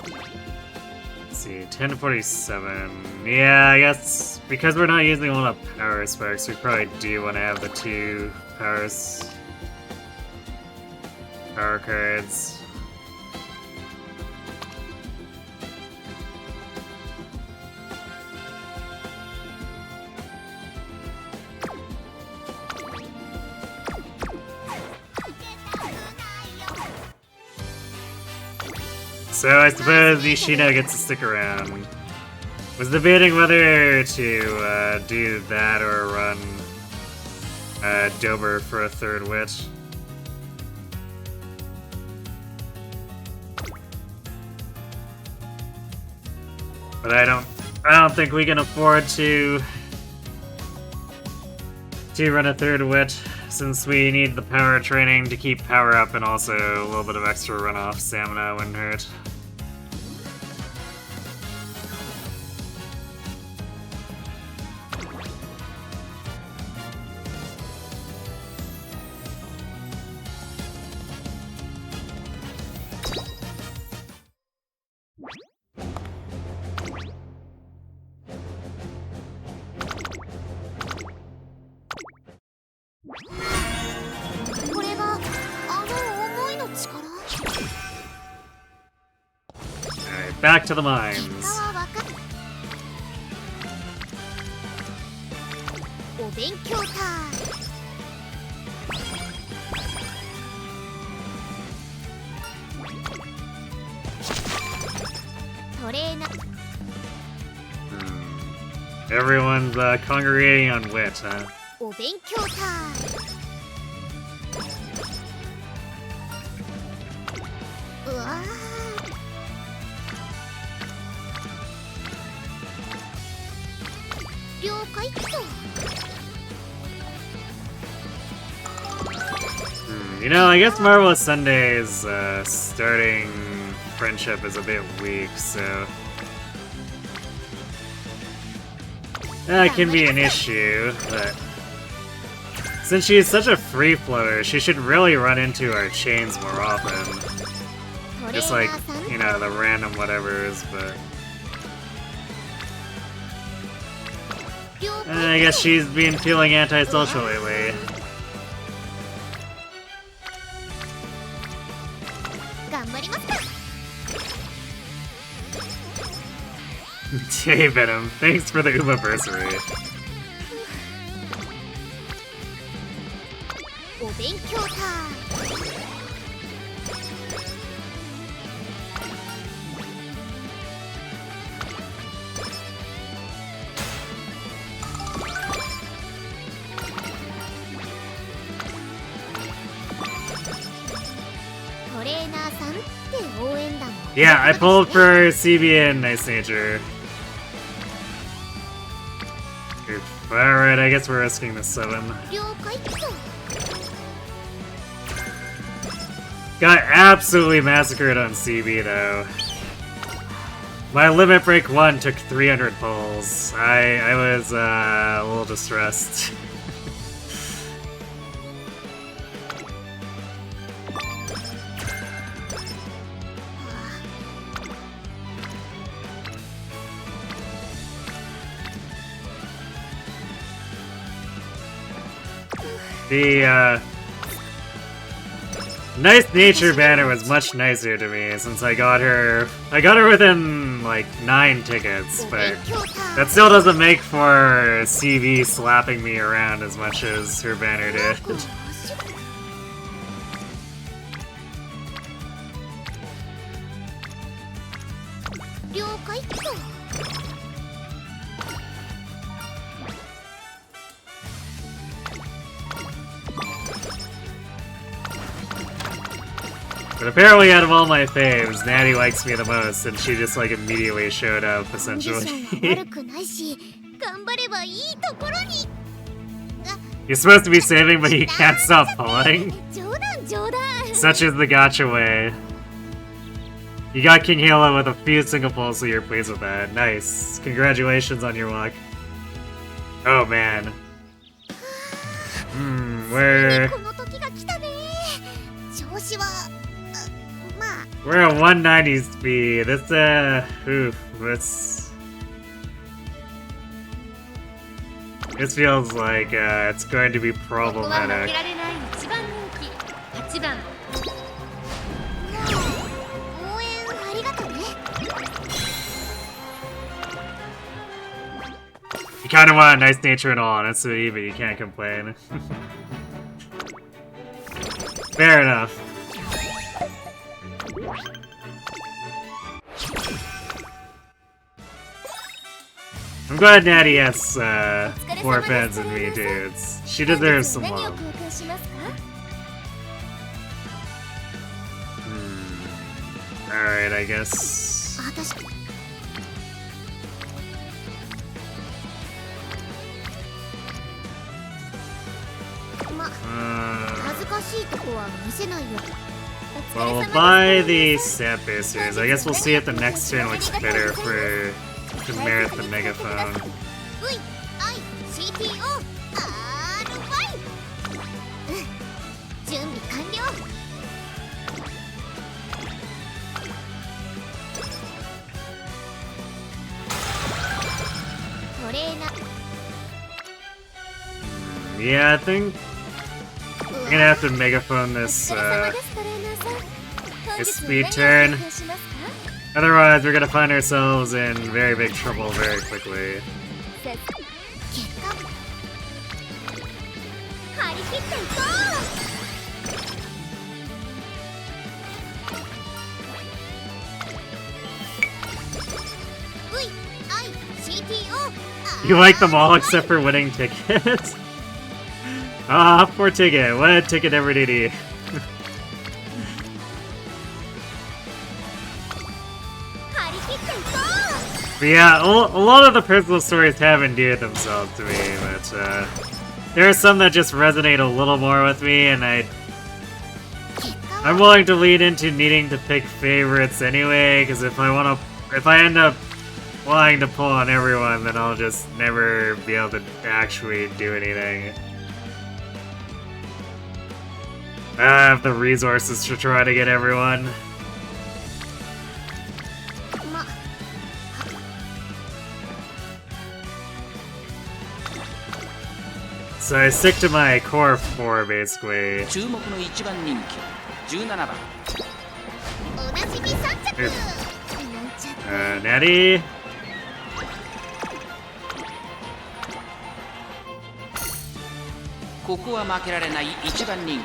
Let's see, 1047. Yeah, I guess because we're not using a lot of power specs, we probably do want to have the 2 power cards. So I suppose Ishino gets to stick around. Was debating whether to do that or run Dober for a 3rd witch. But I don't think we can afford to run a 3rd witch, since we need the power training to keep power up, and also a little bit of extra runoff stamina wouldn't hurt. Alright, back to the mines. Everyone's congregating on wit, huh? You know, I guess Marvelous Sunday's starting friendship is a bit weak, so that can be an issue, but since she's such a free floater, she should really run into our chains more often. Just like, you know, the random whatevers, but I guess she's been feeling antisocial lately. Hey Venom, thanks for the Umabursary. お勉強タイム。トレーナーさんって応援団も。Yeah, I pulled for CB and Nice Nature. Alright, I guess we're risking the 7. 了解っと。 Got absolutely massacred on CB though. My limit break 1 took 300 pulls. I was a little distressed. The Nice Nature banner was much nicer to me since I got her within like 9 tickets, but that still doesn't make for CV slapping me around as much as her banner did. 了解っと。 But apparently out of all my faves, Natie likes me the most, and she just like immediately showed up, essentially. 悪くないし、頑張ればいいところに。 You're supposed to be saving, but you can't stop pulling? 冗談冗談。 Such is the gacha way. You got King Halo with a few single pulls, so you're pleased with that. Nice. Congratulations on your luck. Oh man. We're... この時が来たね。調子は。 We're at 190 speed. That's oof. This feels like it's going to be ここは負 problematic. けられない一番人気8番。 応援ありがとね。 You kind of want a nice nature and all honesty, but you can't complain. Fair enough. I'm glad Natie has more fans than me, dudes. She deserves some 何を love. 交換しますか？ Alright, I guess. あ、確か。ま、恥ずかしいとこは見せないよ。 Well, we'll buy the stat boosters. I guess we'll see if the next turn looks better for to merit the megaphone. VICTO R5 準備完了。 トレーナー。 Yeah, I think I'm gonna have to megaphone this this speed turn. Otherwise, we're gonna find ourselves in very big trouble very quickly. 結果張り切っていこう。 VICTO You like them all except for winning tickets? Ah, poor ticket. What a ticket ever did he? But yeah, a lot of the personal stories have endeared themselves to me, but there are some that just resonate a little more with me, and I'm willing to lean into needing to pick favorites anyway, because if I end up wanting to pull on everyone, then I'll just never be able to actually do anything. I don't have the resources to try to get everyone. So I stick to my core 4 basically. 注目の一番人気17番。 おなじみ3着。 Natie? ここは負けられない一番人気。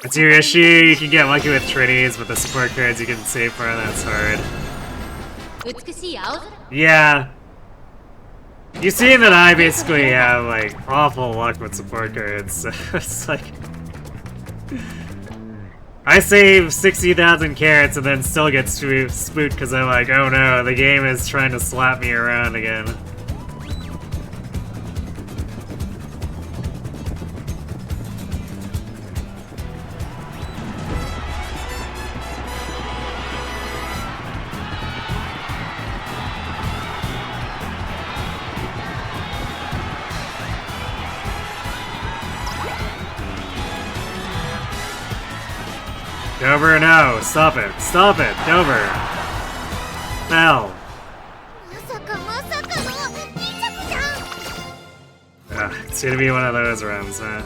It's your issue, you can get lucky with trinities, but the support cards you can save for, that's hard. 美しい青空 Yeah. You see that I basically have, like, awful luck with support cards, so it's like... I save 60,000 carats and then still get spooked because I'm like, oh no, the game is trying to slap me around again. Dover, no! Stop it! Stop it! Dover! Hell! まさかまさかの2着じゃん。 It's gonna be one of those rounds, huh?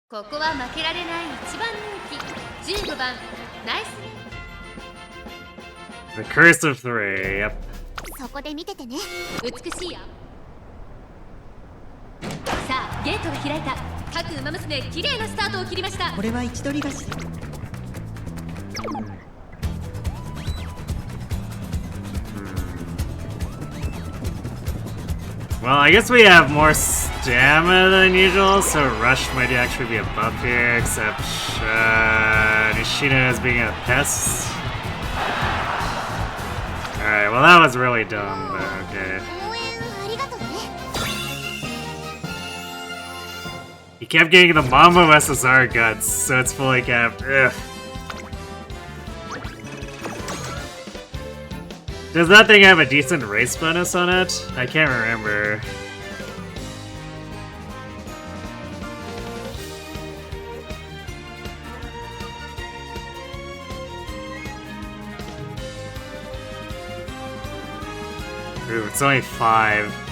ここは負けられない一番人気15番ナイス The Curse of Three, yep. そこで見ててね。美しいやさあゲートが開いた各馬娘綺麗なスタートを切りました。これは位置取り橋で Well, I guess we have more stamina than usual, so Rush might actually be a buff here, except Nishina is being a pest. Alright, well that was really dumb, but okay. 応援ありがとうね。 He kept getting the Mambo SSR guts, so it's fully capped. Ugh. Does that thing have a decent race bonus on it? I can't remember. Ooh, it's only 5.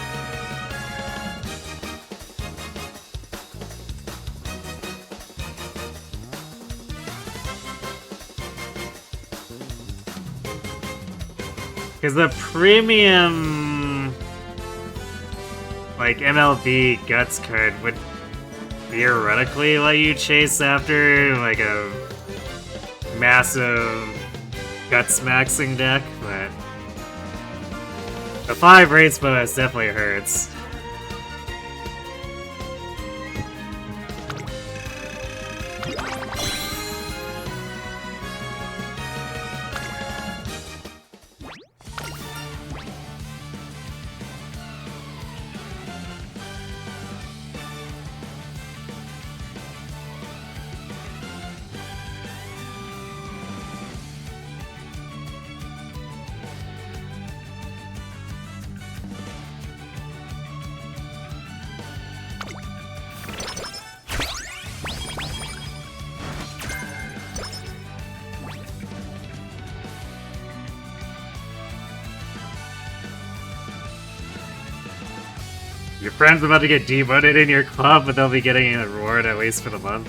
Because the premium, like, MLB Guts card would theoretically let you chase after, like, a massive Guts maxing deck, but the 5 race bonus definitely hurts. Your friend's about to get demoted in your club, but they'll be getting a reward at least for the month.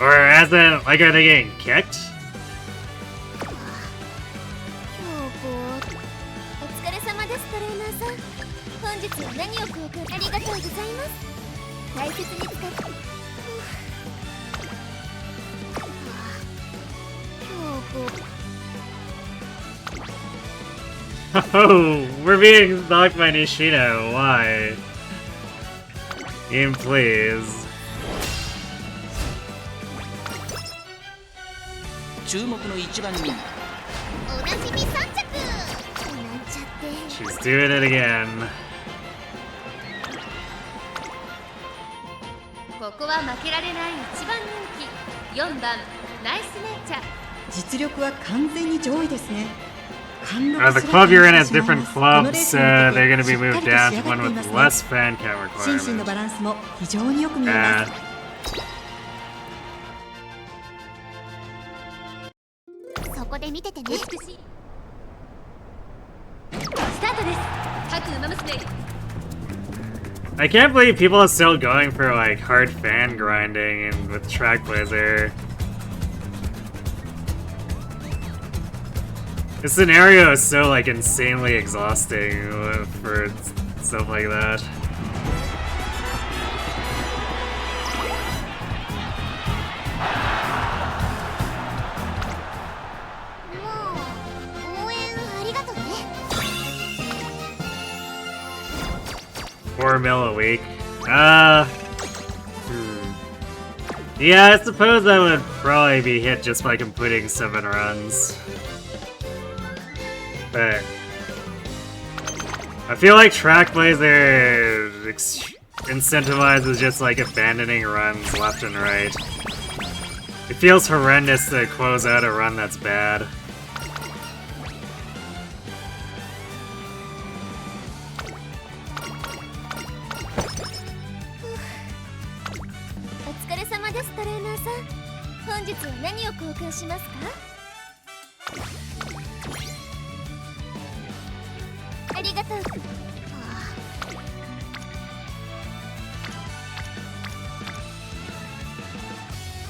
Or as in, like, are they getting kicked? お疲れ様ですトレーナーさん。本日は何を交換ありがとうございます。大切に使って。Oh, we're being stalked by Nishino. Why? Game, please. 注目の一番人気。おなじみ3着。なんちゃって。 She's doing it again. ここは負けられない一番人気4番ナイスネイチャー実力は完全に上位ですね。 The club you're in has different clubs, they're going to be moved down to one with less fan count 心身の requirements. バランスも非常によく見えます。そこで見ててね。美しいスタートです各馬娘 I can't believe people are still going for like hard fan grinding and with Track Blazer. This scenario is so like insanely exhausting for stuff like that. $4 mil a week. Yeah, I suppose I would probably be hit just by completing 7 runs. But I feel like Track Blazer incentivizes just like abandoning runs left and right. It feels horrendous to close out a run that's bad.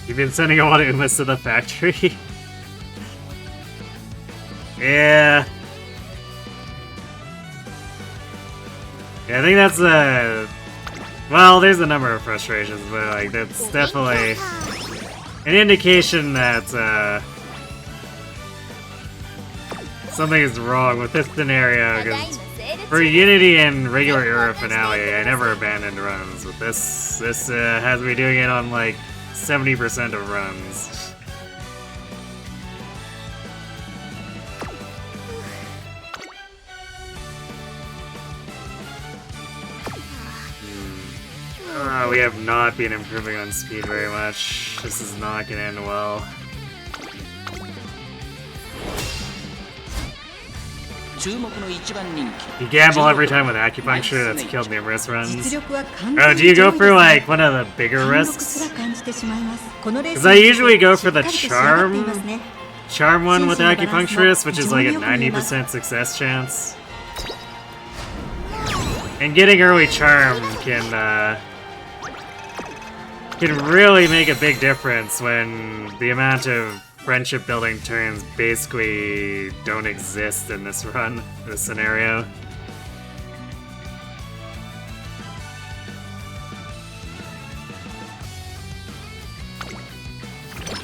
You've been sending a lot of Umas to the factory? Yeah. Yeah, I think that's well, there's a number of frustrations, but like that's definitely an indication that something is wrong with this scenario, because for Unity and regular era finale, I never abandoned runs. But this has me doing it on like 70% of runs. We have not been improving on speed very much. This is not gonna end well. You gamble every time with acupuncture, that's killed numerous runs. Oh, do you go for like one of the bigger risks? Because I usually go for the charm one with acupuncturist, which is like a 90% success chance. And getting early charm can really make a big difference when the amount of friendship building turns basically don't exist in this run, this scenario.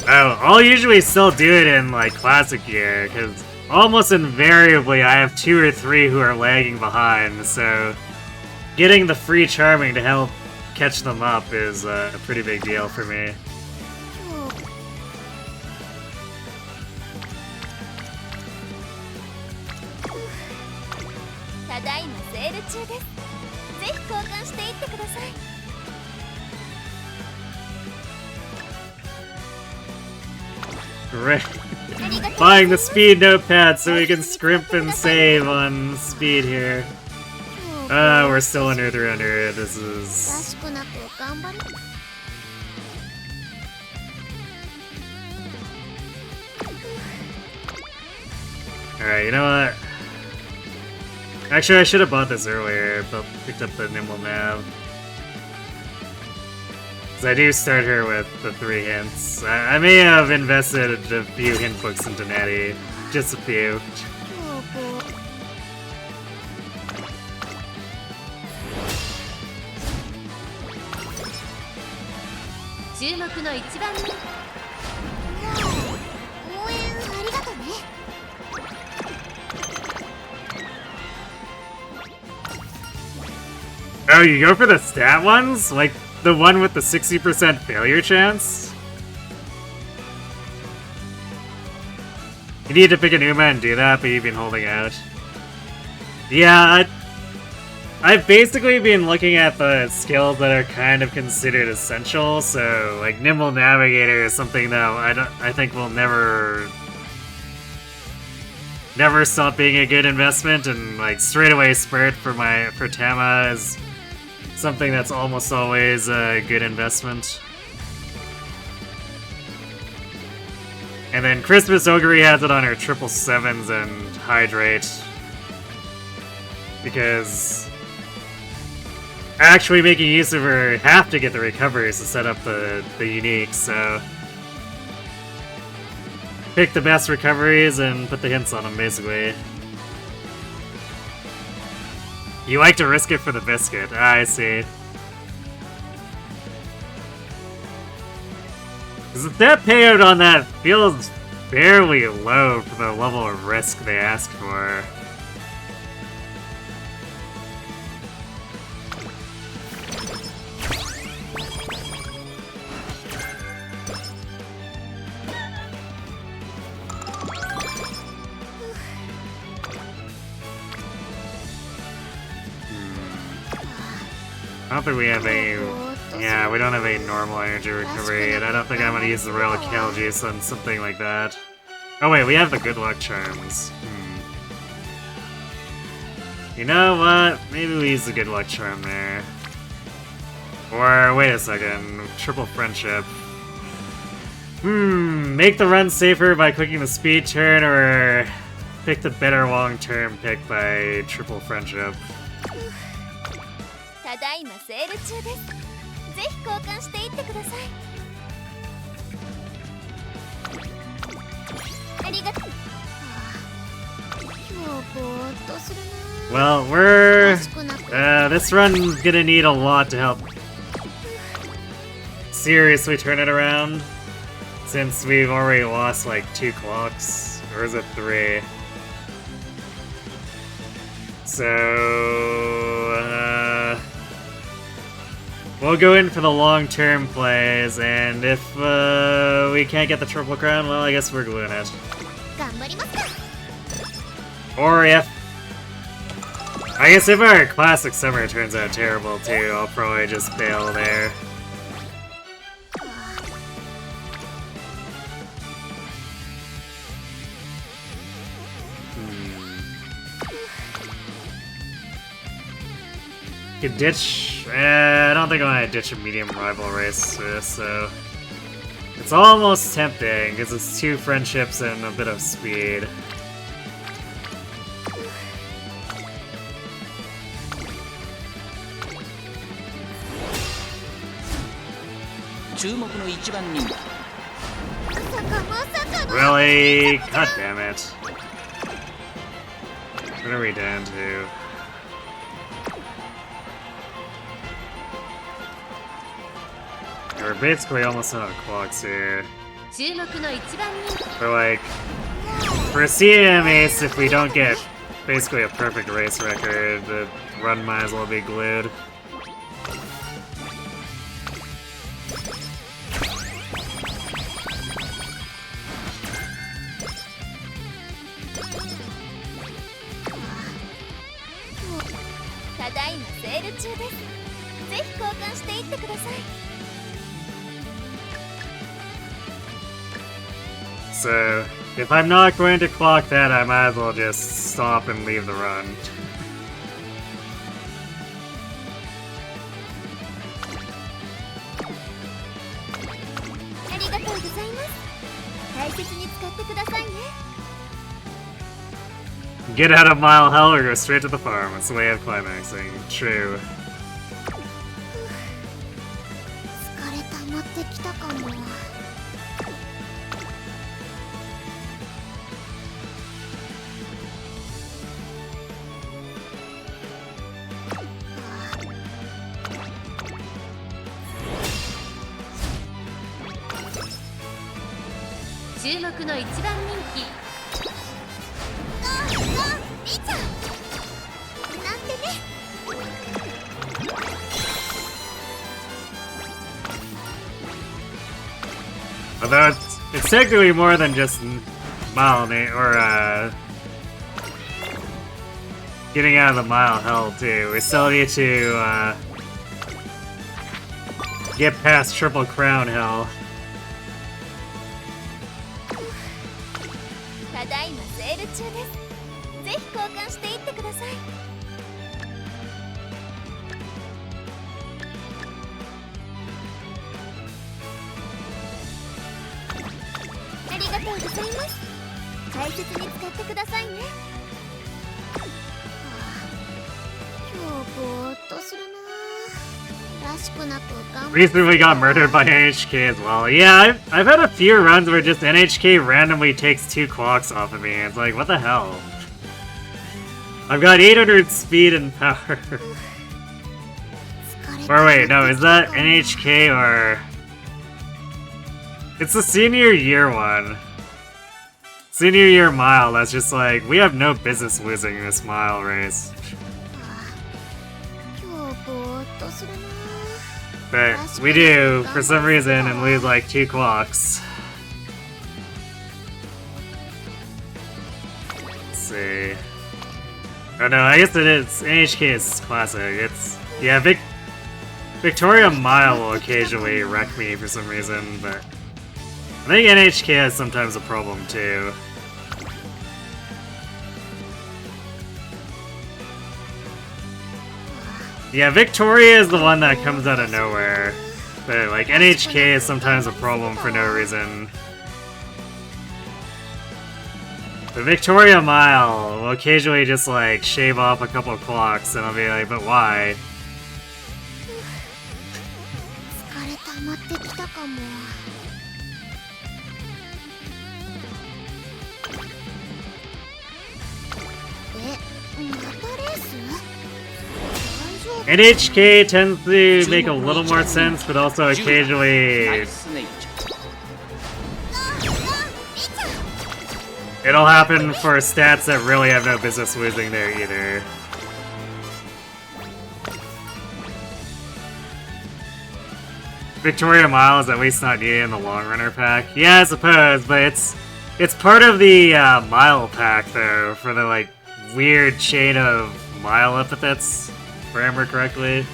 Oh, I'll usually still do it in like classic gear, because almost invariably I have 2 or 3 who are lagging behind, so getting the free charming to help catch them up is a pretty big deal for me. Buying the speed notepad so we can scrimp and save on speed here. We're still under 300. This is... Alright, you know what? Actually, I should have bought this earlier, but picked up the Nimble Nav. Because I do start her with the 3 hints. I may have invested a few hint books into Natie. Just a few. Oh, you go for the stat ones? Like the one with the 60% failure chance? You need to pick an Uma and do that, but you've been holding out. Yeah, I've basically been looking at the skills that are kind of considered essential, so like Nimble Navigator is something that I think will never stop being a good investment, and like straightaway Spurt for Tama is something that's almost always a good investment. And then Christmas Ogre has it on her 777s and Hydrate, because actually making use of her have to get the recoveries to set up the unique, so pick the best recoveries and put the hints on them, basically. You like to risk it for the biscuit. Ah, I see. That payout on that feels fairly low for the level of risk they ask for. I don't think we have a... Yeah, we don't have a normal energy recovery, and I don't think I'm gonna use the Royal Kale Juice on something like that. Oh wait, we have the Good Luck Charms. You know what? Maybe we use the Good Luck Charm there. Or, wait a second, Triple Friendship. Make the run safer by clicking the speed turn, or pick the better long-term pick by Triple Friendship. ただいまセール中です。ぜひ交換していってください。ありがとう。今日ぼーっとするな。 Well, we're... this run's gonna need a lot to help seriously turn it around, since we've already lost like 2 clocks, or is it 3? So, we'll go in for the long-term plays, and if we can't get the Triple Crown, well, I guess we're gluing it. Or if... I guess if our Classic Summer turns out terrible too, I'll probably just bail there. Could ditch... I don't think I'm gonna ditch a medium rival race for this, so... It's almost tempting, because it's 2 friendships and a bit of speed. Really? God damn it. What are we down to? We're basically almost out of clocks here. But like, for a CM ace, if we don't get basically a perfect race record, the run might as well be glued. So, if I'm not going to clock that, I might as well just stop and leave the run. Get out of Mile Hell or go straight to the farm. It's the way of climaxing. True. Although it's technically more than just Mile or getting out of the Mile Hell too. We still need to get past Triple Crown Hell. recently got murdered by NHK as well. Yeah, I've had a few runs where just NHK randomly takes 2 clocks off of me. It's like, what the hell? I've got 800 speed and power. Or wait, no, is that NHK or... It's the senior year one. Senior year mile, that's just like, we have no business losing this mile race. But we do, for some reason, and lose like 2 clocks. Let's see. Oh no, I guess it is. NHK is classic. It's... Yeah, Victoria Mile will occasionally wreck me for some reason, but... I think NHK has sometimes a problem too. Yeah, Victoria is the one that comes out of nowhere. But like, NHK is sometimes a problem for no reason. The Victoria Mile will occasionally just like shave off a couple clocks and I'll be like, but why? NHK tends to make a little more sense, but also occasionally it'll happen for stats that really have no business losing there either. Victoria Mile is at least not needed in the long runner pack. Yeah, I suppose, but it's part of the mile pack though, for the like weird chain of mile epithets. If I remember correctly.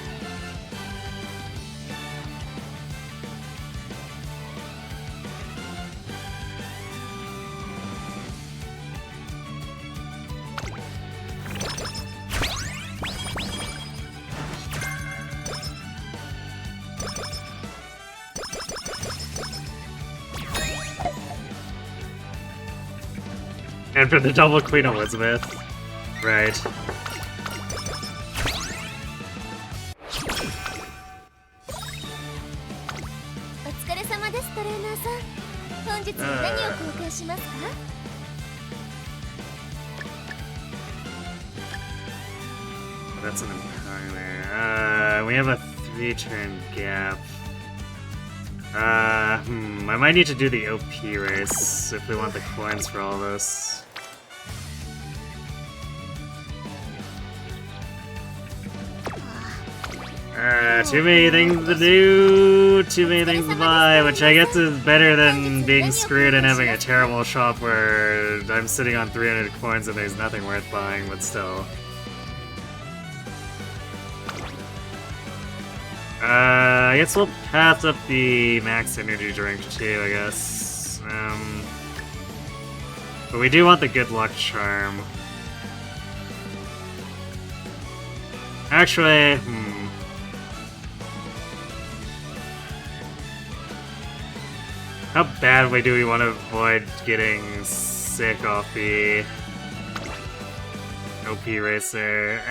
And for the double Queen Elizabeth. Right. That's an empire. We have a 3-turn gap. I might need to do the OP race if we want the coins for all this. Too many things to do, too many things to buy, which I guess is better than being screwed and having a terrible shop where I'm sitting on 300 coins and there's nothing worth buying, but still. I guess we'll pass up the max energy drink too, I guess. But we do want the good luck charm. Actually, how badly do we want to avoid getting sick off the OP racer?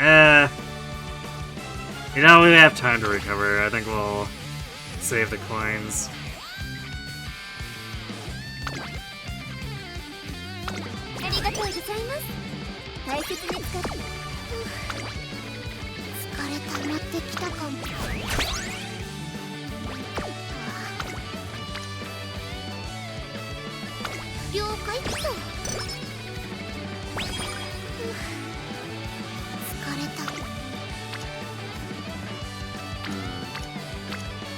You know, we have time to recover. I think we'll save the coins.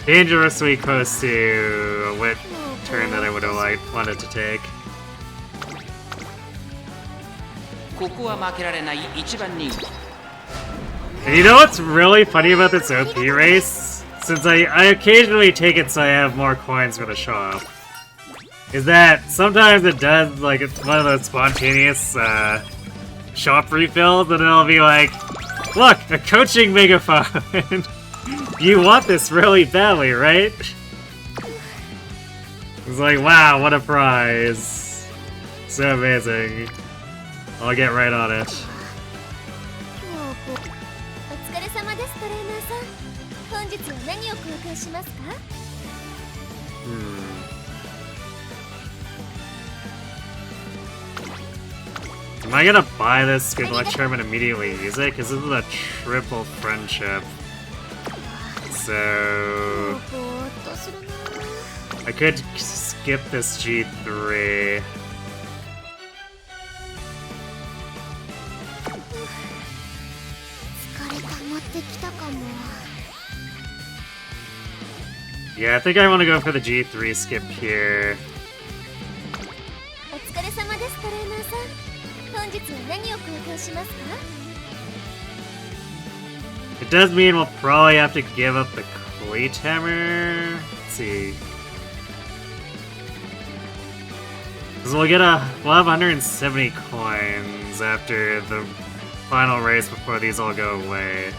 Dangerously close to a wit turn that I would have wanted to take. And you know what's really funny about this OP race? Since I occasionally take it so I have more coins for the shop, is that sometimes it does, like, it's one of those spontaneous shop refills, and it'll be like, look, a coaching megaphone! You want this really badly, right? It's like, wow, what a prize. So amazing. I'll get right on it. 疲れ様ですトレーナーさん。本日は何を交換しますか？ Am I gonna buy this good luck charm and immediately use it? Because this is a triple friendship. So... ぼーっとするな。 I could skip this G3. 疲れ溜まってきたかも。 Yeah, I think I want to go for the G3 skip here. お疲れ様ですトレーナーさん。本日は何を交換しますか？ It does mean we'll probably have to give up the Cleat Hammer. Let's see. Because we'll have 170 coins after the final race before these all go away.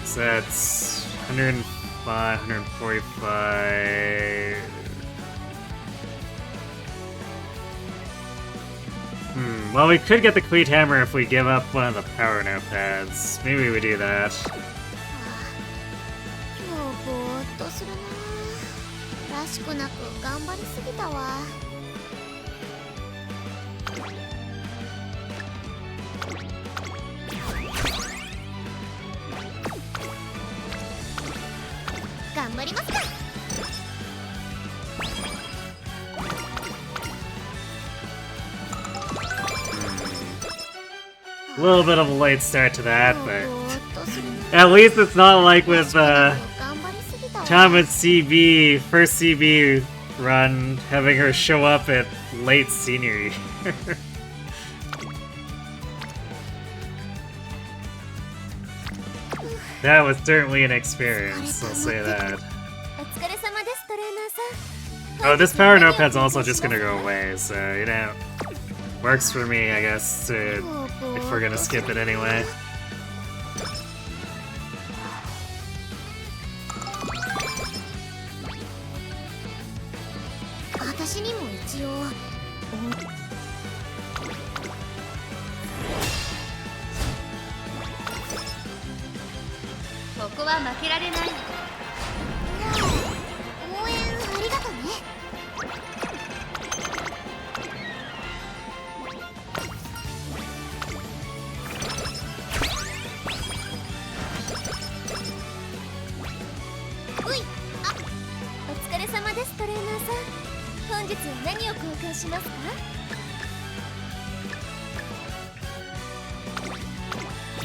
So that's 105, 145. Well, we could get the Cleat Hammer if we give up one of the power notepads. Maybe we do that. 今日ぼーっとするな。らしくなく頑張りすぎたわ。頑張りますか。 A little bit of a late start to that, but at least it's not like with Tama's CB, first CB run, having her show up at late senior year. That was certainly an experience, I'll say that. お疲れ様ですトレーナーさん。 Oh, this power notepad's also just gonna go away, so, you know, works for me, I guess, if we're gonna skip it anyway. 私にも一応。ここは負けられない。応援ありがとね。 うい、あ、お疲れ様ですトレーナーさん。本日は何を交換しますか？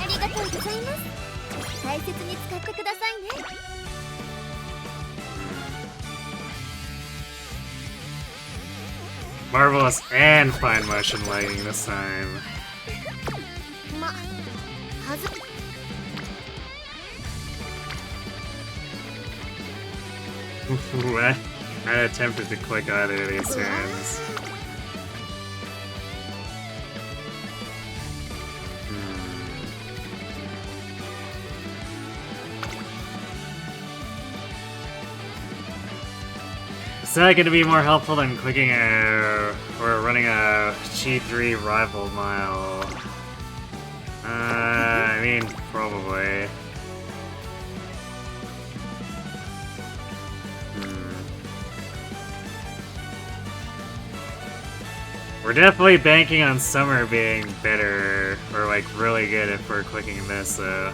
ありがとうございます。大切に使ってくださいね。 Marvelous and fine motion lighting this time. ま、はず。 I attempted to click either of these turns. Is that going to be more helpful than clicking or running a G3 rival mile? I mean, probably. We're definitely banking on summer being better, or like really good if we're clicking this, though.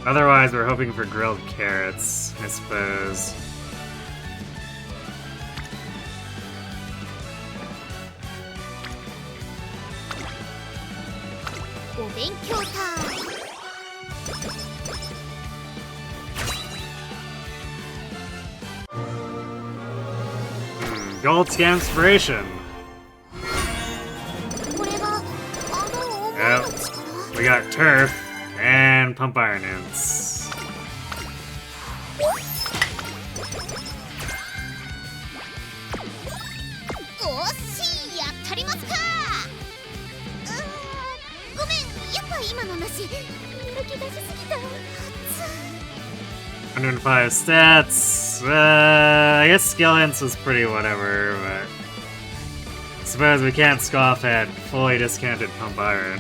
Otherwise, we're hoping for grilled carrots, I suppose. Gold Scam Inspiration! Yep, we got Turf and Pump Iron Ints. And 105 stats. I guess Skill Hints was pretty whatever, but Suppose we can't scoff at fully discounted pump iron.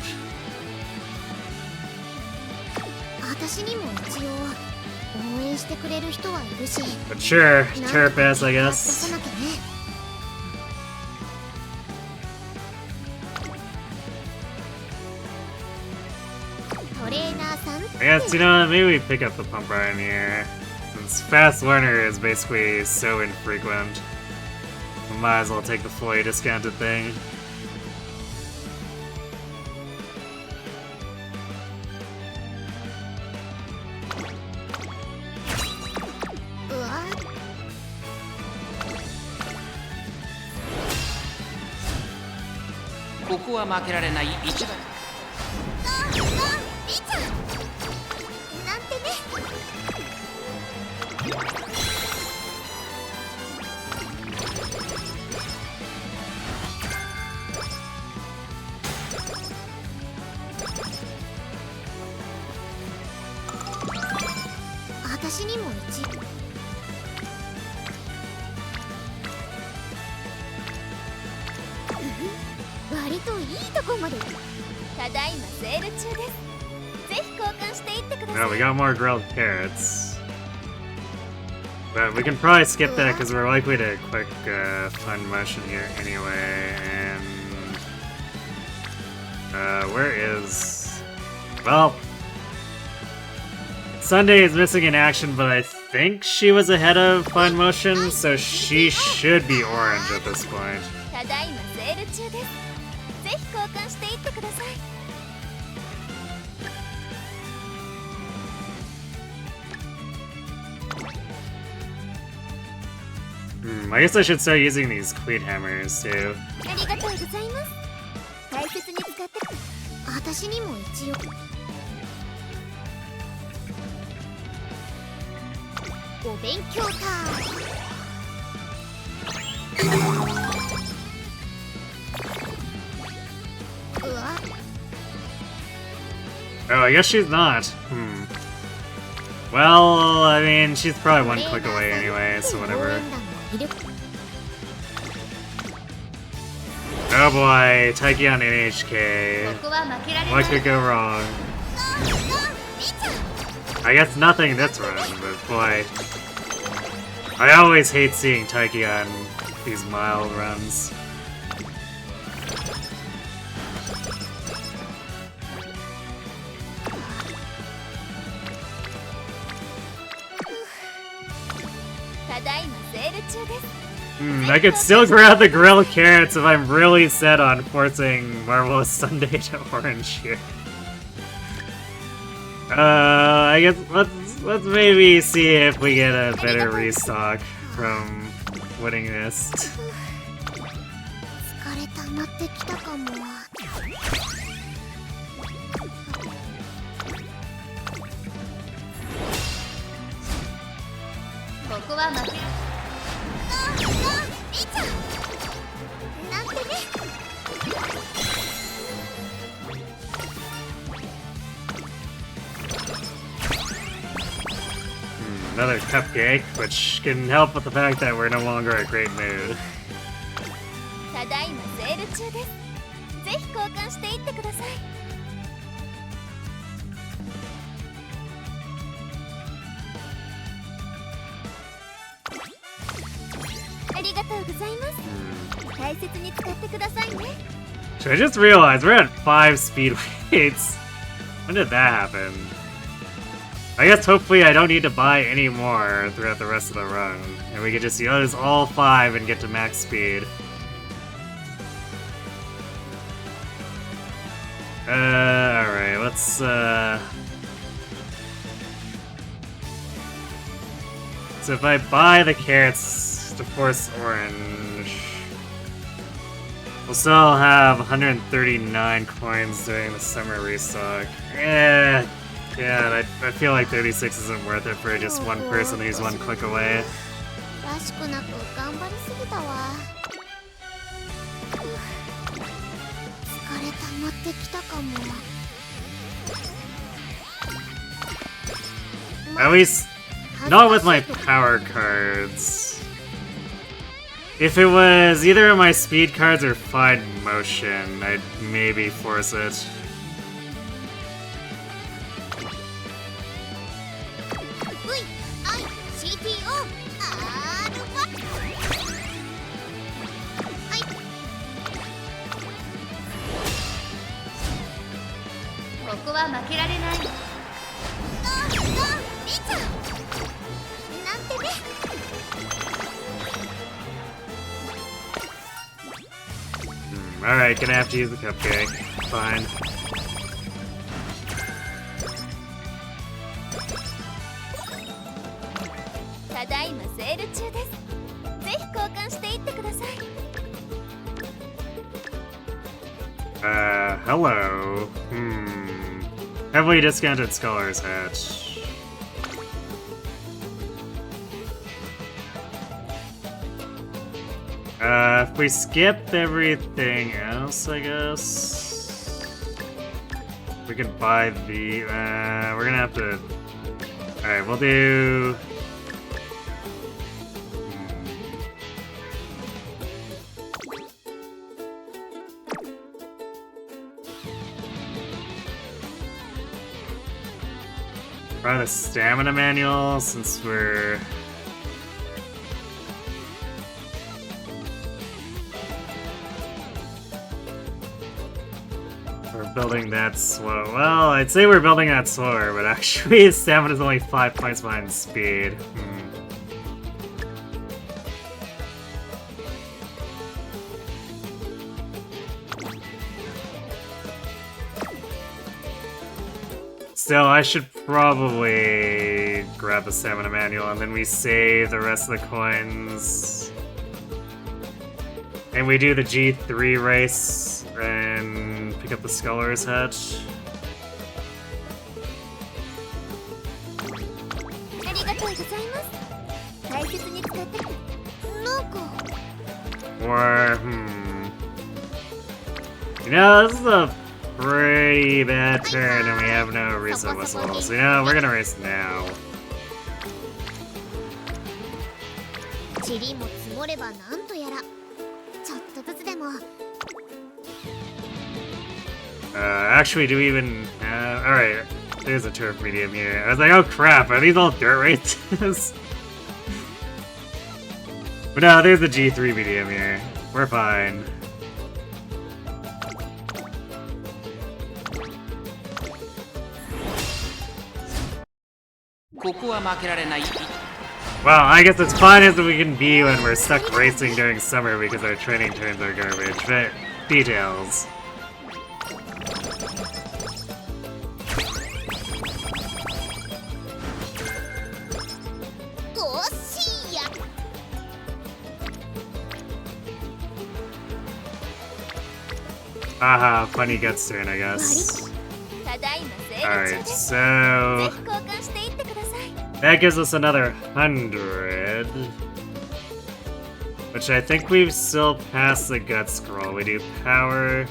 私にも一応応援してくれる人はいるし。 But sure, turf ass, I 出 guess. さなきゃね。トレーナーさん。 I guess, you know what, maybe we pick up the pump iron here. Since fast learner is basically so infrequent, we might as well take the fully discounted thing. Well, we got more grilled carrots. But we can probably skip that because we're likely to quick fun motion here anyway. And where is... Well, Sunday is missing in action, but I think she was ahead of fun motion, so she should be orange at this point. I guess I should start using these cleat hammers too. ありがとうございます。大切に使って私にも一応お勉強タイム。うわ。 Oh, I guess she's not. Well, I mean, she's probably one click away anyway, so whatever. Oh boy, Taiki on NHK. What could go wrong? I guess nothing this run, but boy. I always hate seeing Taiki on these mild runs. I could still grab the grilled carrots if I'm really set on forcing Marvelous Sunday to orange here. I guess let's maybe see if we get a better restock from winning this. 疲れ溜まってきたかも。ここは負け。なんてね。Another cupcake, which can help with the fact that we're no longer in a great mood. ただいまセール中です。ぜひ交換していってください。ありがとうございます。大切に使ってくださいね。 So I just realized we're at 5 speed weights. When did that happen? I guess hopefully I don't need to buy any more throughout the rest of the run, and we can just use all 5 and get to max speed. Alright, let's so if I buy the carrots to force orange, we'll still have 139 coins during the summer restock. Yeah, I feel like 36 isn't worth it for just one person who's one click away. らしくなく頑張りすぎたわ。疲れ溜まってきたかも。 At least, not with my power cards. If it was either of my speed cards or fine motion, I'd maybe force it. VICTO R1 ここは負けられない。リチャなんてね。Alright, gonna have to use the cupcake. Fine. ただいまセール中です。ぜひ交換していってください。Hello. Heavily discounted Scholar's Hat. If we skip everything else, I guess we can buy the. We're gonna have to. All right, we'll do. Try the stamina manual since we're. Building that slow. Well, I'd say we're building that slower, but actually stamina's only 5 points behind speed. Still, I should probably grab the stamina manual and then we save the rest of the coins. And we do the G3 race and pick up the Scholar's Hat. Or, You know, this is a pretty bad turn and we have no reset whistles. You know, we're gonna race now. Actually, do we even... alright, there's a turf medium here. I was like, oh crap, are these all dirt races? But no, there's a G3 medium here. We're fine. Well, I guess it's fine as we can be when we're stuck racing during summer because our training turns are garbage, but details. Aha, funny guts turn, I guess. Alright, so... that gives us another 100. Which I think we've still passed the gut scroll. We do power.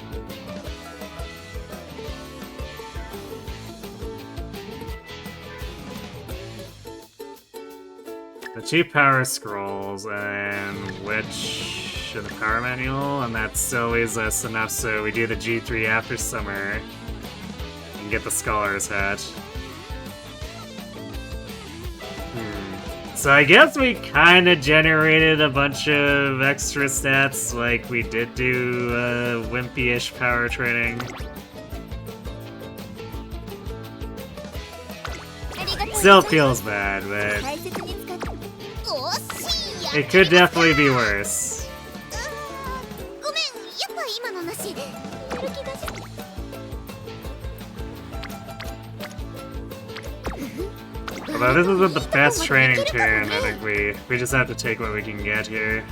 The 2 power scrolls and which in the power manual, and that still leaves us enough so we do the G3 after summer and get the Scholar's Hat. So I guess we kind of generated a bunch of extra stats, like we did do wimpy-ish power training. Still feels bad, but it could definitely be worse. Although this isn't the best training turn, I think we just have to take what we can get here.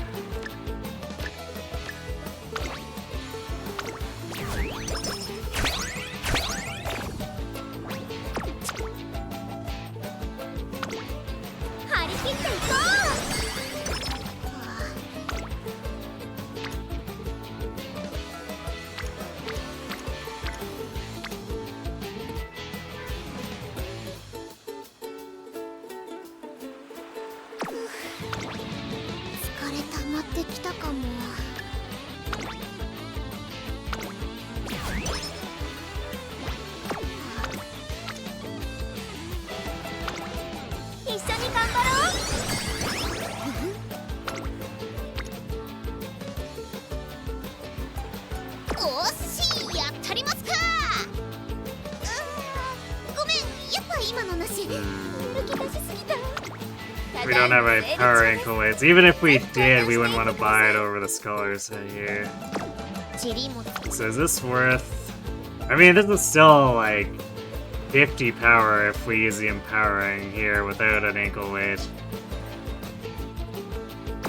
おっしやったりますか。ごめん、やっぱ今のなし。抜き出しすぎた。 We don't have any power ankle weights. Even if we did, we wouldn't want to buy it over the Scholar's Head here. So is this worth... I mean, this is still like 50 power if we use the empowering here without an ankle weight.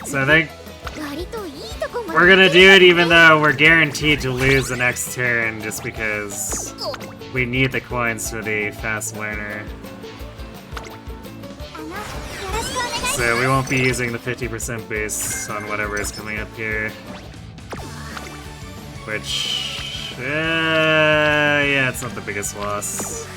So I think we're gonna do it even though we're guaranteed to lose the next turn just because we need the coins for the fast learner. So we won't be using the 50% boost on whatever is coming up here. Which, yeah, it's not the biggest loss.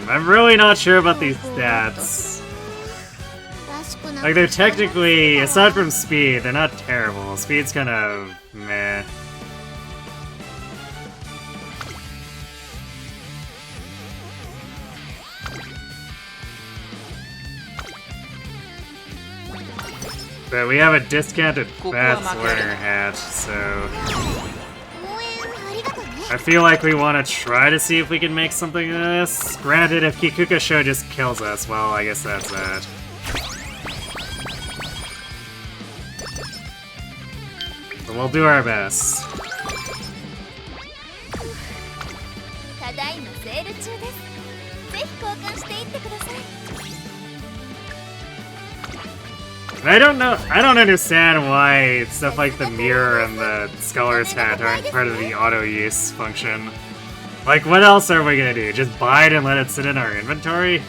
I'm really not sure about these stats. Like, they're technically, aside from speed, they're not terrible. Speed's kind of meh. But we have a discounted fast learner hat, so I feel like we want to try to see if we can make something of this. Granted, if Kikuka Show just kills us, well, I guess that's that. But we'll do our best. I don't know, I don't understand why stuff like the mirror and the Scholar's Hat aren't part of the auto-use function. Like, what else are we gonna do? Just buy it and let it sit in our inventory?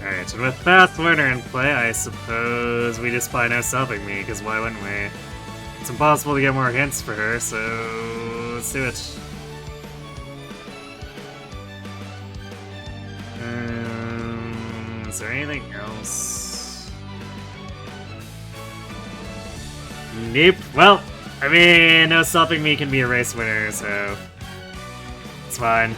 Alright, and with Fast Learner in play, I suppose we just buy No Stopping Me, because why wouldn't we? It's impossible to get more hints for her, so let's do it. Is there anything else? Nope. Well, I mean, No Stopping Me can be a race winner, so it's fine.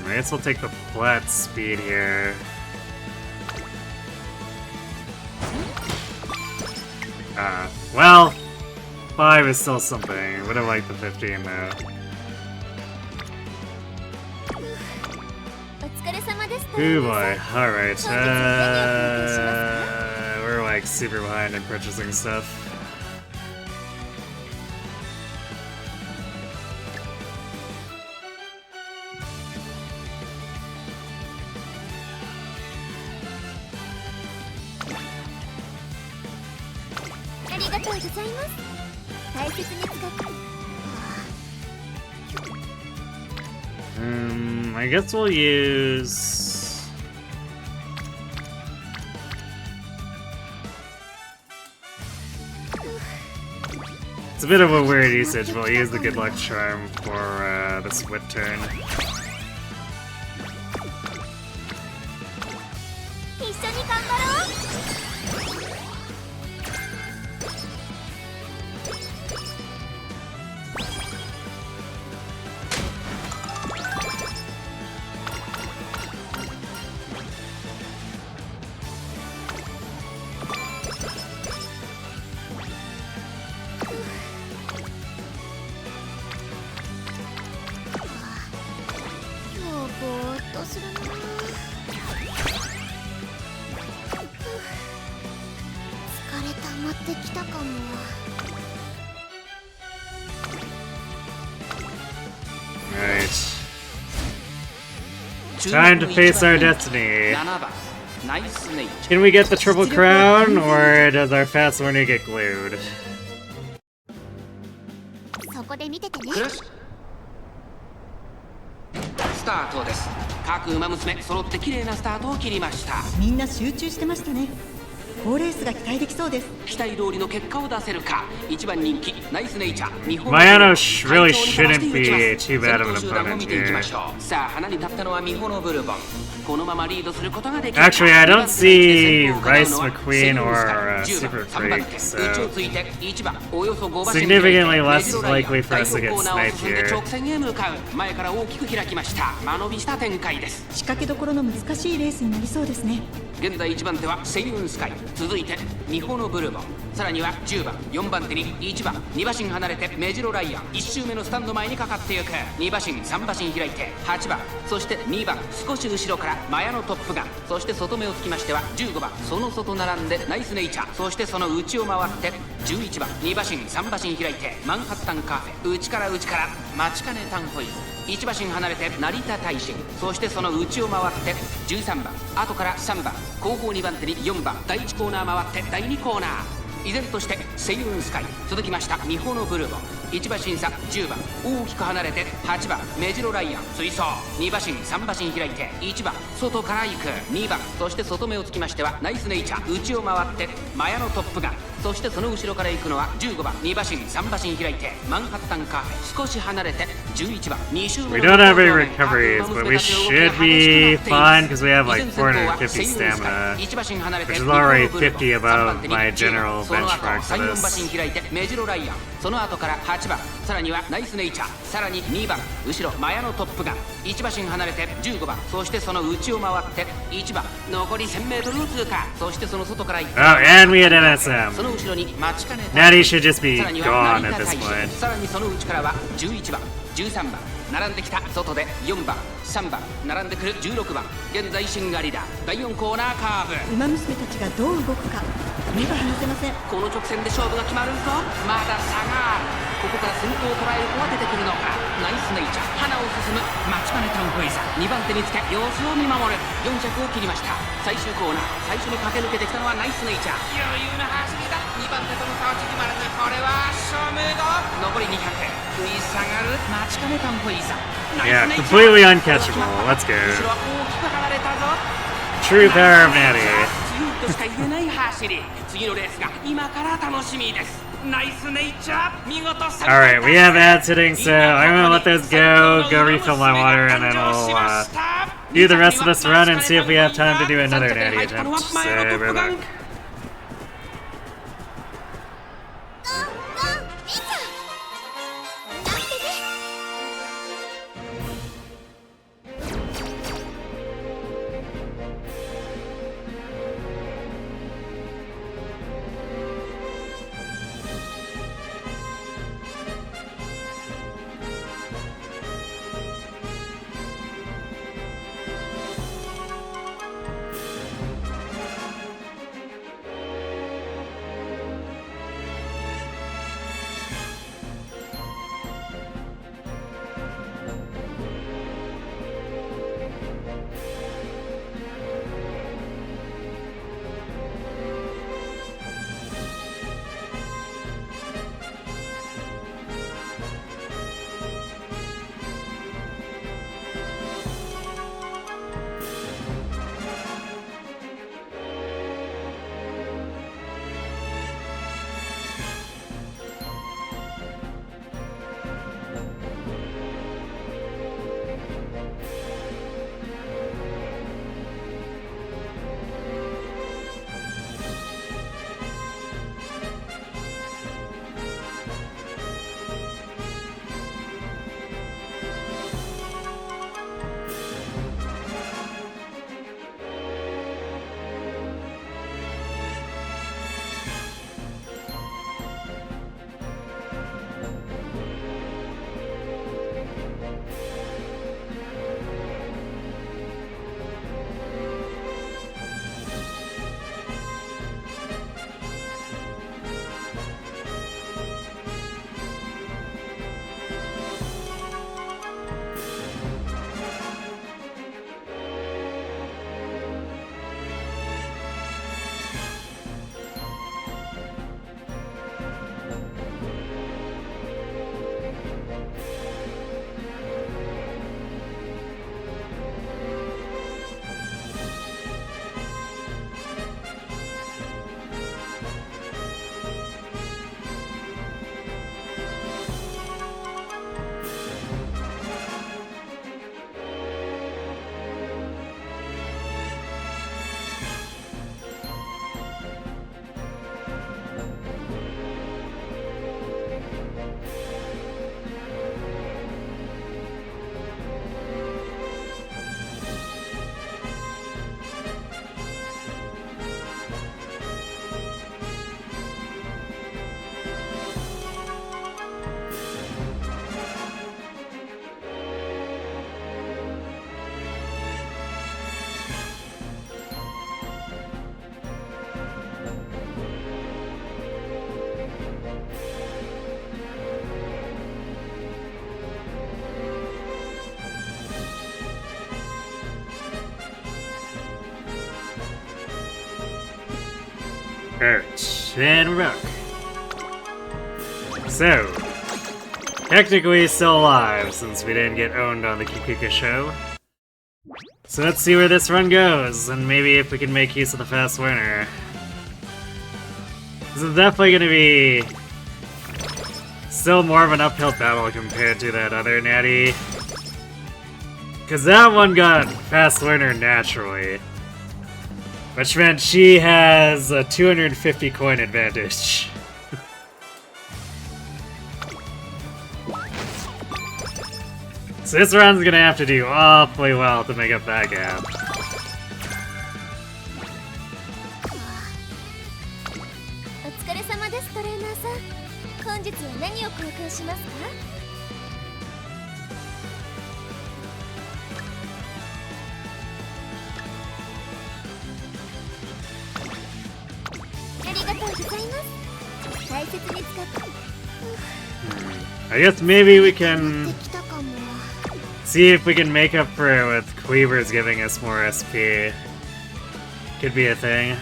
I guess we'll take the flat speed here. Well, 5 is still something. Would have liked the 15 though. Ooh boy, alright. We're like super behind in purchasing stuff. I guess we'll use... It's a bit of a weird usage, but we'll use the Good Luck Charm for this whip turn. Time to face our destiny. 7番ナイスネイチャ Can we get the triple crown, or does our fast learner get glued? そこで見ててねクラッシュスタートです。各馬娘揃って綺麗なスタートを切りました。みんな集中してましたね。好レースが期待できそうです。期待通りの結果を出せるか。一番人気ナイスネイチャー日本 Mayano really shouldn't be too bad of an 先頭集団を opponent 見ていきま here. しょう。さあ花に立ったのはミホノブルボン。このままリードすることができる Actually, I don't see Rice McQueen or Super 3番 Freak, 手 so 内をついて1番およそ5馬身 significantly less likely for us to get コーナーを sniped 進んで here. 直線へ向かう。前から大きく開きました。間延びした展開です。仕掛けどころの難しいレースになりそうですね。現在1番手はセイウンスカイ、続いてミホノブルボン、さらには10番4番手に1番2馬身離れてメジロライアン、1周目のスタンド前にかかっていく。2馬身3馬身開いて8番、そして2番少し後ろからマヤのトップガン、そして外目をつきましては15番その外並んでナイスネイチャー、そしてその内を回って11番2馬身3馬身開いてマンハッタンカフェ、内から待ちかねタンホイズ、1馬身離れて成田大臣、そしてその内を回って13番、後から3番、後方2番手に4番、第1コーナー回って第2コーナー、依然としてセイウンスカイ、続きましたミホノブルボン、1馬身差10番、大きく離れて8番メジロライアン追走、2馬身3馬身開いて1番外から行く2番、そして外目をつきましてはナイスネイチャー、内を回ってマヤのトップガン、そしてその後ろから行くのは15番2馬身3馬身開いてマンハッタンカフェ、少し離れて11番2周目 We don't have any recoveries, but we should be fine because we have like 450 stamina, which is already 50 above my general その後 benchmark 3、 for 4馬 this. 身開いてメジロライアン、その後から8番、さらにはナイスネイチャー、さらに2番後ろマヤのトップガン、1馬身離れて15番、そしてその内を回って1番、残り 1000m を通過、そしてその外から行く Oh, and we had NSM. その後ろに待ちかね Nattie should just be さらには gone 成 at 田 this 大使、 point. さらにその内からは11番13番並んできた、外で4番3番並んでくる16番、現在シンガリラ第4コーナーカーブ、ウマ娘たちがどう動くか目が離せません。この直線で勝負が決まるぞ。まだ差がある。ここから先頭を捉える子は出てくるのか。ナイスネイチャー、花を進む待ちかねタウンフェイザー、2番手につけ様子を見守る。4着を切りました。最終コーナー最初に駆け抜けてきたのはナイスネイチャー、余裕な走りだ。2番手との差は縮まらず、これは勝負度。残り200、食い下がる待ちかねタウンフェイザー、 Yeah, completely uncatchable. Let's go. 後ろは大きく離れたぞ。 True power of Nattie. 強いとしか言えない走り。次のレースが今から楽しみです。ナイスネイチャー、見事 Alright, we have ads hitting, so I'm gonna let those go refill my water, and then we'll do the rest of this run and see if we have time to do another Nattie attempt. So, we're back. 「Urch and Rook. So, technically still alive since we didn't get owned on the Kikuka show. So let's see where this run goes, and maybe if we can make use of the fast winner. This is definitely going to be still more of an uphill battle compared to that other Natie. Because that one got fast winner naturally. Which meant she has a 250 coin advantage. So this round's gonna have to do awfully well to make up that gap. お疲れ様ですトレーナーさん。本日は何を交換しますか？ありがとうございます。大切に使って。I guess maybe we can see if we can make up for it with Cleavers giving us more SP. Could be a thing.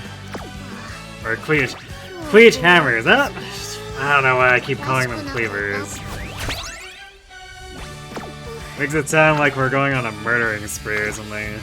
Or Cleavage Hammers. I don't know why I keep calling them Cleavers. Makes it sound like we're going on a murdering spree or something.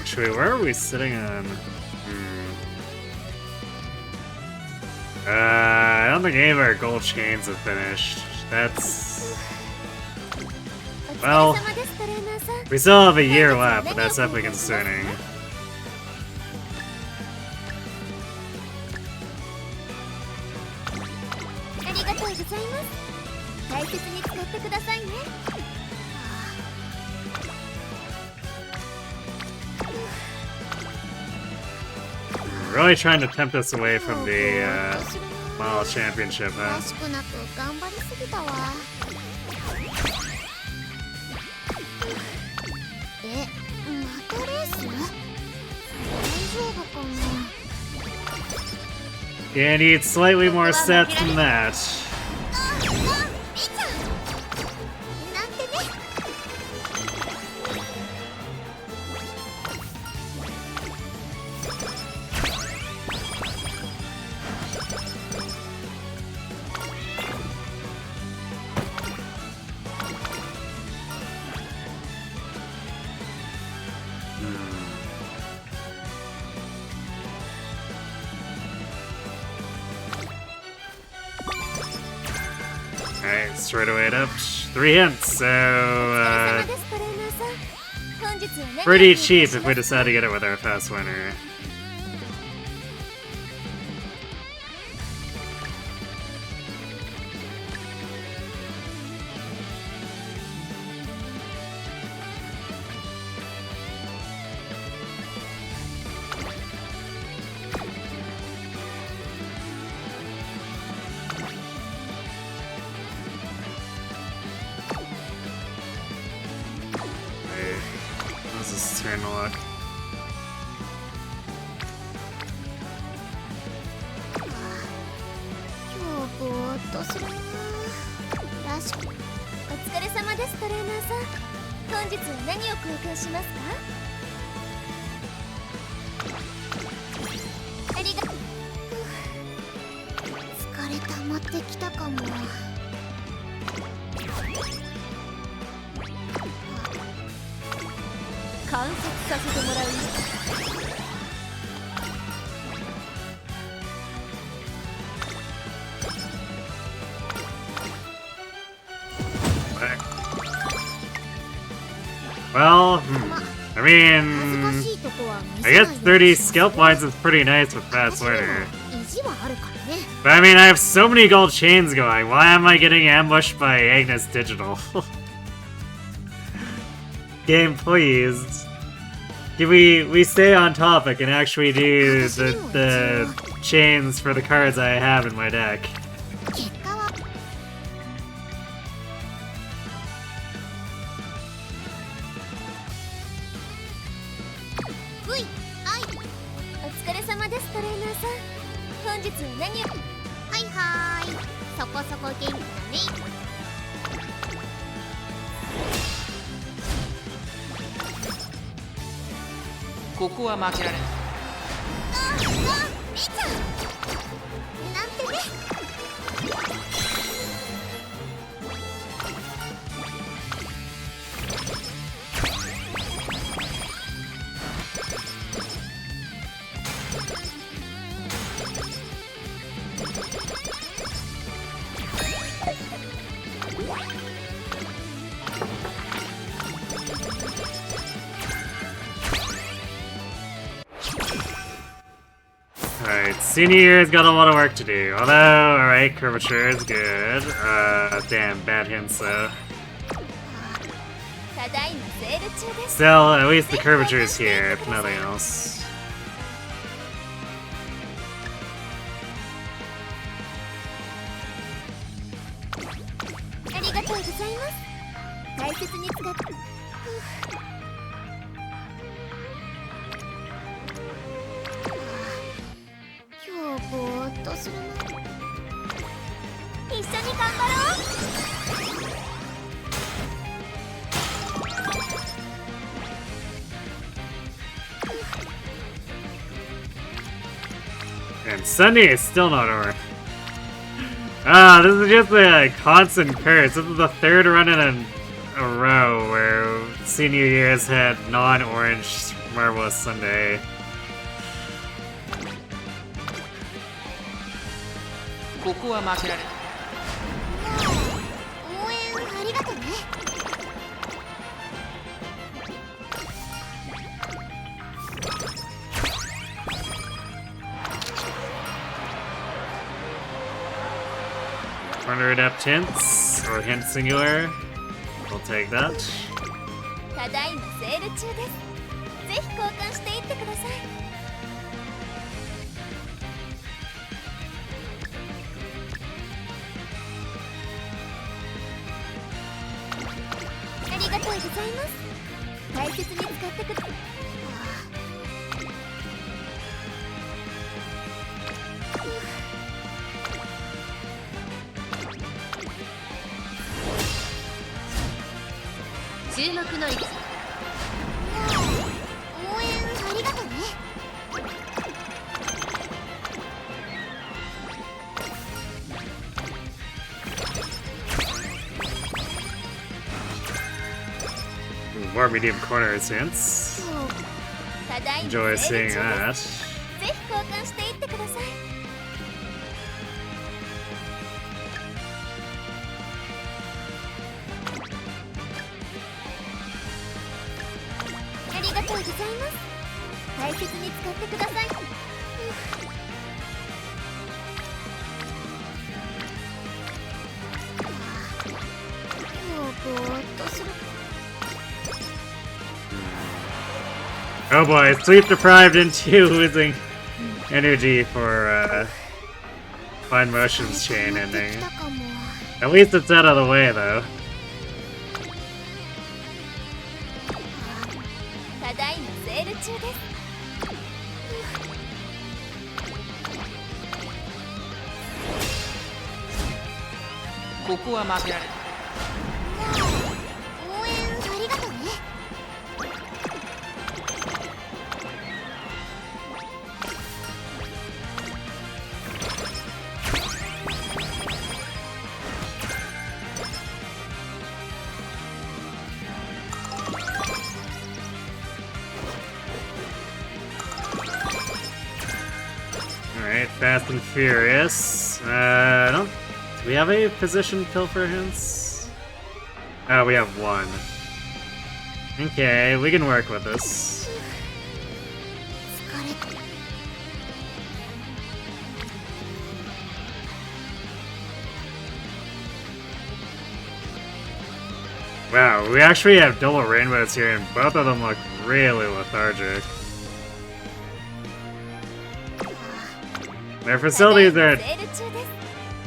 Actually, where are we sitting on? I don't think any of our gold chains have finished. That's... Well, we still have a year left, but that's definitely concerning. Really trying to tempt us away from the Model Championship, huh? Yeah, need slightly more stats than that. Alright, straight away it up. 3 hints, so pretty cheap if we decide to get it with our fast winner. Turn to luck. Well, I mean, I guess 30 skill points is pretty nice with fast winner. But I mean, I have so many gold chains going. Why am I getting ambushed by Agnes Digital? Game, please. we stay on topic and actually do the chains for the cards I have in my deck? 結果はういあいお疲れ様です、トレーナーさん。本日は何を。はいはーい、そこそこ元気だね。ここは負けられない。みーちゃんなんてね。Alright, senior year's got a lot of work to do. Although, alright, curvature is good. Damn, bad hints though. ただいまセール中です。 Still, at least the curvature is here, if nothing else. ありがとうございます。大切に使って。今日ぼーっとするな。一緒に頑張ろう。 And Sunday is still not over. Ah, this is just a constant curse. This is the third run in a row where senior year has had non-orange Marvelous Sunday. ここは負けられない。応援ありがとね。 Corner adept hints, or hint singular. We'll take that. ただいまセール中です。ぜひ交換していってください。ありがとうございます。大切に使ってください。注目の位置。応援ありがとね。 More medium corner hints. ただいま Enjoy セー seeing ル中 that. です。ぜひ交換していってください。ありがとうございます。大切に使ってください。今日ぼーっとする。 Oh boy, sleep deprived into losing energy for Fine Motions chain ending. At least it's out of the way though. ただいまセール中です。ここは負けられない。応援ありがとね。 Alright, Fast and Furious. No. Do we have a position pill for hints? Oh, we have one. Okay, we can work with this. 疲れた。 Wow, we actually have double rainbows here, and both of them look really lethargic. Their facilities aren't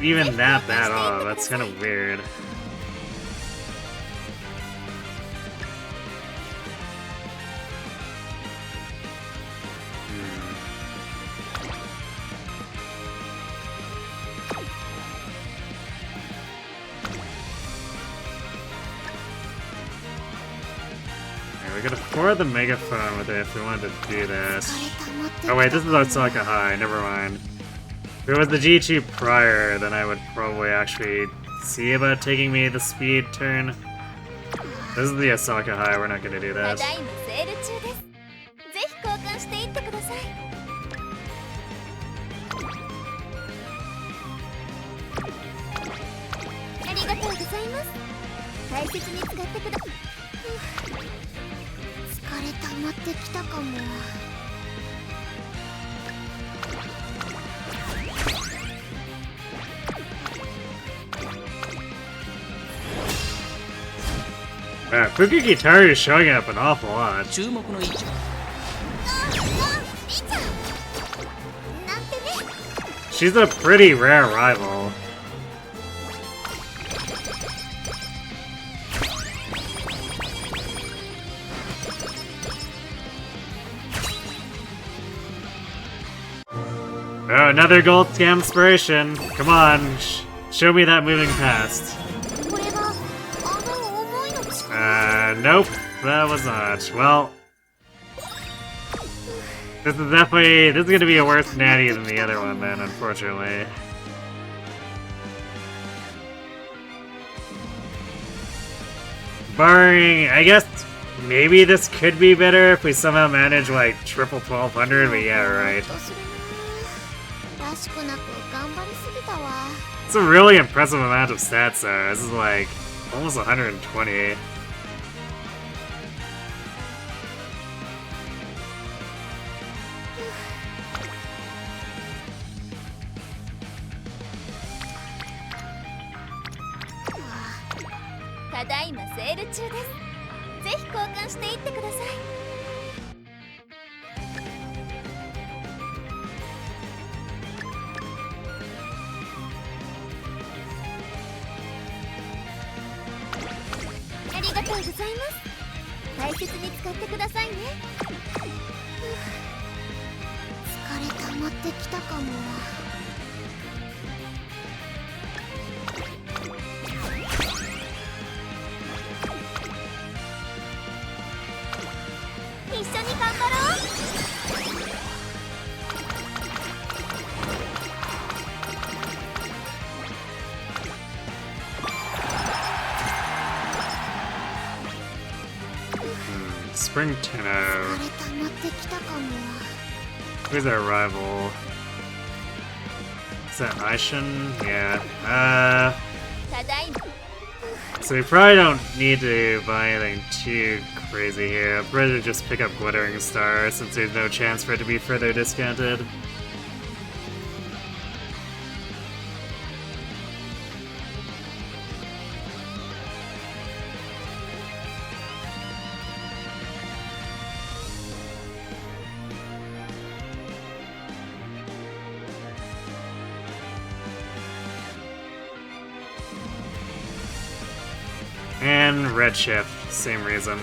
even that bad off. That's kind of weird. We could afford the megaphone with it if we wanted to do this. Oh wait, this is Osaka High, never mind. If it was the G2 prior, then I would probably actually see about taking me the speed turn. This is the Osaka High, we're not gonna do that. Fuku Gitaru is showing up an awful lot. She's a pretty rare rival. Oh, another gold scam inspiration. Come on, show me that moving past. Nope, that was not. Well, this is gonna be a worse Natie than the other one then, unfortunately. Barring, I guess, maybe this could be better if we somehow manage like triple 1200, but yeah, right. It's a really impressive amount of stats though. This is like almost 120. Spring Tenno. Who's our rival? Is that Aishin? Yeah. So we probably don't need to buy anything too crazy here. I'd rather just pick up Glittering Star since there's no chance for it to be further discounted. And Redshift, same reason.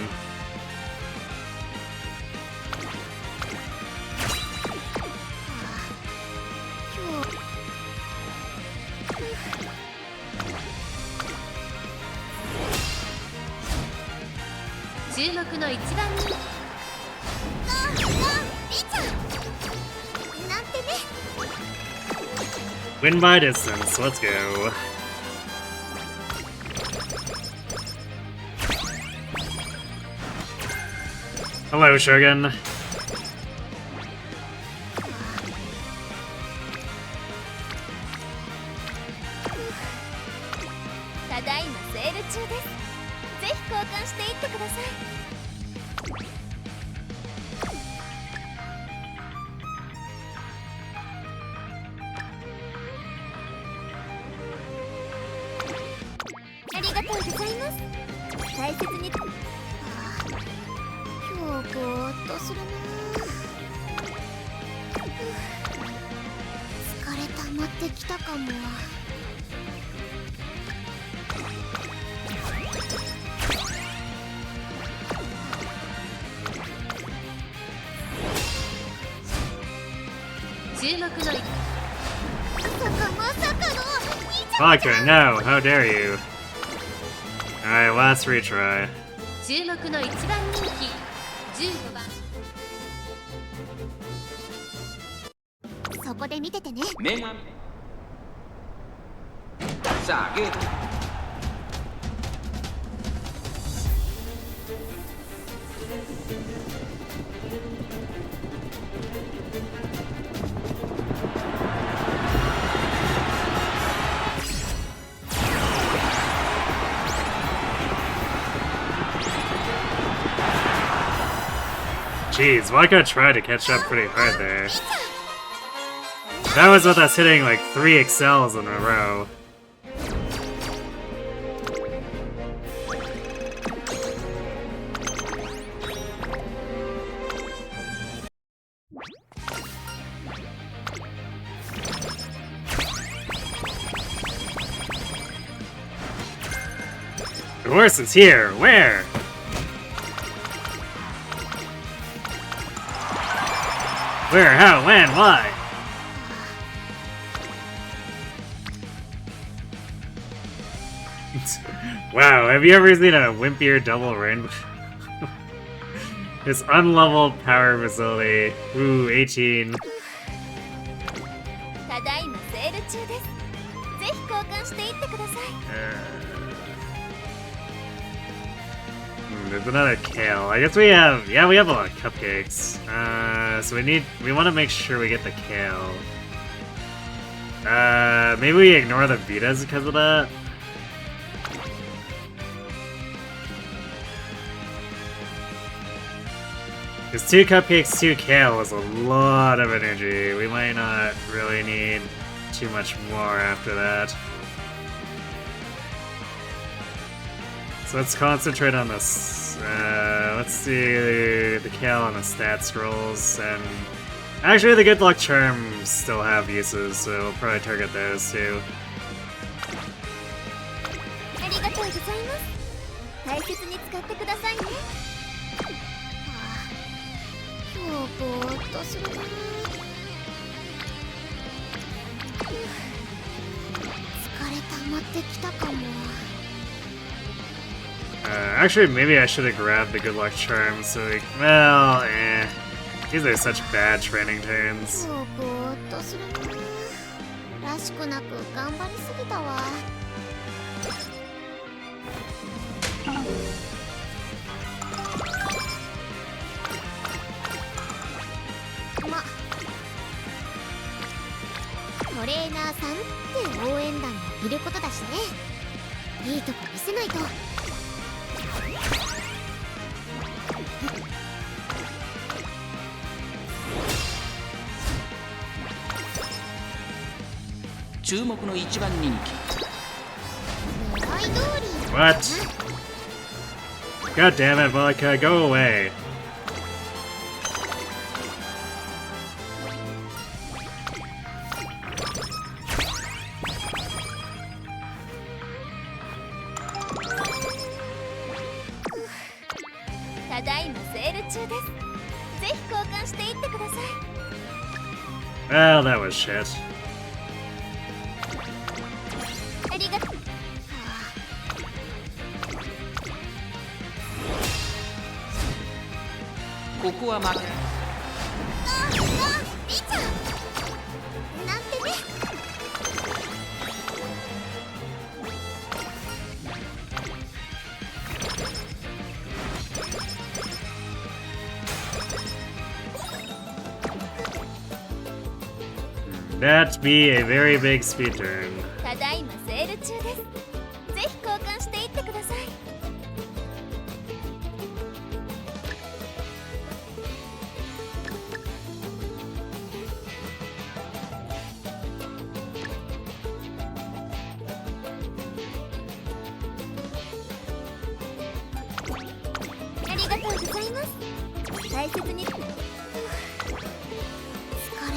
Win by distance, let's go. Hello, Shogun. ぼーっとするな。疲れ溜まってきたかも。注目のまさかの Vodka, no! How dare you? Alright, last retry. 注目の一番人気15番。そこで見ててね。女神さあゲートJeez, Vodka tried to catch up pretty hard there. That was with us hitting like 3 excels in a row. The horse is here. Where? Where? How? When? Why? Wow, have you ever seen a wimpier double rainbow? This unleveled power facility. Ooh, 18. ただいまセール中です。ぜひ交換していってください。There's another kale. I guess we have, yeah, we have a lot of cupcakes. So we want to make sure we get the kale. Maybe we ignore the Vitas because of that? Because 2 cupcakes, 2 kale is a lot of energy. We might not really need too much more after that. So let's concentrate on this. Let's see the kale and the stat scrolls, and actually the good luck charms still have uses, so we'll probably target those too. ありがとうございます。大切に使ってくださいね。今日ぼーっとするな。疲れ溜まってきたかも。Actually, maybe I should have grabbed the good luck charm so we... Well, eh. These are such bad training turns. 今日ぼーっとするな。らしくなく頑張りすぎたわ。トレーナーさんって応援団にいることだしね。いいとこ見せないと。注目の一番人気。狙い通り。 What? God damn it, Vodka, go away. Well, that was shit. ありがとう。ここは負け。リちゃん。なんてね。That'd be a very big speed turn. ただいまセール中です。ぜひ交換していってください。ありがとうございます。大切に。疲れ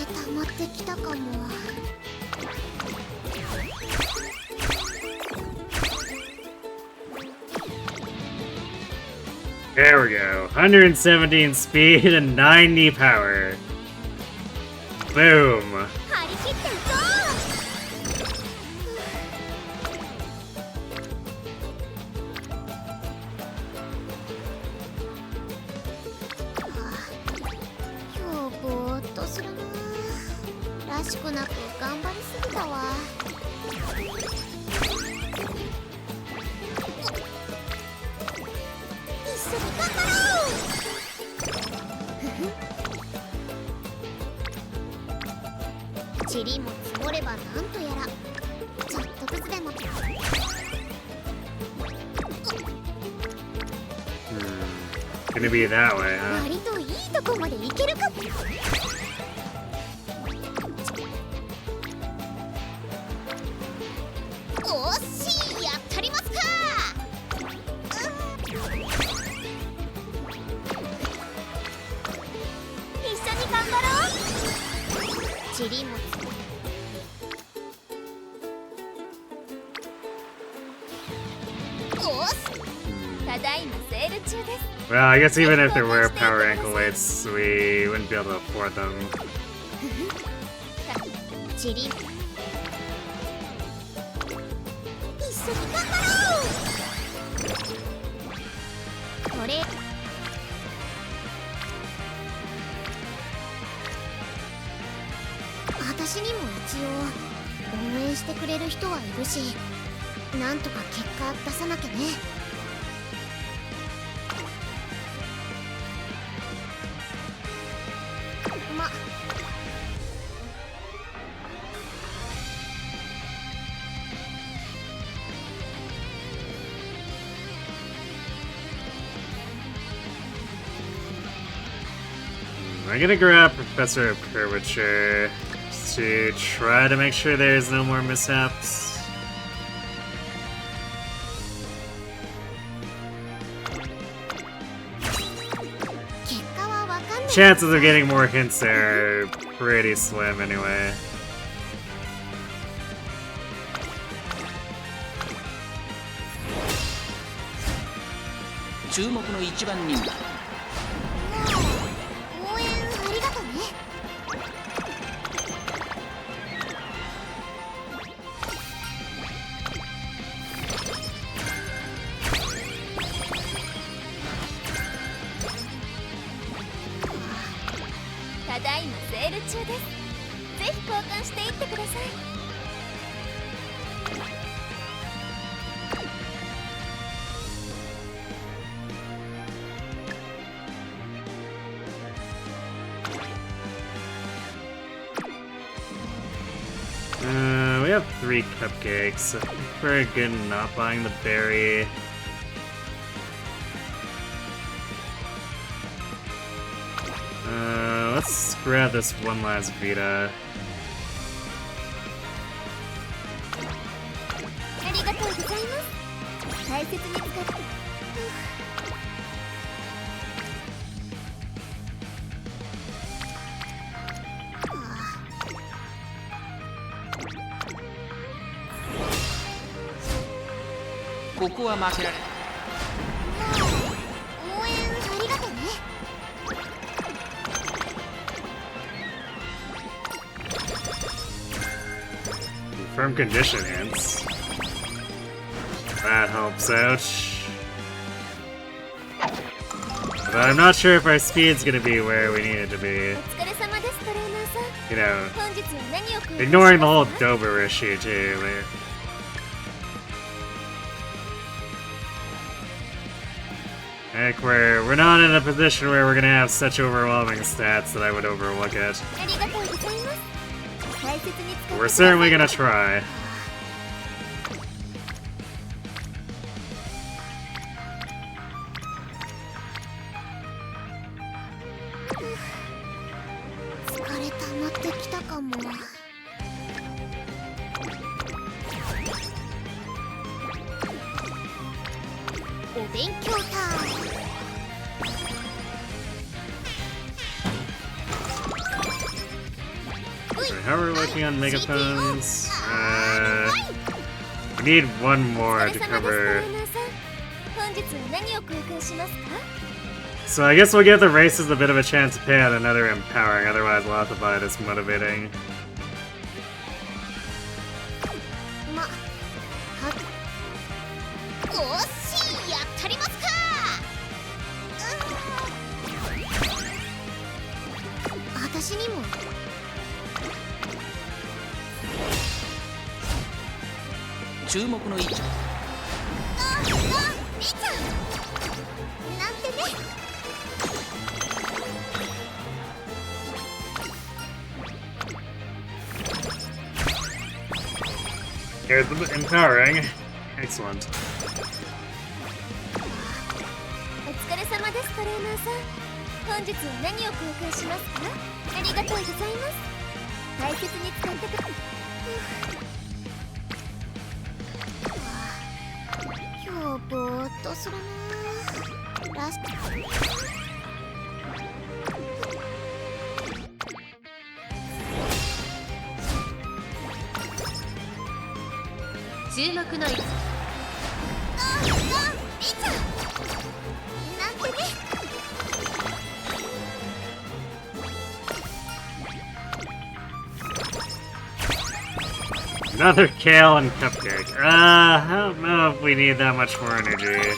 溜まってきたかも。There we go. 117 speed and 90 power. Boom. 張り切っていこう。今日ぼーっとするな。らしくなく頑張りすぎたわ。一緒に頑張ろう。塵も積もればなんとやら。ちょっとずつでも。Gonna be that way, huh? 割といいとこまで行けるか。おっしい、やったりますか。一緒に頑張ろう。塵も積もる。おっし、ただいまセール中です。Well, I guess even if there were power ankle weights, we wouldn't be able to afford them. 塵、一緒に頑張ろう。これ私にも一応応援してくれる人はいるし、なんとか結果出さなきゃね。ま、I'm gonna grab Professor of Curvature to try to make sure there's no more mishaps. Chances of getting more hints there are pretty slim anyway. We have 3 cupcakes. I think we're good in not buying the berry. Let's grab this one last Vita. ありがとうございます。大切に使って。ここは負けられない。応援ありがとうね。Firm condition hints. That helps out. But I'm not sure if our speed's gonna be where we need it to be. お疲れ様です、トレーナーさん。 You know, 本日は何を購入しますか？ ignoring the whole Dober issue too. Like we're not in a position where we're gonna have such overwhelming stats that I would overlook it. ありがとうございます。大切に使ってく We're ださい。 certainly gonna try. 疲れ溜まってきたかも。お勉強タイム。how are we looking on megaphones? We need one more to cover. So I guess we'll give the races a bit of a chance to pay out another empowering, otherwise we'll have to buy this motivating. Here's the empowering. Excellent. Another kale and cupcake. I don't know if we need that much more energy.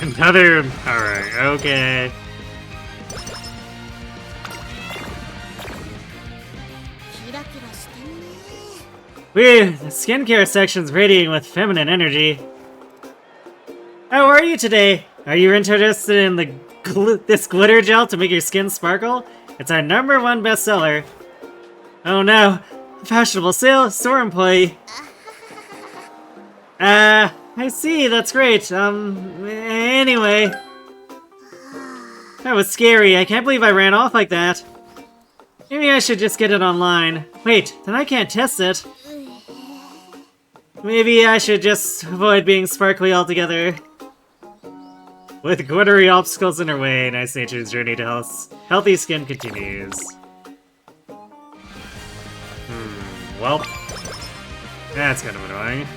Another empowering, okay. The skincare section's radiating with feminine energy. How are you today? Are you interested in this glitter gel to make your skin sparkle? It's our #1 bestseller. Oh no, a fashionable store employee. I see, that's great. Anyway. That was scary, I can't believe I ran off like that. Maybe I should just get it online. Wait, then I can't test it. Maybe I should just avoid being sparkly altogether. With glittery obstacles in her way, Nice Nature's journey to healthy skin continues. Well, that's kind of annoying.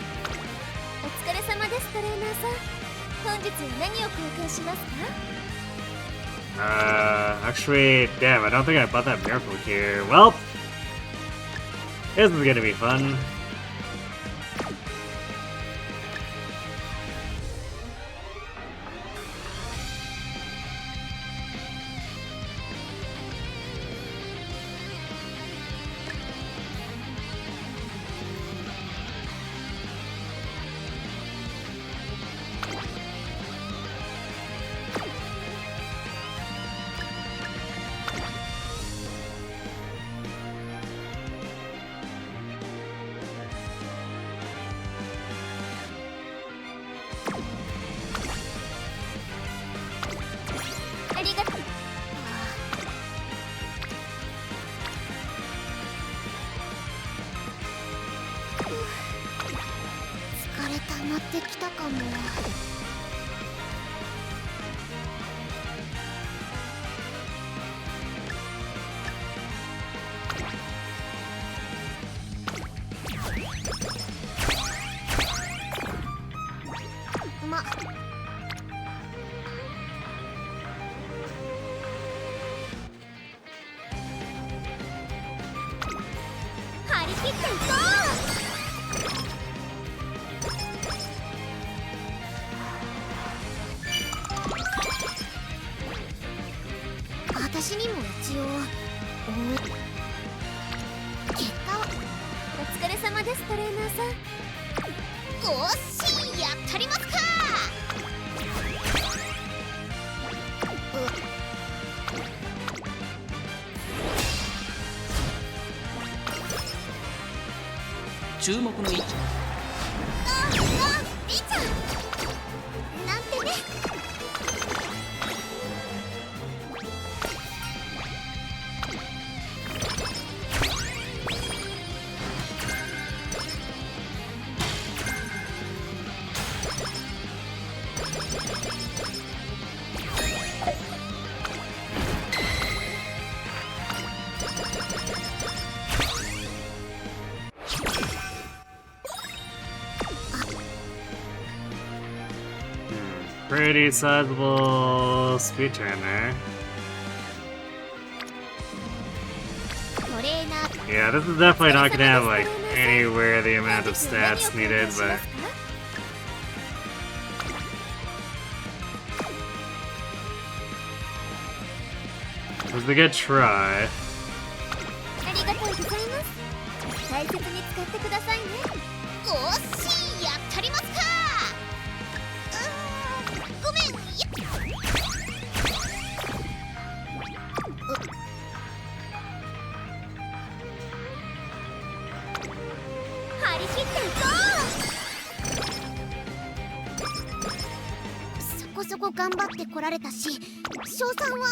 Actually, damn, I don't think I bought that miracle here. Well, this is gonna be fun. 疲れ様です、トレーナーさん。おっしい、やったりますか。注目の位置。リちゃんなんてね。Pretty sizable speed turn there. トレーナー Yeah, this is definitely not gonna have like anywhere the amount of stats needed, but it was a good try. ありがとうございます。大切に使ってくださいね。おっしい、やったりますか。ごめん。張り切っていこう。そこそこ頑張ってこられたし、賞賛は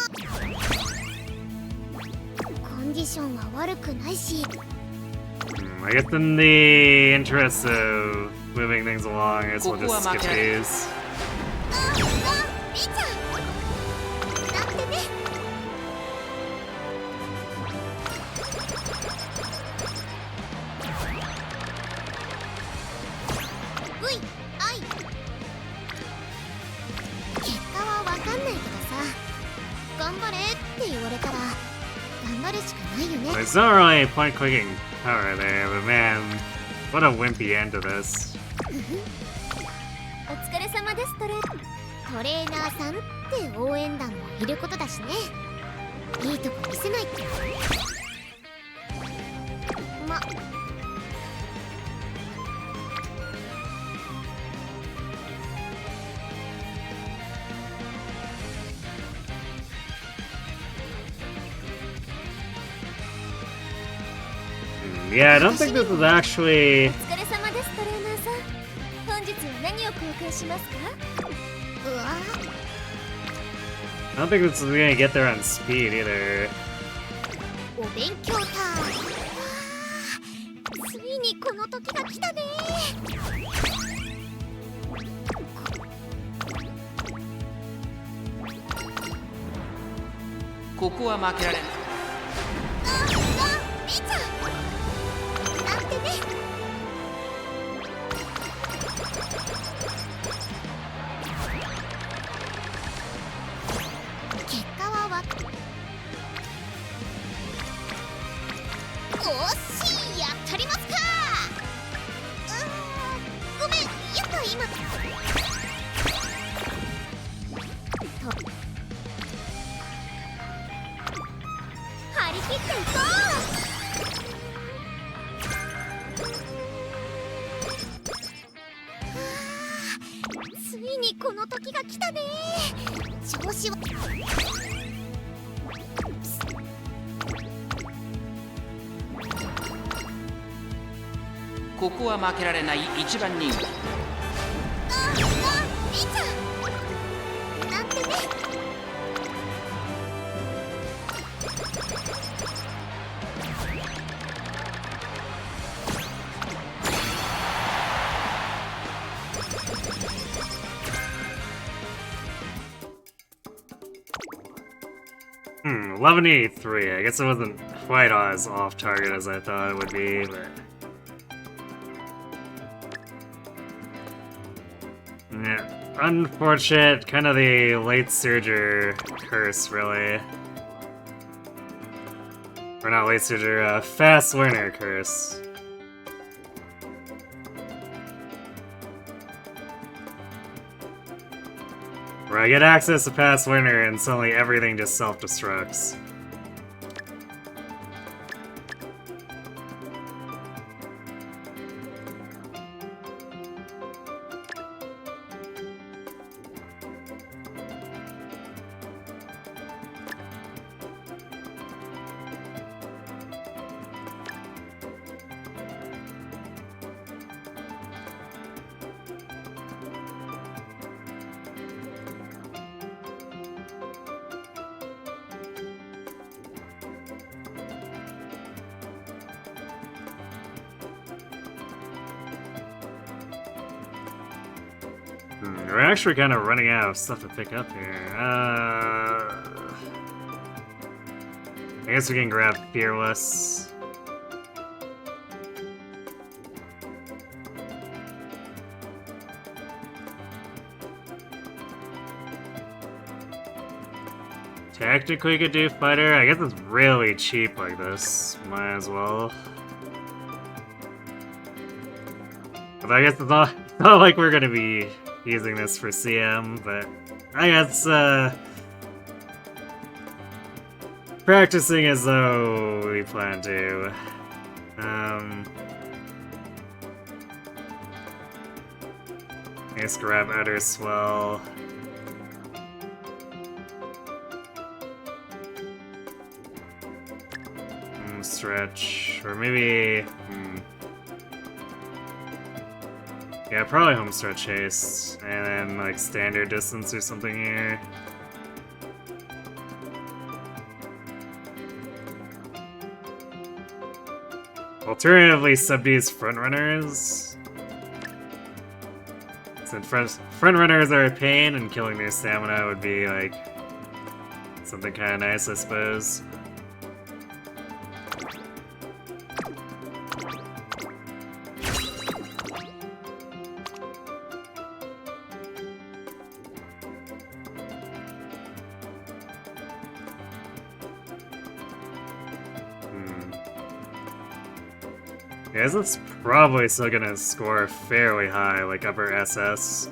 コンディションは悪くないし。I guess in the interest of moving things along, I guess we'll just skip these. リちゃんなんてね。うい、あい。結果はわかんないけどさ、頑張れって言われたら頑張るしかないよね。 There's not really a point clicking power there, but man, what a wimpy end to this. お疲れ様です。トレーナーさんって応援団もいることだしね。いいとこ見せないと。ま、Yeah, I don't think this is actually. お疲れ様です、トレーナーさん。本日は何を交換しますか。うわ I don't think this is gonna get there on speed either. お勉強タイム。ついにこの時が来たね。ここは負けられない。リちゃんなんてね。結果はわおっしい、やったりますか。ごめん、やっぱ今張り切っていこう。ついにこの時が来たね。調子はここは負けられない一番人気。リちゃんなんてね。1183. I guess it wasn't quite as off target as I thought it would be, but. Yeah, unfortunate, kind of the late surger curse, really. Or not late surger, fast learner curse. Where I get access to fast learner and suddenly everything just self-destructs. — We're actually kind of running out of stuff to pick up here. I guess we can grab Fearless. Technically could do Fighter. I guess it's really cheap like this. Might as well. But I guess it's not like we're gonna be using this for CM, but I guess practicing as though we plan to. I guess grab Outer Swell. Stretch, or maybe. Yeah, probably home stretch haste, and then like standard distance or something here. Alternatively, subdues frontrunners. Since frontrunners are a pain, and killing their stamina would be like something kind of nice, I suppose. Yeah, that's probably still gonna score fairly high, like upper SS.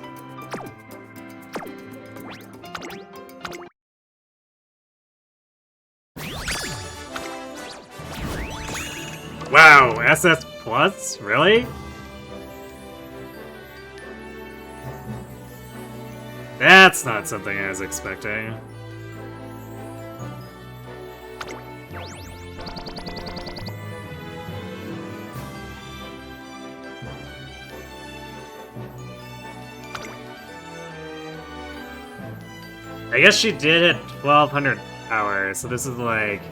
Wow, SS plus? Really? That's not something I was expecting. I guess she did hit 1200 power, so this is like...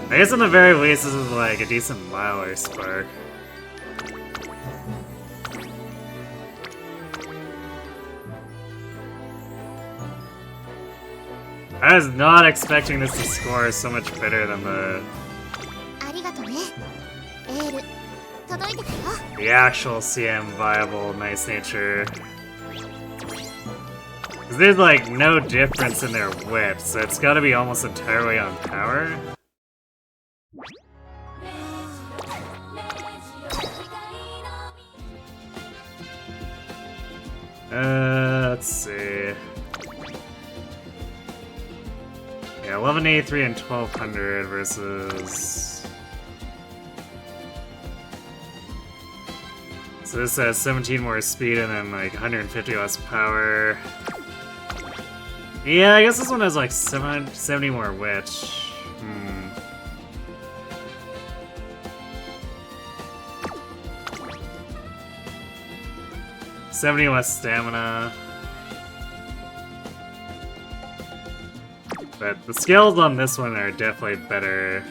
I guess in the very least this is like a decent Miler spark. I was not expecting this to score so much better than the actual CM viable Nice Nature. Because there's like no difference in their width, so it's gotta be almost entirely on power. Let's see. Yeah, 1183 and 1200 versus... So this has 17 more speed and then like 150 less power. Yeah, I guess this one has like 70 more witch. 70 less stamina. But the skills on this one are definitely better.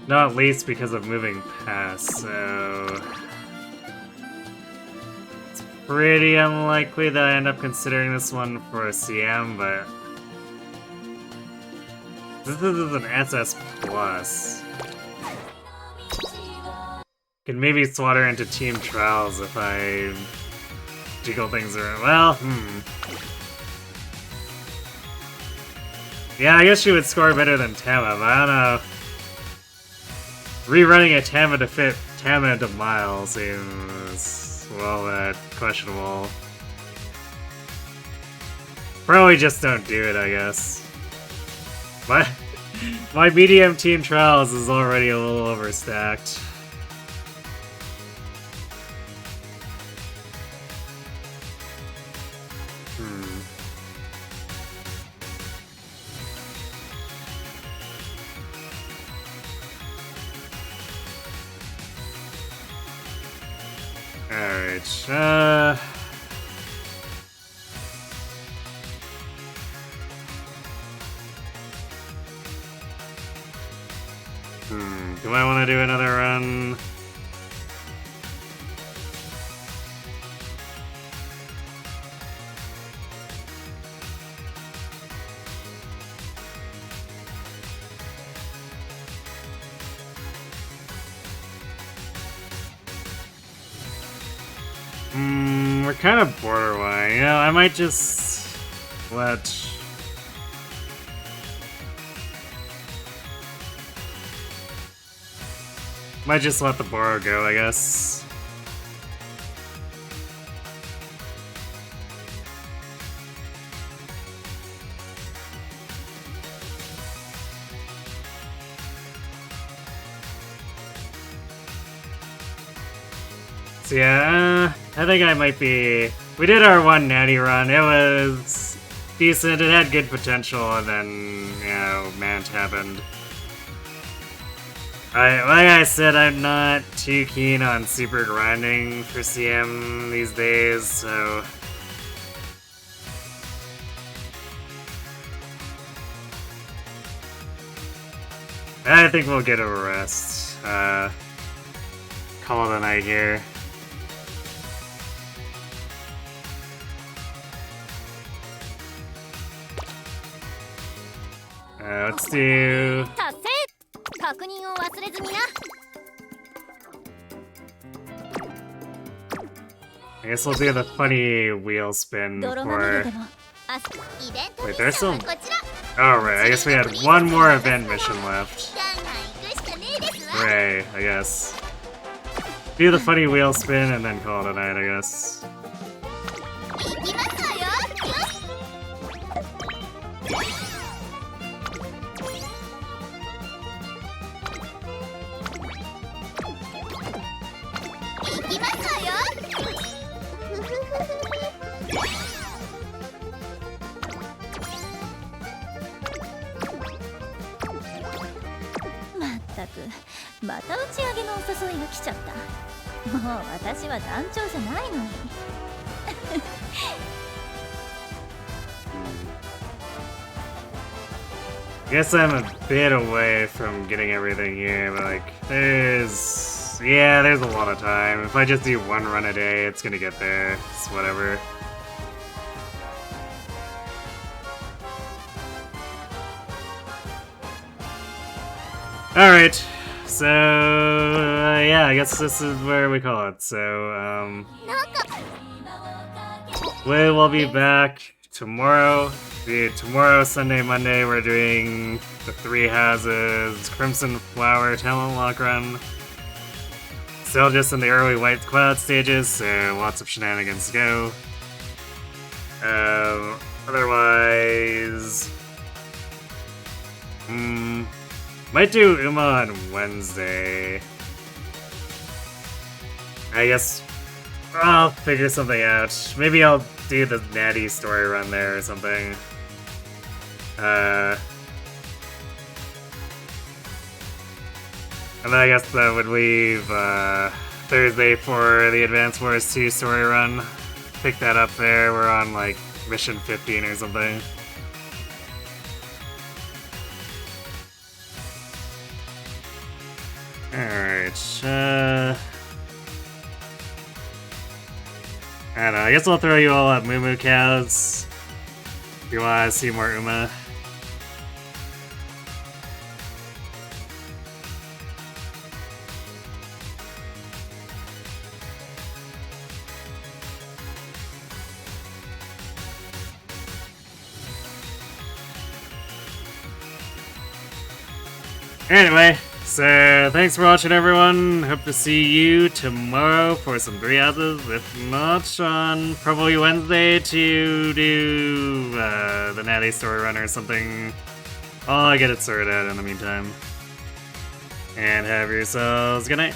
Not least because of moving past, so... It's pretty unlikely that I end up considering this one for a CM, but... This is an SS+. Can maybe slot her into team trials if I jiggle things around. Well, Yeah, I guess she would score better than Tama, but I don't know. Rerunning a Tama to fit Tama into Mile seems, well, questionable. Probably just don't do it, I guess. My medium team trials is already a little overstacked. Alright, do I want to do another run? We're kind of borderline. You know, I might just let... Might just let the borrow go, I guess. So yeah, I think I might be... We did our one Natie run. It was decent. It had good potential, and then, you know, Mant happened. Like I said, I'm not too keen on super grinding for CM these days, so... I think we'll get a rest. Call it a night here. Let's do... I guess we'll do the funny wheel spin for... Wait, there's some... Oh, right, I guess we had one more event mission left. Hooray, I guess. Do the funny wheel spin and then call it a night, I guess. Guess I'm a bit away from getting everything here, but like, there's a lot of time. If I just do one run a day, it's gonna get there. It's whatever. Alright, so yeah, I guess this is where we call it. So, we will be back tomorrow. Tomorrow, Sunday, Monday, we're doing the 3 houses, Crimson Flower, Talent Lock Run. Still just in the early White Cloud stages, so lots of shenanigans to go. Otherwise... might do Uma on Wednesday. I guess I'll figure something out. Maybe I'll do the Natie story run there or something. And then I guess that would leave Thursday for the Advance Wars 2 story run. Pick that up there. We're on like mission 15 or something. Alright, I don't know, I guess I'll throw you all at Moo Cows if you want to see more Uma. Anyway, so thanks for watching, everyone. Hope to see you tomorrow for some 3 houses, if not on probably Wednesday to do the Natie story run or something. I'll get it sorted out in the meantime. And have yourselves a good night.